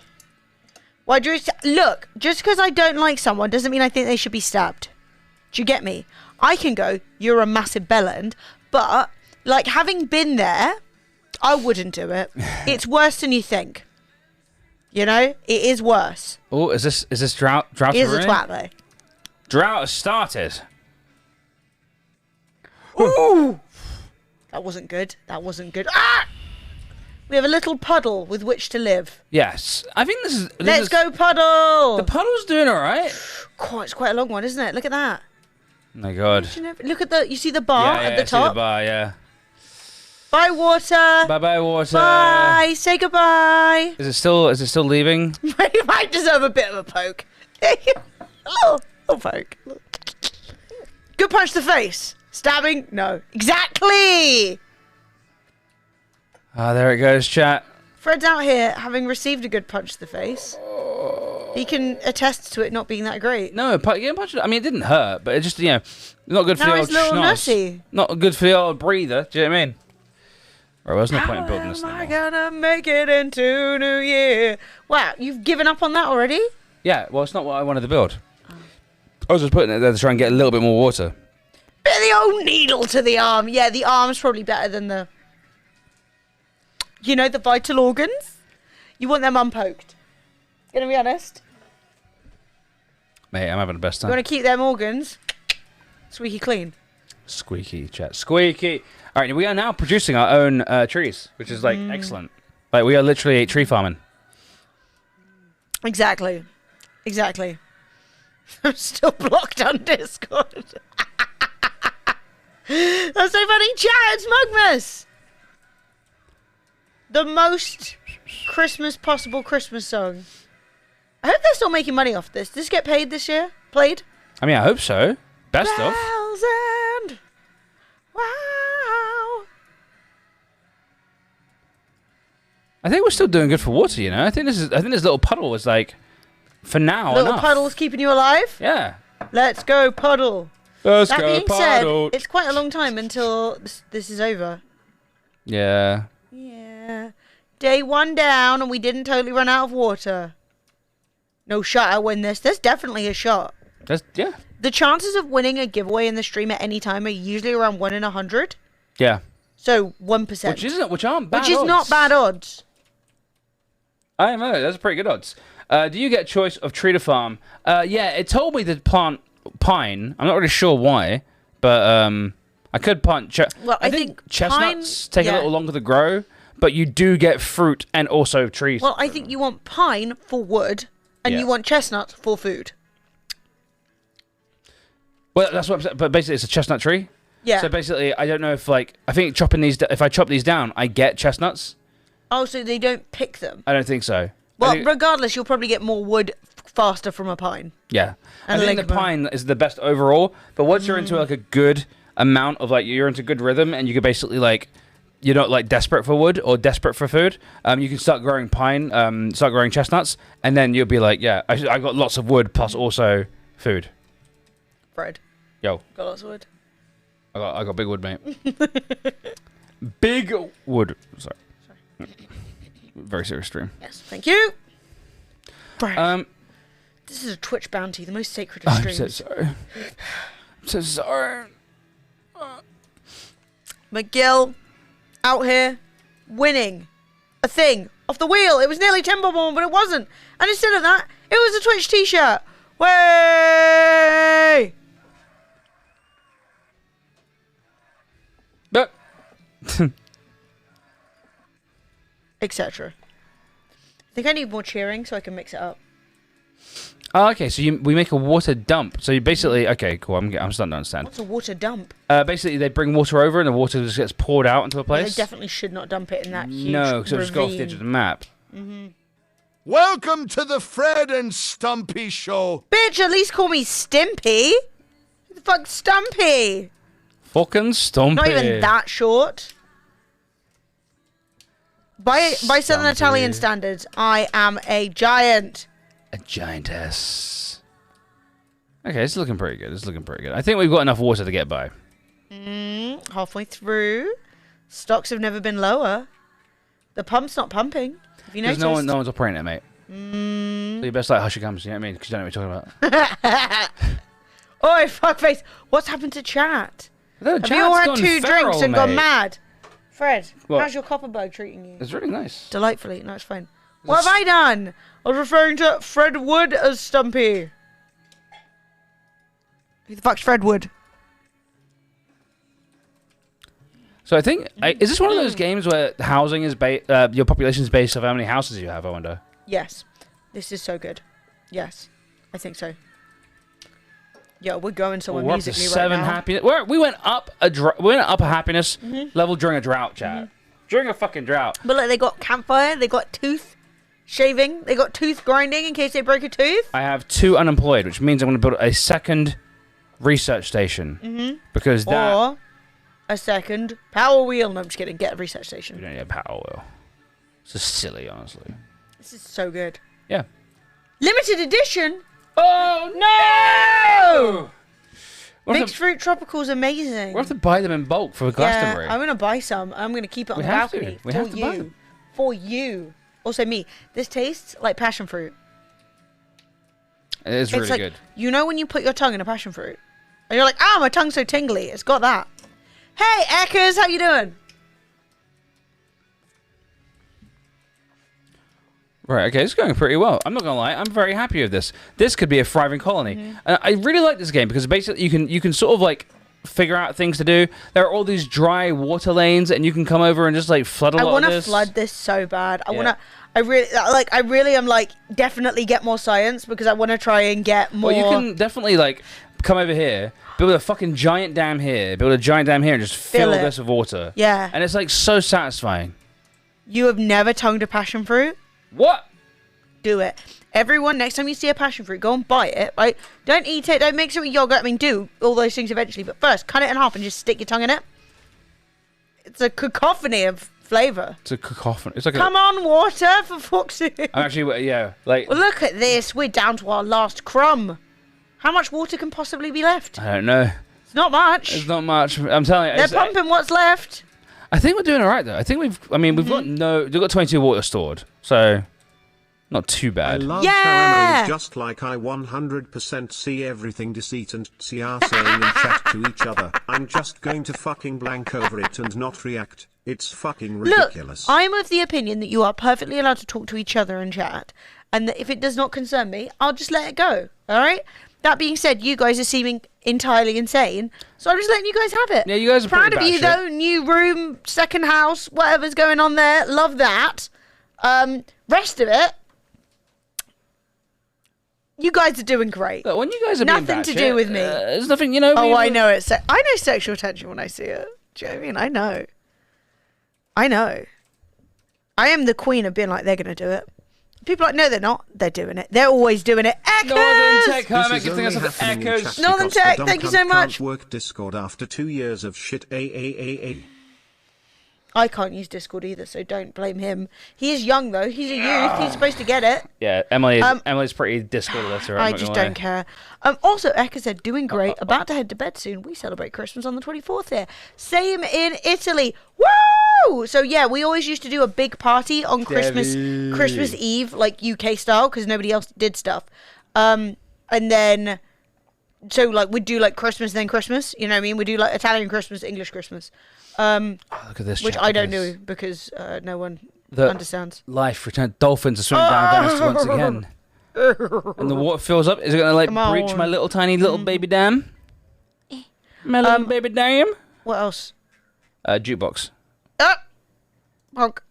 Why do you look, just because I don't like someone doesn't mean I think they should be stabbed. Do you get me? I can go, you're a massive bellend, but like having been there, I wouldn't do it. It's worse than you think. You know, it is worse. Oh, is this drought? It is a twat though. Drought has started. Ooh, that wasn't good. That wasn't good. Ah! We have a little puddle with which to live. Yes, I think this is. Let's go puddle. The puddle's doing all right. Oh, it's quite a long one, isn't it? Look at that. Oh my God. Look at the. You see the bar at the I see the top. bar, yeah. Bye, water. Bye bye water. Bye. Say goodbye. Is it still leaving? You might deserve a bit of a poke. little poke. Good punch to the face. Stabbing? No. Exactly. Ah, there it goes, chat. Fred's out here having received a good punch to the face. He can attest to it not being that great. No, getting punched. I mean, it didn't hurt, but it just, not good for Now the he's old little schnoz. nussy. Not good for the old breather. Do you know what I mean? Right, well, there's no point in building this How am I anymore. gonna make it into New Year? Wow, you've given up on that already? Yeah, well, it's not what I wanted to build. I was just putting it there to try and get a little bit more water. Bit of the old needle to the arm. Yeah, the arm's probably better than the... You know, the vital organs? You want them unpoked. Gonna be honest. Mate, I'm having the best You time. want to keep them organs squeaky clean. Squeaky, chat. Squeaky. All right, we are now producing our own trees, which is, excellent. Like, we are literally tree farming. Exactly. Exactly. I'm still blocked on Discord. That's so funny. Chat, it's Mugmas. The most Christmas possible Christmas song. I hope they're still making money off this. Did this get paid this year? Played? I mean, I hope so. Best of. Bells and wow. I think we're still doing good for water, you know? I think this little puddle was, for now Little enough. puddles keeping you alive? Yeah. Let's go, puddle. Let's That go being said, paddle. it's quite a long time until this is over. Yeah. Yeah. Day 1 down, and we didn't totally run out of water. No shot I win this. There's definitely a shot. Yeah. The chances of winning a giveaway in the stream at any time are usually around 1 in 100. Yeah. So 1%. Which aren't bad Which is odds. not bad odds. I don't know. That's pretty good odds. Do you get choice of tree to farm? Yeah, it told me to plant pine. I'm not really sure why, but I could plant. Well, I think chestnuts take a little longer to grow, but you do get fruit and also trees. Well, I think you want pine for wood, and you want chestnuts for food. Well, that's what I'm saying. But basically, it's a chestnut tree. Yeah. So basically, I don't know if I think chopping these. If I chop these down, I get chestnuts. Oh, so they don't pick them. I don't think so. Well, regardless, you'll probably get more wood faster from a pine. Yeah. And I think the pine is the best overall, but once you're into like a good amount of you're into good rhythm and you can basically you're not desperate for wood or desperate for food, you can start growing pine, start growing chestnuts, and then you'll be like, yeah, I got lots of wood plus also food. Fred. Yo. Got lots of wood. I got big wood, mate. Big wood. Sorry. Very serious stream. Yes, thank you. Fred. This is a Twitch bounty, the most sacred of streams. I'm so sorry. I'm so sorry. McGill, out here, winning a thing off the wheel. It was nearly Timberborn, but it wasn't. And instead of that, it was a Twitch t-shirt. Way! But Etc. I think I need more cheering so I can mix it up. oh, okay, so we make a water dump. So you basically, okay, cool. I'm starting to understand. What's a water dump? Basically, they bring water over, and the water just gets poured out into a Well, place. they definitely should not dump it in that huge No, because it'll just go off the edge of the map. Welcome to the Fred and Stumpy Show. Bitch, at least call me Stimpy. Who the fuck Stumpy? Fucking Stumpy. Not even that short. By Southern Italian standards, I am a giant. A giantess. Okay, it's looking pretty good. I think we've got enough water to get by. Halfway through. Stocks have never been lower. The pump's not pumping. Have you Because noticed? no one's operating it, mate. So you best hush your gums, you know what I mean? Because you don't know what you're talking about. Oi, fuckface. What's happened to chat? Have you all had 2 drinks and gone mad? Fred, What? how's your Copperbug treating you? It's really nice. Delightfully. No, it's fine. What have I done? I was referring to Fred Wood as Stumpy. Who the fuck's Fred Wood? So I think, is this one of those games where housing is your population is based off how many houses you have, I wonder? Yes. This is so good. Yes. I think so. Yo, we're going somewhere We're up to musically 7 right now. happiness. We went up a happiness level during a drought, chat. During a fucking drought. But look, they got campfire, they got tooth shaving, they got tooth grinding in case they break a tooth. I have 2 unemployed, which means I'm going to build a second research station. Because that... Or a second power wheel. No, I'm just kidding. Get a research We station. don't need a power wheel. This is silly, honestly. This is so good. Yeah. Limited edition. Oh, no! Mixed fruit tropical's amazing. We'll have to buy them in bulk for Glastonbury. Yeah, I'm gonna buy some. I'm gonna keep it on the balcony We for have to buy you. them. For you. Also me. This tastes like passion fruit. It is really It's like, good. you know when you put your tongue in a passion fruit? And you're like, ah, my tongue's so tingly. It's got that. Hey, Eckers, how you doing? Right, okay, it's going pretty well. I'm not gonna lie, I'm very happy with this. This could be a thriving colony. I really like this game because basically you can sort of figure out things to do. There are all these dry water lanes, and you can come over and just flood a lot of this. I want to flood this so bad. I really am definitely get more science because I want to try and get more. Well, you can definitely come over here, build a fucking giant dam here, and just fill this with water. Yeah. And it's so satisfying. You have never tongued a passion fruit? What? Do it. Everyone, next time you see a passion fruit, go and buy it, right? Don't eat it, don't mix it with yogurt. I mean, do all those things eventually, but first, cut it in half and just stick your tongue in it. It's a cacophony of flavour. It's a cacophony. It's like Come on, water, for fuck's sake. I'm actually, yeah, Well, look at this. We're down to our last crumb. How much water can possibly be left? I don't know. It's not much. It's not much. I'm telling you. They're pumping what's left. I think we're doing all right though. I think we've got 22 water stored, so not too I bad. love how Emma is just like I 100% see everything Deceit and Tia are saying in chat to each other. I'm just going to fucking blank over it and not react. It's fucking ridiculous. Look, I'm of the opinion that you are perfectly allowed to talk to each other in chat, and that if it does not concern me, I'll just let it go. All right. That being said, you guys are seeming entirely insane, so I'm just letting you guys have it. Yeah, you guys are proud pretty of you batshit. though. New room, second house, whatever's going on there. Love that. Rest of it, you guys are doing great. Look, when you guys are Nothing being to batshit, do with me. There's nothing, you know. Oh, I know it. I know sexual tension when I see it. Do you know what I mean? I know. I am the queen of being like, they're going to do it. People are like, no, they're not. They're doing it. They're always doing it. Echoes! Northern Tech Hermit This is giving us only the happening in echoes. chat Northern because the Tech, dumb thank you cunt so much. Can't work Discord after 2 years of shit. I can't use Discord either, so don't blame him. He is young, though. He's a youth. He's supposed to get it. Yeah, Emily's pretty Discord literate. I just don't care. Also, Eka said, doing great. About to head to bed soon. We celebrate Christmas on the 24th here. Same in Italy. Woo! So, yeah, we always used to do a big party on Christmas Eve, like UK style, because nobody else did stuff. And then, so, like, we'd do, like, Christmas, then Christmas. You know what I mean? We'd do, like, Italian Christmas, English Christmas. Look at this. Which chat, I don't guys. do because no one The understands. Life return. Dolphins are swimming down Venice once again, and the water fills up. Is it gonna Come breach on. my little tiny little baby dam? My little baby dam. What else? Jukebox. Honk.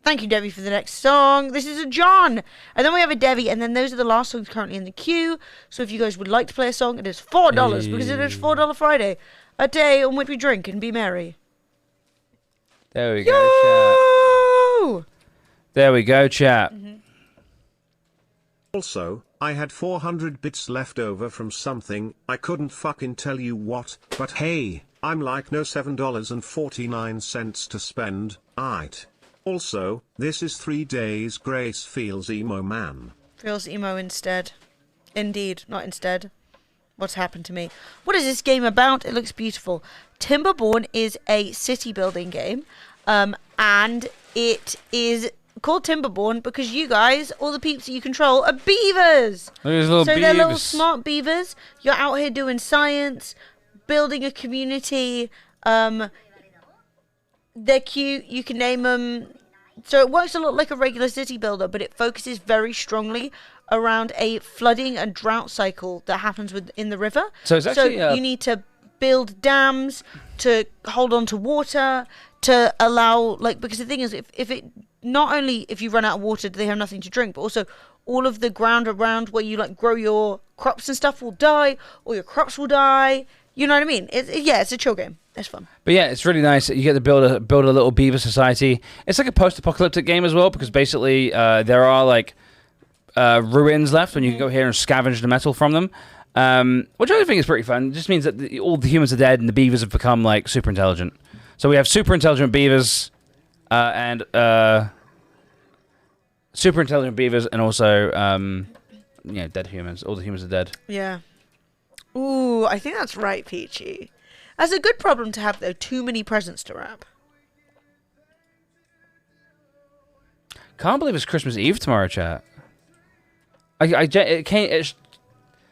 Thank you, Debbie, for the next song. This is a John. And then we have a Debbie, and then those are the last songs currently in the queue. So if you guys would like to play a song, it is $4 because it is $4 Friday. A day on which we drink and be merry. There we go, chat. There we go, chat. Also, I had 400 bits left over from something, I couldn't fucking tell you what, but hey, I'm like no $7.49 to spend, aight. Also, this is 3 days grace feels emo man. Feels emo instead. Indeed, not instead. What's happened to me? What is this game about? It looks beautiful. Timberborn is a city building game, and it is called Timberborn because you guys, all the peeps that you control, are beavers. These little They're little beavers. smart beavers. You're out here doing science, building a community. They're cute. You can name them. So it works a lot like a regular city builder, but it focuses very strongly around a flooding and drought cycle that happens in the river. So it's actually, you need to build dams to hold on to water, to allow, like, because the thing is, if it, not only if you run out of water do they have nothing to drink, but also all of the ground around where you like grow your crops and stuff will die, or your crops will die. You know what I mean? It's a chill game. It's fun. But yeah, it's really nice. You get to build a little beaver society. It's like a post-apocalyptic game as well, because basically there are like ruins left, and you can go here and scavenge the metal from them, which I think is pretty fun. It just means that all the humans are dead and the beavers have become like super intelligent. So we have super intelligent beavers and super intelligent beavers, and also dead humans. All the humans are dead. Yeah. Ooh, I think that's right, Peachy. That's a good problem to have, though. Too many presents to wrap. Can't believe it's Christmas Eve tomorrow, chat. It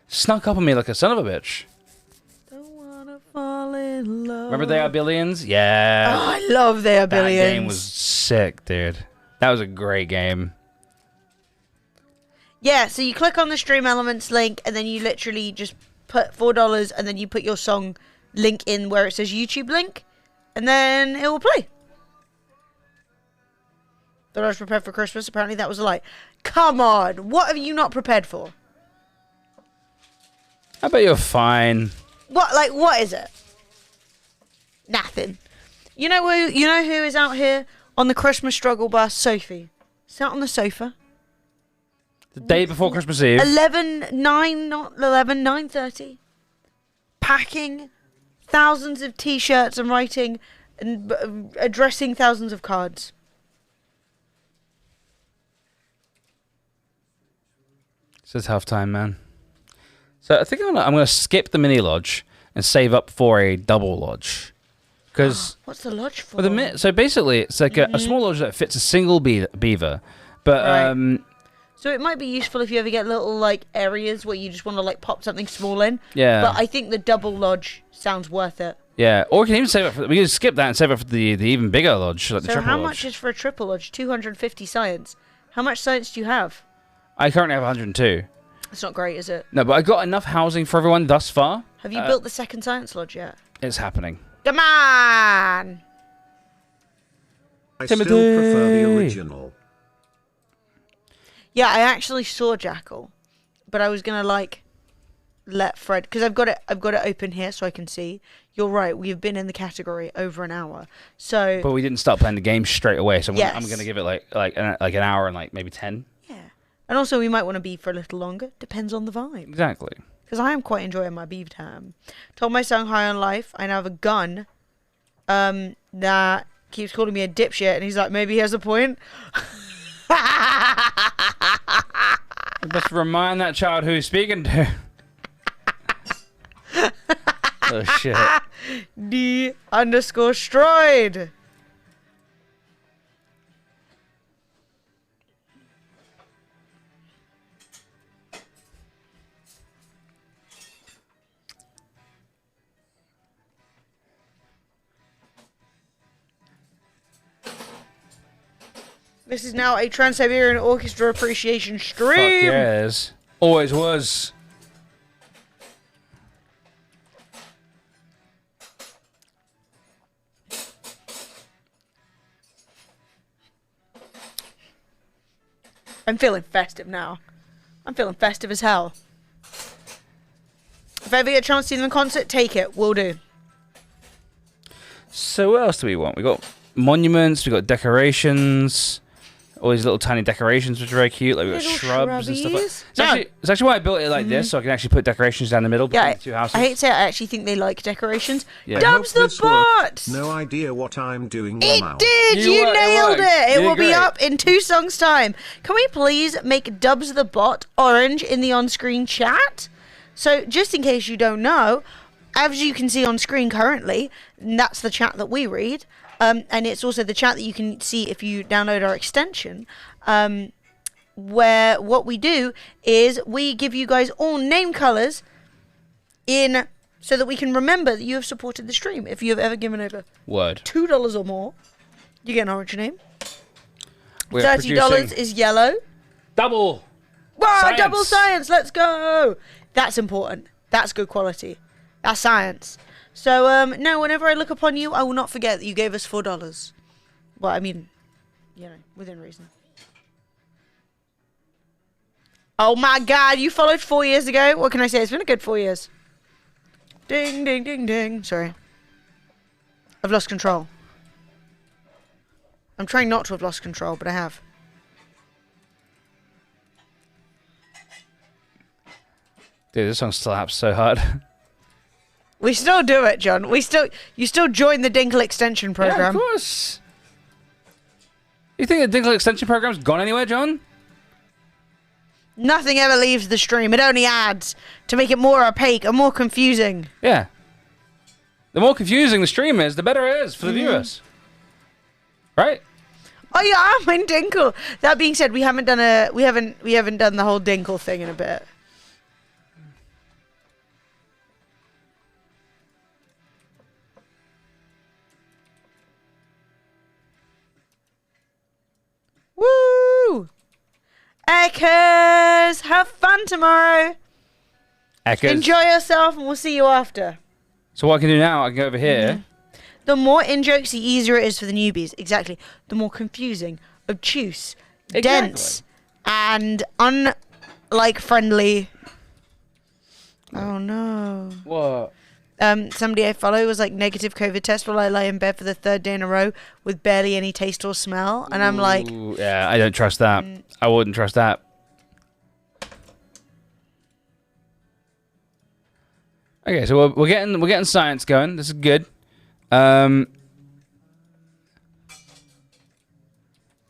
snuck up on me like a son of a bitch. Don't wanna fall in love. Remember They Are Billions? Yeah. Oh, I love They Are Billions. That game was sick, dude. That was a great game. Yeah, so you click on the Stream Elements link, and then you literally just put $4, and then you put your song link in where it says YouTube link, and then it will play. Thought I was prepared for Christmas. Apparently that was a lie. Come on, what have you not prepared for? I bet you're fine. What is it? Nothing. You know who is out here on the Christmas struggle bus? Sophie. Sat on the sofa. The day before Christmas Eve. 9:30. Packing thousands of t-shirts and writing and addressing thousands of cards. It's a tough time, man. So I think I'm gonna skip the mini lodge and save up for a double lodge. Because What's the lodge for? so basically, it's like a small lodge that fits a single beaver. But Right. So it might be useful if you ever get little like areas where you just want to like pop something small in. yeah, But I think the double lodge sounds worth it. yeah. Or we can even save it. We can skip that and save it for the even bigger lodge, like the So triple how lodge. much is for a triple lodge? 250 science. How much science do you have? I currently have 102. It's not great, is it? No, but I got enough housing for everyone thus far. Have you built the second science lodge yet? It's happening. Come on! I still Timothy. prefer the original. Yeah, I actually saw Jackal, but I was gonna like let Fred because I've got it open here so I can see. You're right. We've been in the category over an hour, so But we didn't start playing the game straight away, so Yes. I'm gonna give it like an hour and like maybe 10. yeah. And also, we might want to be for a little longer. Depends on the vibe. Exactly. Because I am quite enjoying my beef time. Told my son high on life. I now have a gun. That keeps calling me a dipshit, and he's like, maybe he has a point. Let's remind that child who he's speaking to. Oh shit. D_stroid. This is now a Trans-Siberian Orchestra appreciation stream. Fuck yes. Always was. I'm feeling festive now. I'm feeling festive as hell. If I ever get a chance to see them in concert, take it. Will do. So what else do we want? We got monuments, we got decorations. All these little tiny decorations which are very cute, like we got Little shrubs and stuff like shrubbies. it's actually why I built it like this, so I can actually put decorations down the middle between Yeah, the two houses. I hate to say it, I actually think they like decorations. Yeah. Dubs Hope the this worked. bot! No idea what I'm doing It now. did! You You worked, it nailed worked. it! You It did will be great. up in 2 songs' time. Can we please make Dubs the bot orange in the on-screen chat? So, just in case you don't know, as you can see on screen currently, that's the chat that we read. And it's also the chat that you can see if you download our extension. Where what we do is we give you guys all name colors in so that we can remember that you have supported the stream. If you have ever given over Word. $2 or more, you get an orange name. We're $30 producing is yellow. double. Wow, Science. double science, let's go. That's important. That's good quality. That's science. So no, whenever I look upon you, I will not forget that you gave us $4. Well, I mean, you know, within reason. Oh my god, you followed 4 years ago? What can I say? It's been a good 4 years. Ding, ding, ding, ding. Sorry. I've lost control. I'm trying not to have lost control, but I have. Dude, this song slaps so hard. We still do it, John. You still join the Dinkle extension program. Yeah, of course. You think the Dinkle extension program's gone anywhere, John? Nothing ever leaves the stream. It only adds to make it more opaque and more confusing. Yeah. The more confusing the stream is, the better it is for the viewers. Right? Oh yeah, I'm in Dinkle. That being said, we haven't done the whole Dinkle thing in a bit. Woo! Echoes! Have fun tomorrow. Echoes. Enjoy yourself, and we'll see you after. So what I can do now, I can go over here. The more in-jokes, the easier it is for the newbies. Exactly. The more confusing, obtuse, dense, and unlike friendly. Oh no. What? Somebody I follow was like negative COVID test while I lay in bed for the 3rd day in a row with barely any taste or smell, and I'm like, Ooh, yeah, I don't trust that. I wouldn't trust that. Okay, so we're getting science going. This is good. And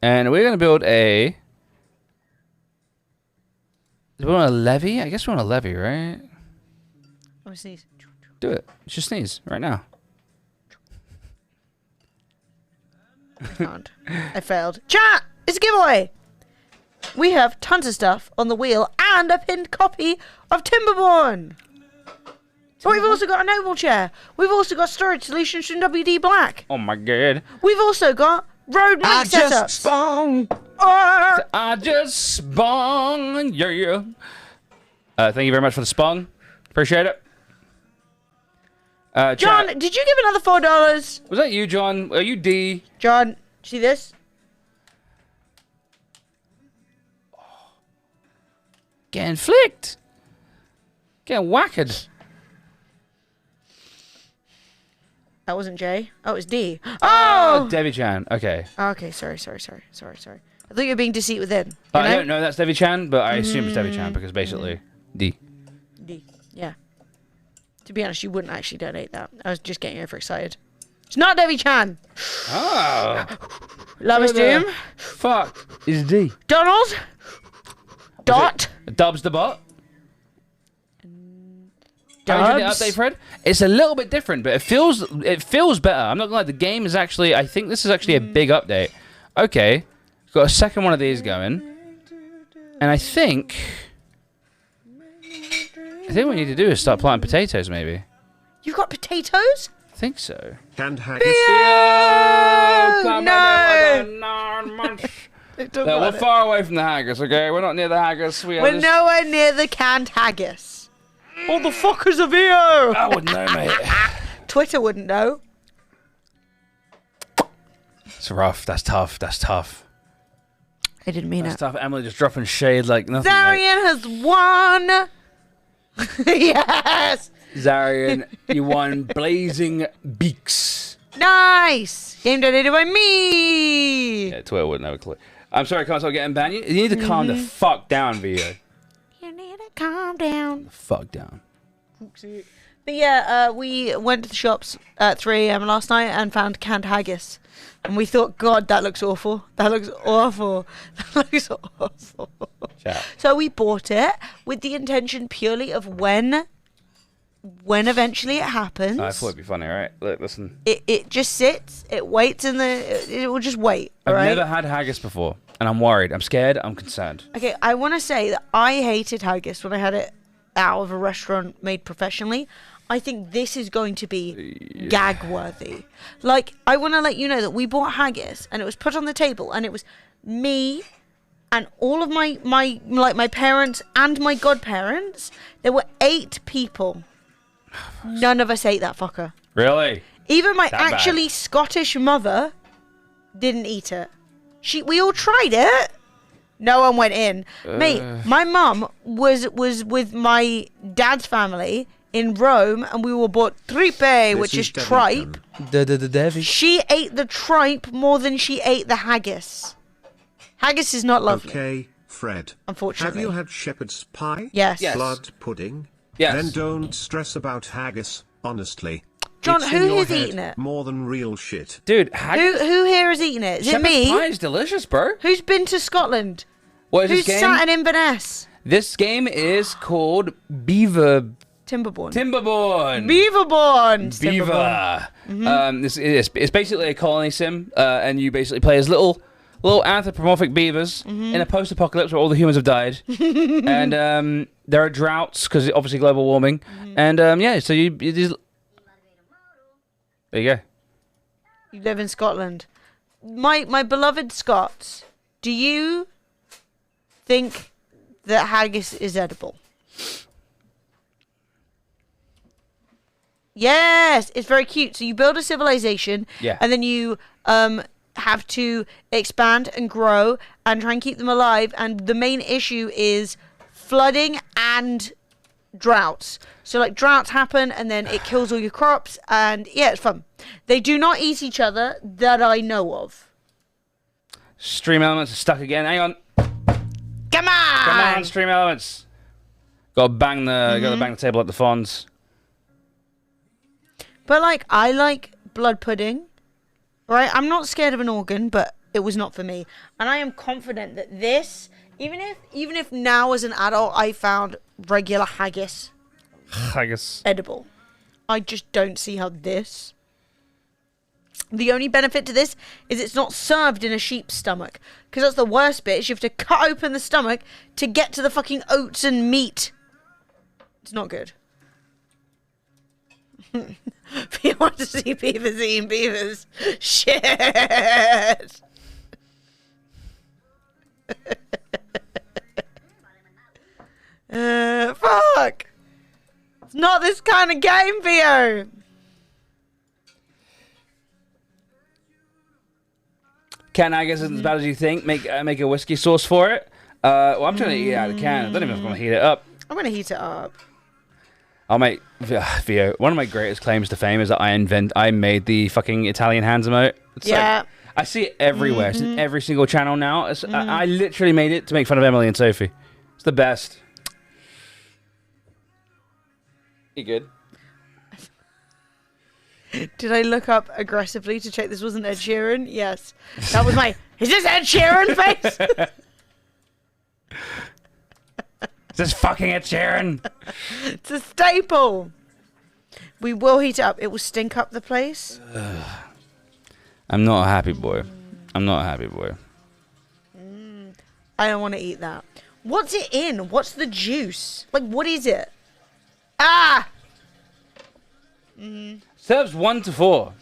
we're gonna build a. Do we want a levee? I guess we want a levee, right? oh, sneeze. Do it. Just sneeze right now. Can't. I failed. Chat! It's a giveaway! We have tons of stuff on the wheel and a pinned copy of Timberborn. But we've also got a Noble chair. We've also got storage solutions from WD Black. Oh my god. We've also got road mic setups. Spawned. I just spawned. Yeah. Thank you very much for the spawn. Appreciate it. John, chat, did you give another $4? was that you, John? Are you D? John, see this? Getting flicked. Getting whacked. That wasn't J. Oh, it was D. Oh, Debbie Chan. Okay. Okay, sorry. I thought you were being deceit within. I don't know that's Debbie Chan, but I assume it's Debbie Chan because basically D. D. Yeah. To be honest, you wouldn't actually donate that. I was just getting overexcited. It's not Debbie Chan. Oh. Love is Doom. Fuck. Is D. Donald. Dot. Dubs the bot. How did you update, Fred? It's a little bit different, but it feels better. I'm not gonna lie. The game is actually. I think this is actually a big update. Okay, got a second one of these going, and I think what we need to do is start planting potatoes. Maybe. You've got potatoes? I think so. Canned haggis. No, we're far away from the haggis. Okay, we're not near the haggis. We're nowhere near the canned haggis. All the fuckers are here. I wouldn't know, mate. Twitter wouldn't know. It's rough. That's tough. I didn't mean That's it. tough. Emily just dropping shade like nothing. Zarian has won. Yes. Zarian, you won Blazing Beaks. Nice. Game donated by me. Yeah, Twitter wouldn't have a clue. I'm sorry, I can't stop getting banned. You need to calm the fuck down, Vio. You need to calm down. The fuck down. But yeah, we went to the shops at 3 a.m. last night and found canned haggis. And we thought, God, that looks awful. That looks awful. That looks awful. Chat. So we bought it with the intention purely of when eventually it happens. I thought it'd be funny, alright? Look, listen. It just sits, it waits it will just wait, I've alright? never had haggis before, and I'm worried. I'm scared. I'm concerned. Okay, I want to say that I hated haggis when I had it out of a restaurant made professionally. I think this is going to be gag-worthy. Like, I want to let you know that we bought haggis, and it was put on the table, and it was me and all of my parents and my godparents. There were 8 people. None of us ate that fucker. Really? Even my That actually bad. Scottish mother didn't eat it. We all tried it. No one went in. Mate, my mum was with my dad's family in Rome, and we were bought tripe, which is tripe. Devi. She ate the tripe more than she ate the haggis. Haggis is not lovely. Okay, Fred. Unfortunately. Have you had shepherd's pie? Yes. Yes. Blood pudding? Yes. Then don't stress about haggis, honestly. John, It's in who your has head eaten it? More than real shit. Dude, haggis. Who here has eaten it? Is it Shepherd's me? pie is delicious, bro. Who's been to Scotland? What is Who's this game? sat in Inverness? This game is called Timberborn. Beaverborn. Beaver. It's basically a colony sim, and you basically play as little anthropomorphic beavers in a post-apocalypse where all the humans have died, and there are droughts because obviously global warming, and yeah, so you just... There you go. You live in Scotland. My beloved Scots, do you think that haggis is edible? Yes, it's very cute. So you build a civilization, Yeah. and then you have to expand and grow and try and keep them alive. And the main issue is flooding and droughts. So like droughts happen, and then it kills all your crops. And yeah, it's fun. They do not eat each other that I know of. Stream Elements are stuck again. Hang on. Come on! Come on, Stream Elements. Gotta bang the table at the Fonz. But like, I like blood pudding, right? I'm not scared of an organ, but it was not for me. And I am confident that this, even if now as an adult I found regular haggis Haggis. edible, I just don't see how this... The only benefit to this is it's not served in a sheep's stomach. Because that's the worst bit, is you have to cut open the stomach to get to the fucking oats and meat. It's not good. If you want to see beavers eating beavers, shit. Fuck. It's not this kind of game, Theo. Can I guess it's as bad as you think? Make a whiskey sauce for it. Well, I'm trying to eat it out of the can. I don't even know if I'm gonna heat it up. I'm gonna heat it up. I'll make Theo. One of my greatest claims to fame is that I made the fucking Italian hands emote. It's like, I see it everywhere. It's in every single channel now. I literally made it to make fun of Emily and Sophie. It's the best. You good? Did I look up aggressively to check this wasn't Ed Sheeran? Yes. That was my, is this Ed Sheeran face? Is this fucking Ed Sheeran? It's a staple. We will heat it up. It will stink up the place. I'm not a happy boy. I'm not a happy boy. I don't want to eat that. What's it in? What's the juice? Like, what is it? Ah! Serves 1 to 4.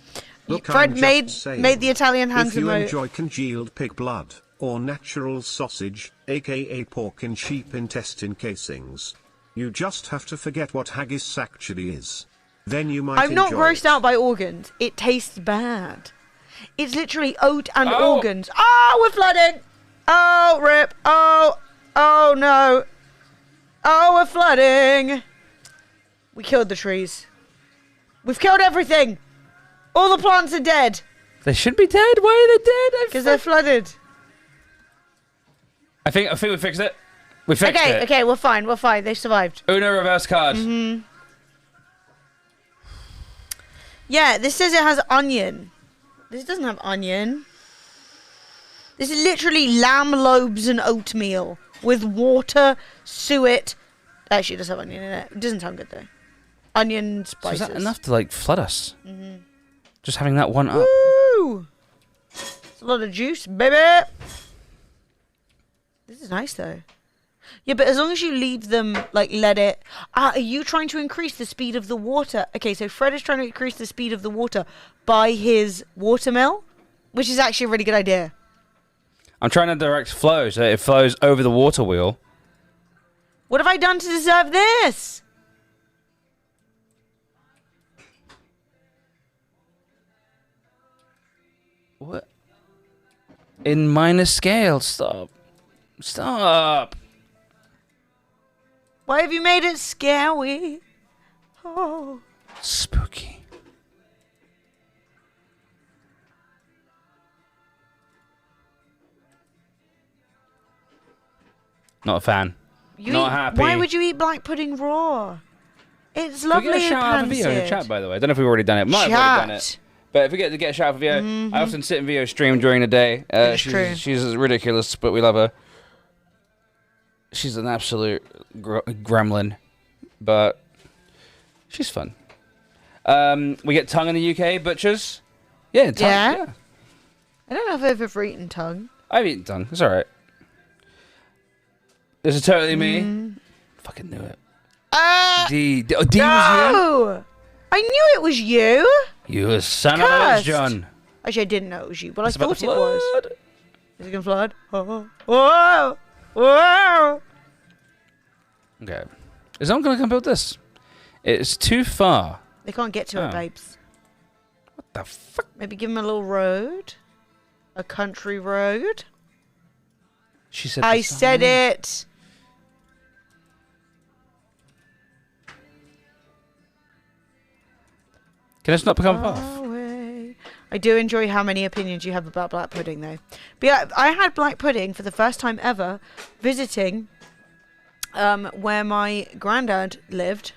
Look, Fred I'm made just saying, the Italian hands if you emote. enjoy congealed pig blood, or natural sausage, aka pork and sheep intestine casings, you just have to forget what haggis actually is. Then you might I'm not enjoy grossed it. out by organs. It tastes bad. It's literally oat and organs. Oh, we're flooding! Oh, rip! Oh no! Oh, we're flooding! We killed the trees. We've killed everything! All the plants are dead! They should be dead. Why are they dead? Because they're flooded. I think we fixed it. We fixed it. Okay, we're fine. They survived. Uno reverse card. Yeah, this says it has onion. This doesn't have onion. This is literally lamb loaves and oatmeal with water, suet. Actually, it does have onion in it. It doesn't sound good though. Onion So spices. is that enough to like flood us? Just having that one up. Woo! It's a lot of juice, baby. This is nice though. Yeah, but as long as you leave them, like, let it... are you trying to increase the speed of the water? Okay, so Fred is trying to increase the speed of the water by his watermill, which is actually a really good idea. I'm trying to direct flow so it flows over the water wheel. What have I done to deserve this? What? In minor scale. Stop. Stop. Why have you made it scary? Oh. Spooky. Not a fan. Not happy. Why would you eat black pudding raw? It's lovely Can we get a and shout out for Vio in the pansy. chat, by the way? I don't know if we've already done it. Might have already done it. But if we get to get a shout out for Vio, I often sit in Vio's stream during the day. True. She's ridiculous, but we love her. She's an absolute gremlin, but she's fun. We get tongue in the UK, butchers. Yeah, tongue. Yeah. I don't know if I've ever eaten tongue. I've eaten tongue. It's alright. This is totally me. Fucking knew it. D was you? No! I knew it was you. You son of a bitch, John. Actually, I didn't know it was you, but It's I about thought to it was. flood. Is it gonna flood? Oh. Whoa! Whoa! Okay. Is someone going to come build this? It's too far. They can't get to it, babes. What the fuck? Maybe give them a little road. A country road. She said I said it. Can this not become off? Away. I do enjoy how many opinions you have about black pudding, though. But yeah, I had black pudding for the first time ever visiting where my granddad lived,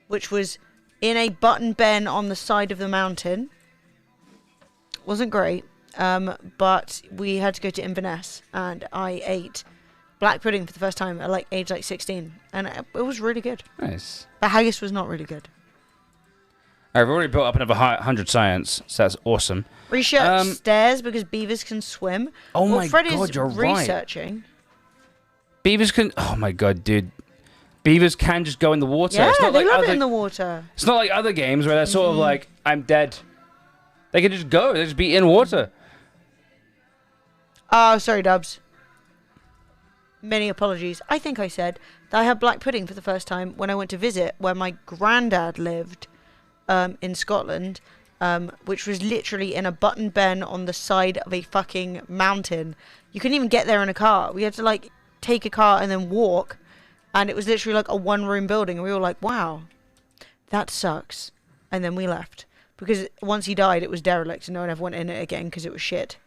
which was in a button ben on the side of the mountain. Wasn't great, but we had to go to Inverness, and I ate black pudding for the first time at age 16, and it was really good. Nice. But haggis was not really good. I've already built up another 100 science, so that's awesome. Research stairs because beavers can swim. Oh well, my Fred god, is you're researching. right. Beavers can... Oh my god, dude. Beavers can just go in the water. Yeah, it's not they like love other, it in the water. It's not like other games where they're sort of like, I'm dead. They can just go. They just be in water. Oh, sorry, Dubs. Many apologies. I think I said that I had black pudding for the first time when I went to visit where my granddad lived in Scotland, which was literally in a button ben on the side of a fucking mountain. You couldn't even get there in a car. We had to like take a car and then walk, and it was literally like a one-room building, and we were like, wow, that sucks. And then we left because once he died it was derelict and no one ever went in it again because it was shit.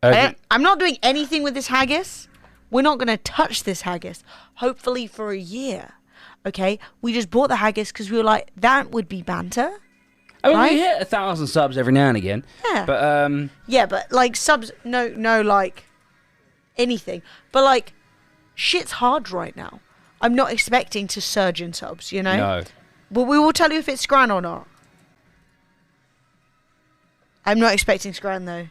I'm not doing anything with this haggis. We're not going to touch this haggis, hopefully for a year. Okay? We just bought the haggis because we were like, that would be banter. I mean, right? we hit 1,000 subs every now and again. Yeah. But, yeah, but like subs, no, like anything. But like, shit's hard right now. I'm not expecting to surge in subs, you know? No. But we will tell you if it's Scran or not. I'm not expecting Scran though.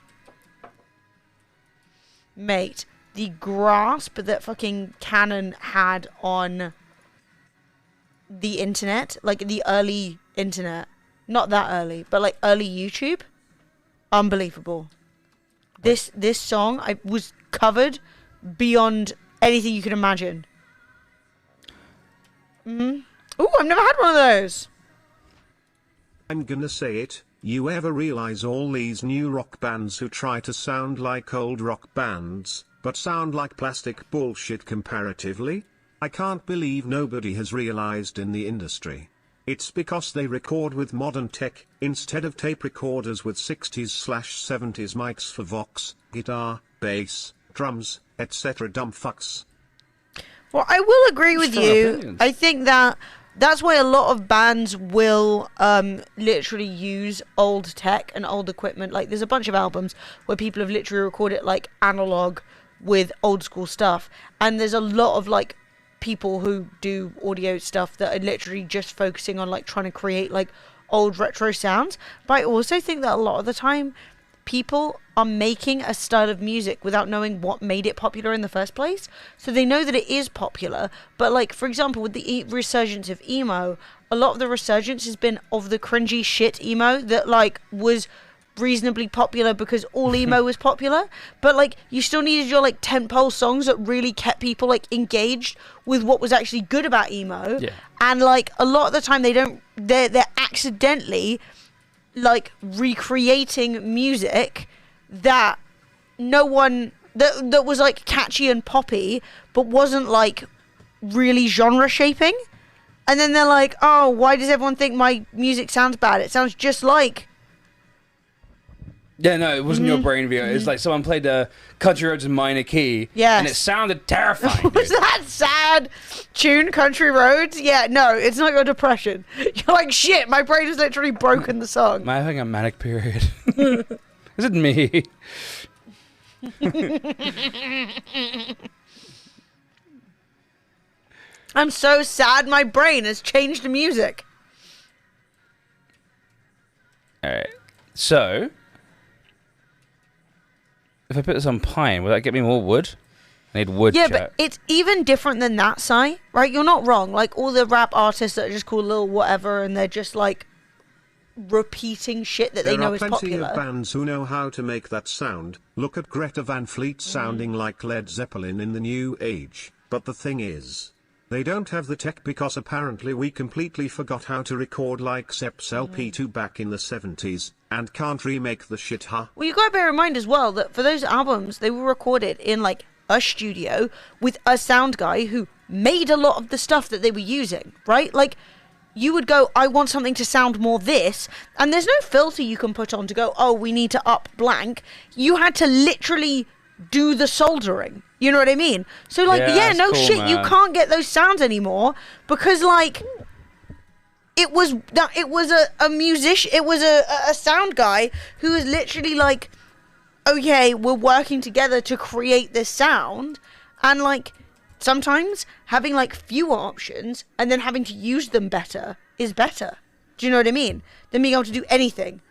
Mate, the grasp that fucking Canon had on the internet, like the early internet, not that early, but like early YouTube, unbelievable. This song, I was covered beyond anything you could imagine. Ooh, I've never had one of those. I'm gonna say it. You ever realize all these new rock bands who try to sound like old rock bands, but sound like plastic bullshit comparatively? I can't believe nobody has realized in the industry. It's because they record with modern tech, instead of tape recorders with 60s/70s mics for vox, guitar, bass, drums, etc. dumb fucks. Well, I will agree with Strong you. opinions. I think that's why a lot of bands will literally use old tech and old equipment. Like, there's a bunch of albums where people have literally recorded like analog with old school stuff, and there's a lot of like people who do audio stuff that are literally just focusing on like trying to create like old retro sounds. But I also think that a lot of the time people are making a style of music without knowing what made it popular in the first place. So they know that it is popular, but like, for example, with the resurgence of emo, a lot of the resurgence has been of the cringy shit emo that like was reasonably popular because all emo was popular, but like you still needed your like tentpole songs that really kept people like engaged with what was actually good about emo. Yeah. And like a lot of the time they're accidentally like recreating music that no one that was like catchy and poppy but wasn't like really genre shaping, and then they're like, oh, why does everyone think my music sounds bad? It sounds just like... Yeah, no, it wasn't your brain view. It's like someone played the Country Roads in minor key. Yes. And it sounded terrifying. Was dude. that sad tune, Country Roads? Yeah, no, it's not your depression. You're like, shit, my brain has literally broken the song. Am I having a manic period? Is it me? I'm so sad my brain has changed the music. Alright. So, if I put this on pine, will that get me more wood? I need wood, Yeah, chat. but it's even different than that, Si. Right? You're not wrong. Like, all the rap artists that are just called Lil Whatever, and they're just, like, repeating shit that they know is There are plenty popular. of bands who know how to make that sound. Look at Greta Van Fleet sounding like Led Zeppelin in the new age. But the thing is, they don't have the tech because apparently we completely forgot how to record like Seps LP2 back in the 70s, and can't remake the shit, huh? Well, you gotta bear in mind as well that for those albums, they were recorded in, like, a studio with a sound guy who made a lot of the stuff that they were using, right? Like, you would go, I want something to sound more this, and there's no filter you can put on to go, oh, we need to up blank. You had to literally do the soldering. You know what I mean? So, like, yeah, that's no cool, shit, you man. can't get those sounds anymore because, like, it was a musician, it was a sound guy who was literally like, okay, we're working together to create this sound, and like sometimes having like fewer options and then having to use them better is better. Do you know what I mean? Than being able to do anything.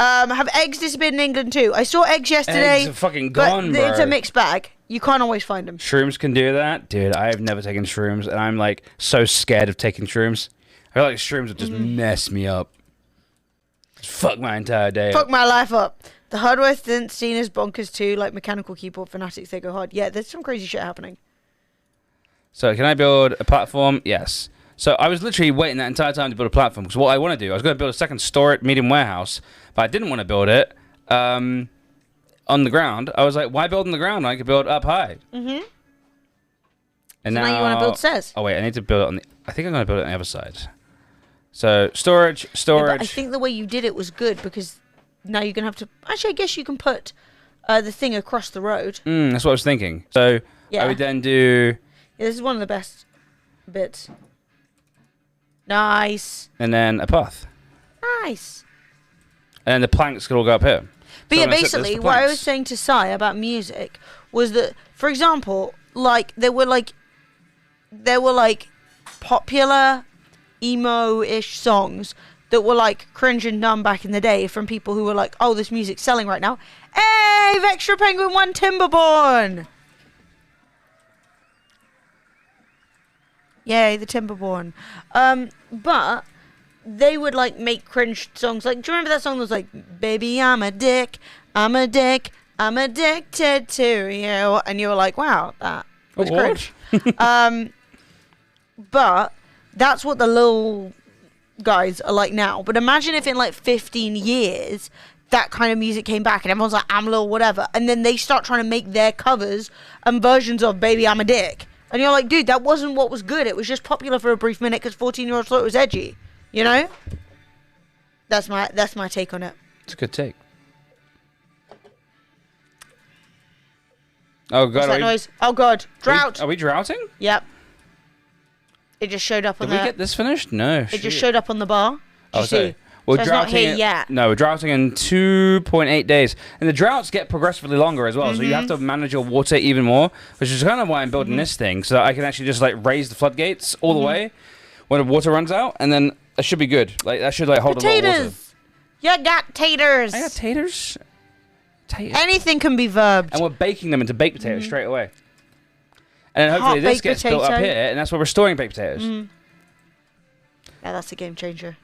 Have eggs disappeared in England too? I saw eggs yesterday. Eggs are fucking gone, but bro. it's a mixed bag. You can't always find them. Shrooms can do that? Dude, I have never taken shrooms, and I'm, like, so scared of taking shrooms. I feel like shrooms would just mess me up. Just fuck my entire day Fuck up. my life up. The hardware scene is bonkers too, like mechanical keyboard fanatics, they go hard. Yeah, there's some crazy shit happening. So, can I build a platform? Yes. So, I was literally waiting that entire time to build a platform, because what I want to do, I was going to build a second storage medium warehouse, but I didn't want to build it on the ground. I was like, why build on the ground? I could build up high. Mm-hmm. And So now you want to build stairs. Oh, wait, I need to build it on the... I think I'm going to build it on the other side. So, storage. Yeah, but I think the way you did it was good, because now you're going to have to... Actually, I guess you can put the thing across the road. That's what I was thinking. So, Yeah. I would then do... Yeah, this is one of the best bits. Nice. And then a path. Nice. And then the planks could all go up here. But So yeah, I'm gonna set this basically, for what I planks. was saying to Sai about music was that, for example, like there were popular emo-ish songs that were like cringe and dumb back in the day from people who were like, oh, this music's selling right now. Hey, Vextra Penguin won Timberborn. Yay, the Timberborn. But they would like make cringe songs. Like, do you remember that song that was like, baby, I'm a dick, I'm addicted to you? And you were like, wow, that was What? cringe. But that's what the little guys are like now. But imagine if in like 15 years, that kind of music came back and everyone's like, I'm Lil whatever. And then they start trying to make their covers and versions of Baby, I'm a Dick. And you're like, dude, that wasn't what was good. It was just popular for a brief minute because 14-year-olds thought it was edgy. You know? That's my take on it. It's a good take. Oh, God. What's that noise? Oh, God. Drought. Are we droughting? Yep. It just showed up on Did we get this finished? No. It just showed up on the bar. Did Oh, you see? We're So it's not droughting here yet. No, we're droughting in 2.8 days. And the droughts get progressively longer as well, so you have to manage your water even more, which is kind of why I'm building this thing, so that I can actually just, like, raise the floodgates all the way when the water runs out, and then that should be good. Like, that should, like, hold a lot of water. Potatoes. You got taters. I got taters. Anything can be verbed. And we're baking them into baked potatoes straight away. And then hopefully Hot this baked gets built up potato. here, and that's where we're storing baked potatoes. Yeah, that's a game changer.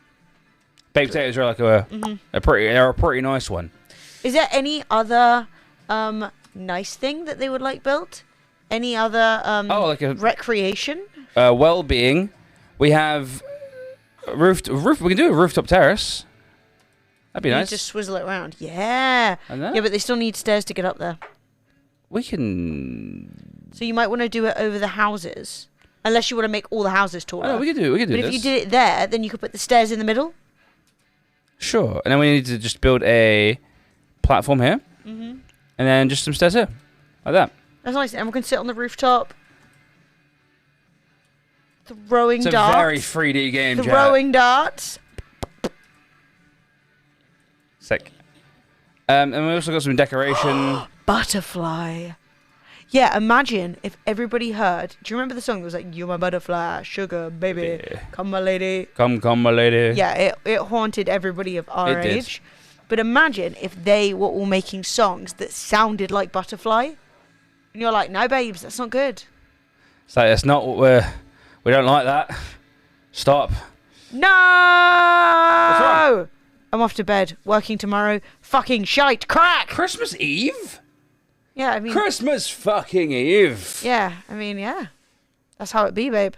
Baked potatoes are like they're a pretty nice one. Is there any other nice thing that they would like built? Any other like a recreation? Well-being. We have a roof. We can do a rooftop terrace. That'd be You nice. just swizzle it around. Yeah. And that? Yeah, but they still need stairs to get up there. We can. So you might want to do it over the houses. Unless you want to make all the houses taller. No, we could do But this. if you did it there, then you could put the stairs in the middle. Sure. And then we need to just build a platform here. And then just some stairs here. Like that. That's nice. And we can sit on the rooftop. Throwing It's a darts. very 3D game, chat. Throwing darts. Sick. And we also got some decoration. Butterfly. Yeah, imagine if everybody heard. Do you remember the song that was like, "You my butterfly, sugar baby, Yeah. come my lady"? Come, my lady. Yeah, it haunted everybody of our It did. age. But imagine if they were all making songs that sounded like Butterfly, and you're like, "No, babes, that's not good." It's like, that's not what we don't like that. Stop. No. wrong? I'm off to bed. Working tomorrow. Fucking shite. Crack. Christmas Eve? Yeah, I mean. Christmas fucking Eve. Yeah, I mean, yeah. That's how it be, babe.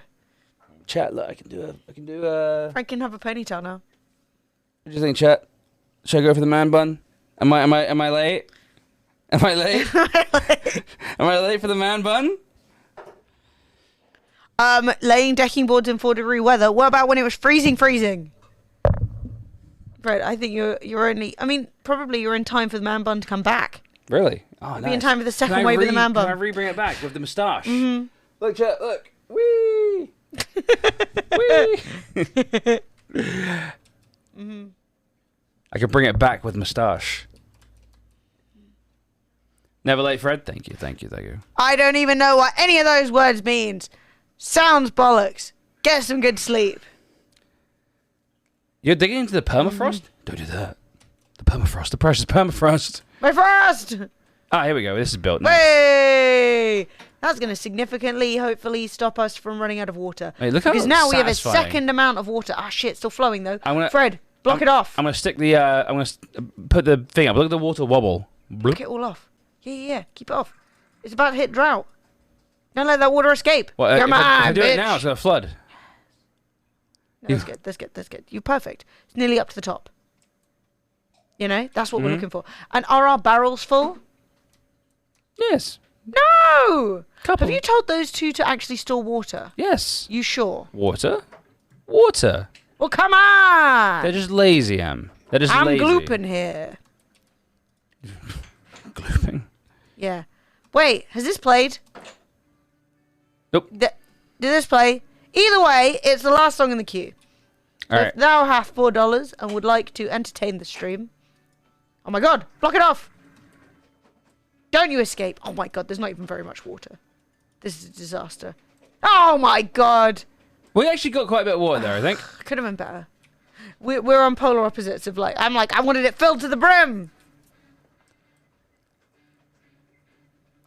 Chat, look, I can do a. Frank can have a ponytail now. What do you think, chat? Should I go for the man bun? Am I late? Am I late? Am I late for the man bun? Laying decking boards in 4-degree weather. What about when it was freezing? Right, I think you're only. I mean, probably you're in time for the man bun to come back. Really? Oh, Be in time for the second wave of the man bun. Can I re-bring it back with the moustache? Look, chat, look. Whee! Whee! I can bring it back with moustache. Never late, Fred. Thank you. I don't even know what any of those words means. Sounds bollocks. Get some good sleep. You're digging into the permafrost? Don't do that. The permafrost, the precious permafrost. My frost! Ah, here we go. This is built now. Hey! That's going to significantly, hopefully, stop us from running out of water. Hey, look how because now we have a satisfying. second amount of water. Ah, shit, still flowing, though. I'm Fred, block it off. I'm gonna stick the. I'm gonna put the thing up. Look at the water wobble. Block it all off. Yeah. Keep it off. It's about to hit drought. Don't let that water escape. Well, Come if on, I do bitch. it now, it's gonna flood. No, that's good. You're perfect. It's nearly up to the top. You know, that's what we're looking for. And are our barrels full? Yes. No! Couple. Have you told those two to actually store water? Yes. You sure? Water. Water. Well, come on! They're just lazy, Am. They're just I'm lazy. glooping here. Glooping. Yeah. Wait, has this played? Nope. Did this play? Either way, it's the last song in the queue. All If right. thou hast $4 and would like to entertain the stream. Oh my god, block it off! Don't you escape. Oh my god, there's not even very much water. This is a disaster. Oh my god! We actually got quite a bit of water there, I think. Could have been better. We're on polar opposites of like, I wanted it filled to the brim!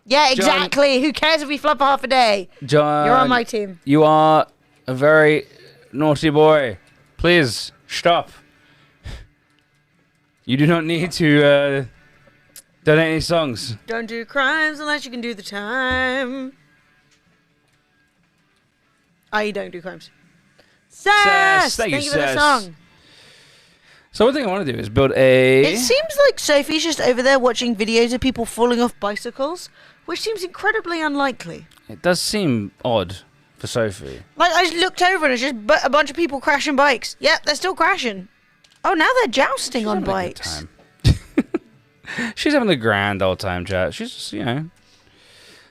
Yeah, exactly. Who cares if we flop for half a day? John. You're on my team. You are a very naughty boy. Please, stop. You do not need to donate any songs. Don't do crimes unless you can do the time. I don't do crimes. Sass! Thank you, for the Sass. song. So one thing I want to do is build a... It seems like Sophie's just over there watching videos of people falling off bicycles, which seems incredibly unlikely. It does seem odd for Sophie. Like, I just looked over and it's just a bunch of people crashing bikes. Yep, they're still crashing. Oh, now they're jousting on Having a good bikes. time. She's having a grand old time, chat. She's just, you know.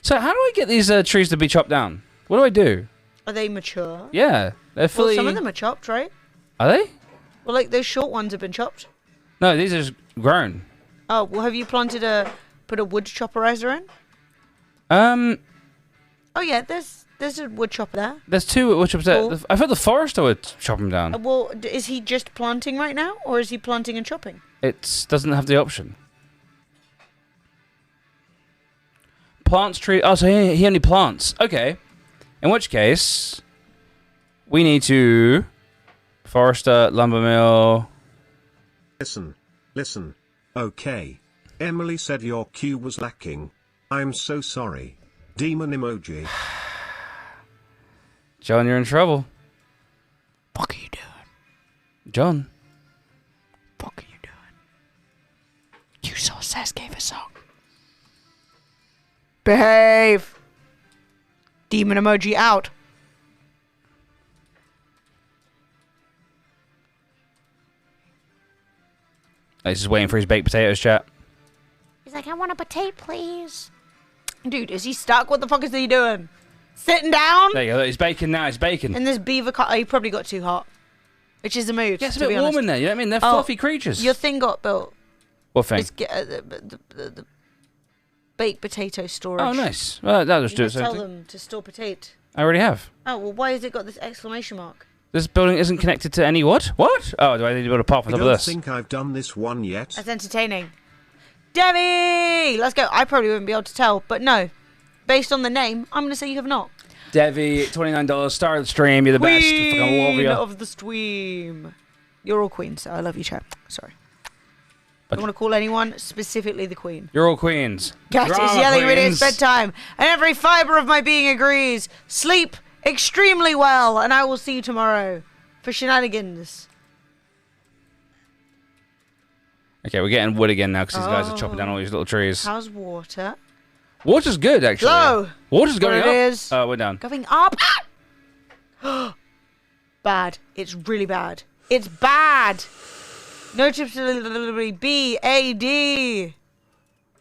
So how do I get these trees to be chopped down? What do I do? Are they mature? Yeah, they're fully... Well, some of them are chopped, right? Are they? Well, like, those short ones have been chopped. No, these are just grown. Oh, well, have you put a wood chopperizer in? Oh, yeah, there's a wood chopper there. There's two which upset. Cool. I thought the forester would chop them down. Well, is he just planting right now, or is he planting and chopping? It doesn't have the option. Plants tree. Oh, so he only plants. Okay. In which case, we need to forester, lumber mill. Listen. Okay. Emily said your queue was lacking. I'm so sorry. Demon emoji. John, you're in trouble. What are you doing? John. What are you doing? You saw Sass gave a song. Behave! Demon emoji out. He's just waiting for his baked potatoes, chat. He's like, I want a potato, please. Dude, is he stuck? What the fuck is he doing? Sitting down? There you go. He's baking now. He's baking. And this beaver cut. Oh, he probably got too hot. Which is the mood. Yeah, it's a to bit be warm honest. in there. You know what I mean? They're Oh, fluffy creatures. Your thing got built. What thing? It's the baked potato storage. Oh, nice. Well, that'll just You do it. must Same tell thing. them to store potato. I already have. Oh, well, why has it got this exclamation mark? This building isn't connected to any what? What? Oh, do I need to build a path on I top of don't this? think I've done this one yet. That's entertaining. Devi! Let's go. I probably wouldn't be able to tell, but no. Based on the name, I'm going to say you have not. Devi, $29, star of the stream. You're the best. I fucking love Queen you. of the stream. You're all queens, so I love you, chat. Sorry. I don't want to call anyone, specifically the queen. You're all queens. Cat is Drama yelling at me queens. it's bedtime, and every fibre of my being agrees. Sleep extremely well, and I will see you tomorrow for shenanigans. Okay, we're getting wood again now because these guys are chopping down all these little trees. How's water? Water's good, actually. Low. Water's going What up. it is. Oh, we're down. Going up. Bad. It's really bad. It's bad. No tips to delivery. B-A-D.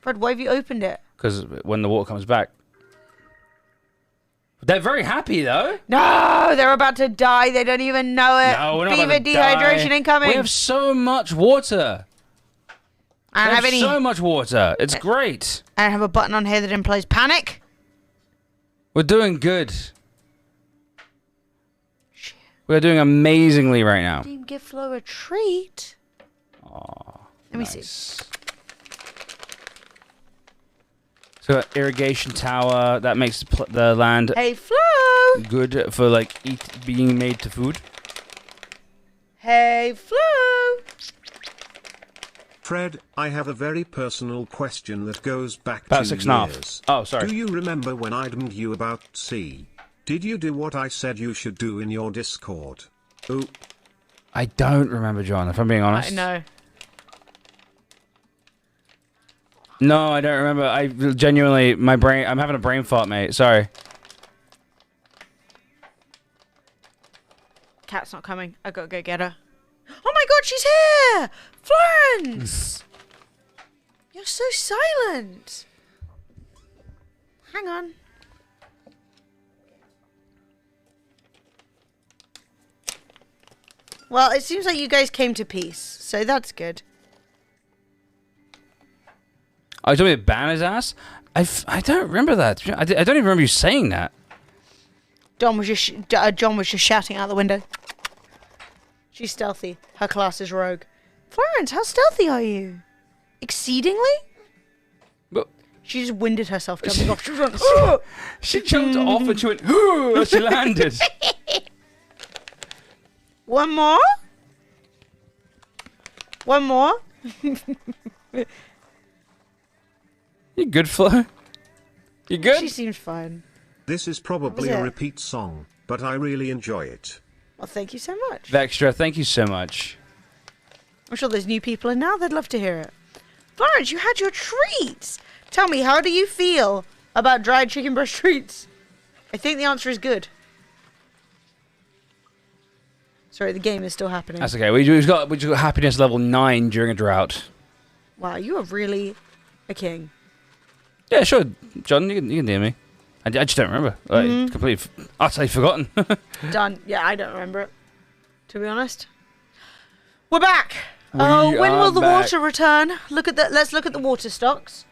Fred, why have you opened it? Because when the water comes back. They're very happy, though. No, they're about to die. They don't even know it. No, we're not Beaver about to dehydration die. incoming. We have so much water. I don't have any. so much water. It's great. I don't have a button on here that implies panic. We're doing good. Shit. We're doing amazingly right now. Team give Flo a treat. Aw, Let me nice. see. So irrigation tower that makes the land Hey, Flo. good for like being made to food. Hey, Flo. Fred, I have a very personal question that goes back About 2 6.5. years. Oh, sorry. Do you remember when I DM'd you about C? Did you do what I said you should do in your Discord? Ooh. I don't remember, John, if I'm being honest. I know. No, I don't remember. I genuinely, I'm having a brain fart, mate. Sorry. Cat's not coming. I gotta go get her. Oh my god, she's here! Florence! You're so silent. Hang on. Well, it seems like you guys came to peace, so that's good. Oh, you told me to ban his ass? I don't remember that. I don't even remember you saying that. John was just shouting out the window. She's stealthy. Her class is rogue. Florence, how stealthy are you? Exceedingly? But She just winded herself jumping off. She was like, "Oh!" she jumped off and she went, ooh, as she landed. One more? One more? You good, Flo? You good? She seems fine. This is probably What was a it? repeat song, but I really enjoy it. Well, thank you so much. Vextra, thank you so much. I'm sure there's new people in now. They'd love to hear it. Florence, you had your treats. Tell me, how do you feel about dried chicken breast treats? I think the answer is good. Sorry, the game is still happening. That's okay. We just got happiness level 9 during a drought. Wow, you are really a king. Yeah, sure, John. You can DM me. I just don't remember. Like, completely, utterly forgotten. Done. Yeah, I don't remember it, to be honest. We're back. When will are the back. water return? Look at the. Let's look at the water stocks.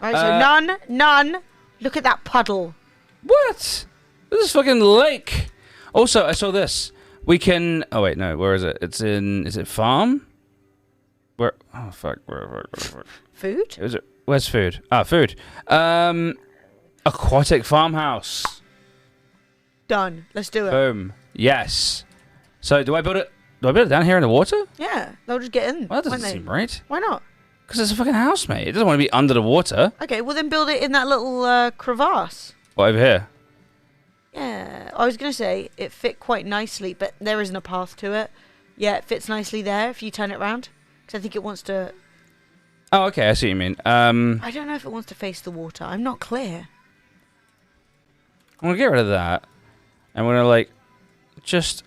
Right, so none. Look at that puddle. What? This is fucking lake. Also, I saw this. We can. Oh wait, no. Where is it? It's in. Is it farm? Where? Oh fuck. Where? Food? Is it? Where's food? Ah, food. Aquatic farmhouse. Done. Let's do it. Boom. Yes. So do I build it? Do I build it down here in the water? Yeah, they'll just get in. Well, that won't doesn't they? seem right. Why not? Because it's a fucking house, mate. It doesn't want to be under the water. Okay, well then build it in that little crevasse. What, over here? Yeah, I was gonna say it fit quite nicely, but there isn't a path to it. Yeah, it fits nicely there if you turn it around. Because I think it wants to. Oh, okay. I see what you mean. I don't know if it wants to face the water. I'm not clear. I'm gonna get rid of that. I'm gonna like, just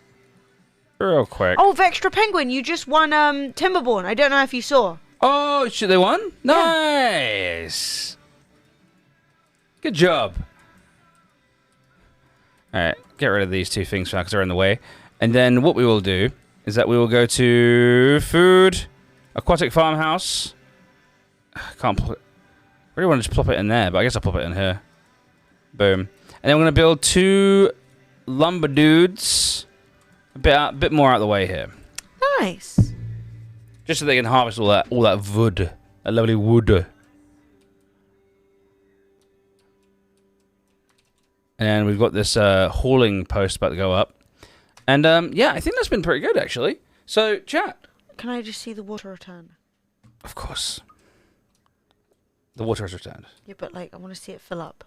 real quick. Oh, Vextra Penguin, you just won Timberborn. I don't know if you saw. Oh, shit! They won. Nice. Good job. All right, get rid of these two things for now because they're in the way. And then what we will do is that we will go to food, aquatic farmhouse. Can't put. I really want to just plop it in there, but I guess I'll plop it in here. Boom. And then we're gonna build 2 lumber dudes. A bit more out of the way here, Nice. just so they can harvest all that wood, that lovely wood. And we've got this hauling post about to go up. And yeah, I think that's been pretty good actually. So chat. Can I just see the water return? Of course. The water has returned. Yeah, but like I want to see it fill up.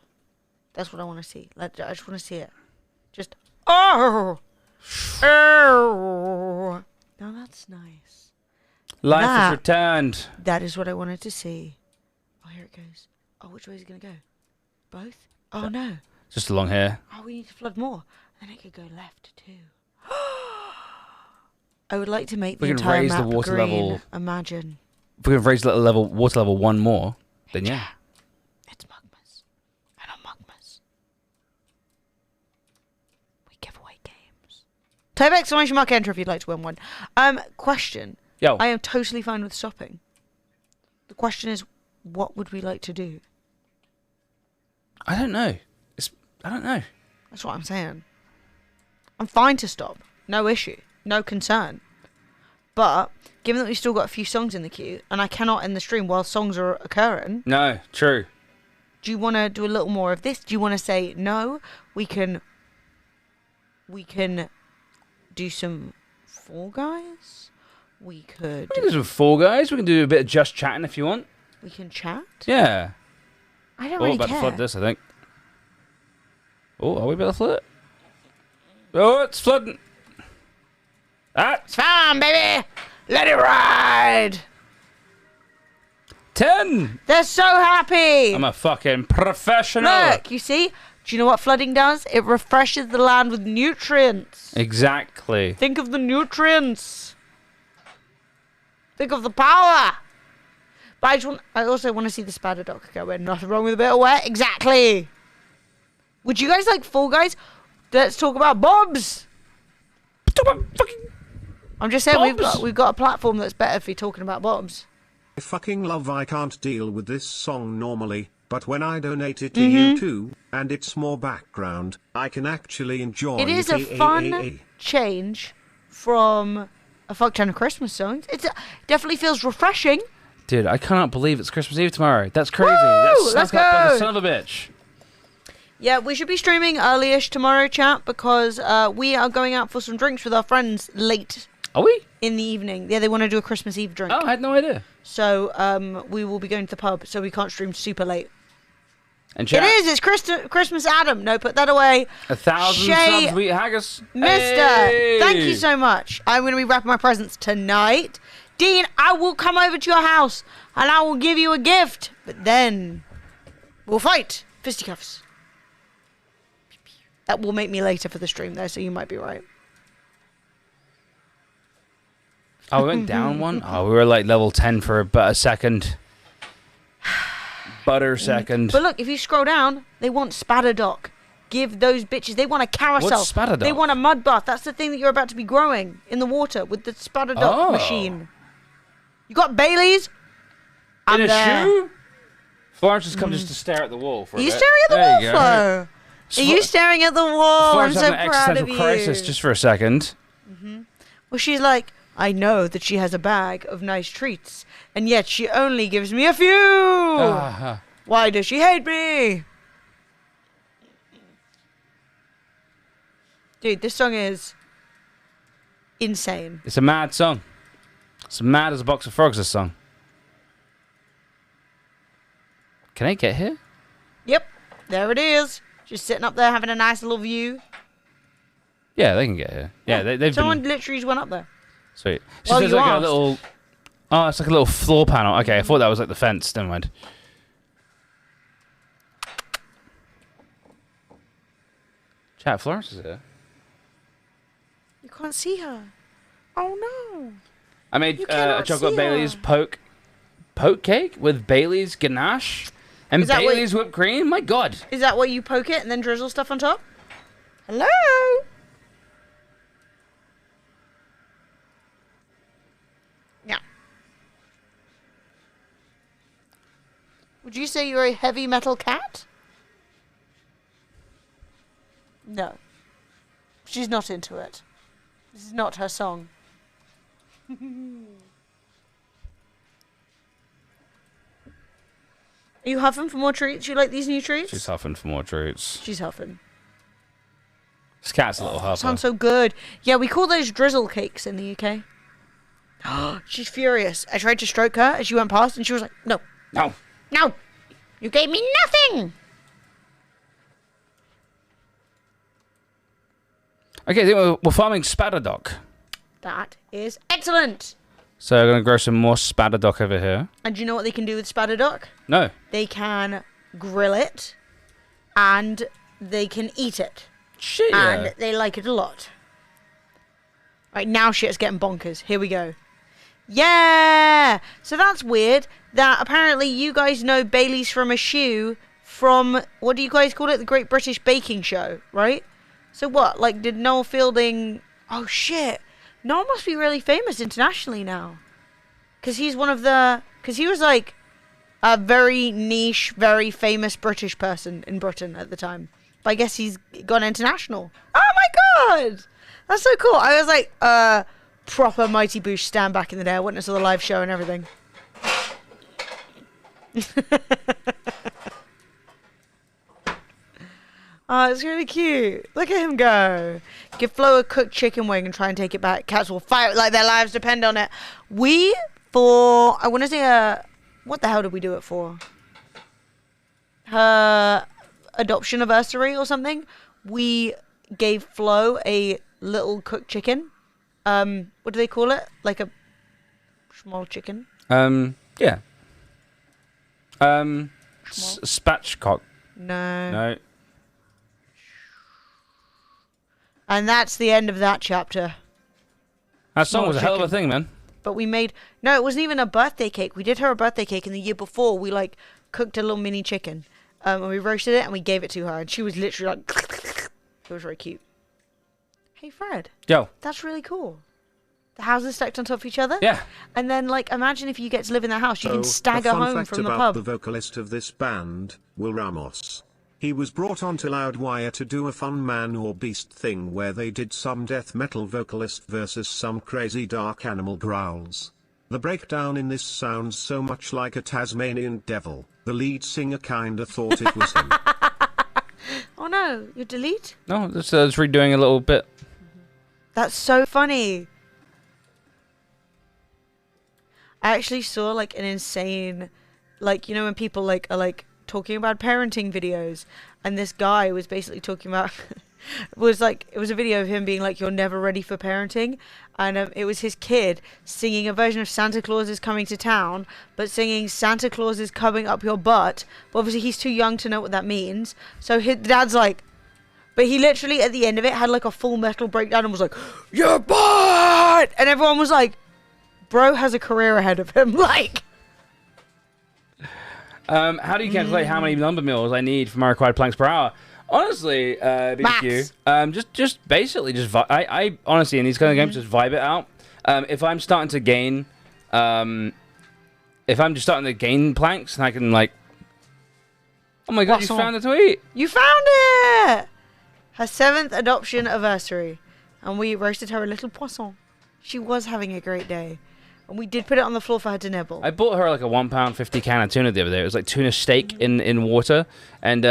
That's what I want to see. I just want to see it. Just oh. Oh. Now that's nice. Life That- has returned. That is what I wanted to see. Oh, here it goes. Oh, which way is it going to go? Both? Oh, no. Just along here. Oh, we need to flood more. Then it could go left, too. I would like to make the We can entire raise the map water green. level. Imagine. If we can raise the water level 1 more, then yeah. It's Mugmas. And on Mugmas, we give away games. Type exclamation mark enter if you'd like to win one. Question. Yo. I am totally fine with stopping. The question is, what would we like to do? I don't know. I don't know. That's what I'm saying. I'm fine to stop. No issue. No concern. But given that we've still got a few songs in the queue, and I cannot end the stream while songs are occurring. No, true. Do you want to do a little more of this? Do you want to say no? We can do some Fall Guys. We could. We can do some Fall Guys. We can do a bit of just chatting if you want. We can chat. Yeah. I don't really about care. to flood this, I think. Oh, are we about to flood it? Oh, it's flooding. Ah, It's fine, baby. Let it ride. 10. They're so happy. I'm a fucking professional. Look, you see? Do you know what flooding does? It refreshes the land with nutrients. Exactly. Think of the nutrients. Think of the power. But I also want to see the spatter dock go in. Nothing wrong with a bit of wet. Exactly. Would you guys like Fall Guys? Let's talk about Bobs. I'm just saying we've got a platform that's better for you talking about Bobs. I fucking love I can't deal with this song normally, but when I donate it to you too, and it's more background, I can actually enjoy it. It is a fun change from a fuck ton of Christmas songs. It definitely feels refreshing. Dude, I cannot believe it's Christmas Eve tomorrow. That's crazy. Woo! That's Let's go. Son of a bitch. Yeah, we should be streaming early-ish tomorrow, chat, because we are going out for some drinks with our friends late Are we? in the evening. Yeah, they want to do a Christmas Eve drink. Oh, I had no idea. So we will be going to the pub, so we can't stream super late. And chat, It is. It's Christmas Adam. No, put that away. 1,000 Shay subs, wheat haggis. Mister, Hey! thank you so much. I'm going to be wrapping my presents tonight. Dean, I will come over to your house and I will give you a gift. But then we'll fight. Fisticuffs. That will make me later for the stream, though, so you might be right. Oh, we went down one? Oh, we were like level 10 for about a second. Butter second. But look, if you scroll down, they want Spatter Dock. Give those bitches. They want a carousel. What's Spatter They Dock? want a mud bath. That's the thing that you're about to be growing in the water with the Spatter Dock Oh. machine. You got Bailey's? In I'm a there. shoe? Florence has come just to stare at the wall for Are a you bit. staring at the There wall, you go. Flo? Are you staring at the wall? Florence I'm so having an proud of existential you. crisis just for a second. Well, she's like, I know that she has a bag of nice treats, and yet she only gives me a few. Ah, Why does she hate me? Dude, this song is insane. it's a mad song. It's mad as a box of frogs, this song. Can I get here? Yep, there it is. Just sitting up there having a nice little view. Yeah, they can get here. Yeah, they've Someone been... literally just went up there. Sweet. It's Well, just you like a asked. little... Oh, it's like a little floor panel. Okay, I thought that was like the fence. Never mind. Chat, Florence is here. You can't see her. Oh no. I made You a cannot chocolate see Bailey's her. poke cake with Bailey's ganache and Is that what- Bailey's whipped cream. My God. Is that what you poke it and then drizzle stuff on top? Hello? Yeah. Would you say you're a heavy metal cat? No. She's not into it. This is not her song. Are you huffing for more treats? You like these new treats? She's huffing for more treats. She's huffing. This cat's a little huffer. Sounds so good. Yeah, we call those drizzle cakes in the UK. She's furious. I tried to stroke her as she went past, and she was like, "No, No. no, you gave me nothing." Okay, then we're farming Spatterdock. That is excellent. So I'm going to grow some more Spatterdock over here. And do you know what they can do with Spatterdock? No. They can grill it, and they can eat it, Shit. and they like it a lot. Right, now shit's getting bonkers. Here we go. Yeah! So that's weird that apparently you guys know Bailey's from a shoe from, what do you guys call it? The Great British Baking Show, right? So what? Like, did Noel Fielding... Oh, shit. Noel must be really famous internationally now. Because he's one of the... Because he was, like, a very niche, very famous British person in Britain at the time. But I guess he's gone international. Oh, my God! That's so cool. I was like, proper Mighty Boosh stand back in the day. I went and saw the live show and everything. Oh, it's really cute. Look at him go. Give Flo a cooked chicken wing and try and take it back. Cats will fight like their lives depend on it. I want to say, what the hell did we do it for? Her adoption anniversary or something. We gave Flo a little cooked chicken. What do they call it? Like a small chicken? Yeah. Spatchcock. No. And that's the end of that chapter. That song was a hell of a thing, man. But we made... No, it wasn't even a birthday cake. We did her a birthday cake, and the year before, we, like, cooked a little mini chicken. And we roasted it, and we gave it to her. And she was literally like... It was very cute. Hey, Fred. Yo. That's really cool. The houses stacked on top of each other? Yeah. And then, like, imagine if you get to live in that house. You can A stagger fun home fact from the about pub. the vocalist of this band, Will Ramos. He was brought on to Loudwire to do a fun man or beast thing where they did some death metal vocalist versus some crazy dark animal growls. The breakdown in this sounds so much like a Tasmanian devil, the lead singer kinda thought it was him. Oh no, you delete? No, just redoing a little bit. That's so funny. I actually saw like an insane, like, you know, when people like are like talking about parenting videos, and this guy was basically talking about it was a video of him being like, you're never ready for parenting, and it was his kid singing a version of Santa Claus is coming to town, but singing Santa Claus is coming up your butt, but obviously he's too young to know what that means, so his dad's like, but he literally at the end of it had like a full metal breakdown and was like, your butt, and everyone was like, bro has a career ahead of him. Like, how do you calculate how many lumber mills I need for my required planks per hour? Honestly, BQ, just basically I honestly in these kind of games just vibe it out. If I'm starting to gain, planks, and I can like, oh my god, you found the tweet! You found it! Her 7th adoption anniversary, and we roasted her a little poisson. She was having a great day. And we did put it on the floor for her to nibble. I bought her like a £1.50 can of tuna the other day. It was like tuna steak in water, and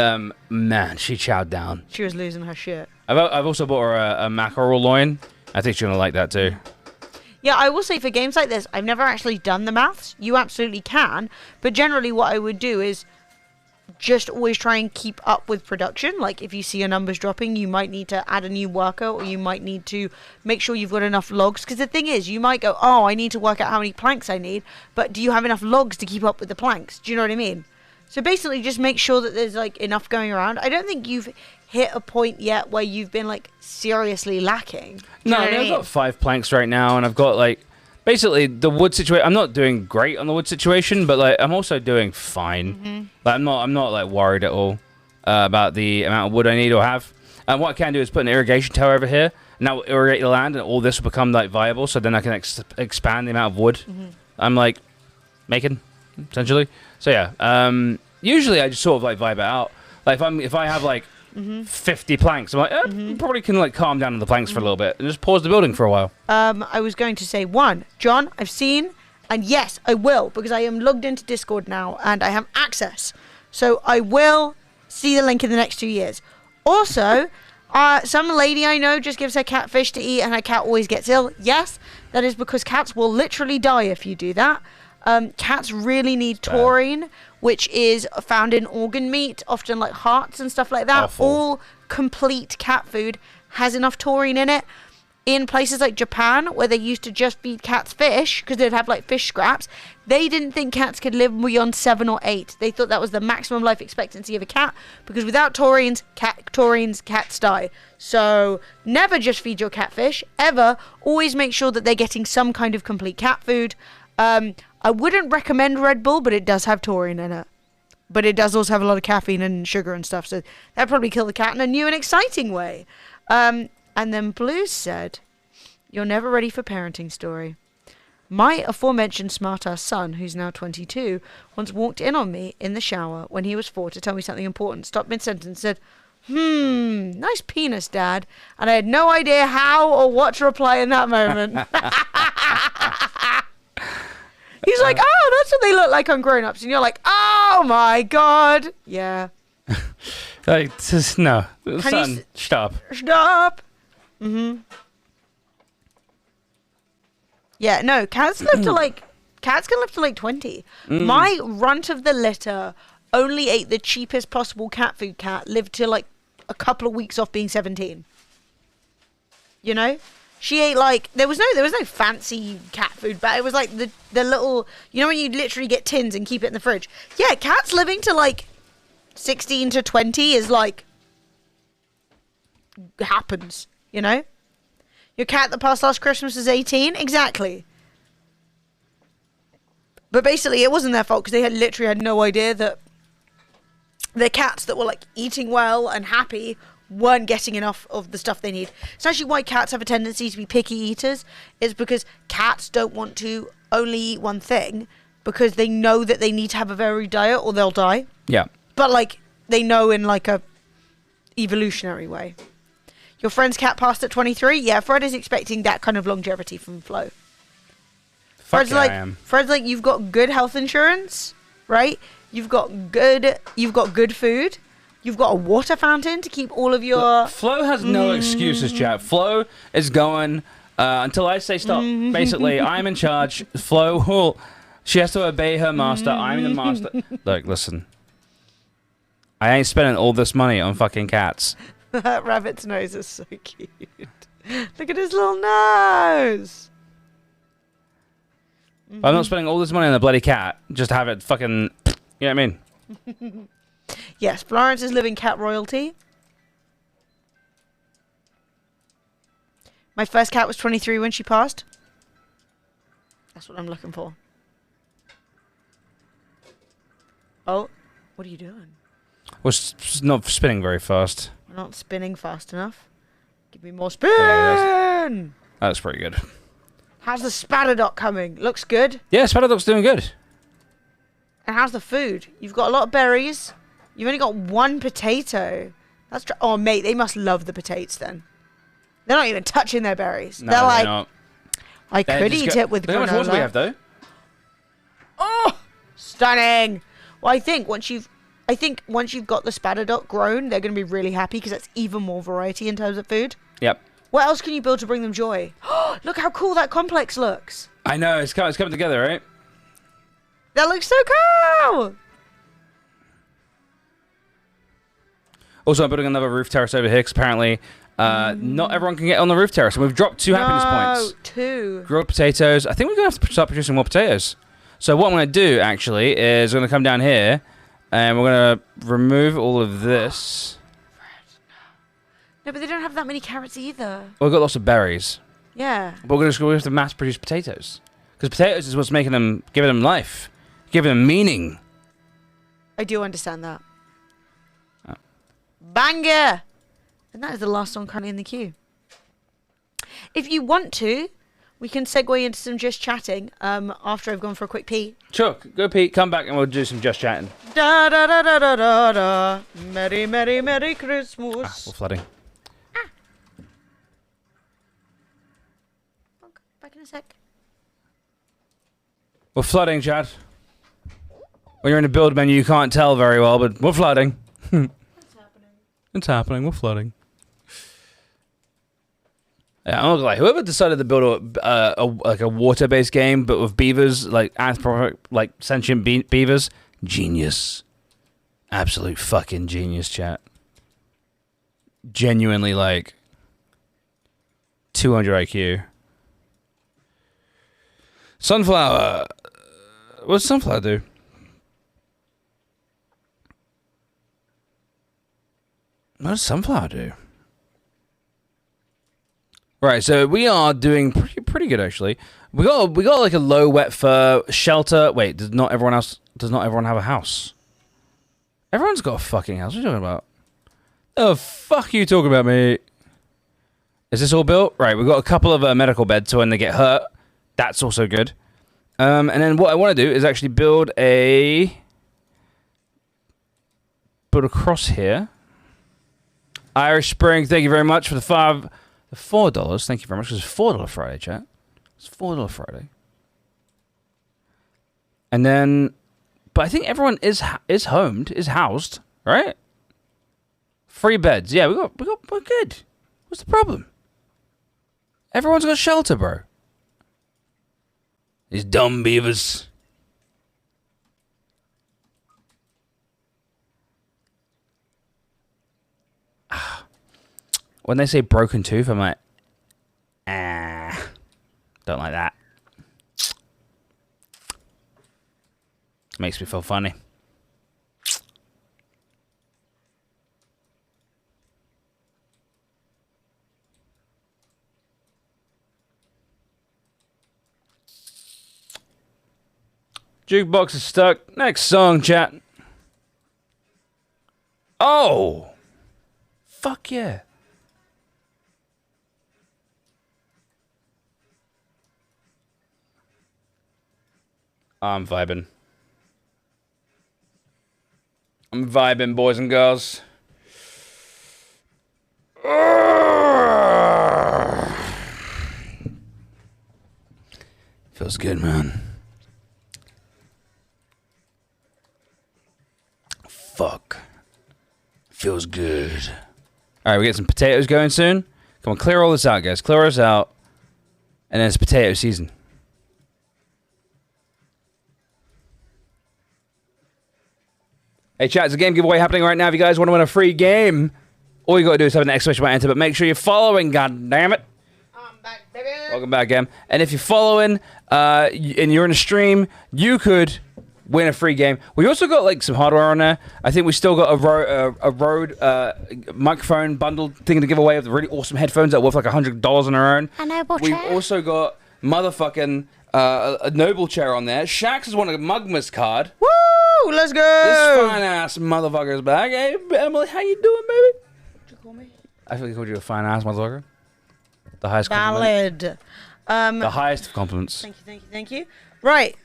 man, she chowed down. She was losing her shit. I've also bought her a mackerel loin. I think she's gonna like that too. Yeah, I will say for games like this, I've never actually done the maths. You absolutely can, but generally what I would do is just always try and keep up with production. Like if you see your numbers dropping, you might need to add a new worker, or you might need to make sure you've got enough logs, because the thing is, you might go, oh, I need to work out how many planks I need, but do you have enough logs to keep up with the planks? Do you know what I mean? So basically just make sure that there's like enough going around. I don't think you've hit a point yet where you've been like seriously lacking. No, I mean, I've got 5 planks right now, and I've got like basically the wood situation. I'm not doing great on the wood situation, but like I'm also doing fine. Like I'm not like worried at all about the amount of wood I need or have. And what I can do is put an irrigation tower over here. Now irrigate the land, and all this will become like viable. So then I can expand the amount of wood I'm like making, essentially. So yeah, usually I just sort of like vibe it out. Like if I have like 50 planks, I'm like, probably can like calm down on the planks for a little bit and just pause the building for a while. I was going to say, one, John, I've seen, and yes, I will, because I am logged into Discord now and I have access. So I will see the link in the next 2 years. Also, some lady I know just gives her cat fish to eat and her cat always gets ill. Yes, that is because cats will literally die if you do that. Cats really need taurine, which is found in organ meat, often like hearts and stuff like that. Awful. All complete cat food has enough taurine in it. In places like Japan, where they used to just feed cats fish, because they'd have like fish scraps, they didn't think cats could live beyond 7 or 8. They thought that was the maximum life expectancy of a cat, because without taurines, cats die. So never just feed your cat fish, ever. Always make sure that they're getting some kind of complete cat food. I wouldn't recommend Red Bull, but it does have taurine in it. But it does also have a lot of caffeine and sugar and stuff, so that'd probably kill the cat in a new and exciting way. And then Blues said, you're never ready for parenting story. My aforementioned smart-ass son, who's now 22, once walked in on me in the shower when he was 4 to tell me something important, stopped mid-sentence and said, Nice penis, Dad. And I had no idea how or what to reply in that moment. He's like, oh, that's what they look like on Grown Ups. And you're like, oh my God. Yeah. Like, just, no. Son, stop. Stop. Yeah, no, cats can live to like 20. My runt of the litter only ate the cheapest possible cat food lived to like a couple of weeks off being 17. You know? She ate like there was no fancy cat food, but it was like the little, you know, when you literally get tins and keep it in the fridge. Yeah, cats living to like 16 to 20 is like happens, you know? Your cat that passed last Christmas was 18? Exactly. But basically it wasn't their fault because they had literally had no idea that the cats that were like eating well and happy weren't getting enough of the stuff they need. It's actually why cats have a tendency to be picky eaters, is because cats don't want to only eat one thing because they know that they need to have a varied diet or they'll die. Yeah. But like they know in like a evolutionary way. Your friend's cat passed at 23? Yeah, Fred is expecting that kind of longevity from Flo. Fuck yeah, I am. Fred's like, you've got good health insurance, right? You've got good food. You've got a water fountain to keep all of your... Look, Flo has no excuses, chat. Flo is going until I say stop. Basically, I'm in charge. Flo, she has to obey her master. I'm the master. Look, listen. I ain't spending all this money on fucking cats. That rabbit's nose is so cute. Look at his little nose. I'm not spending all this money on the bloody cat. Just have it fucking... You know what I mean? Yes, Florence is living cat royalty. My first cat was 23 when she passed. That's what I'm looking for. Oh, what are you doing? We're not spinning very fast. We're not spinning fast enough. Give me more spin! Yeah, that's pretty good. How's the Spadadoc coming? Looks good. Yeah, Spadadoc's doing good. And how's the food? You've got a lot of berries. You've only got one potato. That's oh, mate, they must love the potatoes then. They're not even touching their berries. No, they're like, not. I could eat it with granola. How much water do we have, though? Oh, stunning! Well, I think once you've got the Spadadoc grown, they're going to be really happy because that's even more variety in terms of food. Yep. What else can you build to bring them joy? Look how cool that complex looks. I know, it's coming together, right? That looks so cool! Also, I'm building another roof terrace over here because apparently not everyone can get on the roof terrace. And we've dropped 2 happiness points. 2. Grilled potatoes. I think we're going to have to start producing more potatoes. So what I'm going to do, actually, is I'm going to come down here and we're going to remove all of this. No, but they don't have that many carrots either. Well, we've got lots of berries. Yeah. But we have to mass produce potatoes. Because potatoes is what's making them, giving them life, giving them meaning. I do understand that. Oh. Banger! And that is the last song currently in the queue. If you want to, we can segue into some just chatting after I've gone for a quick pee. Sure, go pee, come back and we'll do some just chatting. Da da da da da da da. Merry, merry, merry Christmas. We're flooding. Back in a sec. We're flooding, Chad. When you're in the build menu, you can't tell very well, but we're flooding. What's happening? It's happening. We're flooding. Yeah, I'm not gonna lie. Whoever decided to build a water-based game, but with beavers, like like sentient beavers, genius. Absolute fucking genius, chat. Genuinely, like 200 IQ. Sunflower. What does sunflower do? What does sunflower do? Right, so we are doing pretty good actually. We got like a low wet fur shelter. Wait, does not everyone have a house? Everyone's got a fucking house. What are you talking about? Oh, fuck you talking about, mate? Is this all built? Right, we've got a couple of medical beds so when they get hurt. That's also good. And then what I want to do is actually build across here. Irish Spring, thank you very much for the $4. Thank you very much. It's $4 Friday, chat. It's $4 Friday. And then, but I think everyone is housed, right? Free beds. Yeah, we're good. What's the problem? Everyone's got shelter, bro. These dumb beavers. When they say broken tooth, I'm like, don't like that. Makes me feel funny. Jukebox is stuck. Next song, chat. Oh! Fuck yeah. I'm vibing. I'm vibing, boys and girls. Feels good, man. Fuck. Feels good. All right, we get some potatoes going soon. Come on, clear all this out, guys. Clear us out. And then it's potato season. Hey, chat, there's a game giveaway happening right now. If you guys want to win a free game, all you got to do is have an exclamation mark enter, but make sure you're following, goddammit. I'm back, baby. Welcome back, Em. And if you're following and you're in a stream, you could win a free game. We also got like some hardware on there. I think we still got a Rode microphone bundle thing to give away with really awesome headphones that are worth like $100 on their own. A noble We've chair. also got motherfucking a noble chair on there. Shax has won a Mugmas card. Woo! Let's go. This fine ass motherfucker's back. Hey, Emily, how you doing, baby? What'd you call me? I feel like I called you a fine ass motherfucker. The highest compliment. Valid. The highest of compliments. Thank you, thank you, thank you. Right.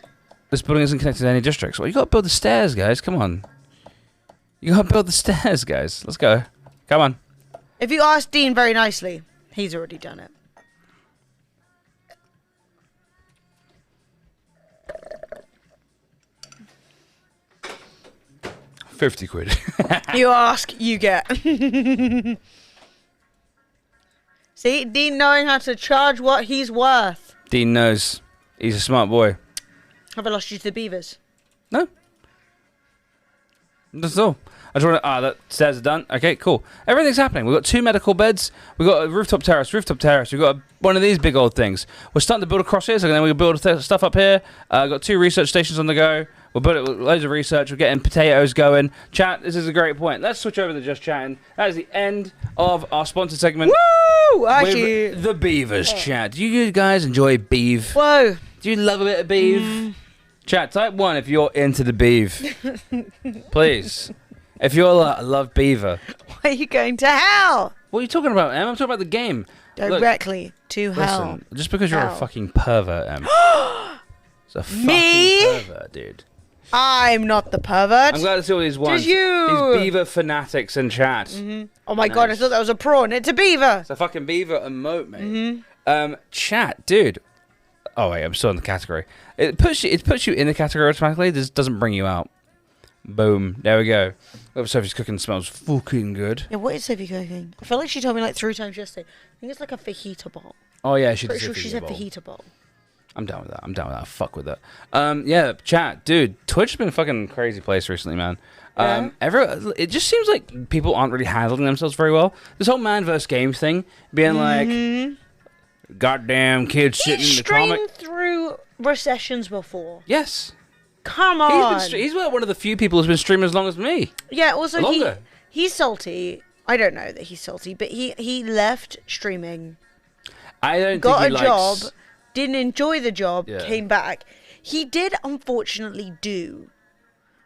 This building isn't connected to any districts. Well, you gotta build the stairs, guys. Come on. You gotta build the stairs, guys. Let's go. Come on. If you ask Dean very nicely, he's already done it. £50. You ask, you get. See, Dean knowing how to charge what he's worth. Dean knows. He's a smart boy. Have I lost you to the beavers? No. That's all. I just want to... that stairs are done. Okay, cool. Everything's happening. We've got 2 medical beds. We've got a rooftop terrace. We've got one of these big old things. We're starting to build across here, so then we'll build stuff up here. Got 2 research stations on the go. We'll build it with loads of research. We're getting potatoes going. Chat, this is a great point. Let's switch over to just chatting. That is the end of our sponsored segment. Woo! Actually... With the beavers, chat. Do you guys enjoy beef? Whoa. Do you love a bit of beef? Chat, type 1 if you're into the beef. Please. If you're like, I love beaver. Why are you going to hell? What are you talking about, Em? I'm talking about the game. Directly to hell. Listen, just because you're a Hell. fucking pervert, Em. It's a fucking Me? pervert, dude. I'm not the pervert. I'm glad to see all these ones. Just you. These beaver fanatics in chat. Oh my god, I Nice. thought that was a prawn. It's a beaver. It's a fucking beaver emote, mate. Chat, dude. Oh wait, I'm still in the category. It puts you in the category automatically. This doesn't bring you out. Boom. There we go. Whatever Sophie's cooking smells fucking good. Yeah, what is Sophie cooking? I feel like she told me like 3 times yesterday. I think it's like a fajita bowl. Oh yeah, she did. Pretty sure say she fajita said bowl. fajita bowl. I'm down with that. Fuck with that. Yeah, chat, dude. Twitch has been a fucking crazy place recently, man. It just seems like people aren't really handling themselves very well. This whole man versus game thing, being like, goddamn kids sitting in the comic. He's streamed through recessions before. Yes, Come on. he's one of the few people who's been streaming as long as me. Yeah, also Longer. he's salty. I don't know that he's salty, but he left streaming, I don't got think a he job, likes. didn't enjoy the job, Yeah. came back. He did unfortunately do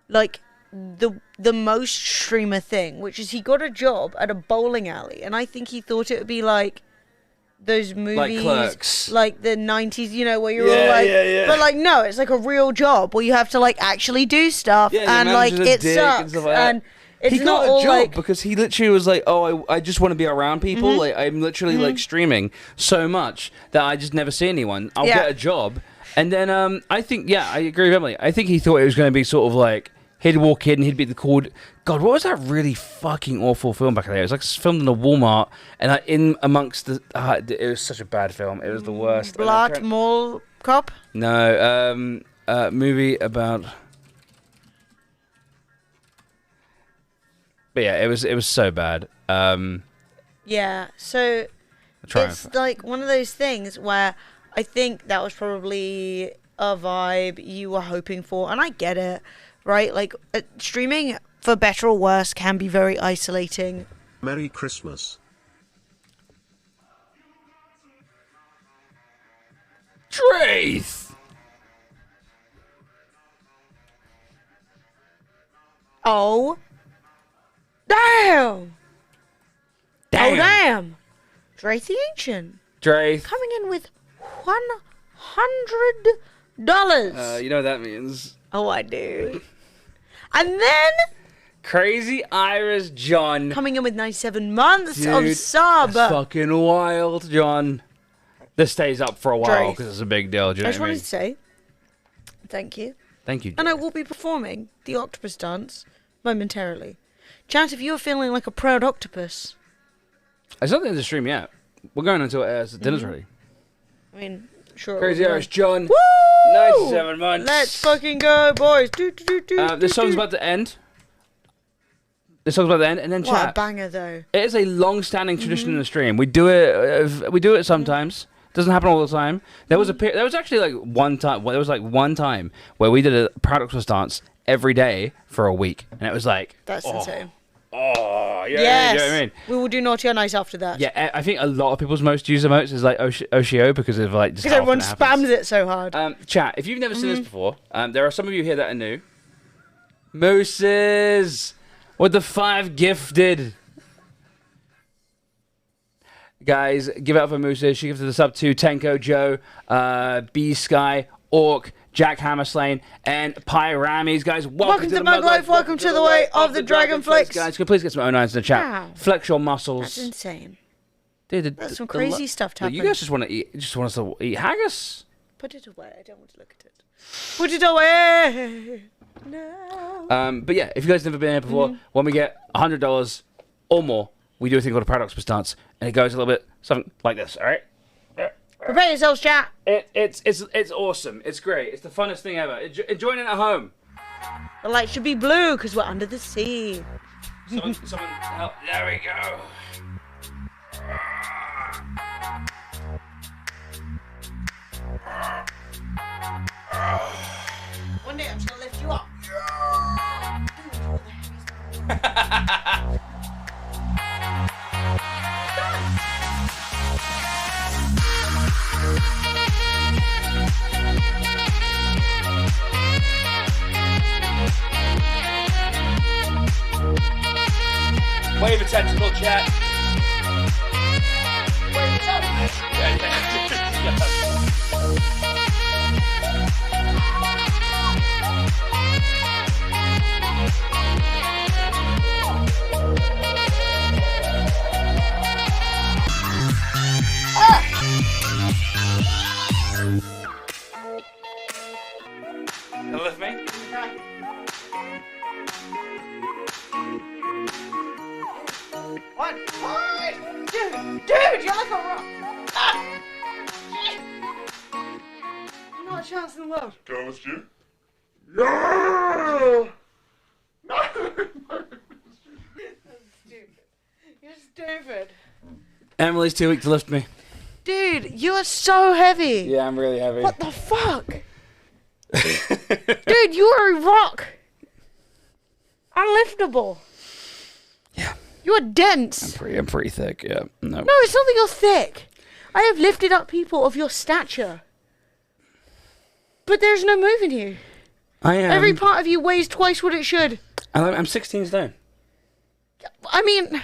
like the most streamer thing, which is he got a job at a bowling alley, and I think he thought it would be like those movies, Clerks. like the 90s, you know, where you're all like, but like no, it's like a real job where you have to like actually do stuff, Yeah, your and like manager's a it dick and sucks, stuff like that. and It's he not got a all job like because he literally was like, "Oh, I just want to be around people. Like, I'm literally like streaming so much that I just never see anyone. I'll get a job." And then I think, I agree with Emily. I think he thought it was going to be sort of like he'd walk in and he'd be the called. God, what was that really fucking awful film back in the day? It was like filmed in a Walmart, and in amongst the, it was such a bad film. It was the worst. Blood Mall Cop. No, movie about. But yeah, it was so bad. Yeah, so it's like one of those things where I think that was probably a vibe you were hoping for, and I get it, right? Like streaming, for better or worse, can be very isolating. Merry Christmas. Trace. Oh. Damn! Oh, damn! Drace the Ancient. Drace. Coming in with $100. You know what that means. Oh, I do. And then... Crazy Iris John. Coming in with 97 months Dude, of sub. That's fucking wild, John. This stays up for a while Drace. because it's a big deal. Do you know I just what I wanted mean? to say thank you. Thank you. And I will be performing the octopus dance momentarily. Chance, if you are feeling like a proud octopus. It's not the end of the stream yet. We're going until it airs. Dinner's ready. I mean, sure. Crazy Irish John. Woo! 97 months. Let's fucking go, boys. This song's about to end. And then What a chat. banger, though. It is a long-standing tradition in the stream. We do it. We do it sometimes. Doesn't happen all the time. There was actually like one time. Well, there was like one time where we did a Proud Octopus dance every day for a week, and it was like That's insane. Oh, yeah. Yes. You know what I mean? We will do naughty or nice after that. Yeah, I think a lot of people's most used emotes is like Oshio because of like just Because how everyone often it happens. spams it so hard. Chat, if you've never seen this before, there are some of you here that are new. Mooses with the 5 gifted. Guys, give it up for Mooses. She gifted us up to Tenko Joe, B Sky, Orc, Jack Hammerslane, and Pyramis. Guys, welcome to the Mug Life. Welcome to the way of the Dragonflakes. Guys, can you please get some 09s in the chat? Wow. Flex your muscles. That's insane. Dude, That's some crazy stuff to happen. You guys just want to eat. Just want us to eat haggis. Put it away. I don't want to look at it. Put it away. No. But yeah, if you guys have never been here before, when we get $100 or more, we do a thing called a Proud Octopus dance, and it goes a little bit something like this. All right. Prepare yourselves, chat. It's awesome. It's great. It's the funnest thing ever. Enjoying it at home. The light should be blue because we're under the sea. Someone help. There we go. One day I'm just gonna lift you up. Wave a tentacle, chat. Wait, it's up. Lift me. One. Dude, you're like a rock. Ah. Not a chance in the world. Ghost you? No! That's stupid. You're stupid. Emily's too weak to lift me. Dude, you are so heavy. Yeah, I'm really heavy. What the fuck? Dude, you are a rock. Unliftable. Yeah. You are dense. I'm pretty thick, yeah. No. No, it's not that you're thick. I have lifted up people of your stature. But there's no moving you. I am. Every part of you weighs twice what it should. I'm 16 stone. I mean,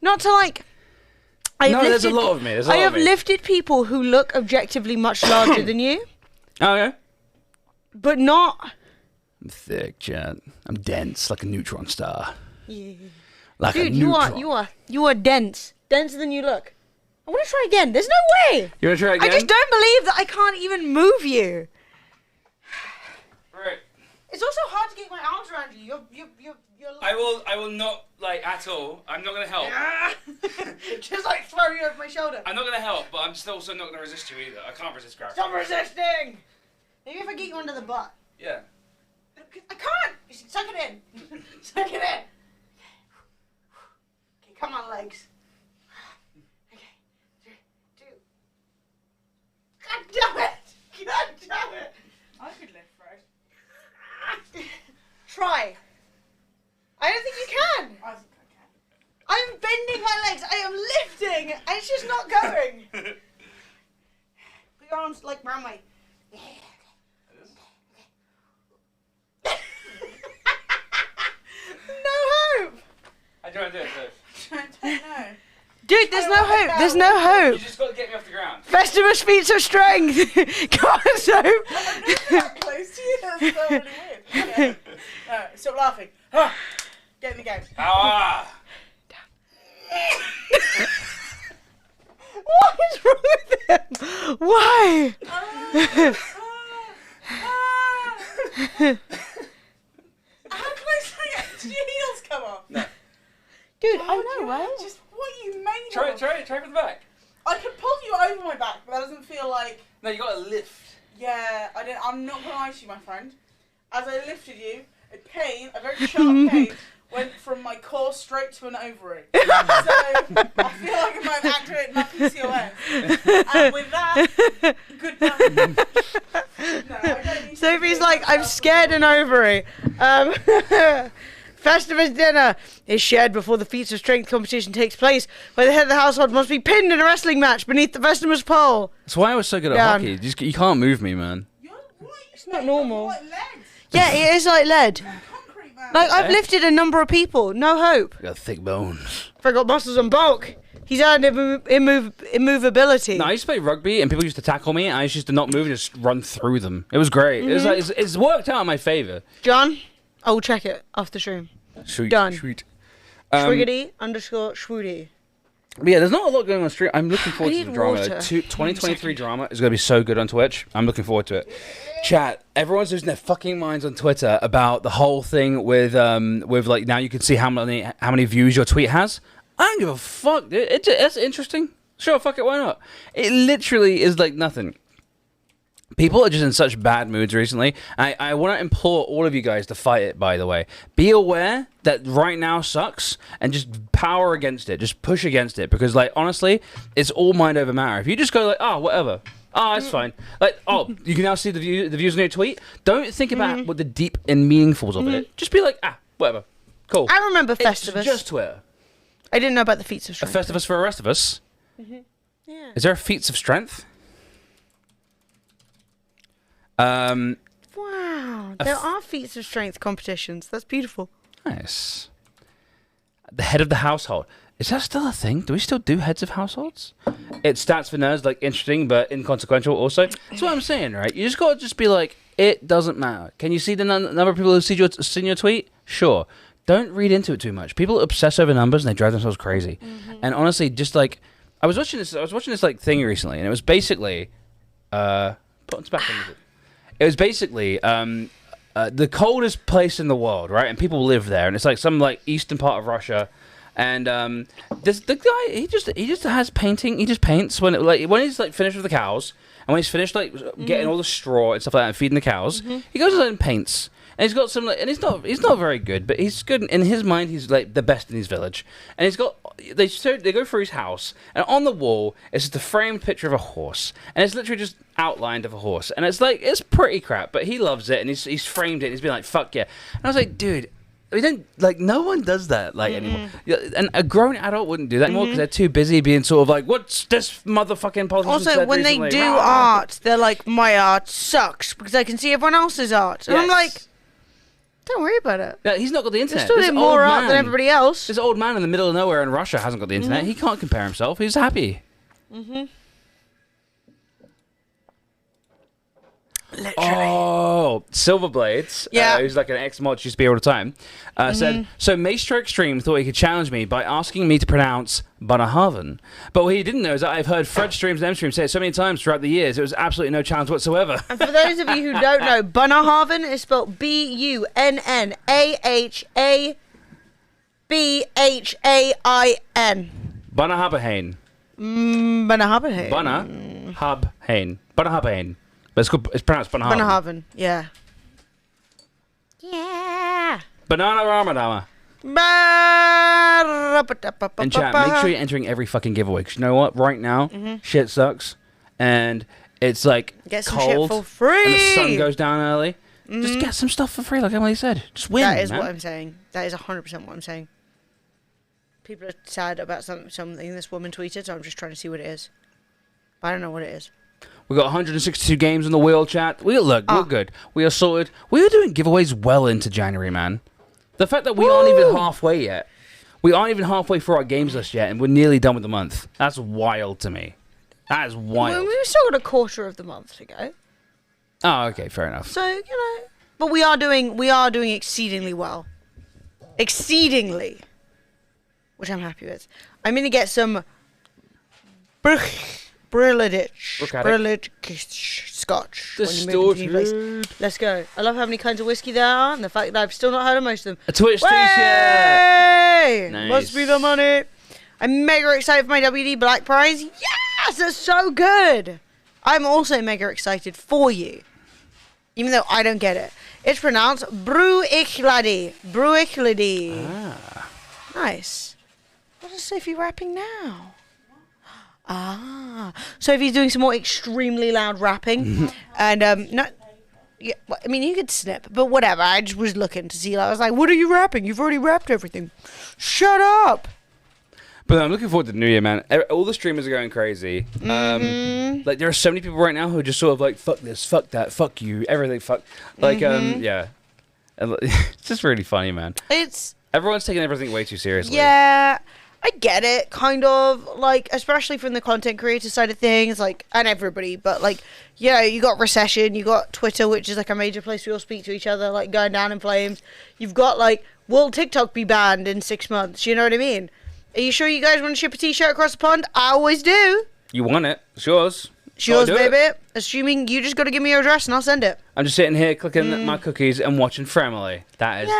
not to like... There's a lot of me. I have lifted people who look objectively much larger than you, Oh, yeah? but not I'm thick, chat. I'm dense like a neutron star. Yeah. Like Dude, a neutron. you are dense. Denser than you look. I want to try again. There's no way. You want to try again? I just don't believe that I can't even move you. Right. It's also hard to get my arms around you. You're I will not, like, at all. I'm not going to help. just like throw you over my shoulder. I'm not going to help, but I'm still also not going to resist you either. I can't resist gravity. Stop resisting! Maybe if I get you under the butt. Yeah. I can't! You should suck it in. Suck it in. Okay, come on, legs. Okay, 3, 2. God damn it! God damn it! I could lift, right? Try. I don't think you can. I think I can. I'm bending my legs. I am lifting, and it's just not going. Put your arms like round my. No hope. I don't want to do it, I don't know. Dude, there's no hope. There's no hope. You just got to get me off the ground. Festivus feats of strength. Come on, Soap. I'm not that close to you. That's so really weird. Okay. Stop laughing. Get in the game. Ah! What is wrong with him? Why? How close are you? Did your heels come off? No. Dude, Oh, I know, right? Just what are you made Try of? from the back. I could pull you over my back, but that doesn't feel like. No, you got to lift. Yeah, I'm not gonna lie to you, my friend. As I lifted you, a very sharp pain, went from my core straight to an ovary. So I feel like I might have activated my PCOS. And with that, goodbye. No, I don't need Sophie's to like, I'm scared an ovary. Festivus dinner is shared before the feats of strength competition takes place, where the head of the household must be pinned in a wrestling match beneath the Festivus pole. That's why I was so good at Down. hockey. You can't move me, man. It's not normal. Like legs. Yeah, it is like lead. Concrete, man. Like, I've lifted a number of people. No hope. I got thick bones. If I got muscles and bulk, he's earned immovability. No, I used to play rugby, and people used to tackle me, and I used to not move and just run through them. It was great. It was like, it's worked out in my favor. John, I will check it after stream. Sweet. Done. Sweet. Schwiggity_Schwoody. But yeah, there's not a lot going on stream. I'm looking forward I to the need drama. water. 2023 drama is going to be so good on Twitch. I'm looking forward to it. Chat, everyone's losing their fucking minds on Twitter about the whole thing with like, now you can see how many views your tweet has. I don't give a fuck, dude. It's interesting. Sure, fuck it, why not? It literally is like nothing. People are just in such bad moods recently. I want to implore all of you guys to fight it, by the way. Be aware that right now sucks and just power against it. Just push against it. Because, like, honestly, it's all mind over matter. If you just go like, oh, whatever. Oh, it's fine. Like, oh, you can now see the views on your tweet. Don't think about what the deep and meaningfuls of it. Just be like, whatever. Cool. I remember Festivus. It's just Twitter. I didn't know about the feats of A strength. Festivus for the rest of us. Yeah. Is there a feats of strength? Wow. There are feats of strength competitions. That's beautiful. Nice. The head of the household. Is that still a thing? Do we still do heads of households? It's stats for nerds, like interesting but inconsequential also. That's what I'm saying, right? You just got to just be like, it doesn't matter. Can you see the number of people who've seen your tweet? Sure. Don't read into it too much. People obsess over numbers and they drive themselves crazy. And honestly, just like, I was watching this like thing recently, and it was basically, put on tobacco music. It was basically the coldest place in the world, right? And people live there, and it's like some like eastern part of Russia. And the guy, he just has painting. He just paints when he's like finished with the cows, and when he's finished like getting all the straw and stuff like that and feeding the cows, he goes and paints. And he's got some, like, and he's not very good, but he's good in his mind. He's like the best in his village, and he's got they go through his house, and on the wall is just a framed picture of a horse, and it's literally just outlined of a horse, and it's like it's pretty crap, but he loves it, and he's framed it. And he's been like, fuck yeah, and I was like, dude. We don't like. No one does that like anymore, and a grown adult wouldn't do that anymore because they're too busy being sort of like, "What's this motherfucking politician?" Also, said when they recently?" do art, they're like, my art sucks because I can see everyone else's art. And I'm like, don't worry about it. Yeah, he's not got the They're internet. still This doing more old art than man- everybody else. This old man in the middle of nowhere in Russia hasn't got the internet. He can't compare himself. He's happy. Literally. Oh, Oh, Silverblades, Yeah. who's like an ex-mod, used to be all the time, said, so Maestro Extreme thought he could challenge me by asking me to pronounce Bunnahaven. But what he didn't know is that I've heard Fred Streams and M Streams say it so many times throughout the years, it was absolutely no challenge whatsoever. And for those of you who don't know, Bunnahaven is spelled Bunnahabhain. Bunnahabhain. Bunnahabhain. Bunnahabhain. Bunnahabhain. But it's pronounced Bunnahaven. Bunnahaven, yeah. Yeah. Banana Ramadama. And chat, make sure you're entering every fucking giveaway. Because you know what? Right now, shit sucks. And it's like Get some cold. shit for free. And the sun goes down early. Just get some stuff for free, like Emily said. Just win, That is man. what I'm saying. That is 100% what I'm saying. People are sad about something this woman tweeted, so I'm just trying to see what it is. I don't know what it is. We got 162 games in the wheel, chat. We're good. We are sorted. We are doing giveaways well into January, man. The fact that we aren't even halfway yet. We aren't even halfway through our games list yet, and we're nearly done with the month. That's wild to me. That is wild. Well, we've still got a quarter of the month to go. Oh, okay, fair enough. So, you know, but we are doing exceedingly well. Exceedingly. Which I'm happy with. I'm going to get some Brillitic Scotch. when you move into new place. Let's go. I love how many kinds of whiskey there are, and the fact that I've still not heard of most of them. A Twitch t-shirt. Nice. Must be the money. I'm mega excited for my WD Black Prize. Yes, that's so good. I'm also mega excited for you, even though I don't get it. It's pronounced Bruichladi. Bruichladi. Ah. Nice. What is Sophie rapping now? Sophie's doing some more extremely loud rapping, and no, yeah, well, I mean you could snip, but whatever. I just was looking to see. I was like, "What are you rapping? You've already rapped everything. Shut up." But I'm looking forward to the new year, man. All the streamers are going crazy. Like there are so many people right now who are just sort of like, "Fuck this, fuck that, fuck you, everything, fuck." Like, yeah, and, it's just really funny, man. Everyone's taking everything way too seriously. Yeah. I get it, kind of, like, especially from the content creator side of things, like, and everybody, but, like, you know, you got Recession, you got Twitter, which is, like, a major place we all speak to each other, like, going down in flames. You've got, like, will TikTok be banned in 6 months? You know what I mean? Are you sure you guys want to ship a t-shirt across the pond? I always do. You want it. It's yours. It's yours, baby. Assuming you just got to give me your address and I'll send it. I'm just sitting here clicking my cookies and watching Family. That is...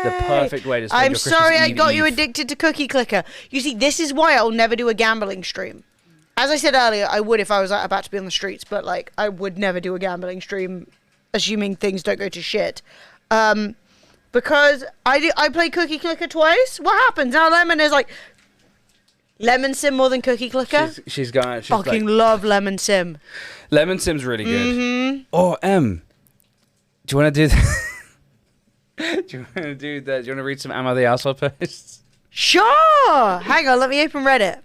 the perfect way to spend I'm your Christmas sorry I Eve got you Eve. addicted to Cookie Clicker. You see, this is why I'll never do a gambling stream. As I said earlier, I would if I was about to be on the streets, but like I would never do a gambling stream, assuming things don't go to shit. Because I play Cookie Clicker twice. What happens now? Lemon is like Lemon Sim more than Cookie Clicker. She's fucking love Lemon Sim. Lemon Sim's really good. Oh, do you want to do that? Do you want to do that? Do you want to read some Am I the Asshole posts? Sure! Hang on, let me open Reddit.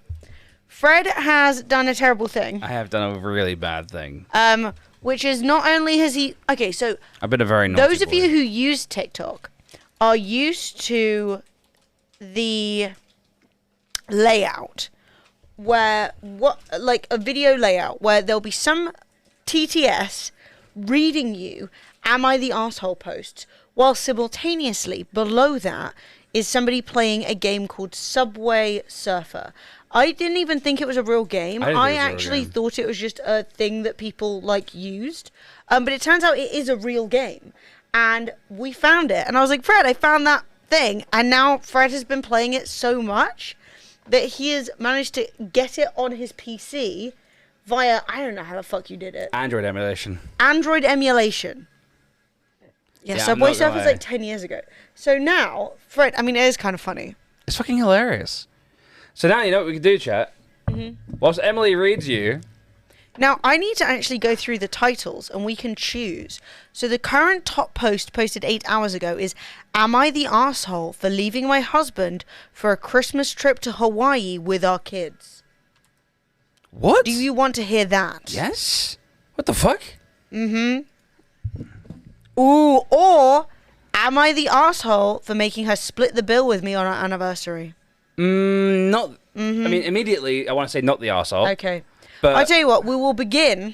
Fred has done a terrible thing. I have done a really bad thing. Which is not only has he... Okay, so... I've been a very naughty Those of boy. you who use TikTok are used to the layout where... like a video layout where there'll be some TTS reading you Am I the Arsehole posts, while simultaneously below that is somebody playing a game called Subway Surfer. I didn't even think it was a real game. I actually thought it was just a thing that people like used. But it turns out it is a real game. And we found it. And I was like, Fred, I found that thing. And now Fred has been playing it so much that he has managed to get it on his PC via, I don't know how the fuck you did it. Android emulation. Android emulation. Yeah, Subway Surfer's like 10 years ago. So now, Fred, I mean, it is kind of funny. It's fucking hilarious. So now you know what we can do, chat. Whilst Emily reads you... Now, I need to actually go through the titles, and we can choose. So the current top post posted 8 hours ago is, Am I the Arsehole for leaving my husband for a Christmas trip to Hawaii with our kids? What? Do you want to hear that? Yes? What the fuck? Ooh, or am I the asshole for making her split the bill with me on our anniversary? Not... I mean, immediately, I want to say not the arsehole. Okay. But I'll tell you what, we will begin...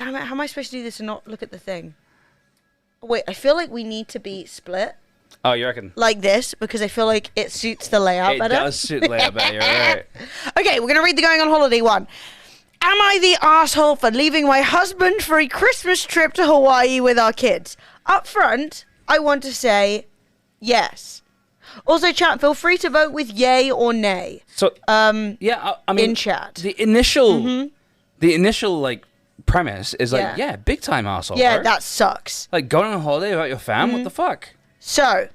Damn it, how am I supposed to do this and not look at the thing? Wait, I feel like we need to be split Oh, you reckon? like this because I feel like it suits the layout It better. does suit the layout better, you're right. Okay, we're going to read the going on holiday one. Am I the asshole for leaving my husband for a Christmas trip to Hawaii with our kids? Up front, I want to say yes. Also, chat, feel free to vote with yay or nay. So, yeah, I mean, in chat. the initial like premise is like, yeah, big time arsehole. Yeah, bro. that sucks. Like going on a holiday without your fam. What the fuck? So,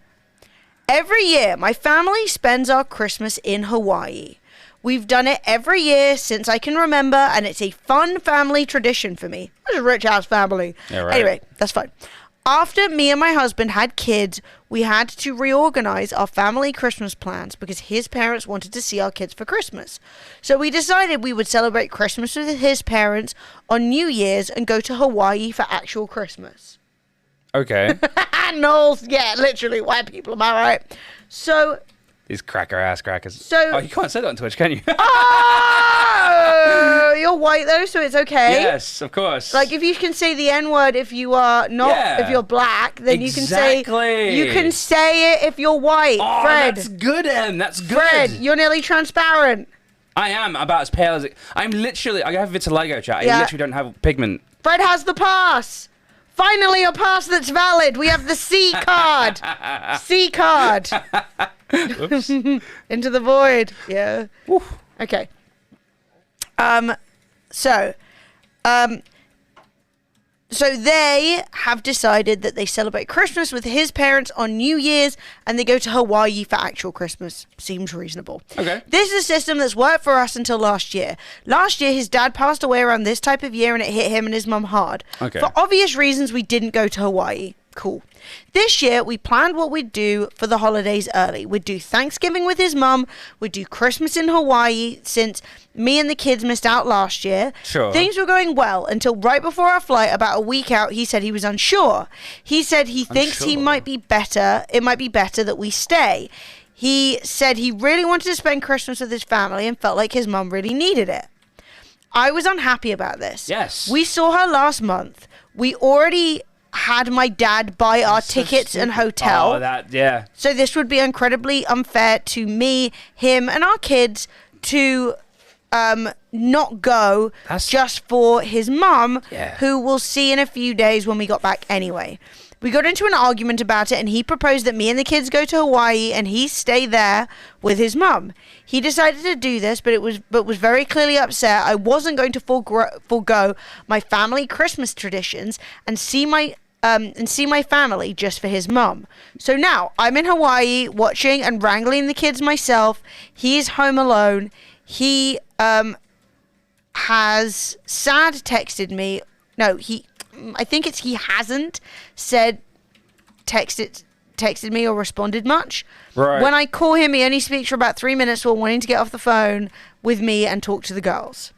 every year, my family spends our Christmas in Hawaii. We've done it every year since I can remember, and it's a fun family tradition for me. It's a rich ass family. Yeah, right. Anyway, that's fine. After me and my husband had kids, we had to reorganize our family Christmas plans because his parents wanted to see our kids for Christmas. So we decided we would celebrate Christmas with his parents on New Year's and go to Hawaii for actual Christmas. Okay. Knowles, yeah, literally, white people, am I right? So... These crackers. So- oh, you can't say that on Twitch, can you? Oh, you're white though, so it's okay. Yes, of course. Like if you can say the N-word if you are not, Yeah. if you're black, then Exactly. you can say it if you're white. oh, Fred, that's good, Em. That's good. Fred, you're nearly transparent. I am about as pale as it. I'm literally. I have vitiligo, chat. I Yeah. literally don't have pigment. Fred has the pass. Finally, a pass that's valid. We have the C card. C card. Whoops. Into the void. Yeah. Woof. Okay. So they have decided that they celebrate Christmas with his parents on New Year's and they go to Hawaii for actual Christmas. Seems reasonable. Okay. This is a system that's worked for us until last year. Last year, his dad passed away around this type of year and it hit him and his mum hard. Okay. For obvious reasons, we didn't go to Hawaii. Cool. This year, we planned what we'd do for the holidays early. We'd do Thanksgiving with his mum. We'd do Christmas in Hawaii since me and the kids missed out last year. Sure. Things were going well until right before our flight, about a week out, he said he was unsure. He said he thinks it might be better that we stay. He said he really wanted to spend Christmas with his family and felt like his mum really needed it. I was unhappy about this. Yes. We saw her last month. We already had my dad buy our tickets and hotel. Oh, that, yeah. So this would be incredibly unfair to me, him, and our kids to not go just for his mum, who we'll see in a few days when we got back anyway. We got into an argument about it, and he proposed that me and the kids go to Hawaii and he stay there with his mum. He decided to do this, but was very clearly upset. I wasn't going to forego my family Christmas traditions and see my family just for his mum. So now I'm in Hawaii watching and wrangling the kids myself. He is home alone. He has sad texted me. No, I think it's he hasn't texted me or responded much. Right. When I call him, he only speaks for about 3 minutes while wanting to get off the phone with me and talk to the girls.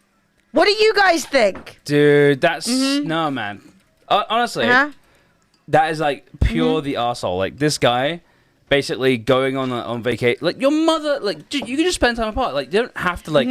What do you guys think? Dude, that's no, man. Honestly, that is like pure the arsehole. Like this guy basically going on vacation. Like your mother, like you can just spend time apart. Like you don't have to like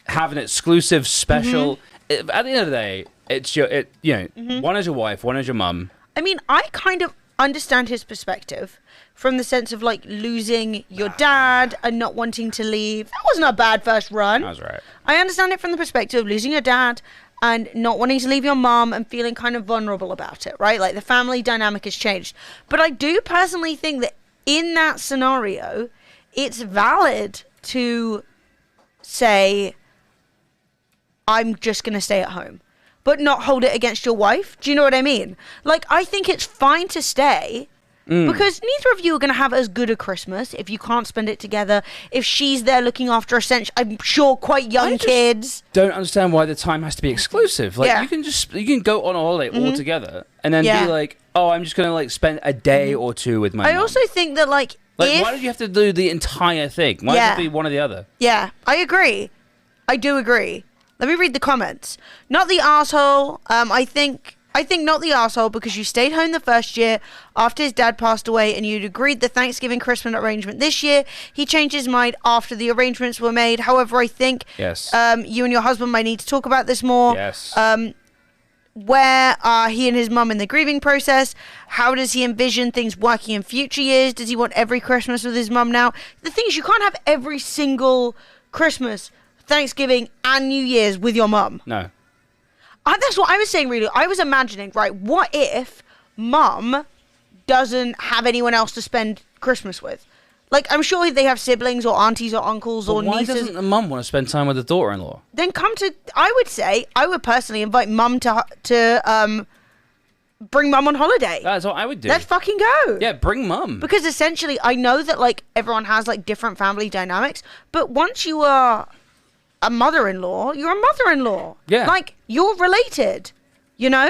have an exclusive special. At the end of the day, it's one is your wife, one is your mum. I mean, I kind of understand his perspective from the sense of like losing your dad and not wanting to leave. That wasn't a bad first run. That was right. I understand it from the perspective of losing your dad and not wanting to leave your mom and feeling kind of vulnerable about it, right? Like the family dynamic has changed. But I do personally think that in that scenario, it's valid to say, I'm just going to stay at home, but not hold it against your wife. Do you know what I mean? Like, I think it's fine to stay because neither of you are going to have as good a Christmas if you can't spend it together. If she's there looking after I'm sure quite young kids. Don't understand why the time has to be exclusive. Like you can go on a holiday all together and then be like, oh, I'm just going to like spend a day or two with my mom. I also think that like why did you have to do the entire thing? Why does it be one or the other? Yeah, I agree. I do agree. Let me read the comments. Not the asshole. I think not the asshole because you stayed home the first year after his dad passed away and you'd agreed the Thanksgiving Christmas arrangement this year. He changed his mind after the arrangements were made. However, I think you and your husband might need to talk about this more. Yes. where are he and his mum in the grieving process? How does he envision things working in future years? Does he want every Christmas with his mum now? The thing is, you can't have every single Christmas, Thanksgiving, and New Year's with your mum. No. That's what I was saying, really. I was imagining, right, what if mum doesn't have anyone else to spend Christmas with? Like, I'm sure they have siblings or aunties or uncles or why nieces. doesn't the mum want to spend time with the daughter-in-law? Then I would personally invite mum to bring mum on holiday. That's what I would do. Let's fucking go. Yeah, bring mum. Because essentially, I know that, like, everyone has, like, different family dynamics, but once you are a mother-in-law, you're a mother-in-law. Yeah. Like, you're related, you know?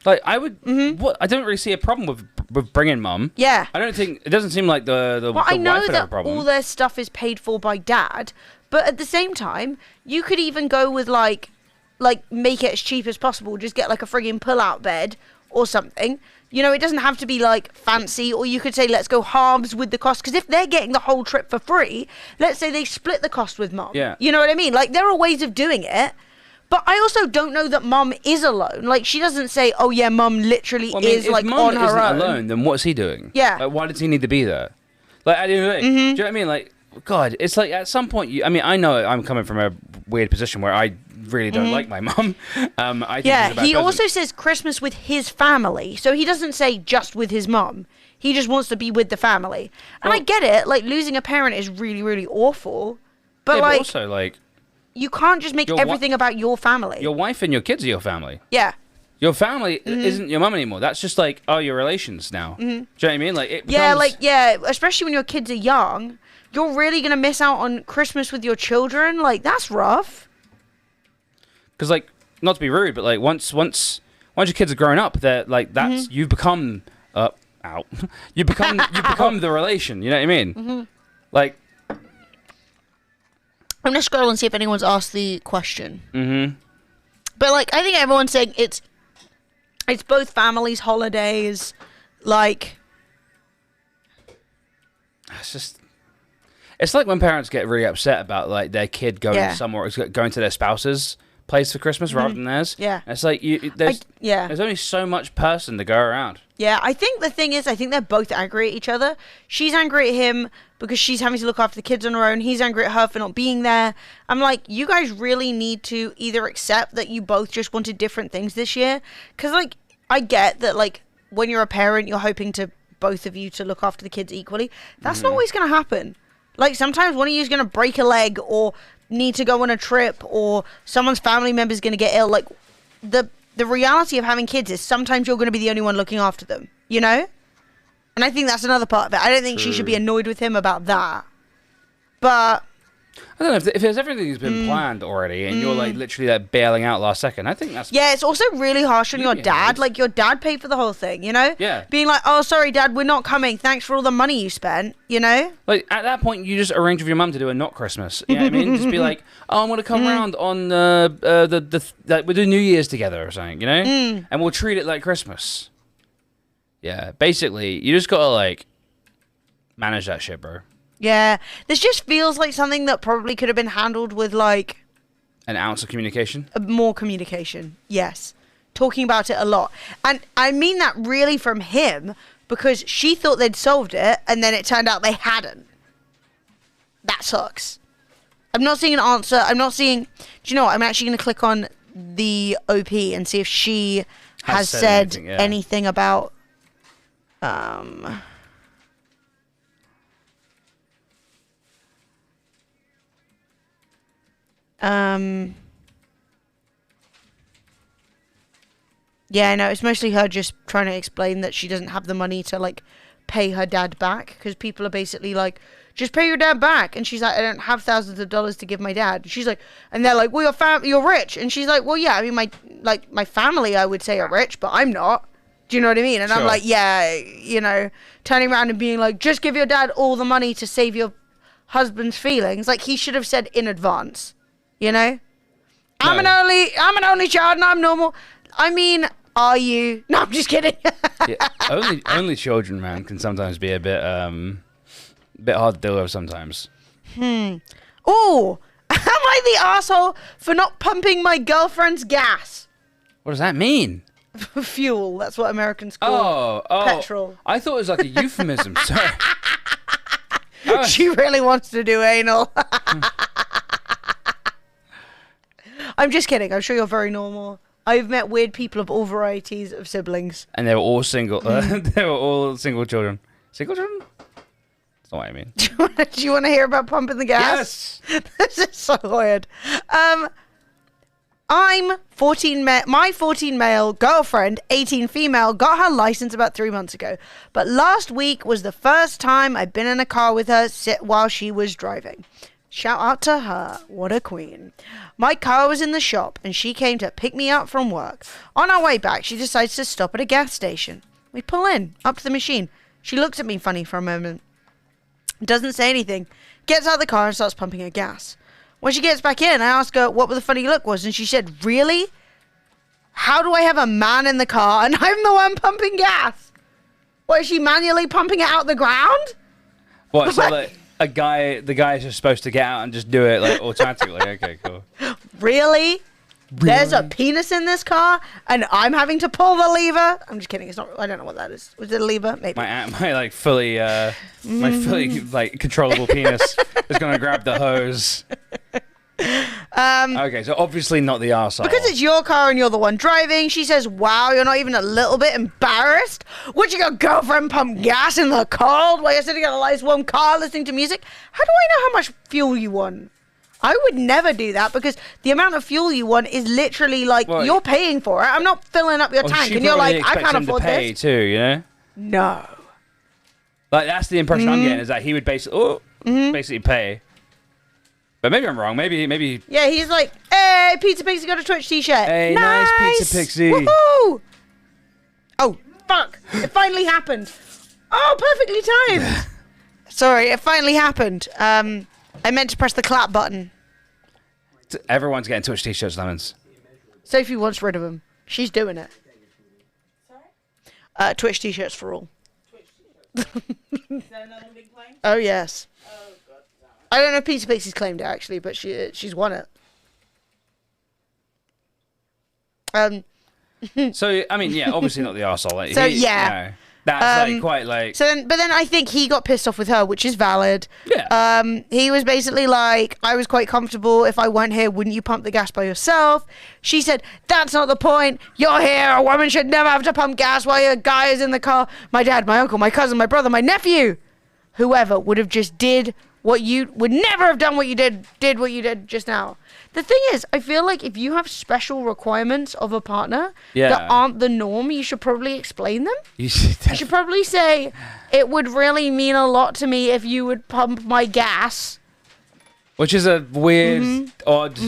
Like, I would... What? I don't really see a problem with bringing mum. Yeah. I don't think... It doesn't seem like the Well, I know wife would have a that problem. all their stuff is paid for by dad, but at the same time, you could even go with, like make it as cheap as possible. Just get, like, a frigging pull-out bed or something. You know, it doesn't have to be, like, fancy, or you could say, let's go halves with the cost. Because if they're getting the whole trip for free, let's say they split the cost with mum. Yeah. You know what I mean? Like, there are ways of doing it. But I also don't know that mum is alone. Like, she doesn't say, oh, yeah, mum literally is, like, mum on her isn't own. alone, then what's he doing? Yeah. Like, why does he need to be there? Like, at the end of the day, do you know what I mean? Like, God, it's like, at some point, I know I'm coming from a weird position where I really don't like my mum. I think she's a bad he person. also says Christmas with his family. So he doesn't say just with his mum. He just wants to be with the family. And I get it. Like, losing a parent is really, really awful. But, Yeah, like... but also, like... You can't just make everything about your family. Your wife and your kids are your family. Yeah. Your family isn't your mum anymore. That's just like, your relations now. Do you know what I mean? Like, it becomes... especially when your kids are young, you're really going to miss out on Christmas with your children. Like, that's rough. Because, like, not to be rude, but, like, once your kids are grown up, they're, like, that's... You've become... you become the relation. You know what I mean? Like... I'm gonna scroll and see if anyone's asked the question. But, like, I think everyone's saying it's both families' holidays. Like, it's like when parents get really upset about, like, their kid going somewhere, going to their spouse's place for Christmas rather than theirs. Yeah. And it's like there's only so much person to go around. yeah, I think the thing is, I think they're both angry at each other. She's angry at him because she's having to look after the kids on her own. He's angry at her for not being there. I'm like, you guys really need to either accept that you both just wanted different things this year. Because, like, I get that, like, when you're a parent, you're hoping to both of you to look after the kids equally. That's not always going to happen. Like, sometimes one of you is going to break a leg or need to go on a trip, or someone's family member is going to get ill. Like, the reality of having kids is sometimes you're going to be the only one looking after them, you know? And I think that's another part of it. I don't think she should be annoyed with him about that. But I don't know if there's everything's been planned already, and you're like literally like bailing out last second. I think that's yeah, it's also really harsh on your dad. Like, your dad paid for the whole thing, you know? Yeah. Being like, oh, sorry, Dad, we're not coming. Thanks for all the money you spent, you know? like at that point you just arrange with your mum to do a not Christmas. You know what I mean? Just be like, oh, I'm gonna come around on we'll do New Year's together or something, you know? And we'll treat it like Christmas. Yeah, basically, you just gotta like manage that shit, bro. Yeah. This just feels like something that probably could have been handled with, like, An ounce of communication. more communication. Yes. Talking about it a lot. And I mean that really from him, because she thought they'd solved it, and then it turned out they hadn't. That sucks. I'm not seeing an answer. I'm not seeing... Do you know what? I'm actually going to click on the OP and see if she has said anything about... Yeah, no, it's mostly her just trying to explain that she doesn't have the money to, like, pay her dad back, because people are basically like, just pay your dad back. And she's like, I don't have thousands of dollars to give my dad. She's like, and they're like, well, you're rich. And she's like, well, yeah, I mean, my family, I would say, are rich, but I'm not. Do you know what I mean? And I'm like, yeah, you know, turning around and being like, just give your dad all the money to save your husband's feelings. Like, he should have said in advance, you know? I'm an only child and I'm normal. I mean, are you? No, I'm just kidding. Yeah, only children, man, can sometimes be a bit hard to deal with sometimes. Oh, am I the asshole for not pumping my girlfriend's gas? What does that mean? Fuel. That's what Americans call petrol. I thought it was like a euphemism. Sorry. Oh. She really wants to do anal. I'm just kidding. I'm sure you're very normal. I've met weird people of all varieties of siblings. And they were all single. They were all single children. Single children? That's not what I mean. Do you want to hear about pumping the gas? Yes. This is so weird. I'm 14. My 14 male girlfriend, 18 female, got her license about 3 months ago. But last week was the first time I'd been in a car with her while she was driving. Shout out to her. What a queen. My car was in the shop and she came to pick me up from work. On our way back, she decides to stop at a gas station. We pull in, up to the machine. She looks at me funny for a moment. Doesn't say anything. Gets out of the car and starts pumping her gas. When she gets back in, I ask her what the funny look was, and she said, "Really? How do I have a man in the car and I'm the one pumping gas? What, is she manually pumping it out the ground?" What, so like the guy is just supposed to get out and just do it like automatically? Okay, cool. Really? There's a penis in this car and I'm having to pull the lever? I'm just kidding. It's not. I don't know what that is. Was it a lever? Maybe. My like fully like controllable penis is gonna grab the hose. Okay, so obviously not the arsehole. Because it's your car and you're the one driving, she says, "Wow, you're not even a little bit embarrassed? Would your girlfriend pump gas in the cold while you're sitting in a nice warm car listening to music? How do I know how much fuel you want? I would never do that because the amount of fuel you want is literally like you're paying for it. I'm not filling up your tank and you're like, I can't afford to pay this." Too, you know? No. Like that's the impression I'm getting is that he would basically pay. But maybe I'm wrong. Maybe. Yeah, he's like, "Hey, Pizza Pixie got a Twitch t-shirt. Hey, nice Pizza Pixie. Woohoo! Oh, fuck. It finally happened. Oh, perfectly timed. Sorry, it finally happened. I meant to press the clap button. Everyone's getting Twitch t-shirts, Lemons. Sophie wants rid of them. She's doing it. Sorry? Twitch t-shirts for all. Twitch t-shirts. Is there another big claim? Oh, yes. Oh, God. I don't know if Pizza Pixie's claimed it, actually, but she's won it. So, I mean, yeah, obviously not the arsehole. Like, So, yeah. You know, that's like quite like... But then I think he got pissed off with her, which is valid. Yeah. He was basically like, "I was quite comfortable. If I weren't here, wouldn't you pump the gas by yourself?" She said, "That's not the point. You're here. A woman should never have to pump gas while your guy is in the car. My dad, my uncle, my cousin, my brother, my nephew, whoever would have just did what you would never have done what you did what you did just now." The thing is, I feel like if you have special requirements of a partner that aren't the norm, you should probably explain them. You should probably say, "It would really mean a lot to me if you would pump my gas." Which is a weird, odd,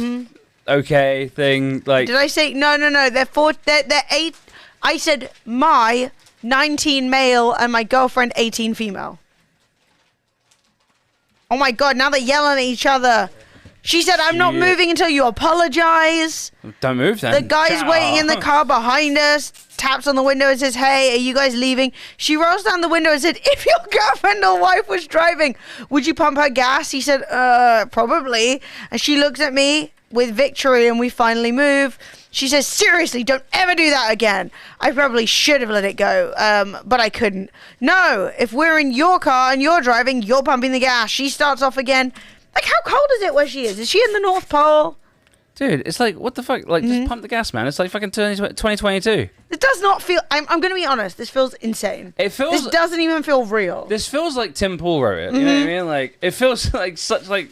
okay thing. Like, did I say no? They're 8. I said my 19 male and my girlfriend 18 female. Oh my God! Now they're yelling at each other. She said, "I'm not moving until you apologize." Don't move then. The guy's waiting in the car behind us, taps on the window and says, "Hey, are you guys leaving?" She rolls down the window and said, "If your girlfriend or wife was driving, would you pump her gas?" He said, "Probably." And she looks at me with victory and we finally move. She says, "Seriously, don't ever do that again." I probably should have let it go, but I couldn't. "No, if we're in your car and you're driving, you're pumping the gas." She starts off again. Like, how cold is it where she is? Is she in the North Pole? Dude, it's like, what the fuck? Like, just pump the gas, man. It's like fucking 2022. It does not feel... I'm going to be honest. This feels insane. It feels... This doesn't even feel real. This feels like Tim Pool wrote it. You know what I mean? Like, it feels like such, like,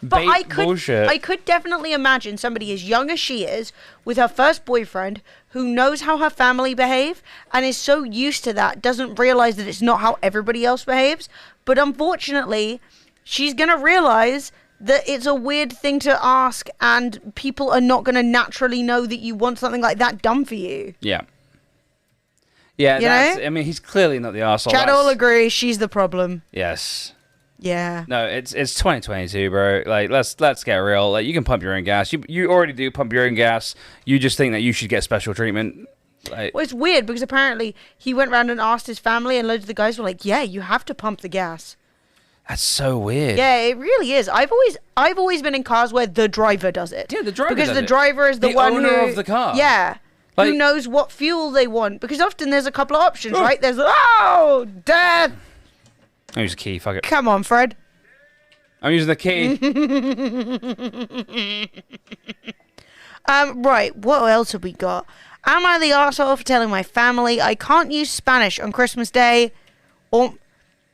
bullshit. I could definitely imagine somebody as young as she is, with her first boyfriend, who knows how her family behave, and is so used to that, doesn't realize that it's not how everybody else behaves. But unfortunately... she's going to realize that it's a weird thing to ask and people are not going to naturally know that you want something like that done for you. Yeah. Yeah, that's, I mean, he's clearly not the arsehole. Chad all agree she's the problem. Yes. Yeah. No, it's 2022, bro. Like, let's get real. Like, you can pump your own gas. You already do pump your own gas. You just think that you should get special treatment. Like, well, it's weird because apparently he went around and asked his family and loads of the guys were like, "Yeah, you have to pump the gas." That's so weird. Yeah, it really is. I've always been in cars where the driver does it. Yeah, the driver because does the it. driver is the one owner of the car. Yeah, Like- who knows what fuel they want? Because often there's a couple of options, right? There's death. I'll use the key. Fuck it. Come on, Fred. I'm using the key. Right. What else have we got? Am I the arsehole for telling my family I can't use Spanish on Christmas Day, or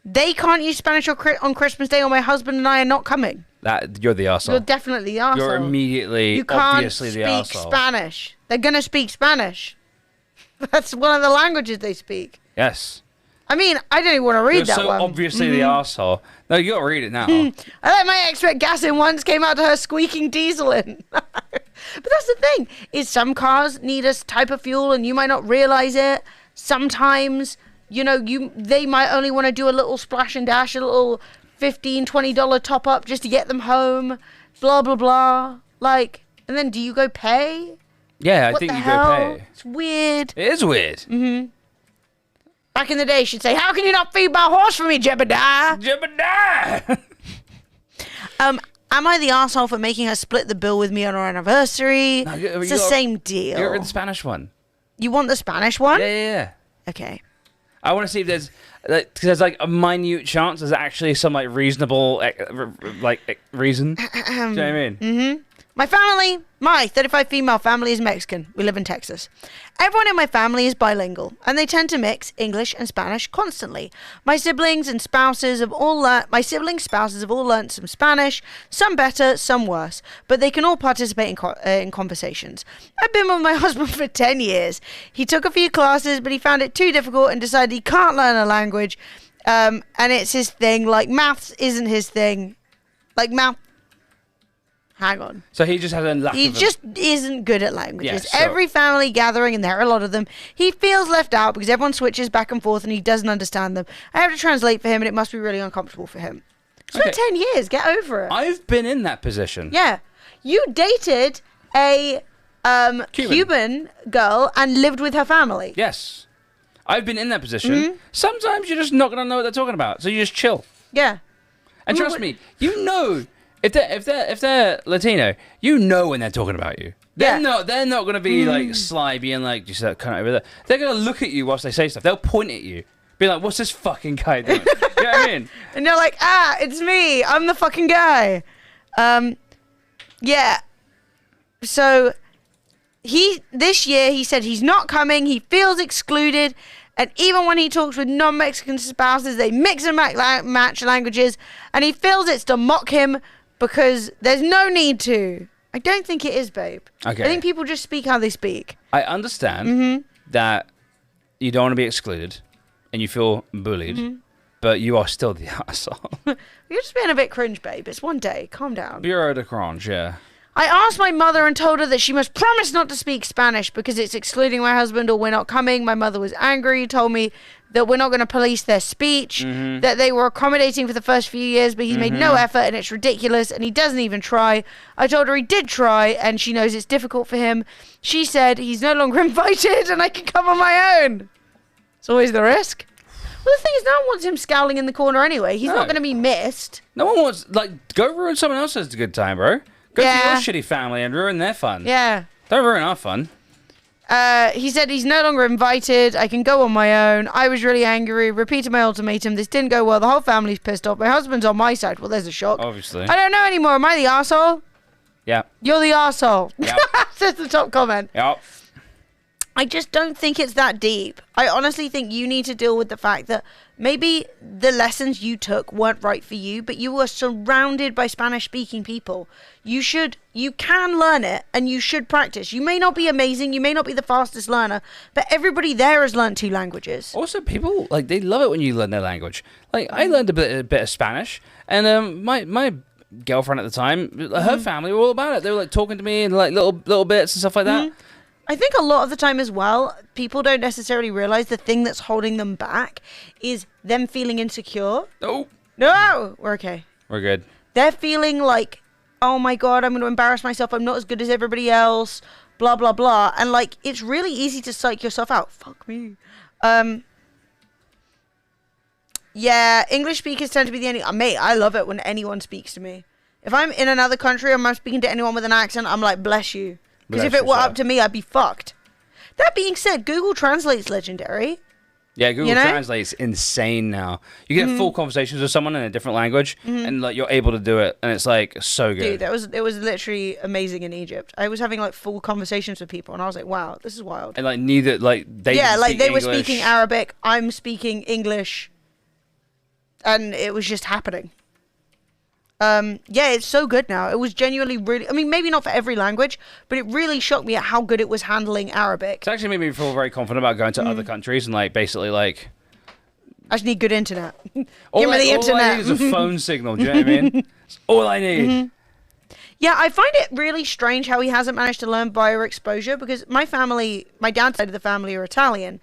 they can't use Spanish on Christmas Day, or my husband and I are not coming? You're the arsehole. You're definitely the arsehole. You're immediately, You can't obviously the speak arsehole. Spanish. They're gonna speak Spanish. That's one of the languages they speak. Yes. I mean, I don't even want to read You're that so one. obviously the arsehole. No, you gotta read it now. I let my ex put gas in once, came out to her squeaking diesel in. But that's the thing, is some cars need a type of fuel and you might not realize it. Sometimes, they might only want to do a little splash and dash, a little $15, $20 top up just to get them home. Blah, blah, blah. Like, and then do you go pay? Yeah, I What think the you hell? go pay. It's weird. It is weird. Back in the day, she'd say, "How can you not feed my horse for me, Jebediah?" Jebediah! Am I the arsehole for making her split the bill with me on our anniversary? No, It's the same deal. You're in the Spanish one. You want the Spanish one? Yeah. Okay. I want to see if there's like a minute chance there's actually some like reasonable reason. Do you know what I mean? Mm-hmm. My 35 female family is Mexican. We live in Texas. Everyone in my family is bilingual, and they tend to mix English and Spanish constantly. My siblings spouses have all learnt some Spanish, some better, some worse, but they can all participate in conversations. I've been with my husband for 10 years. He took a few classes, but he found it too difficult and decided he can't learn a language, and it's his thing. Like, maths isn't his thing. Like, hang on. So he just has a lack He of... just isn't good at languages. Yeah, so- Every family gathering, and there are a lot of them, he feels left out because everyone switches back and forth and he doesn't understand them. I have to translate for him and it must be really uncomfortable for him. It's been 10 years. Get over it. I've been in that position. Yeah. You dated a Cuban girl and lived with her family. Yes. I've been in that position. Mm-hmm. Sometimes you're just not going to know what they're talking about, so you just chill. Yeah. And trust me, if they're Latino, you know when they're talking about you. They're not going to be like sly, being like just that kind of over there. They're going to look at you whilst they say stuff. They'll point at you, be like, "What's this fucking guy doing?" You know what I mean? And you're like, it's me. I'm the fucking guy. Yeah. So this year he said he's not coming. He feels excluded. And even when he talks with non-Mexican spouses, they mix and match languages. And he feels it's to mock him because there's no need to. I don't think it is, babe. Okay. I think people just speak how they speak. I understand that you don't want to be excluded and you feel bullied, but you are still the asshole. You're just being a bit cringe, babe. It's one day. Calm down. Bureau de Crange, yeah. I asked my mother and told her that she must promise not to speak Spanish because it's excluding my husband or we're not coming. My mother was angry, told me that we're not going to police their speech, that they were accommodating for the first few years, but he's made no effort and it's ridiculous and he doesn't even try. I told her he did try and she knows it's difficult for him. She said he's no longer invited and I can come on my own. It's always the risk. Well, the thing is, no one wants him scowling in the corner anyway. He's not going to be missed. No one wants, go ruin someone else's good time, bro. Go to your shitty family and ruin their fun. Yeah. Don't ruin our fun. He said he's no longer invited. I can go on my own. I was really angry. Repeated my ultimatum. This didn't go well. The whole family's pissed off. My husband's on my side. Well, there's a shock. Obviously. I don't know anymore. Am I the arsehole? Yeah. You're the arsehole. Yep. That's the top comment. Yep. I just don't think it's that deep. I honestly think you need to deal with the fact that maybe the lessons you took weren't right for you, but you were surrounded by Spanish-speaking people. You can learn it, and you should practice. You may not be amazing, you may not be the fastest learner, but everybody there has learned 2 languages. Also, people, they love it when you learn their language. I learned a bit of Spanish, and my girlfriend at the time, her family were all about it. They were, talking to me and, little bits and stuff like that. I think a lot of the time as well, people don't necessarily realize the thing that's holding them back is them feeling insecure. No, we're okay. We're good. They're feeling like, oh my God, I'm going to embarrass myself. I'm not as good as everybody else, blah, blah, blah. And it's really easy to psych yourself out. Fuck me. Yeah, English speakers tend to be the only, mate, I love it when anyone speaks to me. If I'm in another country and I'm speaking to anyone with an accent, I'm like, bless you. Because if it were up to me, I'd be fucked. That being said, Google Translate's legendary. Yeah, Google You know? Translate's insane now. You get full conversations with someone in a different language, and like you're able to do it, and it's like so good. Dude, it was literally amazing in Egypt. I was having like full conversations with people, and I was like, "Wow, this is wild." And like neither like they Yeah, didn't like speak they were English. speaking Arabic, I'm speaking English, and it was just happening. Yeah, it's so good now. It was genuinely really. I mean, maybe not for every language, but it really shocked me at how good it was handling Arabic. It's actually made me feel very confident about going to other countries and like basically like. I just need good internet. Give All me I the need internet. is a phone signal. Do you know what I mean? It's all I need. Yeah, I find it really strange how he hasn't managed to learn via exposure because my dad's side of the family are Italian,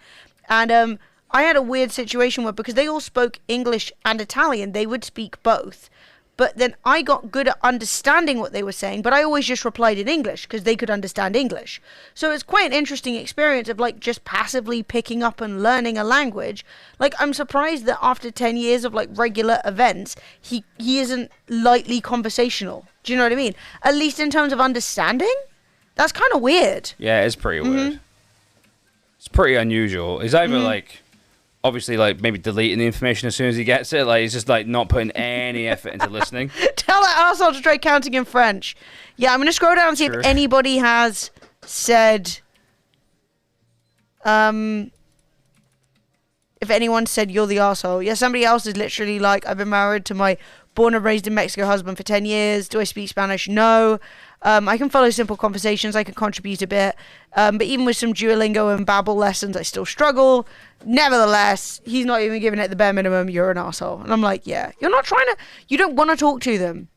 and I had a weird situation where because they all spoke English and Italian, they would speak both. But then I got good at understanding what they were saying, but I always just replied in English because they could understand English. So it's quite an interesting experience of like just passively picking up and learning a language. Like I'm surprised that after 10 years of like regular events, he isn't lightly conversational. Do you know what I mean? At least in terms of understanding? That's kind of weird. Yeah, it's pretty weird. It's pretty unusual. It's either like, obviously, like maybe deleting the information as soon as he gets it. Like he's just like not putting any effort into listening. Tell that arsehole to try counting in French. Yeah, I'm going to scroll down and see if anybody has said... if anyone said you're the arsehole. Yeah, somebody else is literally like, I've been married to my born and raised in Mexico husband for 10 years. Do I speak Spanish? No. I can follow simple conversations. I can contribute a bit. But even with some Duolingo and Babbel lessons, I still struggle. Nevertheless, he's not even giving it the bare minimum. You're an asshole. And I'm like, yeah, you're not trying to, you don't want to talk to them.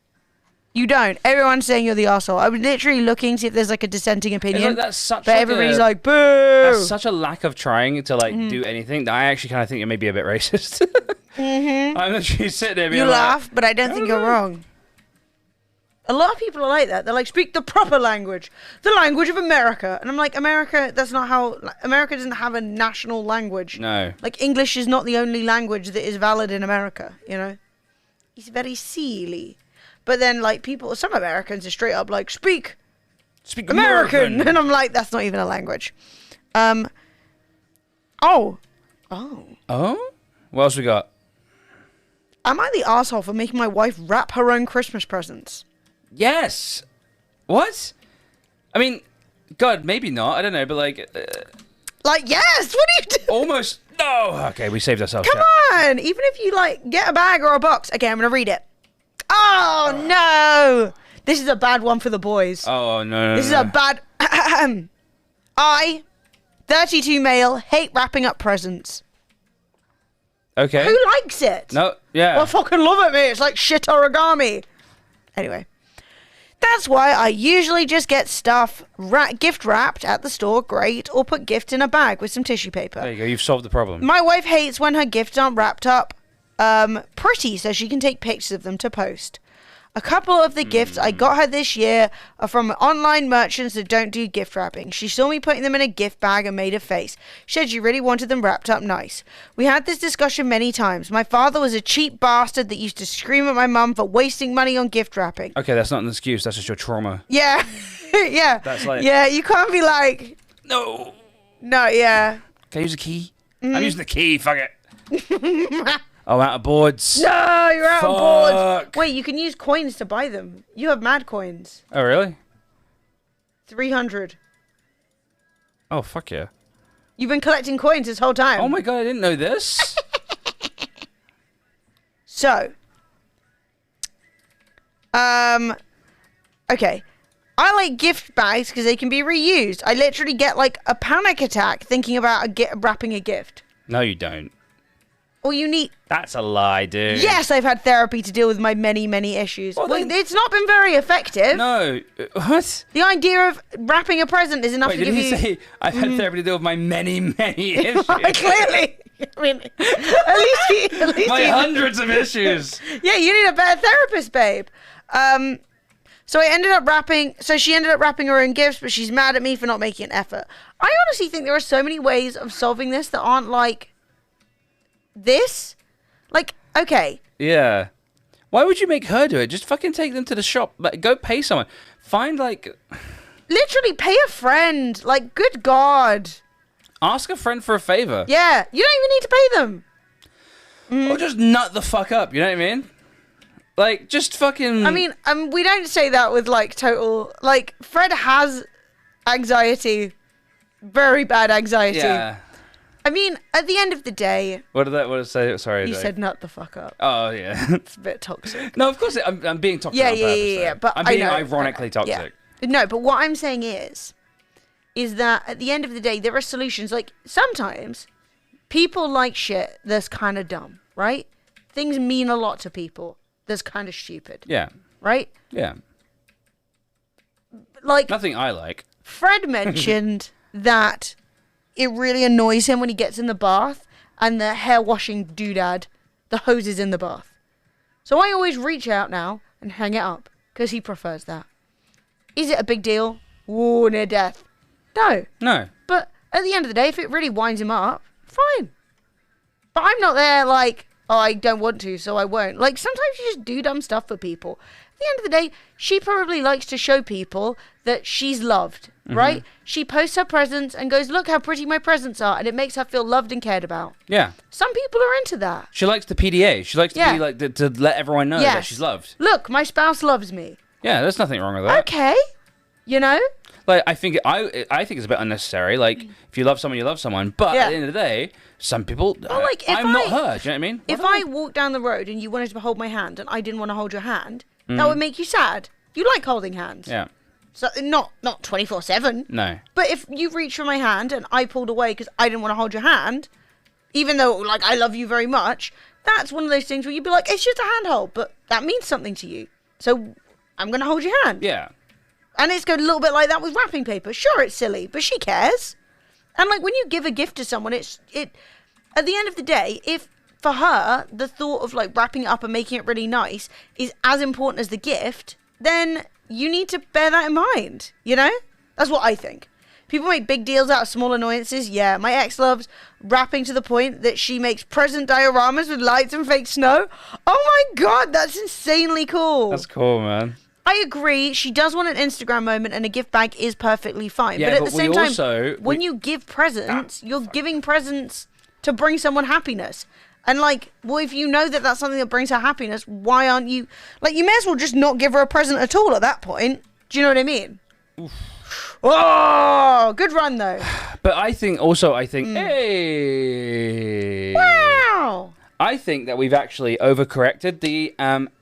You don't. Everyone's saying you're the asshole. I was literally looking to see if there's like a dissenting opinion. Like, that's such but like everybody's a, like, boo. That's such a lack of trying to like do anything that I actually kind of think it may be a bit racist. I'm literally sitting there being You like, laugh, but I don't think you're wrong. A lot of people are like that. They're like, speak the proper language, the language of America. And I'm like, America, that's not how, America doesn't have a national language. No. Like, English is not the only language that is valid in America, you know? It's very silly. But then, like, some Americans are straight up like, speak American. And I'm like, that's not even a language. Oh. Oh? What else we got? Am I the asshole for making my wife wrap her own Christmas presents? Yes. What? I mean, God, maybe not. I don't know, but like... Like, yes! What are you doing? almost... No! Okay, we saved ourselves. Come on! Even if you, like, get a bag or a box. Okay, I'm going to read it. Oh, no! This is a bad one for the boys. Oh, no. This is a bad... I, 32 male, hate wrapping up presents. Okay. Who likes it? No, yeah. Well, I fucking love it, mate. It's like shit origami. Anyway. That's why I usually just get stuff gift wrapped at the store, great, or put gifts in a bag with some tissue paper. There you go, you've solved the problem. My wife hates when her gifts aren't wrapped up pretty so she can take pictures of them to post. A couple of the gifts I got her this year are from online merchants that don't do gift wrapping. She saw me putting them in a gift bag and made a face. She said she really wanted them wrapped up nice. We had this discussion many times. My father was a cheap bastard that used to scream at my mum for wasting money on gift wrapping. Okay, that's not an excuse, that's just your trauma. Yeah. Yeah. That's like... Yeah, you can't be like... No. No, yeah. Can I use a key? I'm using the key, fuck it. Oh, out of boards. No, you're out of boards. Fuck. Wait, you can use coins to buy them. You have mad coins. Oh, really? 300. Oh, fuck yeah. You've been collecting coins this whole time. Oh my god, I didn't know this. So, okay. I like gift bags because they can be reused. I literally get like a panic attack thinking about wrapping a gift. No, you don't. Or you need... That's a lie, dude. Yes, I've had therapy to deal with my many, many issues. Well, then- It's not been very effective. No. What? The idea of wrapping a present is enough Wait, to did give he you... say I've had therapy to deal with my many, many issues? Clearly. I mean, at least My he- hundreds of issues. Yeah, you need a better therapist, babe. So she ended up wrapping her own gifts, but she's mad at me for not making an effort. I honestly think there are so many ways of solving this that aren't like this. Like, okay. Yeah. Why would you make her do it? Just fucking take them to the shop. Like, go pay someone. Find, like... Literally pay a friend. Like, good God. Ask a friend for a favor. Yeah, you don't even need to pay them. Or just nut the fuck up, you know what I mean? Like, just fucking... I mean, we don't say that with, like, total... Like, Fred has anxiety. Very bad anxiety. Yeah. I mean, at the end of the day... What did it say? Sorry. You said nut the fuck up. Oh, yeah. It's a bit toxic. No, of course, I'm being toxic on purpose, Yeah. though. But I'm being I know, ironically toxic. Yeah. No, but what I'm saying is that at the end of the day, there are solutions. Like, sometimes people like shit that's kind of dumb, right? Things mean a lot to people that's kind of stupid. Yeah. Right? Yeah. Like... Nothing I like. Fred mentioned that it really annoys him when he gets in the bath and the hair washing doodad, the hose is in the bath. So I always reach out now and hang it up because he prefers that. Is it a big deal? Ooh, near death. No. No. But at the end of the day, if it really winds him up, fine. But I'm not there like, oh, I don't want to, so I won't. Like, sometimes you just do dumb stuff for people. At the end of the day, she probably likes to show people that she's loved, right? She posts her presents and goes, look how pretty my presents are, and it makes her feel loved and cared about. Yeah. Some people are into that. She likes the PDA. She likes to be like to let everyone know that she's loved. Look, my spouse loves me. Yeah, there's nothing wrong with that. Okay. You know? Like, I think it's a bit unnecessary. Like, if you love someone, you love someone. But at the end of the day, some people, like, if I'm not her. Do you know what I mean? If I walked down the road and you wanted to hold my hand and I didn't want to hold your hand, that would make you sad. You like holding hands. Yeah. So not 24/7. No. But if you reached for my hand and I pulled away because I didn't want to hold your hand, even though like I love you very much, that's one of those things where you'd be like, it's just a handhold, but that means something to you. So I'm gonna hold your hand. Yeah. And it's going a little bit like that with wrapping paper. Sure, it's silly, but she cares. And like when you give a gift to someone, it at the end of the day, if for her the thought of like wrapping it up and making it really nice is as important as the gift, then you need to bear that in mind. You know, that's what I think. People make big deals out of small annoyances. Yeah, my ex loves wrapping to the point that she makes present dioramas with lights and fake snow. Oh my god, that's insanely cool. That's cool, man. I agree. She does want an Instagram moment, and a gift bag is perfectly fine. Yeah, but at but the same time, also, when you give presents, you're giving presents to bring someone happiness. And like, well, if you know that that's something that brings her happiness, why aren't you like? You may as well just not give her a present at all at that point. Do you know what I mean? Oof. Oh, good run though. But I think, hey, wow. I think that we've actually overcorrected the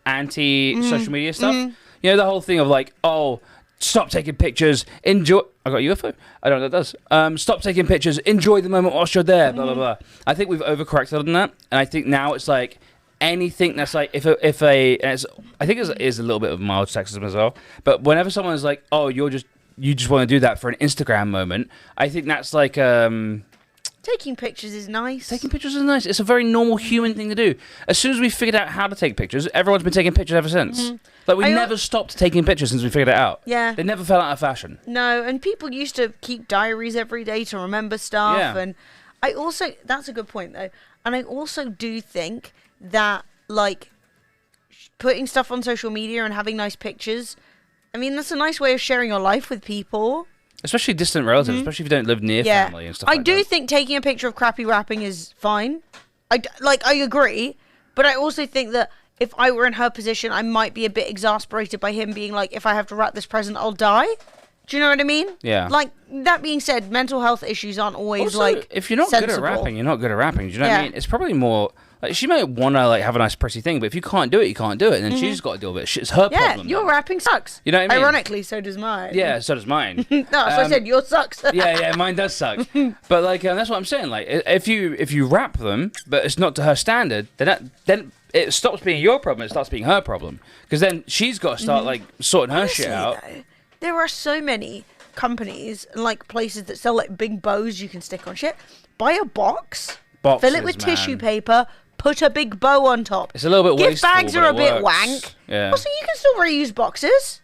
anti-social media stuff. You know, the whole thing of like, oh, stop taking pictures, enjoy. I got a UFO. I don't know what that does. Stop taking pictures, enjoy the moment whilst you're there. Blah blah blah. I think we've overcorrected on that, and I think now it's like anything that's like I think it is a little bit of mild sexism as well. But whenever someone is like, oh, you just want to do that for an Instagram moment, I think that's like Taking pictures is nice. Taking pictures is nice. It's a very normal human thing to do. As soon as we figured out how to take pictures, everyone's been taking pictures ever since. Like, we never stopped taking pictures since we figured it out. Yeah. They never fell out of fashion. No, and people used to keep diaries every day to remember stuff. Yeah. And I also, that's a good point though. And I also do think that, like, putting stuff on social media and having nice pictures, I mean, that's a nice way of sharing your life with people. Especially distant relatives, especially if you don't live near family and stuff like that. I do think taking a picture of crappy wrapping is fine. I agree. But I also think that if I were in her position, I might be a bit exasperated by him being like, if I have to wrap this present, I'll die. Do you know what I mean? Yeah. Like, that being said, mental health issues aren't always, Also, like, if you're not sensible. good at rapping, you're not good at rapping. Do you know what I mean? It's probably more... Like, she may want to, like, have a nice pretty thing, but if you can't do it, you can't do it. And then she's got to deal with it. It's her problem. Yeah, your rapping sucks. You know what I mean? Ironically, so does mine. Yeah, so does mine. No, so I said yours sucks. yeah, mine does suck. But, like, that's what I'm saying. Like, if you rap them, but it's not to her standard, then it stops being your problem. It starts being her problem. Because then she's got to start, like, sorting her shit out. Though, there are so many companies and, like, places that sell, like, big bows you can stick on shit. Buy a box, fill it with tissue paper, put a big bow on top. It's a little bit Gift wasteful, bags but are it a bit works. wank. Yeah. Also, you can still reuse boxes.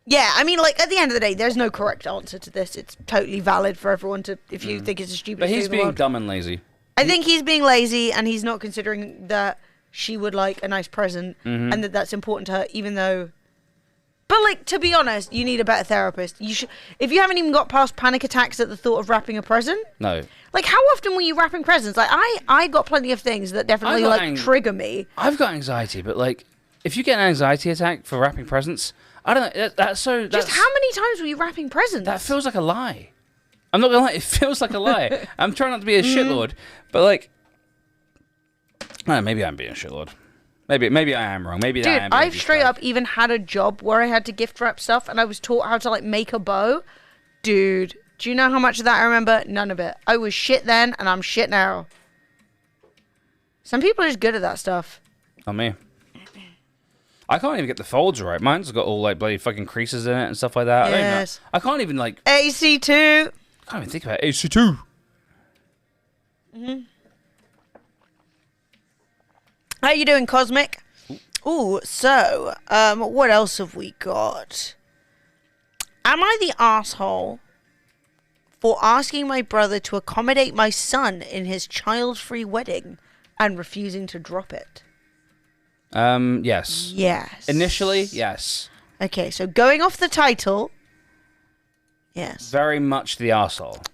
Yeah, I mean, like, at the end of the day, there's no correct answer to this. It's totally valid for everyone to, if you think it's a stupid But thing he's in the being world. dumb and lazy. I think he's being lazy, and he's not considering that she would like a nice present, and that that's important to her, even though But like, to be honest, you need a better therapist. You should, if you haven't even got past panic attacks at the thought of wrapping a present. No. Like, how often were you wrapping presents? Like, I got plenty of things that definitely like trigger me. I've got anxiety, but like, if you get an anxiety attack for wrapping presents, I don't know. That's so. Just how many times were you wrapping presents? That feels like a lie. I'm not gonna lie. It feels like a lie. I'm trying not to be a shitlord, but like, maybe I'm being a shitlord. Maybe I am wrong. Maybe Dude, I am. I've straight up even had a job where I had to gift wrap stuff, and I was taught how to like make a bow. Dude, do you know how much of that I remember? None of it. I was shit then, and I'm shit now. Some people are just good at that stuff. Not me. I can't even get the folds right. Mine's got all like bloody fucking creases in it and stuff like that. Yes. I can't even like. AC2. I can't even think about it. AC2. How you doing, Cosmic? Ooh, so, what else have we got? Am I the asshole for asking my brother to accommodate my son in his child-free wedding and refusing to drop it? Yes. Yes. Initially, yes. Okay, so going off the title, yes. Very much the arsehole.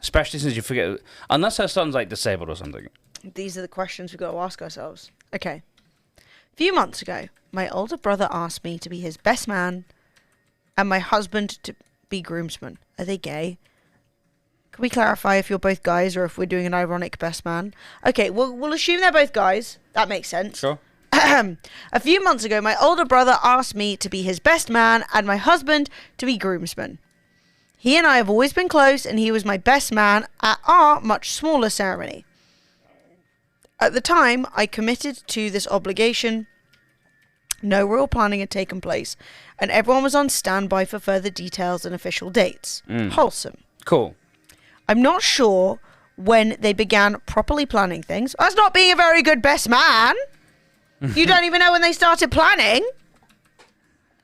Especially since you forget, unless her son's like disabled or something. These are the questions we've got to ask ourselves. Okay. A few months ago, my older brother asked me to be his best man and my husband to be groomsman. Are they gay? Can we clarify if you're both guys or if we're doing an ironic best man? Okay, we'll assume they're both guys. That makes sense. Sure. A few months ago, my older brother asked me to be his best man and my husband to be groomsman. He and I have always been close, and he was my best man at our much smaller ceremony. At the time, I committed to this obligation. No real planning had taken place, and everyone was on standby for further details and official dates. Wholesome. Cool. I'm not sure when they began properly planning things. That's not being a very good best man. You don't even know when they started planning.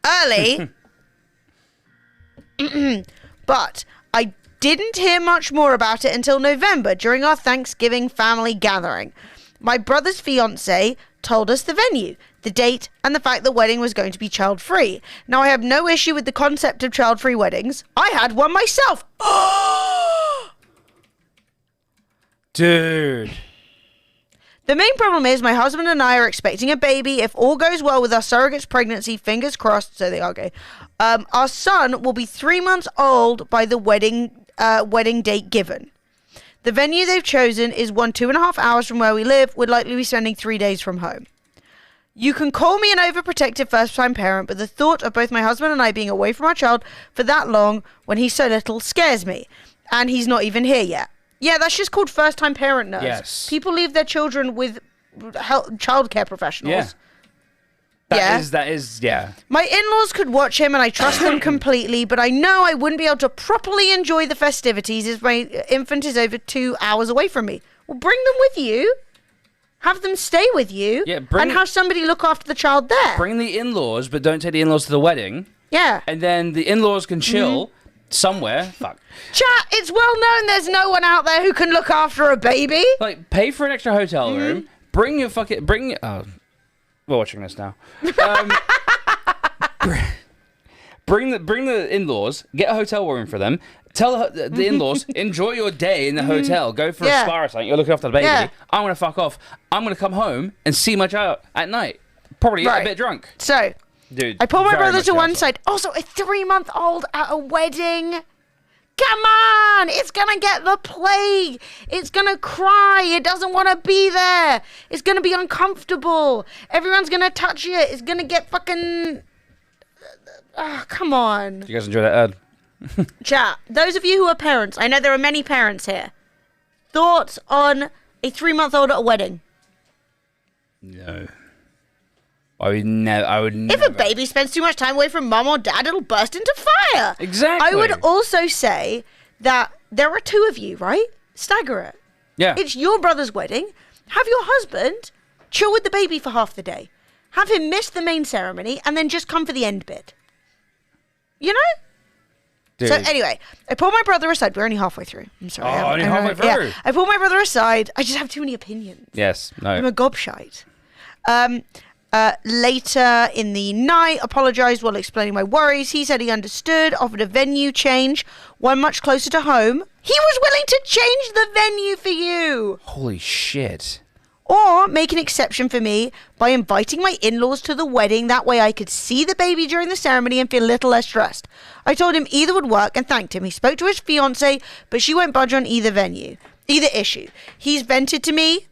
Early. But I didn't hear much more about it until November during our Thanksgiving family gathering. My brother's fiance told us the venue, the date, and the fact the wedding was going to be child-free. Now, I have no issue with the concept of child-free weddings. I had one myself. Dude. The main problem is my husband and I are expecting a baby. If all goes well with our surrogate's pregnancy, fingers crossed, so they are gay, our son will be 3 months old by the wedding date given. The venue they've chosen is 2.5 hours from where we live. We'd likely be spending 3 days from home. You can call me an overprotective first-time parent, but the thought of both my husband and I being away from our child for that long when he's so little scares me. And he's not even here yet. Yeah, that's just called first-time parent nerves. Yes. People leave their children with childcare professionals. Yeah. That is, yeah. My in-laws could watch him and I trust them completely, but I know I wouldn't be able to properly enjoy the festivities if my infant is over 2 hours away from me. Well, bring them with you. Have them stay with you. Yeah, and have somebody look after the child there. Bring the in-laws, but don't take the in-laws to the wedding. Yeah. And then the in-laws can chill somewhere. Fuck. Chat, it's well known there's no one out there who can look after a baby. Like, pay for an extra hotel room. Bring your fucking... we're watching this now. Bring the in-laws. Get a hotel room for them. Tell the in-laws, enjoy your day in the hotel. Go for a spa or something. You're looking after the baby. Yeah. I'm going to fuck off. I'm going to come home and see my child at night. Probably a bit drunk. So, dude, I pulled my brother to one asshole. side. Also, a 3-month-old at a wedding. Come on! It's gonna get the plague. It's gonna cry. It doesn't want to be there. It's gonna be uncomfortable. Everyone's gonna touch it. It's gonna get fucking... come on. You guys enjoy that ad? Chat, those of you who are parents, I know there are many parents here. Thoughts on a 3-month-old at a wedding? No. I would never. If a baby spends too much time away from mum or dad, it'll burst into fire. Exactly. I would also say that there are 2 of you, right? Stagger it. Yeah. It's your brother's wedding. Have your husband chill with the baby for half the day. Have him miss the main ceremony and then just come for the end bit. You know? Dude. So anyway, I pulled my brother aside. We're only halfway through. I'm sorry. Oh, only halfway through. Yeah. I pulled my brother aside. I just have too many opinions. Yes. No. I'm a gobshite. Later in the night, apologized while explaining my worries. He said he understood, offered a venue change, one much closer to home. He was willing to change the venue for you. Holy shit. Or make an exception for me by inviting my in-laws to the wedding. That way I could see the baby during the ceremony and feel a little less stressed. I told him either would work and thanked him. He spoke to his fiancée, but she won't budge on either issue. He's vented to me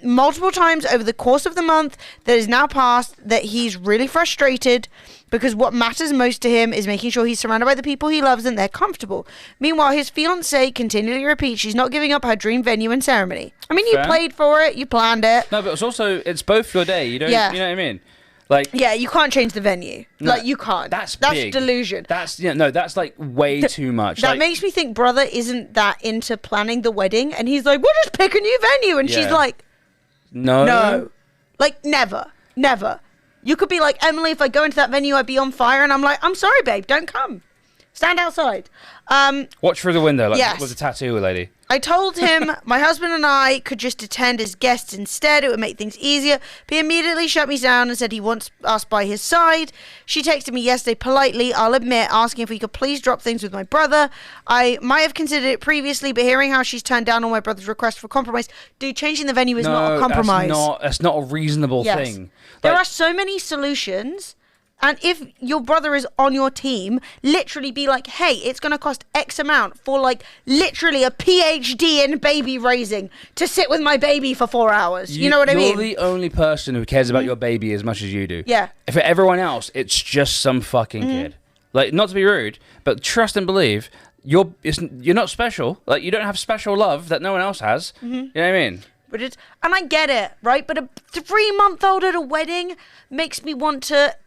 multiple times over the course of the month that is now past that he's really frustrated because what matters most to him is making sure he's surrounded by the people he loves and they're comfortable. Meanwhile, his fiancée continually repeats she's not giving up her dream venue and ceremony. I mean, you played for it, you planned it. No, but it's both your day. You don't. Yeah. You know what I mean? Like, yeah, you can't change the venue. No, like, you can't. That's big. Delusion. That's like way too much. That like, makes me think brother isn't that into planning the wedding, and he's like, we'll just pick a new venue, and she's like, no. Like, never. You could be like, Emily, if I go into that venue, I'd be on fire, and I'm like, I'm sorry, babe, don't come. Stand outside. Watch through the window, like yes. with the tattoo lady. I told him my husband and I could just attend as guests instead. It would make things easier. But he immediately shut me down and said he wants us by his side. She texted me yesterday politely, I'll admit, asking if we could please drop things with my brother. I might have considered it previously, but hearing how she's turned down on my brother's request for compromise, dude, changing the venue is not a compromise. That's not a reasonable thing. There are so many solutions. And if your brother is on your team, literally be like, hey, it's going to cost X amount for like literally a PhD in baby raising to sit with my baby for 4 hours. You know what I mean? You're the only person who cares about your baby as much as you do. Yeah. For everyone else, it's just some fucking kid. Like, not to be rude, but trust and believe, you're not special. Like, you don't have special love that no one else has. You know what I mean? But and I get it, right? But a 3-month-old at a wedding makes me want to...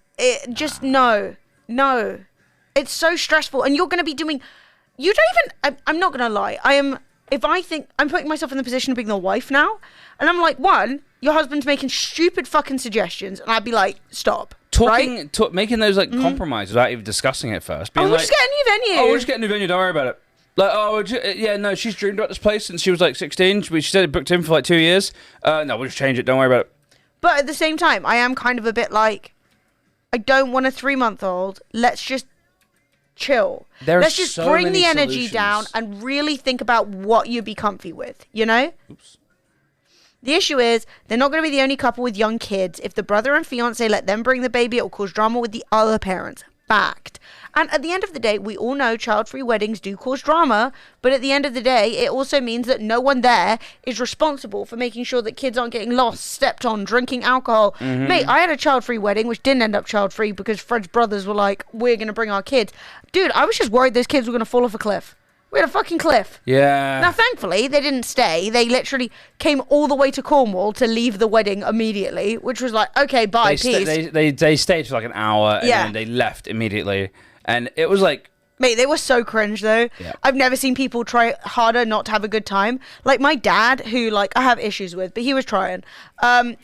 no. It's so stressful, and you're going to be doing. You don't even. I'm not going to lie. I'm putting myself in the position of being the wife now, and I'm like, one, your husband's making stupid fucking suggestions, and I'd be like, stop. Making those like compromises without even discussing it first. Being we'll just get a new venue. Oh, we'll just get a new venue. Don't worry about it. Like, she's dreamed about this place since she was like 16. She said it booked in for like 2 years. No, we'll just change it. Don't worry about it. But at the same time, I am kind of a bit like. I don't want a 3-month-old. Let's just chill. Let's just bring the energy down and really think about what you'd be comfy with, you know? Oops. The issue is, they're not going to be the only couple with young kids. If the brother and fiancé let them bring the baby, it will cause drama with the other parents. Fact. And at the end of the day, we all know child-free weddings do cause drama, but at the end of the day, it also means that no one there is responsible for making sure that kids aren't getting lost, stepped on, drinking alcohol. Mate, I had a child-free wedding, which didn't end up child-free because Fred's brothers were like, we're going to bring our kids. Dude, I was just worried those kids were going to fall off a cliff. We had a fucking cliff. Yeah. Now, thankfully, they didn't stay. They literally came all the way to Cornwall to leave the wedding immediately, which was like, okay, bye, peace. They stayed for like an hour and then they left immediately. And it was like... Mate, they were so cringe, though. Yeah. I've never seen people try harder not to have a good time. Like, my dad, who, like, I have issues with, but he was trying.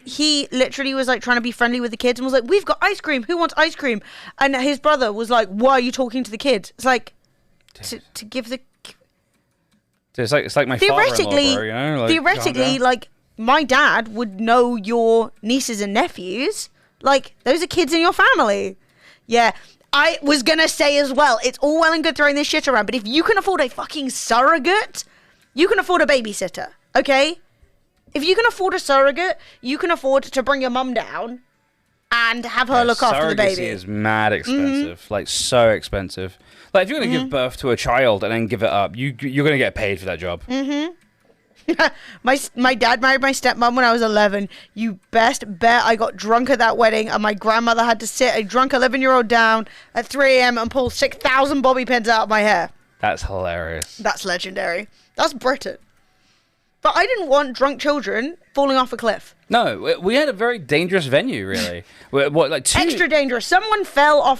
He literally was, like, trying to be friendly with the kids and was like, we've got ice cream. Who wants ice cream? And his brother was like, why are you talking to the kids? It's like, to give the... It's like my father-in-law, bro, you know? Like, theoretically, like, my dad would know your nieces and nephews. Like, those are kids in your family. Yeah. I was going to say as well, it's all well and good throwing this shit around, but if you can afford a fucking surrogate, you can afford a babysitter, okay? If you can afford a surrogate, you can afford to bring your mum down and have her look after the baby. Surrogacy is mad expensive, like so expensive. Like if you're going to give birth to a child and then give it up, you're going to get paid for that job. My dad married my stepmom when I was 11. You best bet I got drunk at that wedding, and my grandmother had to sit a drunk 11-year-old down at 3 a.m. and pull 6,000 bobby pins out of my hair. That's hilarious. That's legendary. That's Britain. But I didn't want drunk children falling off a cliff. No, we had a very dangerous venue, really. Extra dangerous. Someone fell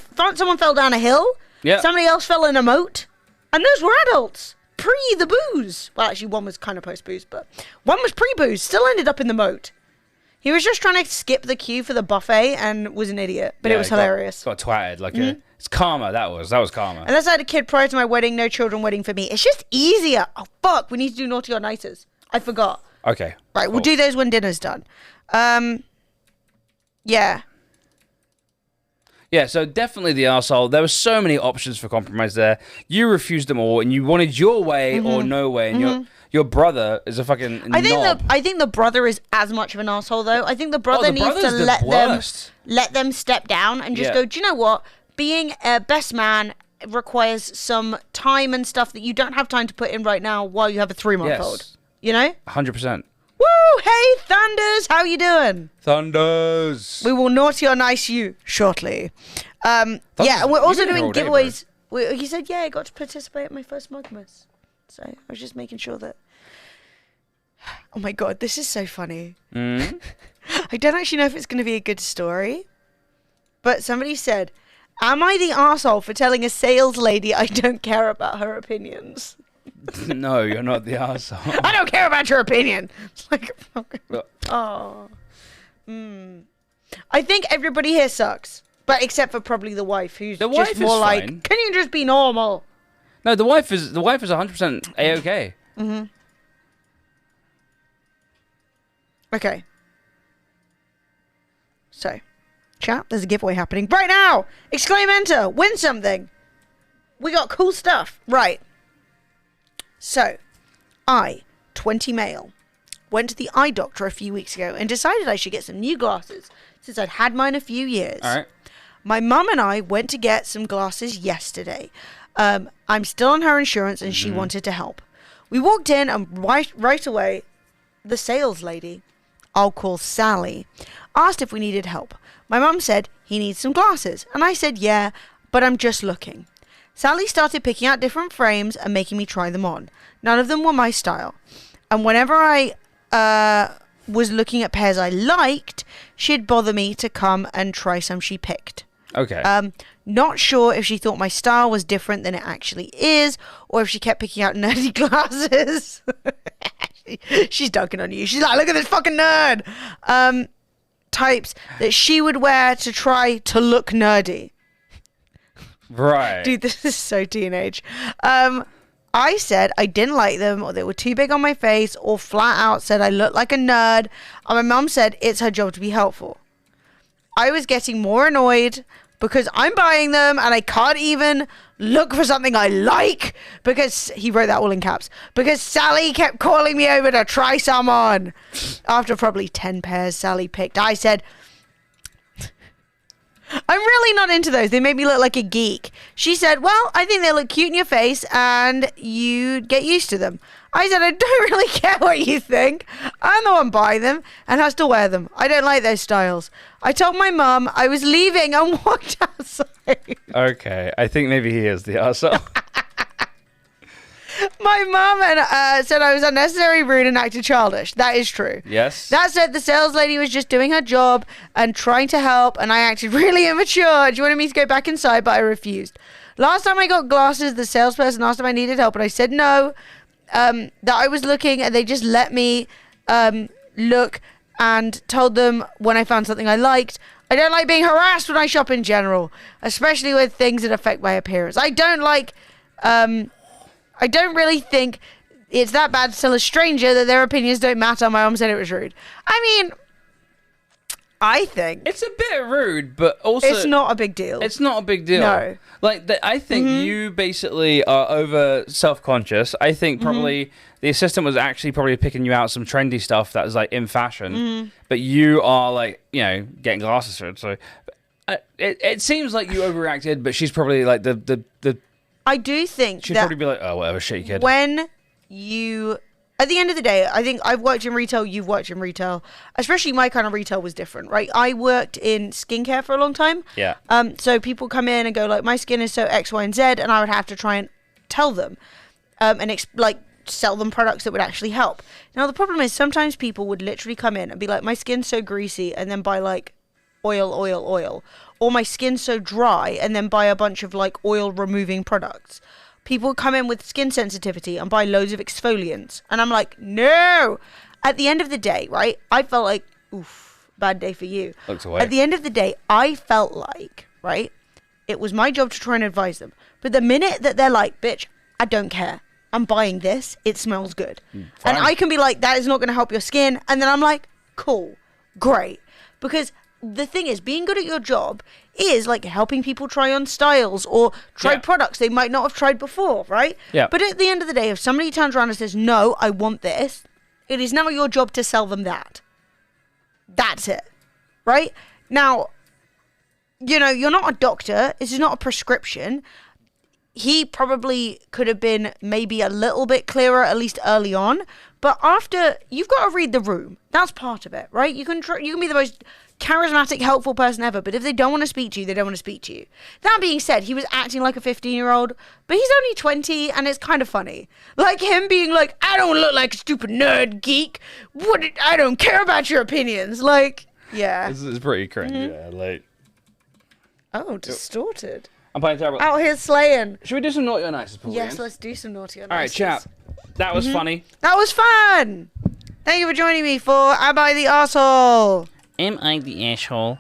down a hill. Yeah. Somebody else fell in a moat. And those were adults. Pre the booze. Well, actually, one was kind of post-booze, but one was pre-booze. Still ended up in the moat. He was just trying to skip the queue for the buffet and was an idiot. But it was hilarious. Got twatted. It's karma, that was karma. Unless I had a kid prior to my wedding, no children wedding for me. It's just easier. Oh, fuck. We need to do naughty or nicers. I forgot. Okay. Right, cool. We'll do those when dinner's done. Yeah. Yeah, so definitely the arsehole. There were so many options for compromise there. You refused them all, and you wanted your way or no way. And your brother is a fucking knob. I think the brother is as much of an asshole though. I think the brother needs to brother's the let them step down and just go. Do you know what? Being a best man requires some time and stuff that you don't have time to put in right now while you have a 3-month-old. Yes. You know? 100%. Woo! Hey, Thunders, how you doing? Thunders. We will naughty or nice you shortly. Yeah, and we're also doing giveaways. He said, yeah, I got to participate at my first Mugmas. So I was just making sure that... Oh my god, this is so funny. I don't actually know if it's going to be a good story. But somebody said, am I the arsehole for telling a sales lady I don't care about her opinions? No, you're not the arsehole. I don't care about your opinion. It's like, oh. I think everybody here sucks. But except for probably the wife, who's the just wife more is like, fine. can you just be normal? No, the wife is 100% A-okay. Okay. So, chat, there's a giveaway happening right now. Exclaim enter. Win something. We got cool stuff. Right. So, I, 20 male, went to the eye doctor a few weeks ago and decided I should get some new glasses since I'd had mine a few years. All right. My mum and I went to get some glasses yesterday. I'm still on her insurance and she wanted to help. We walked in and right away, the sales lady, I'll call Sally, asked if we needed help. My mum said he needs some glasses and I said yeah, but I'm just looking. Sally started picking out different frames and making me try them on. None of them were my style. And whenever I was looking at pairs I liked, she'd bother me to come and try some she picked. Okay. Not sure if she thought my style was different than it actually is, or if she kept picking out nerdy glasses. She's dunking on you. She's like, look at this fucking nerd. Types that she would wear to try to look nerdy. Right. Dude, this is so teenage. I said I didn't like them, or they were too big on my face, or flat out said I looked like a nerd. And my mum said it's her job to be helpful. I was getting more annoyed because I'm buying them and I can't even look for something I like because he wrote that all in caps. Because Sally kept calling me over to try some on. After probably 10 pairs Sally picked, I said, I'm really not into those. They make me look like a geek. She said, well, I think they look cute in your face and you'd get used to them. I said, I don't really care what you think. I'm the one buying them and has to wear them. I don't like those styles. I told my mum I was leaving and walked outside. Okay, I think maybe he is the arsehole. My mum said I was unnecessary, rude, and acted childish. That is true. Yes. That said, the sales lady was just doing her job and trying to help, and I acted really immature. She wanted me to go back inside, but I refused. Last time I got glasses, the salesperson asked if I needed help, and I said no, that I was looking, and they just let me look and told them when I found something I liked. I don't like being harassed when I shop in general, especially with things that affect my appearance. I don't really think it's that bad to tell a stranger that their opinions don't matter. My mom said it was rude. I mean, I think it's a bit rude, but also it's not a big deal. It's not a big deal. No. Like, I think you basically are over self-conscious. I think probably the assistant was actually probably picking you out some trendy stuff that was like in fashion, but you are like, you know, getting glasses for it. So it seems like you overreacted, but she's probably like the I do think she'd that probably be like, oh, whatever, shit, kid. when you, at the end of the day, I think I've worked in retail, you've worked in retail, especially my kind of retail was different, right? I worked in skincare for a long time. Yeah. So people come in and go like, my skin is so X, Y, and Z, and I would have to try and tell them and sell them products that would actually help. Now, the problem is sometimes people would literally come in and be like, my skin's so greasy, and then buy like oil. Or my skin's so dry, and then buy a bunch of like oil removing products. People come in with skin sensitivity and buy loads of exfoliants. And I'm like, no. At the end of the day, right, I felt like, oof, bad day for you. Looks away. At the end of the day, I felt like, right, it was my job to try and advise them. But the minute that they're like, bitch, I don't care. I'm buying this. It smells good. And I can be like, that is not going to help your skin. And then I'm like, cool, great. Because the thing is, being good at your job is like helping people try on styles or try products they might not have tried before, right? Yeah. But at the end of the day, if somebody turns around and says, no, I want this, it is now your job to sell them that. That's it, right? Now, you know, you're not a doctor. This is not a prescription. He probably could have been maybe a little bit clearer, at least early on. But after, you've got to read the room. That's part of it, right? You can be the most charismatic, helpful person ever, but if they don't want to speak to you, they don't want to speak to you. That being said, he was acting like a 15-year-old, but he's only 20, and it's kind of funny. Like him being like, I don't look like a stupid nerd geek. I don't care about your opinions. Like, yeah. This is pretty cringe, yeah, like... Oh, distorted. I'm playing terrible. Out here slaying. Should we do some naughty or nice? Yes, let's do some naughty or nice. All right, chap. That was funny. That was fun. Thank you for joining me for Am I the Arsehole? Am I the asshole?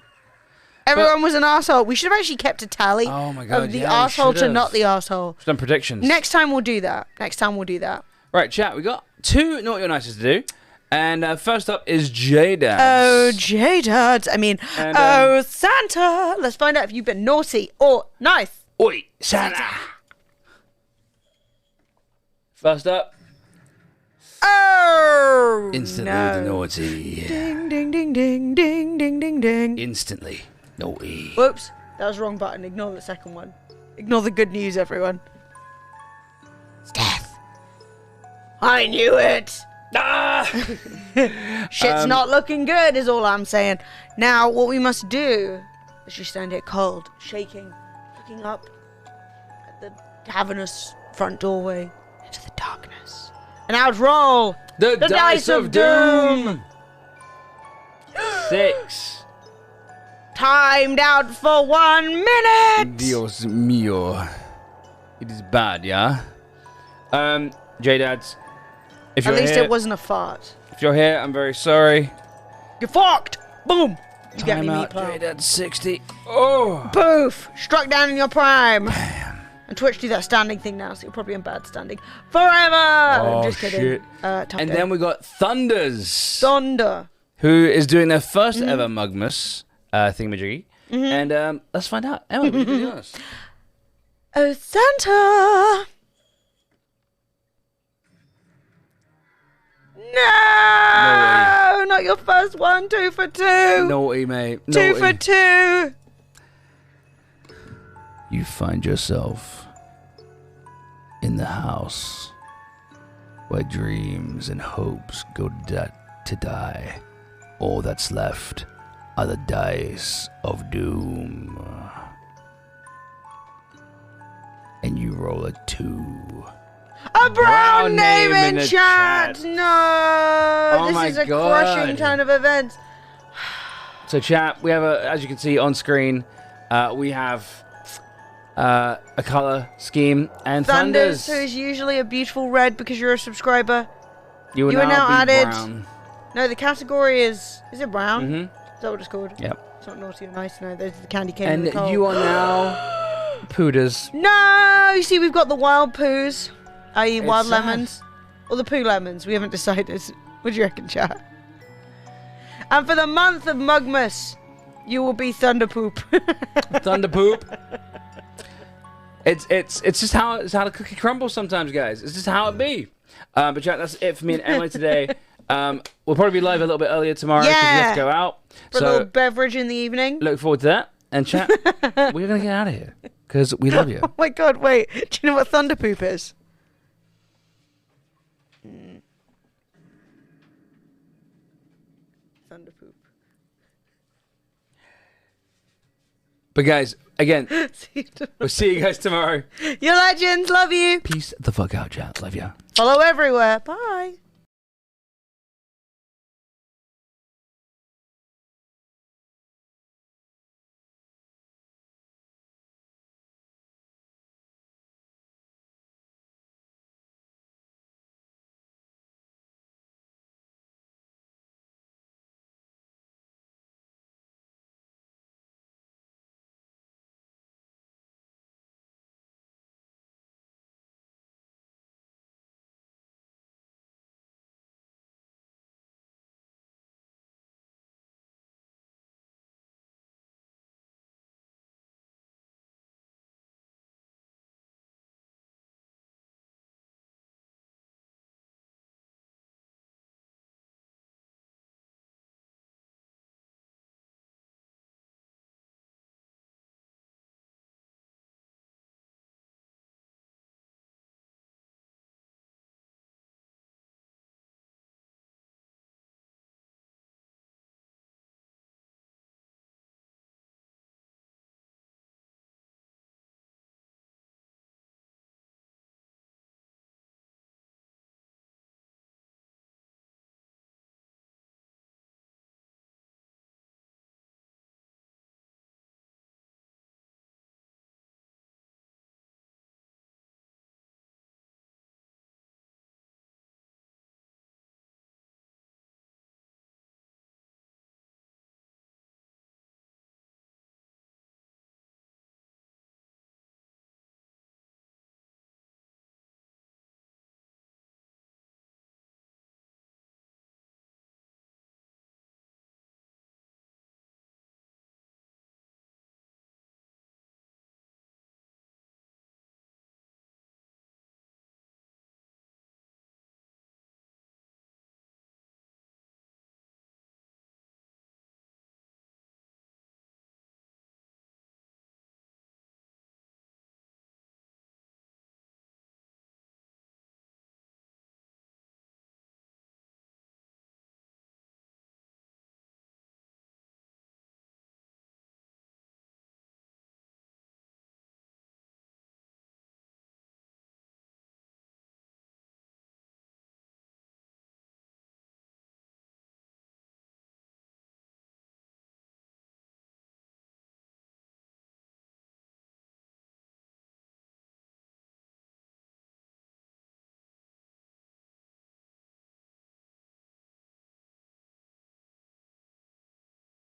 Everyone was an arsehole. We should have actually kept a tally Oh my God, of the yeah, we arsehole to should've. not the arsehole. Some predictions. Next time we'll do that. Right, chat. We got 2 naughty or nices to do. And first up is J-Dads. Oh, J-Dads. I mean, And, Santa. Let's find out if you've been naughty or nice. Oi, Santa. First up. Oh, Instantly no. naughty. Ding, ding, ding, ding, ding, ding, ding, ding. Instantly naughty. Whoops. That was the wrong button. Ignore the second one. Ignore the good news, everyone. It's death. I knew it. Ah! Shit's not looking good, is all I'm saying. Now, what we must do is just stand here cold, shaking, looking up at the cavernous front doorway into the darkness. And I would roll The dice of doom. 6. Timed out for 1 minute. Dios mío. It is bad, yeah? J-Dads. If At you're least here, it wasn't a fart. If you're here, I'm very sorry. You're fucked. Boom. You get me, Time meat out, pal. J-Dads 60. Oh. Poof. Struck down in your prime. And Twitch do that standing thing now, so you're probably in bad standing forever. I'm just kidding. Shit. And then we got Thunders, Thunder. who is doing their first ever Mugmas thingamajiggy. And let's find out. Emma, would you do the honors? Oh, Santa. No, not your first one. 2 for 2. Naughty, mate. 2 for 2. You find yourself in the house where dreams and hopes go to die. All that's left are the dice of doom. And you roll a 2. A brown name in the chat. chat. No, my this is a God. crushing turn of events. So chat, we have as you can see on screen, we have a color scheme and Thunders, Thunders. who is usually a beautiful red because you're a subscriber. You are you are now be added. brown. No, the category is it brown? Mhm. Is that what it's called? Yep. It's not naughty or nice. No, those are the candy cane. and And the coal. you are now Pooders. No, you see, we've got the wild poos, i.e. It's wild sad. lemons, or the poo lemons. We haven't decided. What do you reckon, chat? And for the month of Mugmas, you will be Thunderpoop. Thunder poop. It's just how the cookie crumbles sometimes, guys. It's just how it be. But chat, that's it for me and Emily today. We'll probably be live a little bit earlier tomorrow because we have to go out. For a So little beverage in the evening. look forward to that. And chat, we're gonna get out of here because we love you. Oh my god, wait. Do you know what Thunderpoop is? Thunderpoop. But guys, again, See you tomorrow. we'll see you guys tomorrow. You're legends. Love you. Peace the fuck out, chat. Love ya. Follow everywhere. Bye.